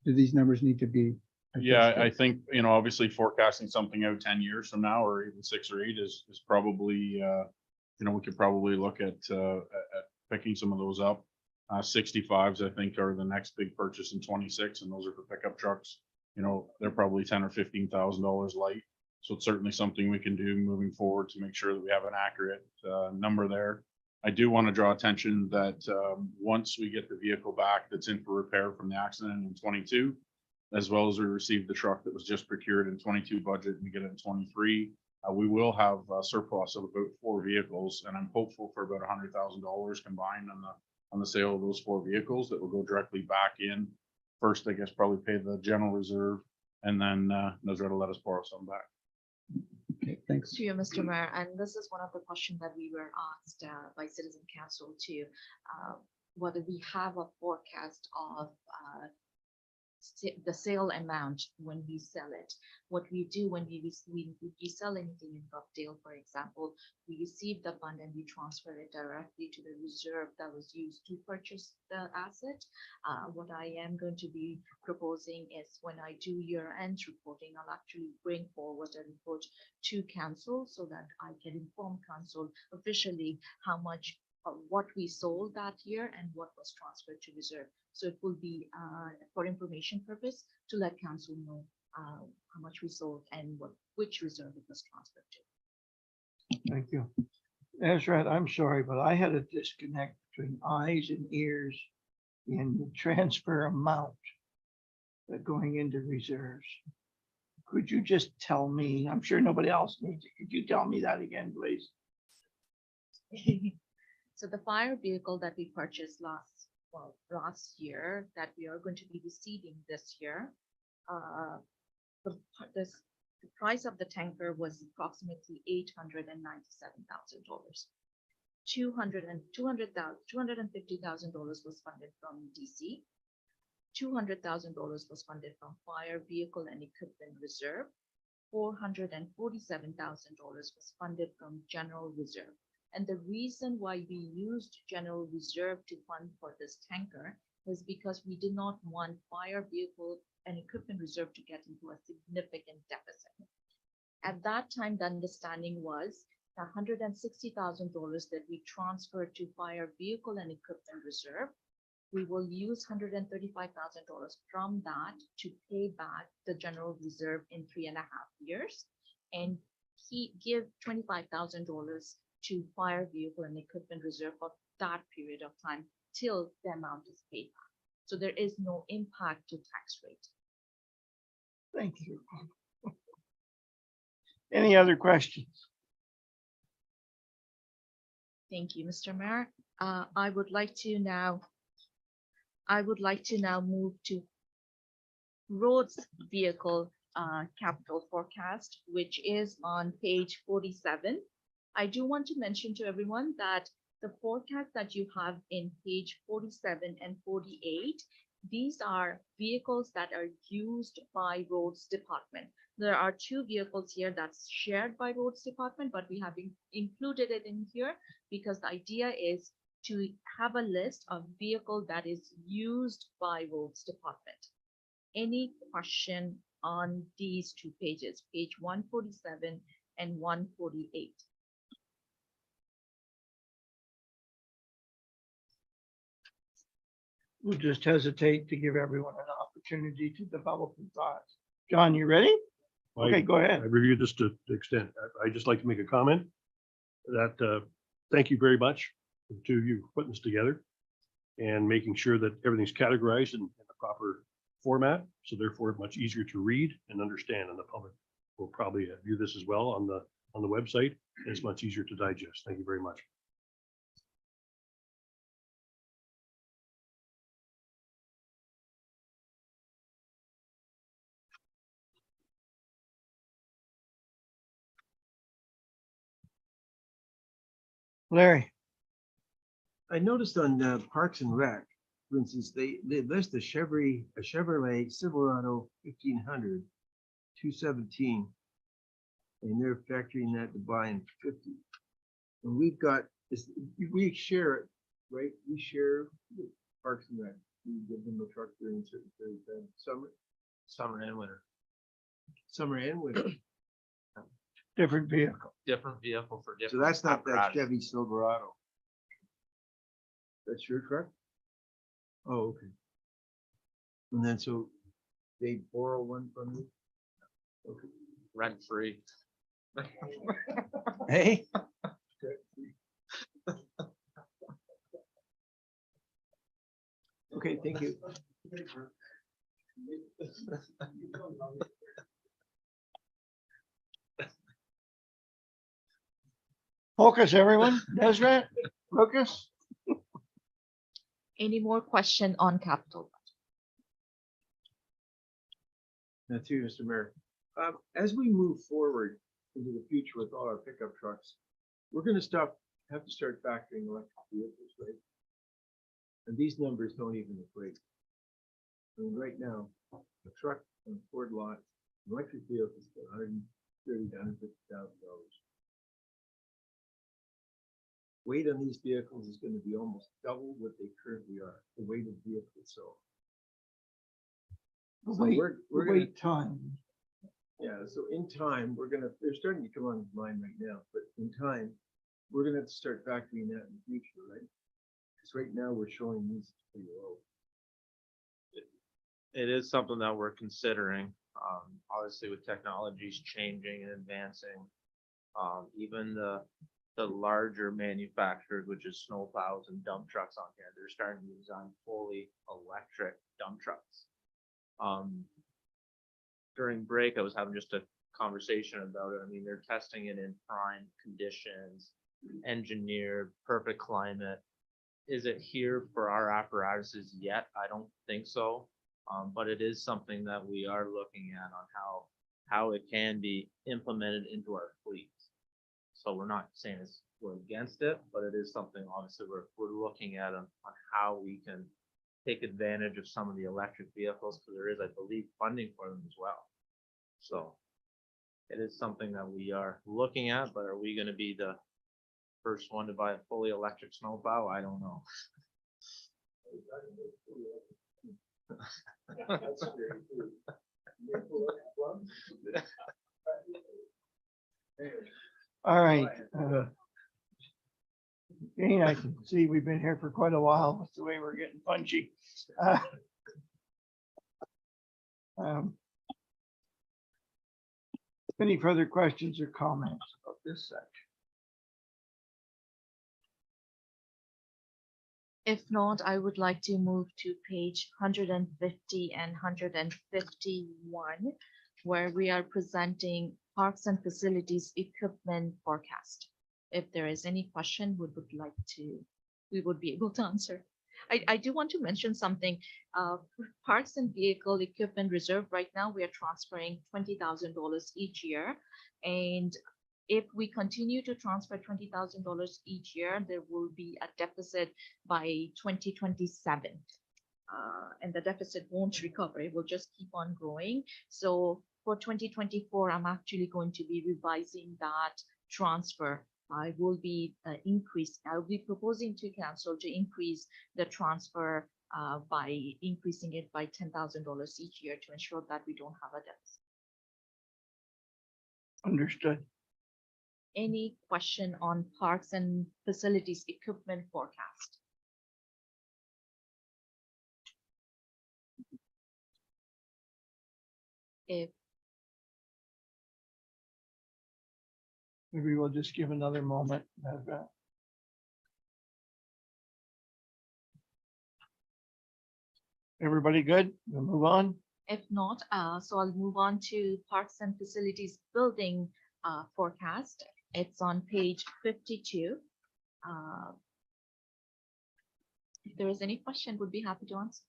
do these numbers need to be? Yeah, I think, obviously forecasting something out 10 years from now, or even 6 or 8 is probably, we could probably look at picking some of those up. 65s, I think, are the next big purchase in 26, and those are for pickup trucks. They're probably $10,000 or $15,000 light. So it's certainly something we can do moving forward to make sure that we have an accurate number there. I do want to draw attention that once we get the vehicle back that's in for repair from the accident in 22, as well as we receive the truck that was just procured in 22 budget and we get it in 23, we will have a surplus of about 4 vehicles, and I'm hopeful for about $100,000 combined on the sale of those 4 vehicles that will go directly back in. First, I guess, probably pay the general reserve, and then Nazra will let us borrow some back. Okay, thanks. To you, Mr. Mayor, and this is one of the questions that we were asked by Citizen Council too, whether we have a forecast of the sale amount when we sell it. What we do when we sell anything in Rockdale, for example, we receive the fund and we transfer it directly to the reserve that was used to purchase the asset. What I am going to be proposing is when I do year-end reporting, I'll actually bring forward a report to council so that I can inform council officially how much what we sold that year and what was transferred to reserve. So it will be for information purpose to let council know how much we sold and which reserve it was transferred to. thank you. Ezra, I'm sorry, but I had a disconnect between eyes and ears in the transfer amount that going into reserves. Could you just tell me, I'm sure nobody else needs it, could you tell me that again, please? So the fire vehicle that we purchased last year that we are going to be receiving this year, the price of the tanker was approximately $897,000. $250,000 was funded from DC. $200,000 was funded from fire vehicle and equipment reserve. $447,000 was funded from general reserve. And the reason why we used general reserve to fund for this tanker was because we did not want fire vehicle and equipment reserve to get into a significant deficit. At that time, the understanding was the $160,000 that we transferred to fire vehicle and equipment reserve, we will use $135,000 from that to pay back the general reserve in 3.5 years, and give $25,000 to fire vehicle and equipment reserve for that period of time till the amount is paid back. So there is no impact to tax rate. Thank you. Any other questions? Thank you, Mr. Mayor. I would like to now move to roads vehicle capital forecast, which is on page 47. I do want to mention to everyone that the forecast that you have in page 47 and 48, these are vehicles that are used by roads department. There are 2 vehicles here that's shared by roads department, but we have included it in here because the idea is to have a list of vehicle that is used by roads department. Any question on these 2 pages, page 147 and 148? We'll just hesitate to give everyone an opportunity to develop their thoughts. John, you ready? Okay, go I ahead. reviewed this to the extent. I'd just like to make a comment that thank you very much to you putting this together and making sure that everything's categorized in the proper format. So therefore much easier to read and understand, and the public will probably view this as well on the website. And it's much easier to digest. Thank you very much. Larry, I noticed on Parks and Rec, for instance, they list a Chevrolet Silverado 1500, 217, and they're factoring that to buy in 50. And we've got, we share it, right? We share with Parks and Rec. We give them a truck during certain periods of Summer and winter, summer and winter. different vehicle. different vehicle for So different. that's not that apparatus. Chevy Silverado. That's your truck? Oh, okay. And then so they borrow one from you? Okay. Rent free. Hey? Okay, thank you. Focus, everyone. Deseret, Lucas? Any more question on capital? Now, to you, Mr. Mayor, as we move forward into the future with all our pickup trucks, we're gonna have to start factoring electric vehicles, right? And these numbers don't even equate. I mean, right now, a truck on a Ford lot, an electric vehicle is $130,000 to $150,000. Weight on these vehicles is gonna be almost double what they currently are, the weight of the vehicle itself. So Wait, we're gonna- wait time. Yeah, so in time, they're starting to come online right now, but in time, we're gonna have to start factoring that in the future, right? Because right now, we're showing these pretty low. It is something that we're considering, obviously with technologies changing and advancing. Even the larger manufacturers, which is snowplows and dump trucks on here, they're starting to design fully electric dump trucks. During break, I was having just a conversation about it. I mean, they're testing it in prime conditions, engineered, perfect climate. Is it here for our apparatuses yet? I don't think so. But it is something that we are looking at on how it can be implemented into our fleets. So we're not saying we're against it, but it is something obviously we're looking at on how we can take advantage of some of the electric vehicles, because there is, I believe, funding for them as well. So it is something that we are looking at, but are we going to be the first one to buy a fully electric snowplow, I don't know. All right. Jane, I can see we've been here for quite a while with the way we're getting punchy. Uh, um, Any further questions or comments about this section? If not, I would like to move to page 150 and 151, where we are presenting parks and facilities equipment forecast. If there is any question, we would be able to answer. I do want to mention something. Parks and vehicle equipment reserve right now, we are transferring $20,000 each year. And if we continue to transfer $20,000 each year, there will be a deficit by 2027. And the deficit won't recover. It will just keep on growing. So for 2024, I'm actually going to be revising that transfer. I will be I'll be proposing to council to increase the transfer by increasing it by $10,000 each year to ensure that we don't have a deficit. Understood. Any question on parks and facilities equipment forecast? If Maybe we'll just give another moment. Everybody good? We'll move on. If not, so I'll move on to parks and facilities building forecast. It's on page 52. If there is any question, would be happy to answer.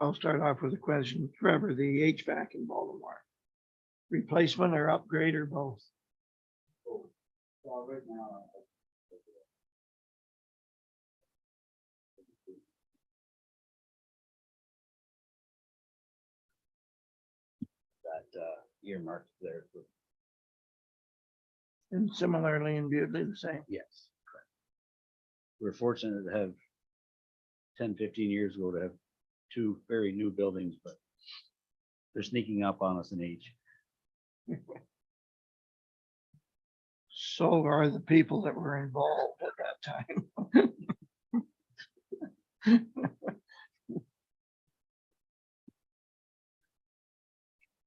I'll start off with a question. Trevor, the HVAC in Baltimore. Replacement or upgrade or both? Well, right now. That earmarked there. And similarly in Butte, the same. Yes, correct. We're fortunate to have 10, 15 years ago to have two very new buildings, but they're sneaking up on us in age. So are the people that were involved at that time.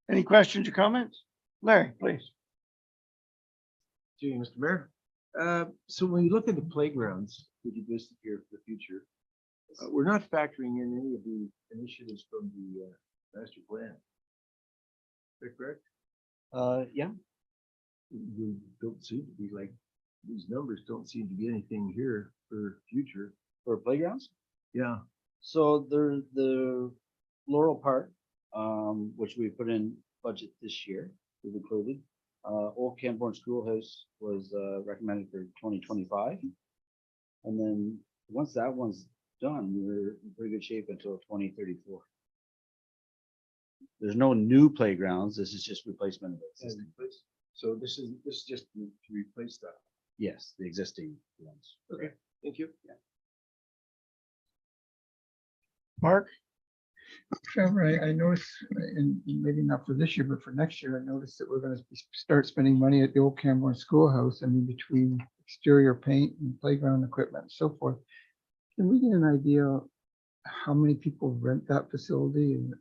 Any questions or comments? Larry, please. To you, Mr. Mayor. So when you look at the playgrounds that you listed here for the future, we're not factoring in any of the initiatives from the master plan. Is that correct? Yeah. You don't seem to be like, these numbers don't seem to be anything here for future. For playgrounds? Yeah. So the Laurel Park, which we put in budget this year, we've included. Old Camborne Schoolhouse was recommended for 2025. And then once that one's done, we're in pretty good shape until 2034. There's no new playgrounds. This is just replacement of existing. So this is just to replace that. Yes, the existing ones. Okay, thank you. Mark? Trevor, I noticed, and maybe not for this year, but for next year, I noticed that we're gonna start spending money at the old Camborne Schoolhouse. I mean, between exterior paint and playground equipment and so forth. Can we get an idea how many people rent that facility and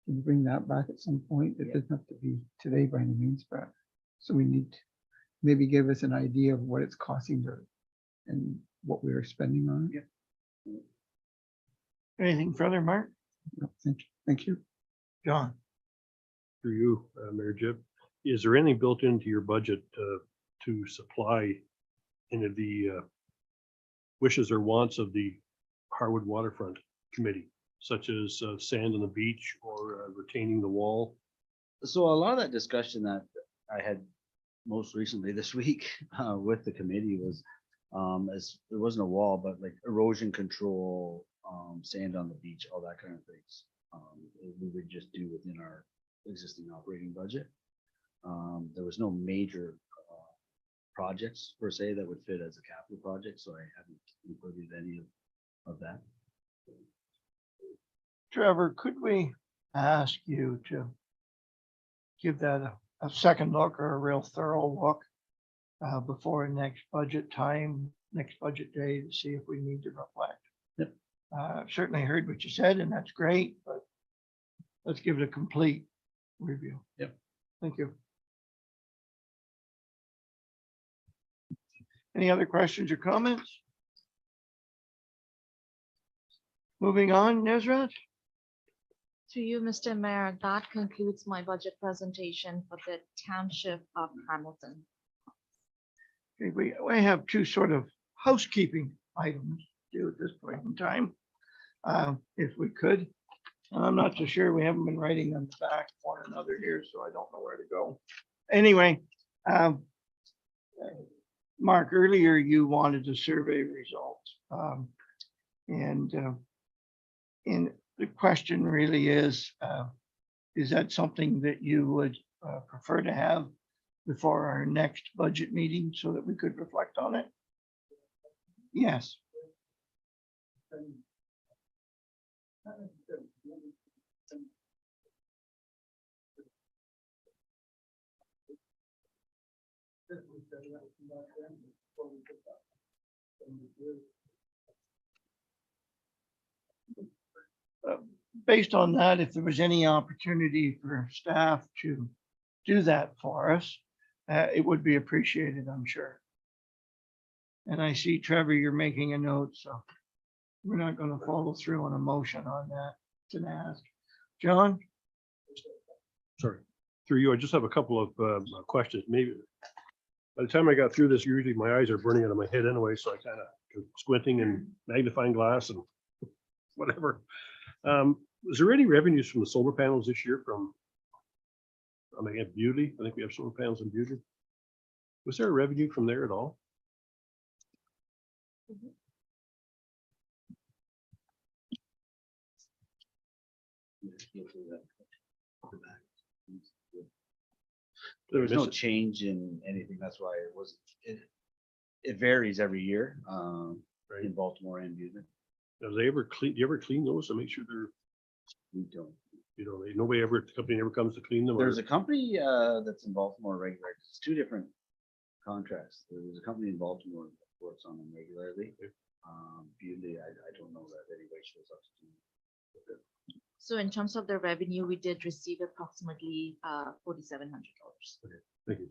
can you bring that back at some point? It doesn't have to be today by any means, but so we need to maybe give us an idea of what it's costing to and what we are spending on it. Anything further, Mark? No, thank you. John? For you, Mayor Jib, is there anything built into your budget to supply any of the wishes or wants of the Harwood Waterfront Committee, such as sand on the beach or retaining the wall? So a lot of that discussion that I had most recently this week with the committee was As there wasn't a wall, but like erosion control, sand on the beach, all that kind of things. We would just do within our existing operating budget. There was no major projects per se that would fit as a capital project, so I haven't included any of that. Trevor, could we ask you to give that a second look or a real thorough look before next budget time, next budget day, to see if we need to reflect? Yep. Certainly heard what you said, and that's great, but let's give it a complete review. Yep. Thank you. Any other questions or comments? Moving on, Nezrat? Through you, Mr. Mayor, that concludes my budget presentation for the Township of Hamilton. Okay, we have two sort of housekeeping items to do at this point in time. If we could, and I'm not so sure, we haven't been writing them back one another here, so I don't know where to go. Anyway, Mark, earlier you wanted the survey results. And the question really is that something that you would prefer to have before our next budget meeting so that we could reflect on it? Yes. Based on that, if there was any opportunity for staff to do that for us, it would be appreciated, I'm sure. And I see, Trevor, you're making a note, so we're not going to follow through on a motion on that. It's an ask. John? Sorry, through you, I just have a couple of questions. Maybe by the time I got through this, usually my eyes are burning out of my head anyway, so I kind of squinting and magnifying glass and whatever. Was there any revenues from the solar panels this year from, I mean, at Bewley? I think we have solar panels in Bewley. Was there a revenue from there at all? There was no change in anything. That's why it was, it varies every year, in Baltimore and Butte. Have they ever clean, do you ever clean those to make sure they're, We don't. you know, nobody ever, the company ever comes to clean them? or- There's a company that's in Baltimore regularly. It's two different contracts. There's a company in Baltimore that works on them regularly. Butte, I don't know that anybody shows up to do. So in terms of the revenue, we did receive approximately $4,700. Thank you.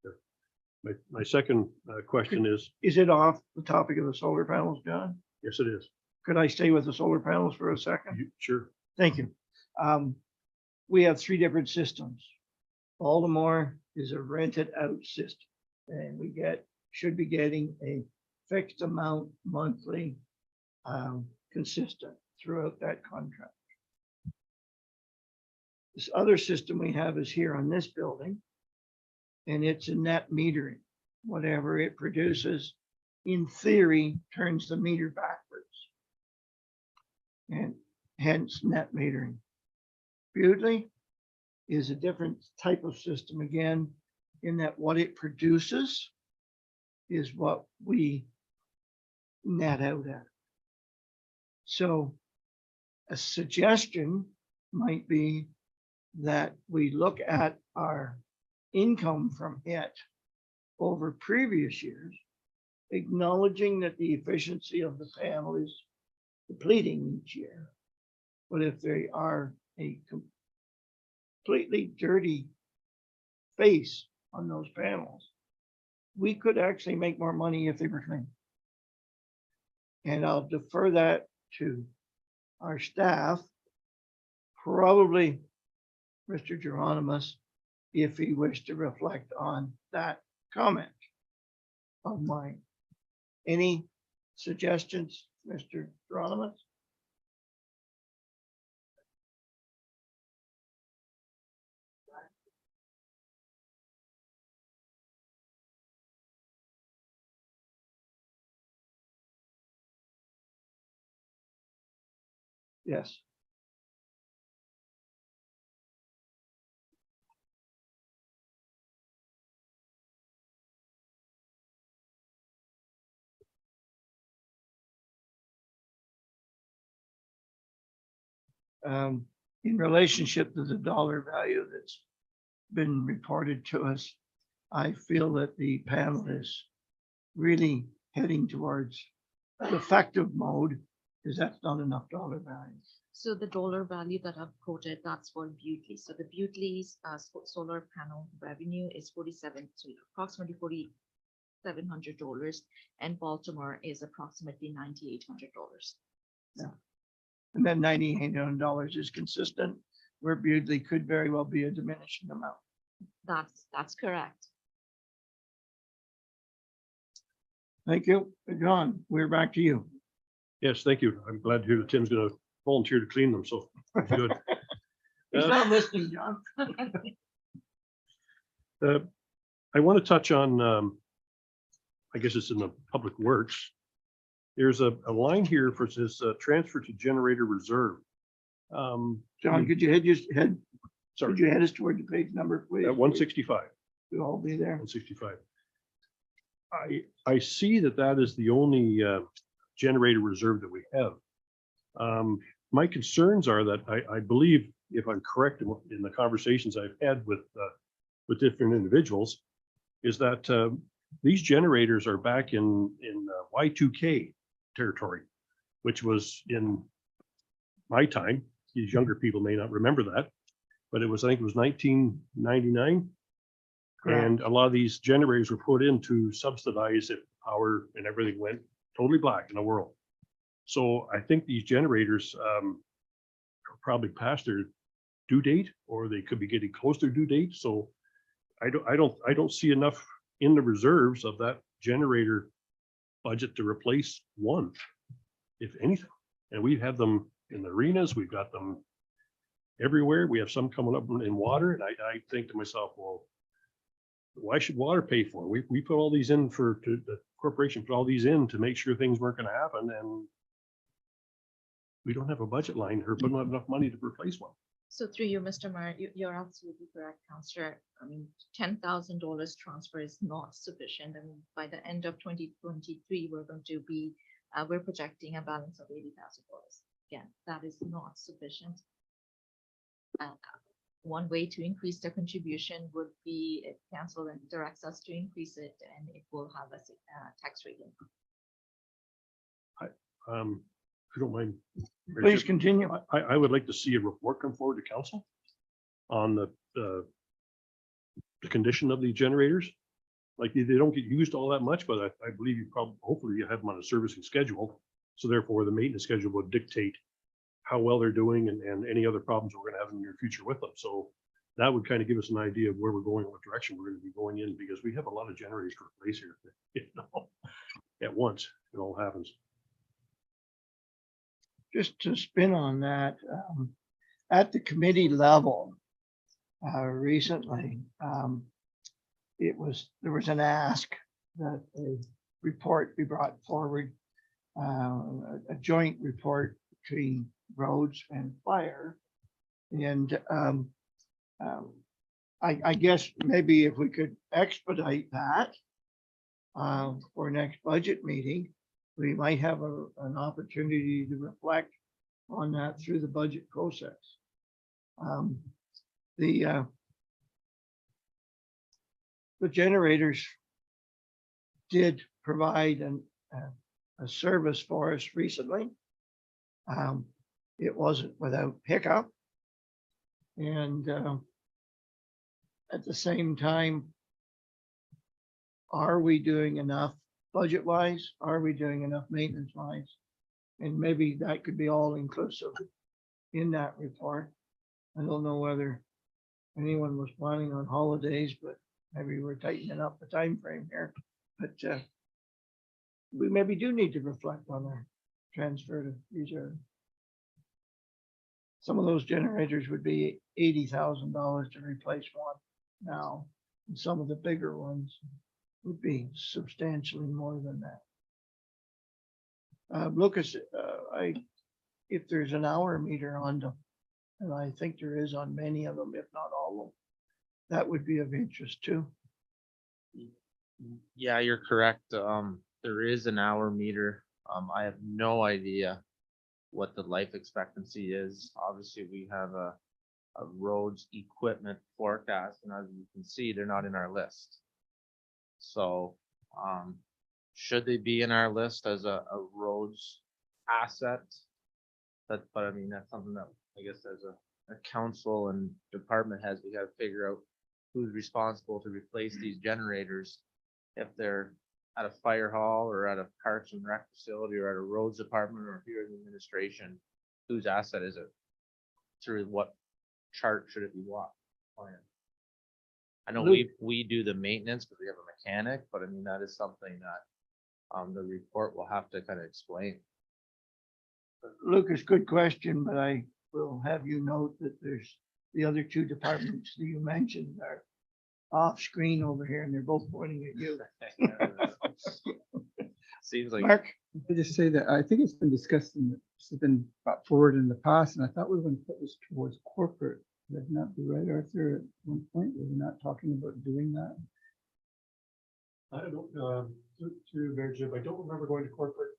Yeah. My second question is, Is it off the topic of the solar panels, John? yes, it is. Could I stay with the solar panels for a second? Sure. Thank you. We have three different systems. Baltimore is a rented out system, and we should be getting a fixed amount monthly, consistent throughout that contract. This other system we have is here on this building, and it's a net metering. Whatever it produces, in theory, turns the meter backwards. And hence net metering. Bewley is a different type of system again, in that what it produces is what we net out at. So a suggestion might be that we look at our income from it over previous years, acknowledging that the efficiency of the panel is depleting each year. But if they are a completely dirty face on those panels, we could actually make more money if they were clean. And I'll defer that to our staff, probably Mr. Geronimus, if he wished to reflect on that comment of mine. Any suggestions, Mr. Geronimus? Yes. In relationship to the dollar value that's been reported to us, I feel that the panel is really heading towards the effective mode, because that's not enough dollar value. So the dollar value that I've quoted, that's for Butley. So the Butley's solar panel revenue is approximately $4,700, and Baltimore is approximately $9,800. And then $9,800 is consistent, where Butley could very well be a diminishing amount. That's correct. Thank you. John, we're back to you. Yes, thank you. I'm glad to hear that Tim's gonna volunteer to clean them, so that's good. He's not listening, John. I want to touch on, I guess it's in the Public Works. There's a line here for this transfer to generator reserve. John, could you head could Sorry, you head us toward the page number, please? at 165. We'll all be there. 165. I see that is the only generator reserve that we have. My concerns are that I believe, if I'm correct in the conversations I've had with different individuals, is that these generators are back in Y2K territory, which was in my time. These younger people may not remember that, but I think it was 1999. And a lot of these generators were put in to subsidize if power and everything went totally black in the world. So I think these generators are probably past their due date, or they could be getting close to their due date. So I don't see enough in the reserves of that generator budget to replace one, if anything. And we have them in the arenas, we've got them everywhere. We have some coming up in water, and I think to myself, well, why should water pay for it? We put all these in the corporation put all these in to make sure things weren't going to happen, and we don't have a budget line or put not enough money to replace one. So through you, Mr. Mayor, you're absolutely correct, Councillor. I mean, $10,000 transfer is not sufficient. And by the end of 2023, we're projecting a balance of $80,000. Again, that is not sufficient. One way to increase the contribution would be if council directs us to increase it, and it will have a tax rate increase. If you don't mind. Please continue. I would like to see a report come forward to council on the condition of the generators. Like they don't get used all that much, but I believe hopefully you have them on a servicing schedule. So therefore the maintenance schedule would dictate how well they're doing and any other problems we're going to have in the near future with them. So that would kind of give us an idea of where we're going, what direction we're going to be going in, because we have a lot of generators to replace here. At once, it all happens. Just to spin on that, at the committee level, recently, there was an ask that a report be brought forward, a joint report between roads and fire. And I guess maybe if we could expedite that for next budget meeting, we might have an opportunity to reflect on that through the budget process. The generators did provide a service for us recently. It wasn't without hiccup. And at the same time, are we doing enough budget-wise? Are we doing enough maintenance-wise? And maybe that could be all inclusive in that report. I don't know whether anyone was planning on holidays, but maybe we're tightening up the time frame here. But we maybe do need to reflect on our transfer to reserve. Some of those generators would be $80,000 to replace one now, and some of the bigger ones would be substantially more than that. Lucas, if there's an hour meter on them, and I think there is on many of them, if not all of them, that would be of interest too. Yeah, you're correct. There is an hour meter. I have no idea what the life expectancy is. Obviously, we have a roads equipment forecast, and as you can see, they're not in our list. So, should they be in our list as a roads asset? But I mean, that's something that I guess as a council and department heads, we gotta figure out who's responsible to replace these generators. If they're at a fire hall or at a parks and rec facility or at a roads department or here in the administration, whose asset is it? Through what chart should it be walked? I know we do the maintenance because we have a mechanic, but I mean, that is something that the report will have to kind of explain. Lucas, good question, but I will have you note that there's the other two departments that you mentioned are off screen over here and they're both pointing at you. Seems like. Mark? I just say that I think it's been discussed and it's been brought forward in the past, and I thought we were going to put this towards corporate. Would that not be right, Arthur? At one point, were we not talking about doing that? I don't, to Mayor Jim, I don't remember going to corporate.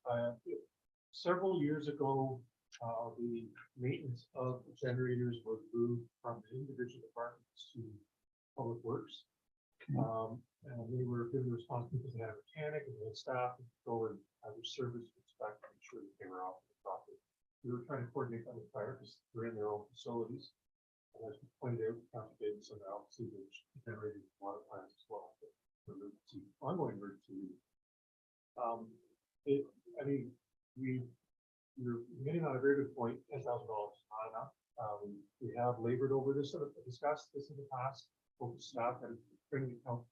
Several years ago, the maintenance of generators was moved from the individual departments to Public Works. And they were given the responsibility because they had a mechanic and they had staff to go and have their service inspect to make sure that they were off properly. We were trying to coordinate that with fire because they're in their own facilities. And as we pointed out, complicated, so now see the generating water plants as well. For emergency, ongoing emergency. I mean, you're getting on a very good point. $10,000 is not enough. We have labored over this, discussed this in the past, both staff and training account.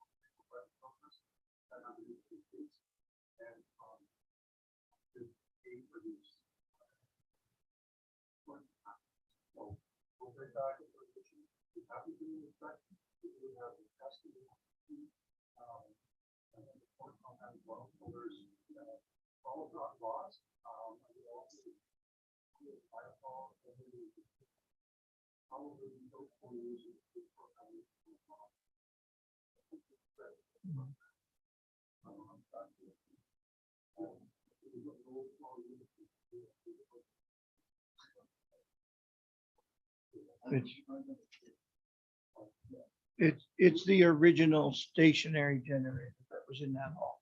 It's the original stationary generator that was in that hall.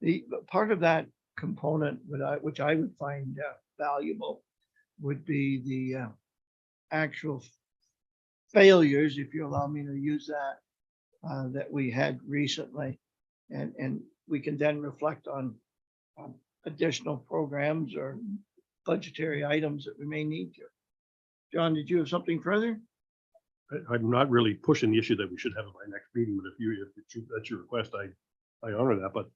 The part of that component, which I would find valuable, would be the actual failures, if you allow me to use that, that we had recently, and we can then reflect on additional programs or budgetary items that we may need to. John, did you have something further? I'm not really pushing the issue that we should have at my next meeting, but if that's your request, I honor that, but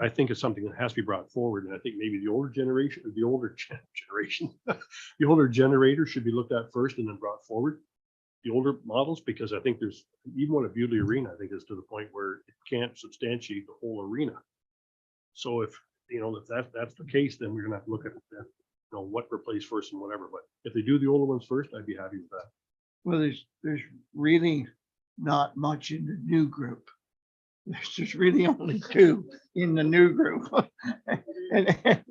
I think it's something that has to be brought forward, and I think maybe the older generation, the older generator should be looked at first and then brought forward. The older models, because I think there's even one at Bewley Arena, I think is to the point where it can't substantiate the whole arena. So if that's the case, then we're gonna have to look at that, what replaced first and whatever. But if they do the older ones first, I'd be happy with that. Well, there's really not much in the new group. There's just really only two in the new group. And-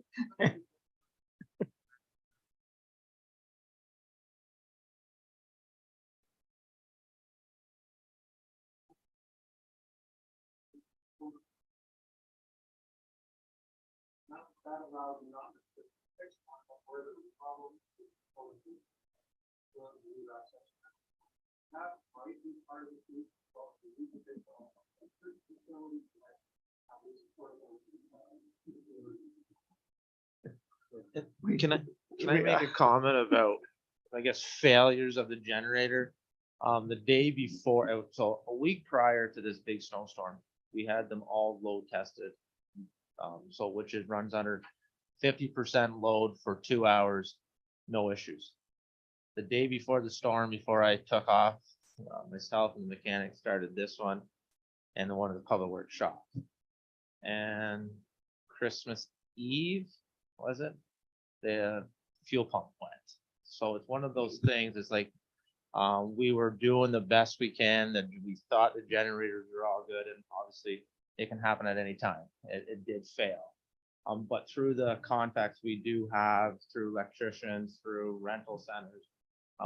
Can Can I make a comment about, I guess, failures of the generator? The day before, so a week prior to this big snowstorm, we had them all load tested. So which is runs under 50% load for 2 hours, no issues. The day before the storm, before I took off, myself and the mechanic started this one and the one of the public works shop. And Christmas Eve, was it? The fuel pump went. So it's one of those things, it's like, we were doing the best we can, and we thought the generators were all good, and obviously it can happen at any time. It did fail. But through the contacts we do have through electricians, through rental centers,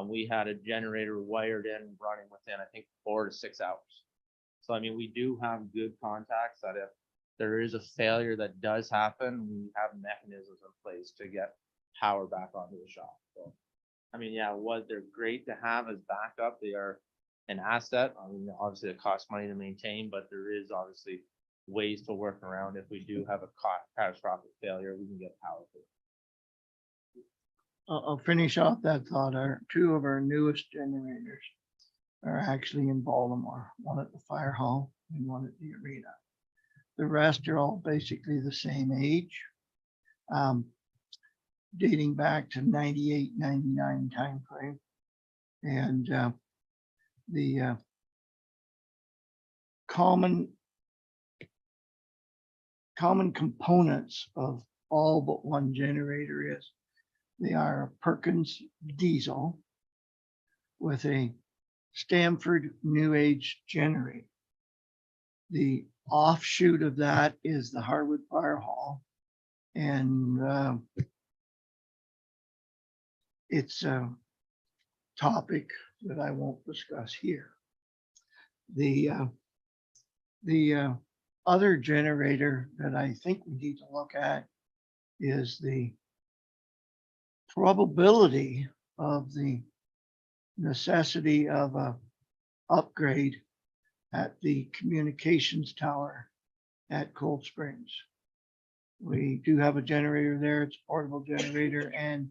we had a generator wired in running within, I think, 4 to 6 hours. So, I mean, we do have good contacts that if there is a failure that does happen, we have mechanisms in place to get power back onto the shop. So, I mean, yeah, they're great to have as backup. They are an asset. I mean, obviously it costs money to maintain, but there is obviously ways to work around. If we do have a catastrophic failure, we can get power to it. I'll finish off that thought. Two of our newest generators are actually in Baltimore, one at the fire hall and one at the arena. The rest are all basically the same age, dating back to 98, 99 timeframe. And the common components of all but one generator is they are a Perkins diesel with a Stamford New Age generator. The offshoot of that is the Harwood Fire Hall. And it's a topic that I won't discuss here. The other generator that I think we need to look at is the probability of the necessity of a upgrade at the communications tower at Cold Springs. We do have a generator there. It's a portable generator. And,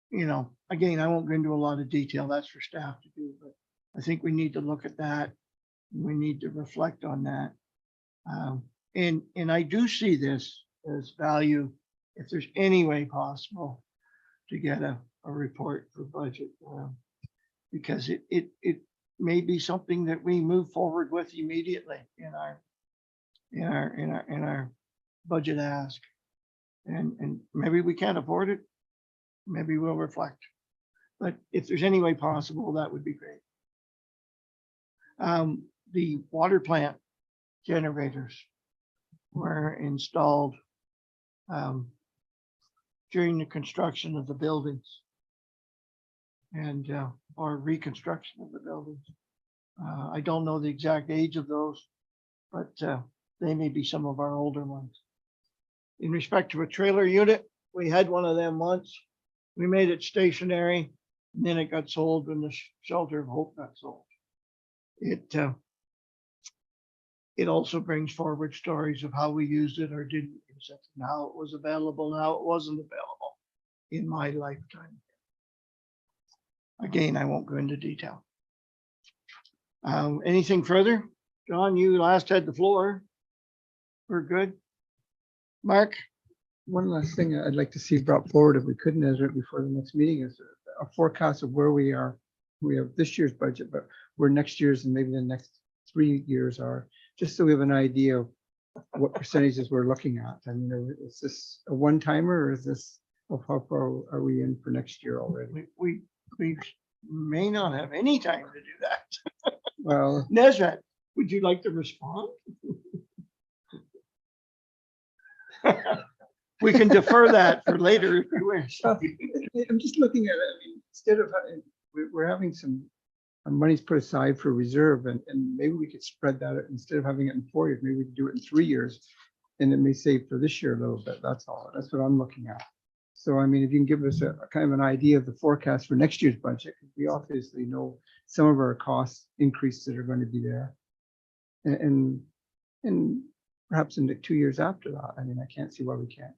you know, again, I won't go into a lot of detail. That's for staff to do, but I think we need to look at that. We need to reflect on that. And I do see this as value if there's any way possible to get a report for budget, because it may be something that we move forward with immediately in our budget ask. And maybe we can't afford it. Maybe we'll reflect. But if there's any way possible, that would be great. The water plant generators were installed during the construction of the buildings and or reconstruction of the buildings. I don't know the exact age of those, but they may be some of our older ones. In respect to a trailer unit, we had one of them once. We made it stationary, and then it got sold when the Shelter of Hope got sold. It also brings forward stories of how we used it or didn't use it, and how it was available, and how it wasn't available in my lifetime. Again, I won't go into detail. Anything further? John, you last had the floor. We're good. Mark? One last thing I'd like to see brought forward, if we couldn't, Ezra, before the next meeting, is a forecast of where we are. We have this year's budget, but where next year's and maybe the next 3 years are, just so we have an idea of what percentages we're looking at. I mean, is this a one-timer, or is this, how far are we in for next year already? We may not have any time to do that. Well, Nezrat, would you like to respond? We can defer that for later if you wish. I'm just looking at it. I mean, instead of, we're having some money's put aside for reserve, and maybe we could spread that out. Instead of having it in 4 years, maybe we could do it in 3 years, and it may save for this year a little bit. That's all. That's what I'm looking at. So, I mean, if you can give us a kind of an idea of the forecast for next year's budget, we obviously know some of our cost increases that are going to be there, and perhaps in the 2 years after that. I mean, I can't see why we can't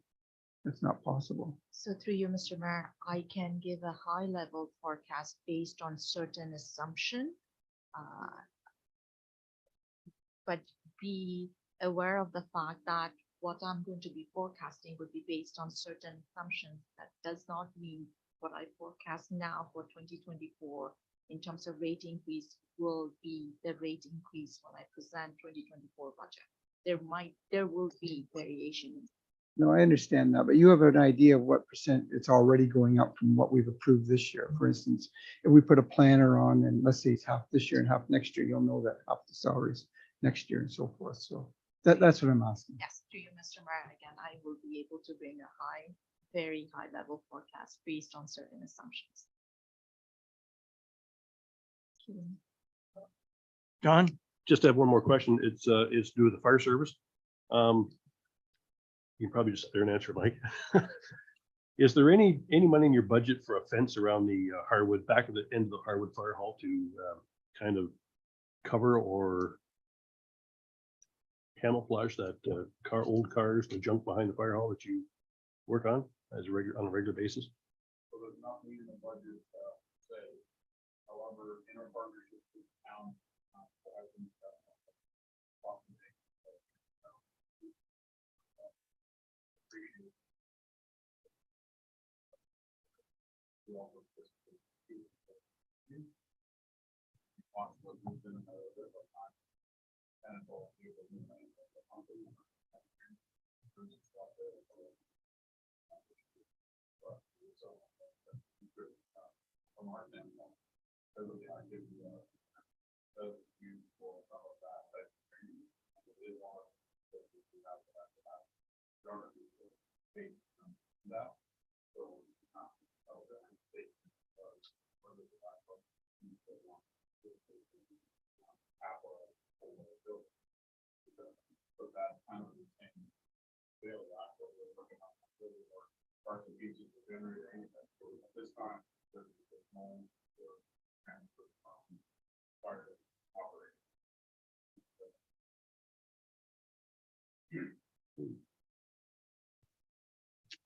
It's not possible. So through you, Mr. Mayor, I can give a high level forecast based on certain assumption. But be aware of the fact that what I'm going to be forecasting would be based on certain assumptions. That does not mean what I forecast now for 2024 in terms of rate increase will be the rate increase when I present 2024 budget. There will be variation. No, I understand that, but you have an idea of what percent it's already going up from what we've approved this year. For instance, if we put a planner on and let's say it's half this year and half next year, you'll know that half the salaries next year and so forth. So that's what I'm asking. Yes, to you, Mr. Mayor, again, I will be able to bring a very high level forecast based on certain assumptions. John? Just have one more question. It's due to the fire service. You can probably just sit there and answer, Mike. Is there any money in your budget for a fence around the Harwood, back of the end of the Harwood Fire Hall to kind of cover or camouflage that old cars, the junk behind the fire hall that you work on as on a regular basis? So there's nothing in the budget, say, however, in our partnership with the town, I think, often they, appreciate. We also just possibly move in another bit of time. And it's all here, but we might have the company. From our standpoint, I really want to give you a view for some of that, but they want to have that. Now, so but that kind of the same bill that we're looking at parts and pieces of generator anything. So at this time, there's no transfer from fire operating.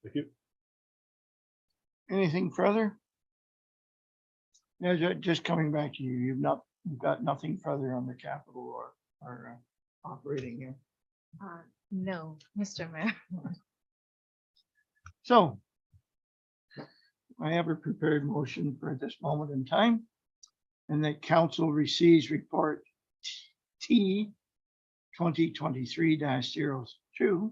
Thank you. Anything further? No, just coming back to you, you've got nothing further on the capital or operating here. No, Mr. Mayor. So I have a prepared motion for this moment in time, and that council receives report T 2023-02,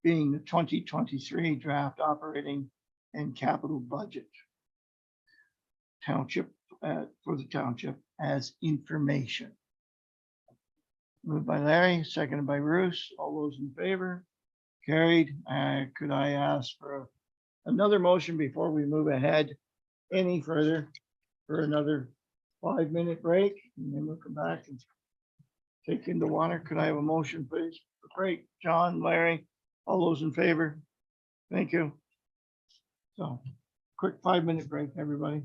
being the 2023 draft operating and capital budget township for the township as information. Moved by Larry, seconded by Bruce. All those in favor? Carried. Could I ask for another motion before we move ahead any further for another 5-minute break? And then we'll come back and take in the water. Could I have a motion, please? Great. John, Larry, all those in favor? Thank you. So quick 5-minute break, everybody.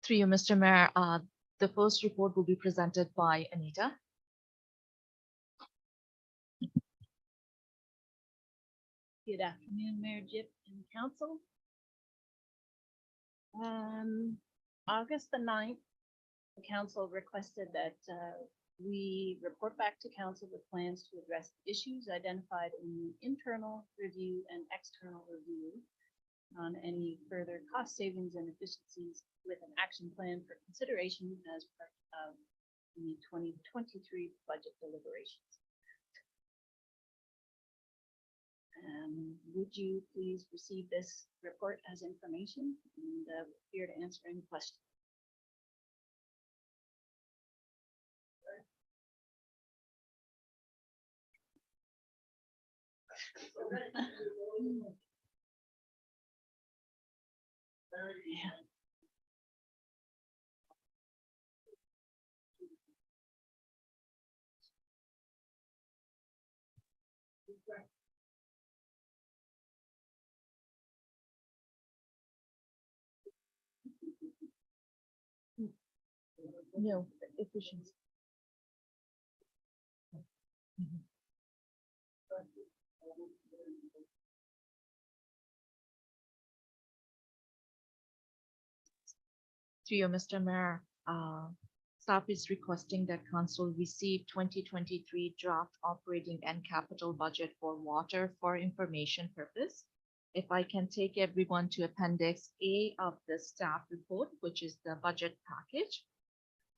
Through you, Mr. Mayor, the first report will be presented by Anita. Good afternoon, Mayor Jip and Council. August the 9th, the council requested that we report back to council with plans to address issues identified in the internal review and external review on any further cost savings and efficiencies with an action plan for consideration as part of the 2023 budget deliberations. Would you please receive this report as information and here to answer any questions? Yeah. No, efficiency. Through you, Mr. Mayor, staff is requesting that council receive 2023 draft operating and capital budget for water for information purpose. If I can take everyone to Appendix A of the staff report, which is the budget package.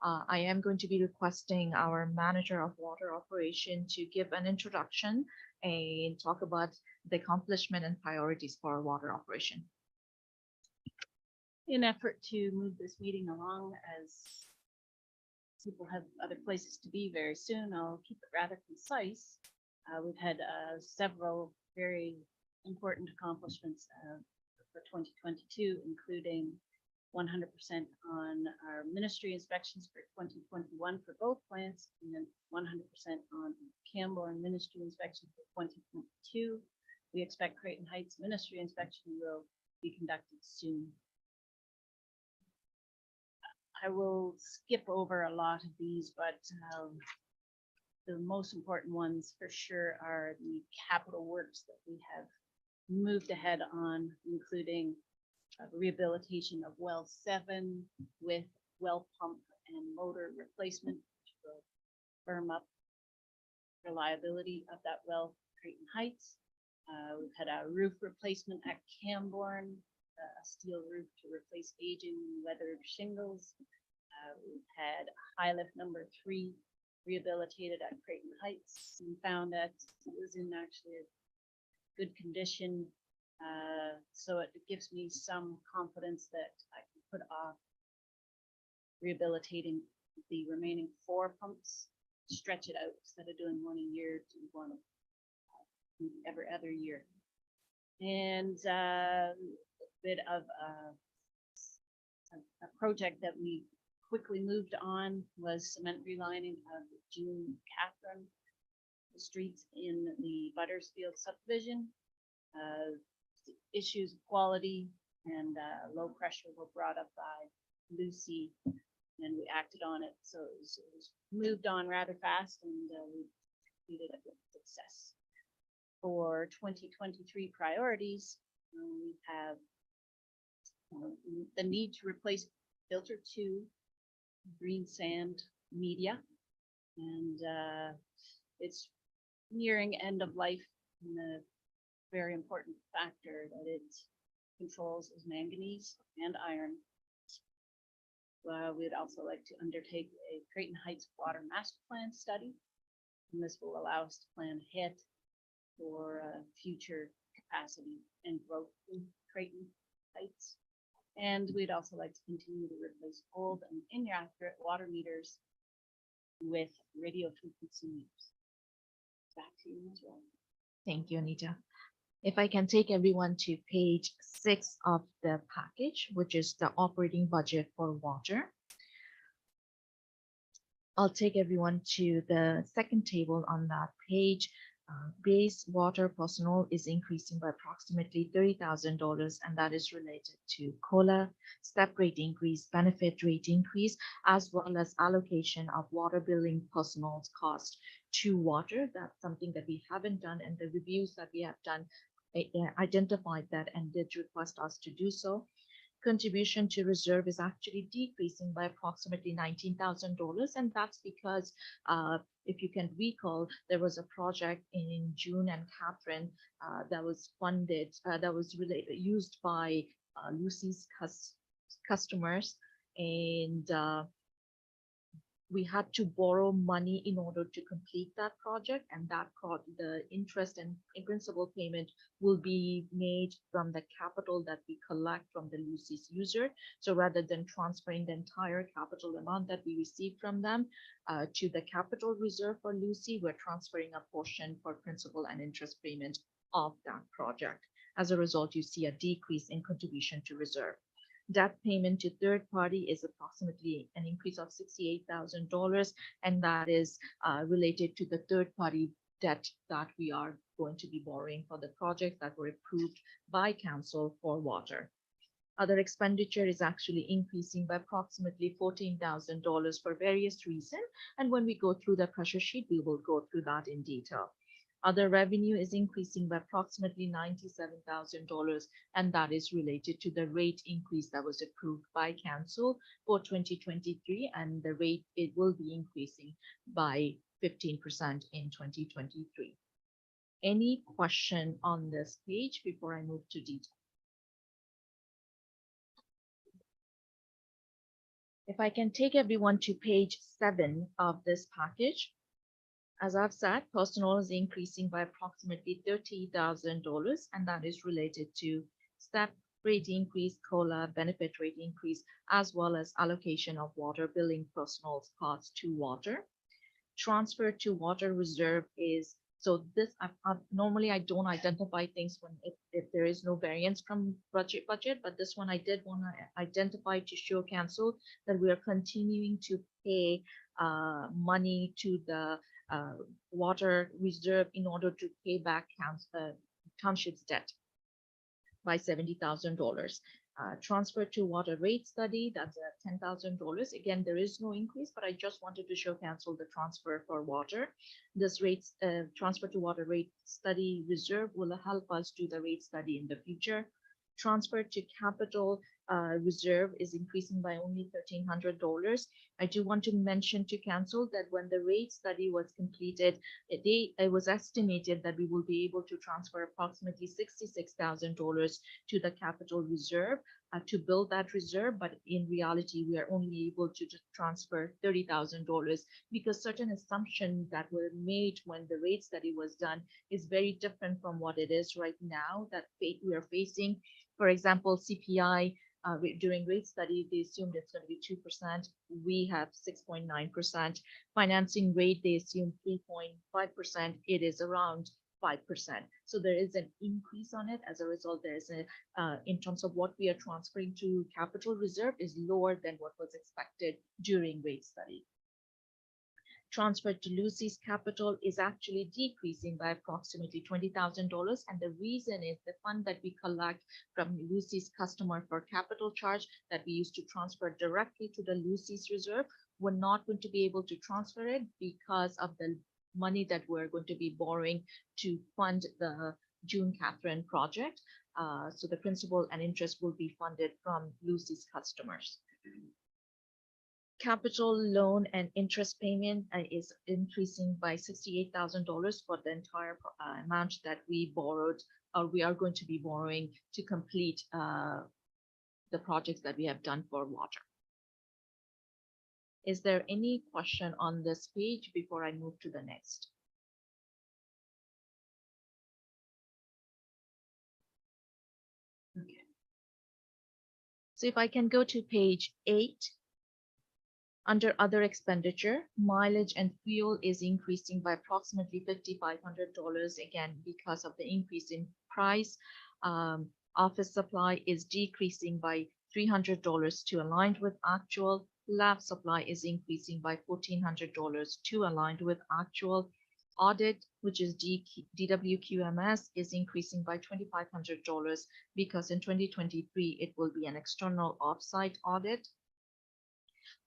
I am going to be requesting our manager of water operation to give an introduction and talk about the accomplishment and priorities for our water operation. In effort to move this meeting along as people have other places to be very soon, I'll keep it rather concise. We've had several very important accomplishments for 2022, including 100% on our ministry inspections for 2021 for both plants, and then 100% on Camborne ministry inspection for 2022. We expect Creighton Heights ministry inspection will be conducted soon. I will skip over a lot of these, but the most important ones for sure are the capital works that we have moved ahead on, including rehabilitation of well 7 with well pump and motor replacement, which will firm up reliability of that well, Creighton Heights. We've had a roof replacement at Camborne, a steel roof to replace aging weathered shingles. We've had high lift number 3 rehabilitated at Creighton Heights and found that it was in actually a good condition. So it gives me some confidence that I can put off rehabilitating the remaining 4 pumps, stretch it out instead of doing one a year to one every other year. And a bit of a project that we quickly moved on was cement relining of June Catherine streets in the Buttersfield subdivision. Issues of quality and low pressure were brought up by Lucy, and we acted on it. So it was moved on rather fast, and we completed it with success. For 2023 priorities, we have the need to replace filter 2 green sand media, and it's nearing end of life, and the very important factor that it controls is manganese and iron. We'd also like to undertake a Creighton Heights water master plan study, and this will allow us to plan ahead for future capacity and growth in Creighton Heights. And we'd also like to continue to replace old and inaccurate water meters with radio frequency meters. Back to you, Ms. Rowland. Thank you, Anita. If I can take everyone to page 6 of the package, which is the operating budget for water. I'll take everyone to the second table on that page. Base water personnel is increasing by approximately $30,000, and that is related to COLA, step rate increase, benefit rate increase, as well as allocation of water billing personnel's cost to water. That's something that we haven't done, and the reviews that we have done identified that and did request us to do so. Contribution to reserve is actually decreasing by approximately $19,000, and that's because if you can recall, there was a project in June and Catherine that was funded, that was used by Lucy's customers, and we had to borrow money in order to complete that project, and the interest and principal payment will be made from the capital that we collect from the Lucy's user. So rather than transferring the entire capital amount that we receive from them to the capital reserve for Lucy, we're transferring a portion for principal and interest payment of that project. As a result, you see a decrease in contribution to reserve. Debt payment to third party is approximately an increase of $68,000, and that is related to the third party debt that we are going to be borrowing for the projects that were approved by council for water. Other expenditure is actually increasing by approximately $14,000 for various reasons, and when we go through the pressure sheet, we will go through that in detail. Other revenue is increasing by approximately $97,000, and that is related to the rate increase that was approved by council for 2023, and the rate, it will be increasing by 15% in 2023. Any question on this page before I move to detail? If I can take everyone to page 7 of this package. As I've said, personnel is increasing by approximately $30,000, and that is related to step rate increase, COLA, benefit rate increase, as well as allocation of water billing personnel's costs to water. Transfer to water reserve is, so this, normally I don't identify things when if there is no variance from budget, but this one I did want to identify to show council that we are continuing to pay money to the water reserve in order to pay back township's debt by $70,000. Transfer to water rate study, that's $10,000. Again, there is no increase, but I just wanted to show council the transfer for water. This rates transfer to water rate study reserve will help us do the rate study in the future. Transfer to capital reserve is increasing by only $1,300. I do want to mention to council that when the rate study was completed, it was estimated that we will be able to transfer approximately $66,000 to the capital reserve to build that reserve, but in reality, we are only able to transfer $30,000 because certain assumptions that were made when the rate study was done is very different from what it is right now that we are facing. For example, CPI during rate study, they assumed it's going to be 2%. We have 6.9%. Financing rate, they assume 3.5%. It is around 5%. So there is an increase on it. As a result, there is a, in terms of what we are transferring to capital reserve is lower than what was expected during rate study. Transfer to Lucy's capital is actually decreasing by approximately $20,000. And the reason is the fund that we collect from Lucy's customer for capital charge that we used to transfer directly to the Lucy's reserve, we're not going to be able to transfer it because of the money that we're going to be borrowing to fund the June Catherine project. So the principal and interest will be funded from Lucy's customers. Capital loan and interest payment is increasing by $68,000 for the entire amount that we borrowed, or we are going to be borrowing to complete the projects that we have done for water. Is there any question on this page before I move to the next? Okay. So if I can go to page 8. Under other expenditure, mileage and fuel is increasing by approximately $5,500, again, because of the increase in price. Office supply is decreasing by $300 to align with actual. Lab supply is increasing by $1,400 to align with actual. Audit which is DWQMS, is increasing by $2,500 because in 2023, it will be an external offsite audit.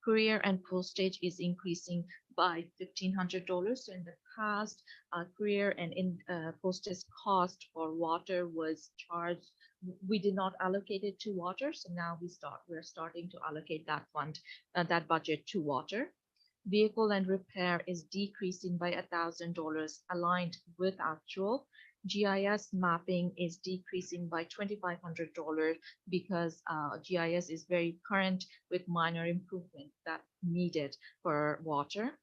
Courier and postage is increasing by $1,500. So in the past, courier and postage cost for water was charged. We did not allocate it to water, so now we're starting to allocate that fund, that budget to water. Vehicle and repair is decreasing by $1,000, aligned with actual. GIS mapping is decreasing by $2,500 because GIS is very current with minor improvement that needed for water.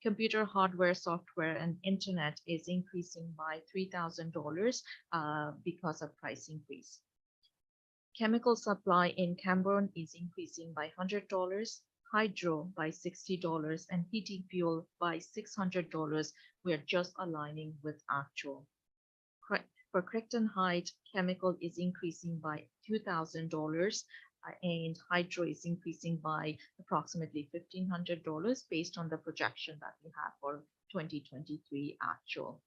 Computer hardware, software, and internet is increasing by $3,000 because of price increase. Chemical supply in Camborne is increasing by $100, hydro by $60, and heating fuel by $600. We're just aligning with actual. For Crichton Heights, chemical is increasing by $2,000 and hydro is increasing by approximately $1,500 based on the projection that we have for 2023 actual.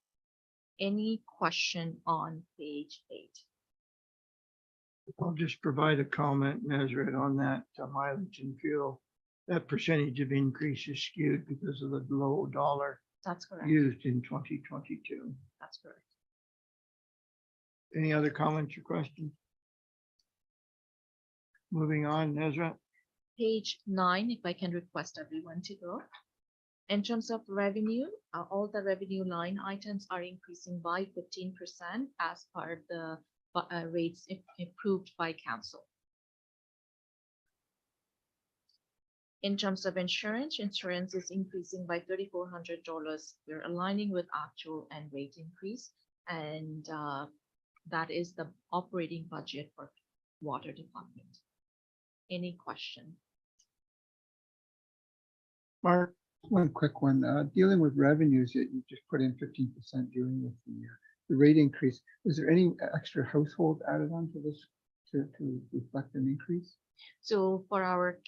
Any question on page 8? I'll just provide a comment, Nazareth, on that mileage and fuel. That percentage of increase is skewed because of the low dollar That's correct. used in 2022. That's correct. Any other comments or questions? Moving on, Nazareth. Page 9, if I can request everyone to go. In terms of revenue, all the revenue line items are increasing by 15% as per the rates approved by council. In terms of insurance, insurance is increasing by $3,400. We're aligning with actual and rate increase, and that is the operating budget for water department. Any question? Mark, One quick one, dealing with revenues, you just put in 15% dealing with the rate increase. Was there any extra household added on to this to reflect an increase? So for our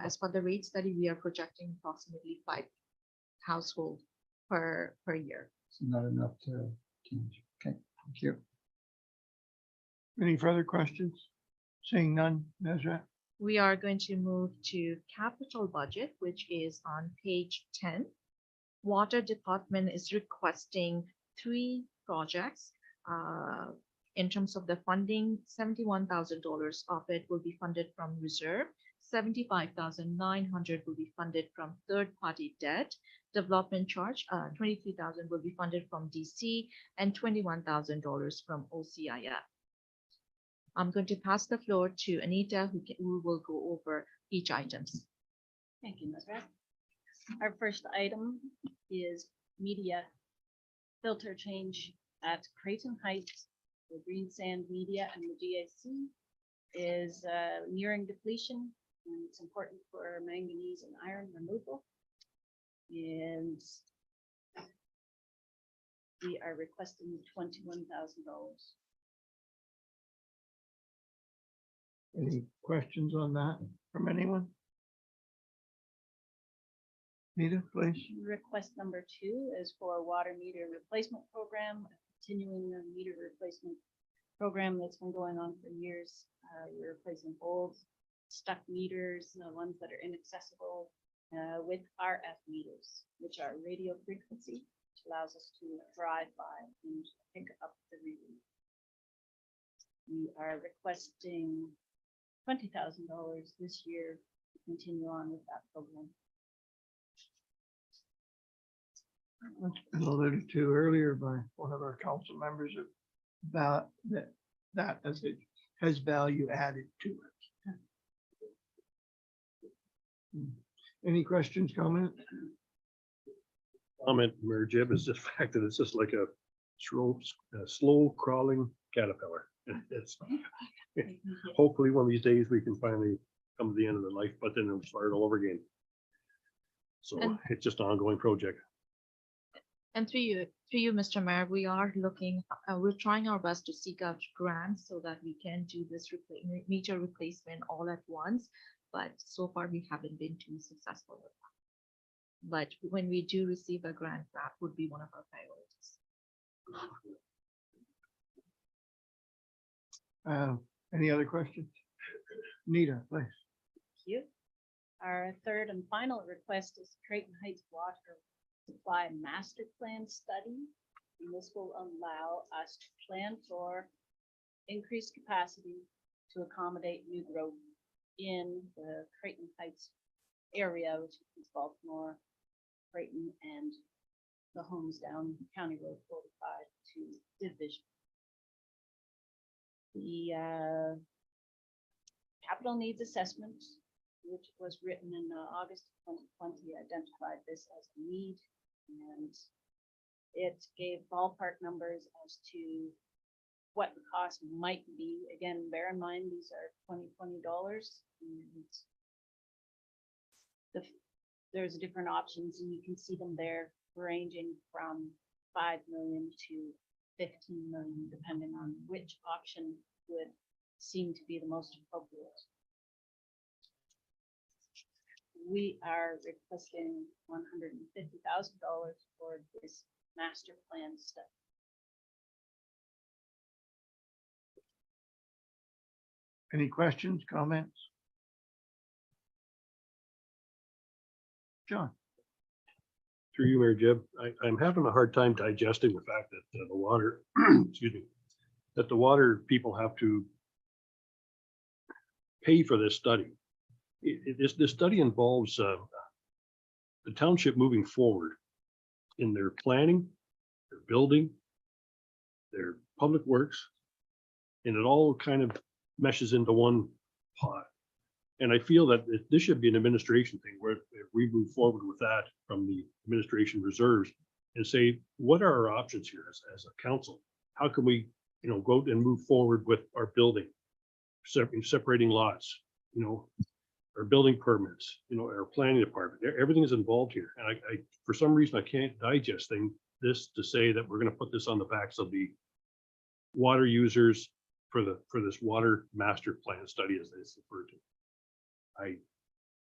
as for the rate study, we are projecting approximately 5 households per year. So not enough to change. Okay, thank you. any further questions? Seeing none, Nazareth. We are going to move to capital budget, which is on page 10. Water department is requesting 3 projects. In terms of the funding, $71,000 of it will be funded from reserve. $75,900 will be funded from third-party debt. Development charge, $23,000 will be funded from DC and $21,000 from OCIF. I'm going to pass the floor to Anita, who will go over each items. Thank you, Nazareth. Our first item is media filter change at Creighton Heights. The green sand media and the GAC is nearing depletion, and it's important for manganese and iron removal. And we are requesting $21,000. Any questions on that from anyone? Nita, please. Request number 2 is for water meter replacement program, continuing the meter replacement program that's been going on for years. We're replacing old stuck meters, the ones that are inaccessible, with RF meters, which are radio frequency, which allows us to drive by and pick up the reading. We are requesting $20,000 this year to continue on with that program. It's been alluded to earlier by one of our council members about that as it has value added to it. Any questions, comments? Comment, Mayor Jib, is the fact that it's just like a slow crawling caterpillar. It's hopefully one of these days we can finally come to the end of the life, but then it'll start all over again. So it's just an ongoing project. And through you, Mr. Mayor, we are looking, we're trying our best to seek out grants so that we can do this meter replacement all at once. But so far we haven't been too successful with But when we do receive a grant, that would be one of our priorities. Any other questions? Nita, please. Thank you. Our third and final request is Creighton Heights Water Supply Master Plan Study. And this will allow us to plan for increased capacity to accommodate new growth in the Creighton Heights area, which is Baltimore, Creighton, and the homes down County Road 45 to Division. The capital needs assessment, which was written in August of 2020, identified this as a need, and it gave ballpark numbers as to what the cost might be. Again, bear in mind, these are $2020. And there's different options, and you can see them there ranging from 5 million to 15 million, depending on which option would seem to be the most appropriate. We are requesting $150,000 for this master plan study. Any questions, comments? John? Through you, Mayor Jim, I'm having a hard time digesting the fact that the water, excuse me, that the water people have to pay for this study. This study involves the township moving forward in their planning, their building, their public works, and it all kind of meshes into one pot. And I feel that this should be an administration thing where if we move forward with that from the administration reserves and say, what are our options here as a council? How can we, go out and move forward with our building, separating lots, our building permits, our planning department, everything is involved here. And I for some reason, I can't digest this to say that we're going to put this on the backs of the water users for this water master plan study, as it's referred to.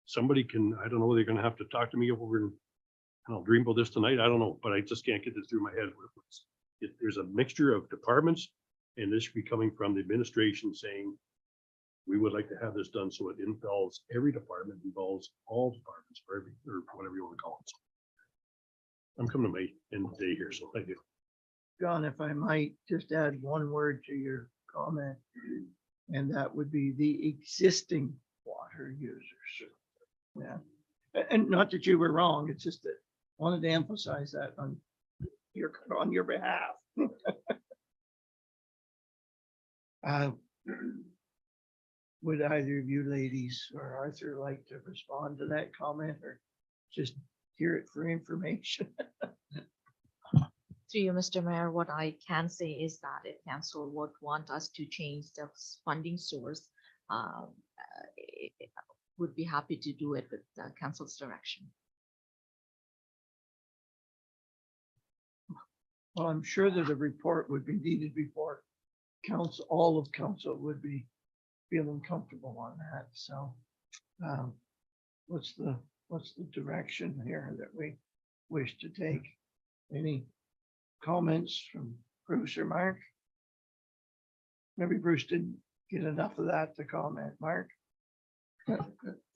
Somebody can, I don't know, they're going to have to talk to me over and I'll dream about this tonight. I don't know, but I just can't get this through my head. There's a mixture of departments, and this should be coming from the administration saying, we would like to have this done so it involves every department, involves all departments, or whatever you want to call it. I'm coming to my end of the day here, so thank you. John, if I might just add one word to your comment, and that would be the existing water users. Yeah, and not that you were wrong, it's just that I wanted to emphasize that on your behalf. Would either of you ladies or Arthur like to respond to that comment, or just hear it for information? Through you, Mr. Mayor, what I can say is that if council would want us to change the funding source, would be happy to do it with the council's direction. Well, I'm sure that a report would be needed before council, all of council would be feeling comfortable on that. So what's the direction here that we wish to take? Any comments from Bruce or Mark? Maybe Bruce didn't get enough of that to comment. Mark?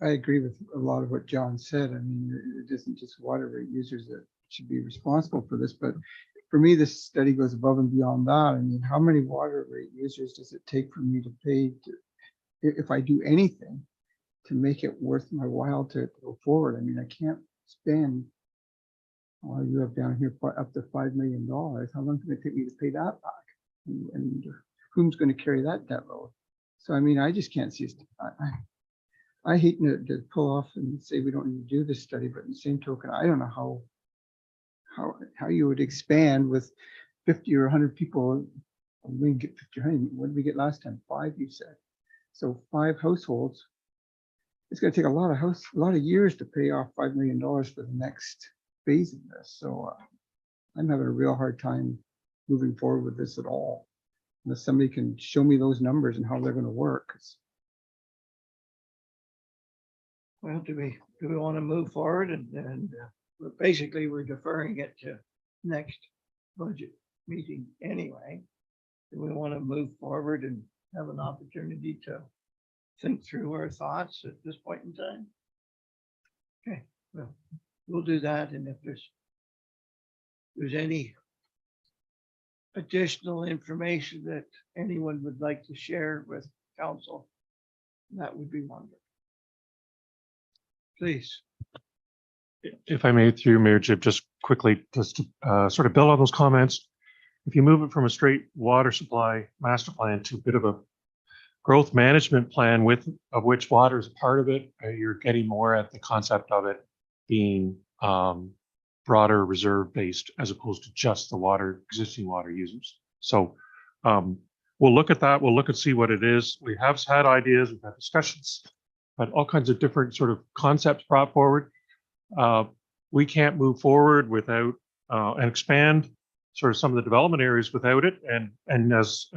I agree with a lot of what John said. I mean, it isn't just water rate users that should be responsible for this, but for me, this study goes above and beyond that. I mean, how many water rate users does it take for me to pay if I do anything to make it worth my while to go forward? I mean, I can't spend, you have down here up to $5 million. How long can it take me to pay that back? And who's going to carry that debt load? So, I mean, I just can't see. I hate to pull off and say we don't need to do this study, but in the same token, I don't know how you would expand with 50 or 100 people. We can get 50. What did we get last time? 5, you said. So 5 households. It's going to take a lot of years to pay off $5 million for the next phase of this. So I'm having a real hard time moving forward with this at all, unless somebody can show me those numbers and how they're going to work. Well, do do we want to move forward and basically we're deferring it to next budget meeting anyway. Do we want to move forward and have an opportunity to think through our thoughts at this point in time? Okay, well, we'll do that. And if there's any additional information that anyone would like to share with council, that would be wonderful. Please. If I may, through Mayor Jib, just quickly, just to sort of build on those comments. If you move it from a straight water supply master plan to a bit of a growth management plan of which water is a part of it, you're getting more at the concept of it being broader reserve based as opposed to just the existing water users. So we'll look at that. We'll look and see what it is. We have had ideas, we've had discussions, but all kinds of different sort of concepts brought forward. We can't move forward without and expand sort of some of the development areas without it. And as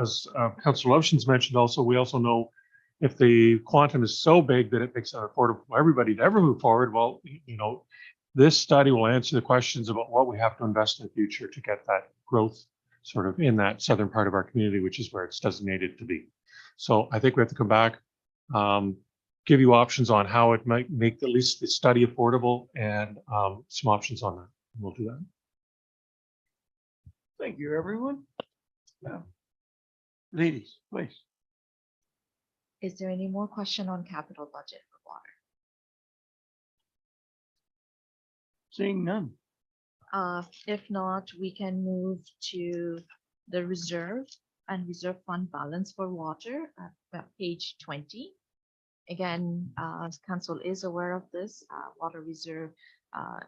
Councillor Lovshin's mentioned also, we also know if the quantum is so big that it makes it affordable for everybody to ever move forward, well, you know, this study will answer the questions about what we have to invest in the future to get that growth sort of in that southern part of our community, which is where it's designated to be. So I think we have to come back, give you options on how it might make at least the study affordable and some options on that. We'll do that. Thank you, everyone. Yeah. Ladies, please. Is there any more question on capital budget for water? Seeing none. If not, we can move to the reserve and reserve fund balance for water at page 20. Again, council is aware of this. Water reserve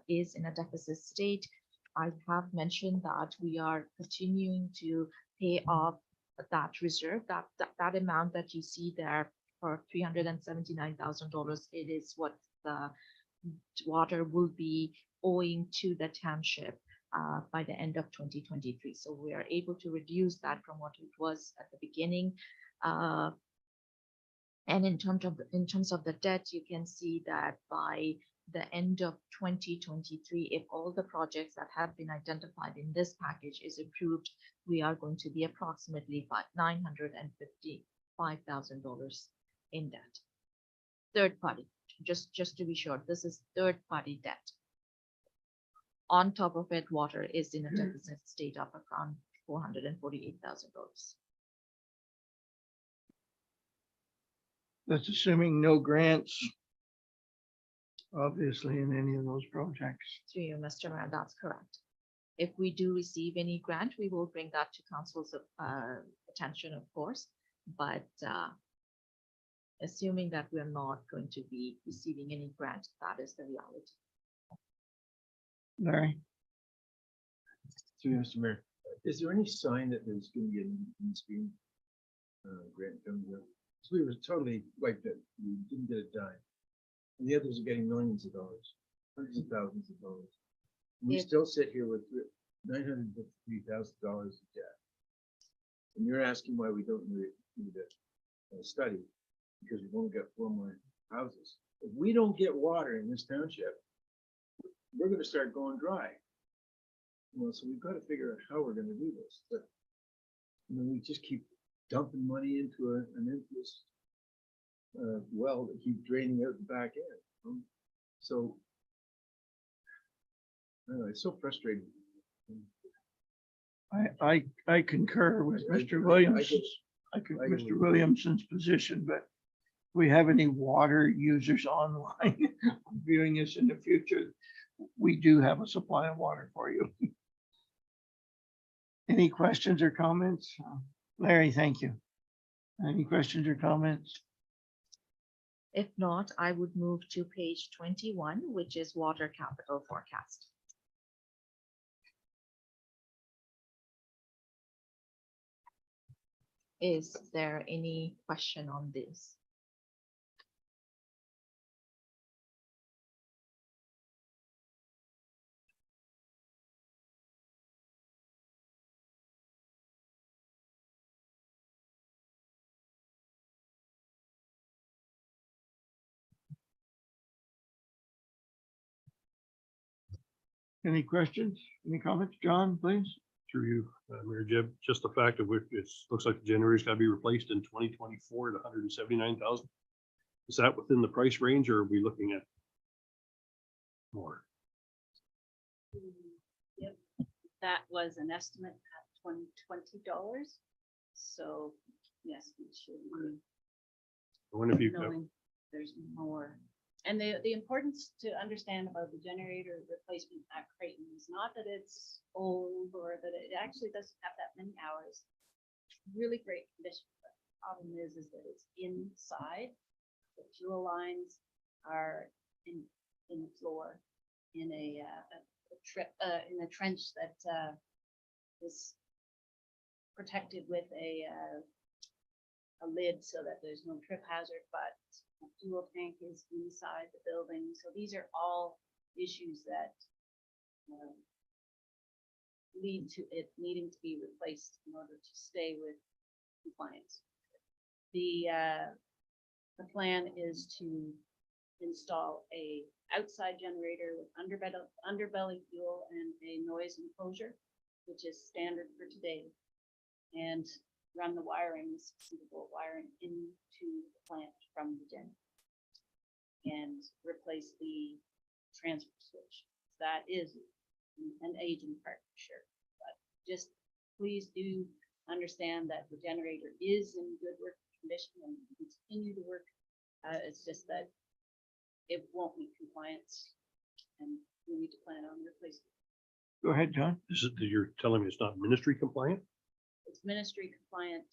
is in a deficit state. I have mentioned that we are continuing to pay off that reserve, that amount that you see there for $379,000. It is what the water will be owing to the township by the end of 2023. So we are able to reduce that from what it was at the beginning. And in terms of the debt, you can see that by the end of 2023, if all the projects that have been identified in this package is approved, we are going to be approximately $955,000 in debt. Third party, just to be sure, this is third party debt. On top of it, water is in a deficit state of around $448,000. That's assuming no grants, obviously, in any of those projects. Through you, Mr. Mayor, that's correct. If we do receive any grant, we will bring that to council's attention, of course, but assuming that we're not going to be receiving any grant, that is the reality. Larry? Through you, Mr. Mayor, is there any sign that there's going to be a stream grant coming up? So we were totally wiped out. We didn't get a dime. And the others are getting millions of dollars, hundreds of thousands of dollars. And we still sit here with $953,000 of debt. And you're asking why we don't need a study because we've only got 4 more houses. If we don't get water in this township, we're going to start going dry. You know, so we've got to figure out how we're going to do this. But we just keep dumping money into an endless well that keep draining out the back end. So it's so frustrating. I concur with Mr. Williams. Mr. Williamson's position, but if we have any water users online viewing this in the future, we do have a supply of water for you. Any questions or comments? Larry, thank you. Any questions or comments? If not, I would move to page 21, which is water capital forecast. Is there any question on this? Any questions? Any comments? John, please? Through you, Mayor Jeb, just the fact that looks like the generator's got to be replaced in 2024 at 179,000. Is that within the price range or are we looking at more? Yep, that was an estimate at $20. So yes, we should be I wonder if you, knowing there's more. And the importance to understand about the generator replacement at Creighton is not that it's old or that it actually doesn't have that many hours. Really great condition. But the problem is that it's inside. The fuel lines are in the floor in a trench that is protected with a lid so that there's no trip hazard, but a fuel tank is inside the building. So these are all issues that lead to it needing to be replaced in order to stay with compliance. The plan is to install a outside generator with underbelly fuel and a noise enclosure, which is standard for today, and run the wiring, 60-volt wiring into the plant from the gen and replace the transfer switch. That is an aging part for sure, but just please do understand that the generator is in good working condition and will continue to work. It's just that it won't meet compliance and we need to plan on replacing it. Go ahead, John. is it that you're telling me it's not ministry compliant? It's ministry compliant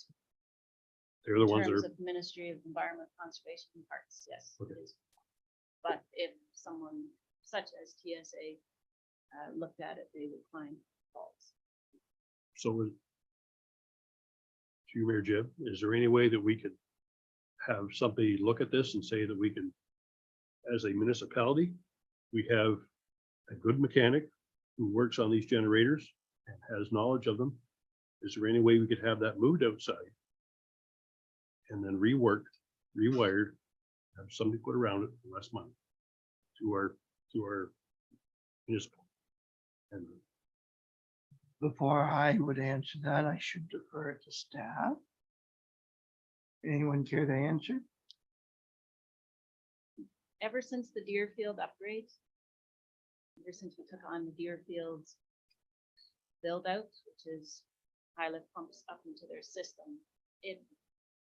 They're the in ones that terms are, of Ministry of Environment Conservation and Parks, yes. It Okay. is. But if someone such as TSA looked at it, they would find faults. so to you, Mayor Jeb, is there any way that we could have somebody look at this and say that we can, as a municipality, we have a good mechanic who works on these generators and has knowledge of them? Is there any way we could have that moved outside and then reworked, rewired, have somebody put around it for less money to our municipal? And Before I would answer that, I should defer it to staff. Anyone care to answer? Ever since the Deerfield upgrades, ever since we took on the Deerfield build out, which is pilot pumps up into their system,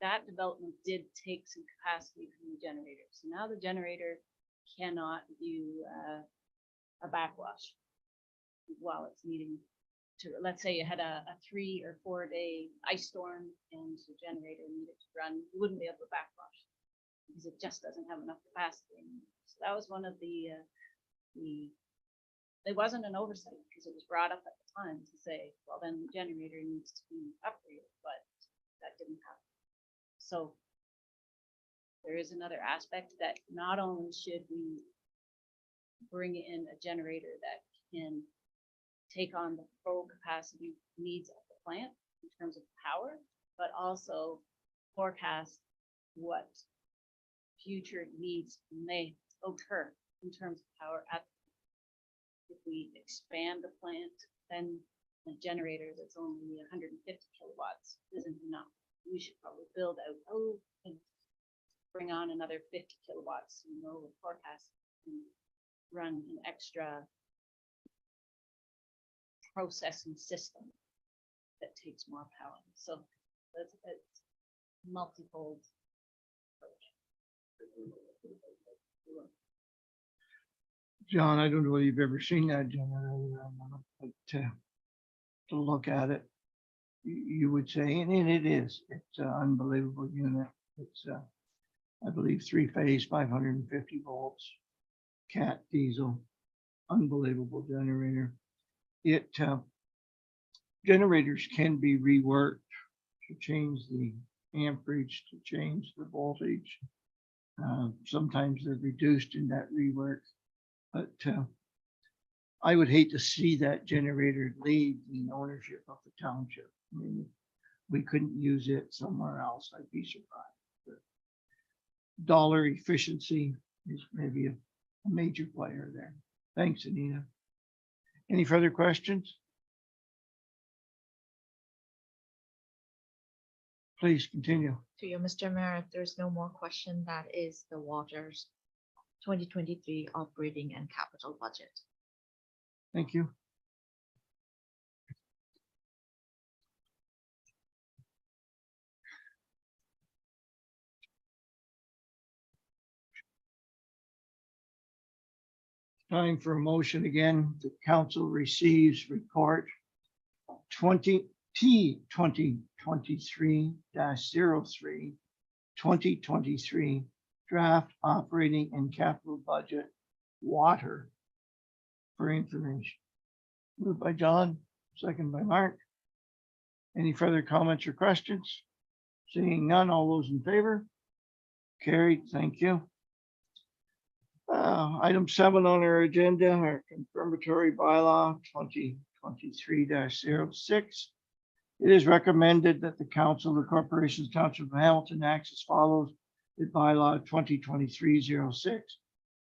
that development did take some capacity from the generator. So now the generator cannot do a backwash while it's needing to, let's say you had a 3 or 4 day ice storm and the generator needed to run, you wouldn't be able to backwash because it just doesn't have enough capacity anymore. So that was one of there wasn't an oversight because it was brought up at the time to say, well, then the generator needs to be upgraded, but that didn't happen. So there is another aspect that not only should we bring in a generator that can take on the full capacity needs of the plant in terms of power, but also forecast what future needs may occur in terms of power. If we expand the plant, then the generator that's only 150 kilowatts isn't enough. We should probably build out, and bring on another 50 kilowatts, forecast and run an extra processing system that takes more power. So that's multifold approach. John, I don't know whether you've ever seen that generator, but to look at it, you would say, and it's an unbelievable unit. It's, I believe, 3-phase, 550 volts, cat diesel, unbelievable generator. Generators can be reworked to change the amperage, to change the voltage. Sometimes they're reduced in that rework, but I would hate to see that generator leave the ownership of the township. I mean, if we couldn't use it somewhere else, I'd be surprised. But dollar efficiency is maybe a major player there. Thanks, Anita. Any further questions? Please continue. To you, Mr. Mayor, if there's no more question, that is the water's 2023 operating and capital budget. Thank you. Time for a motion again. The council receives report 2023 03, 2023 draft operating and capital budget water for information. Moved by John, second by Mark. Any further comments or questions? Seeing none, all those in favor? Carried, thank you. Item 7 on our agenda, our confirmatory bylaw 2023 06. It is recommended that the council of the corporation's township of Hamilton acts as follows. The bylaw 2023 06,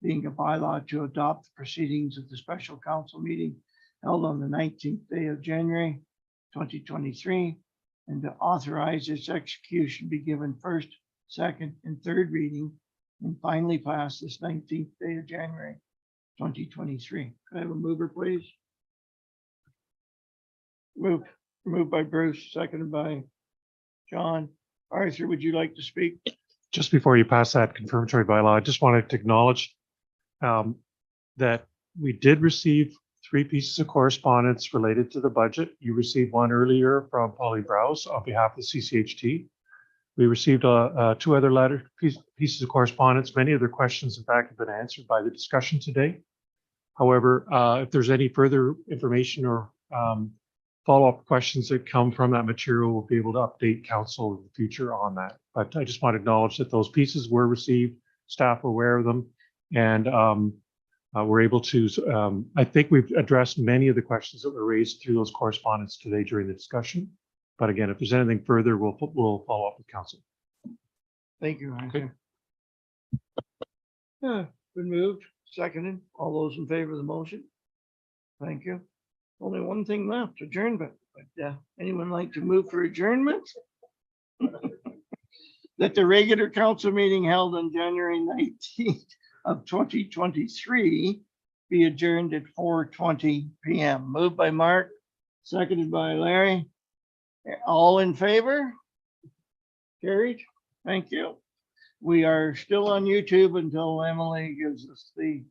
being a bylaw to adopt the proceedings of the special council meeting held on the 19th day of January 2023, and to authorize its execution be given first, second, and third reading, and finally pass this 19th day of January 2023. Could I have a mover, please? Moved by Bruce, seconded by John. Arthur, would you like to speak? Just before you pass that confirmatory bylaw, I just wanted to acknowledge that we did receive 3 pieces of correspondence related to the budget. You received one earlier from Polly Browse on behalf of the CCHT. We received 2 other pieces of correspondence. Many of their questions, in fact, have been answered by the discussion today. However, if there's any further information or follow-up questions that come from that material, we'll be able to update council in the future on that. But I just want to acknowledge that those pieces were received, staff are aware of them, and we're able to, I think we've addressed many of the questions that were raised through those correspondence today during the discussion. But again, if there's anything further, we'll follow up with council. Thank you, Arthur. Been moved, seconded. All those in favor of the motion? Thank you. Only one thing left, adjournment. But anyone like to move for adjournment? That the regular council meeting held on January 19th of 2023 be adjourned at 4:20 p.m. Moved by Mark, seconded by Larry. All in favor? Carried. Thank you. We are still on YouTube until Emily gives us the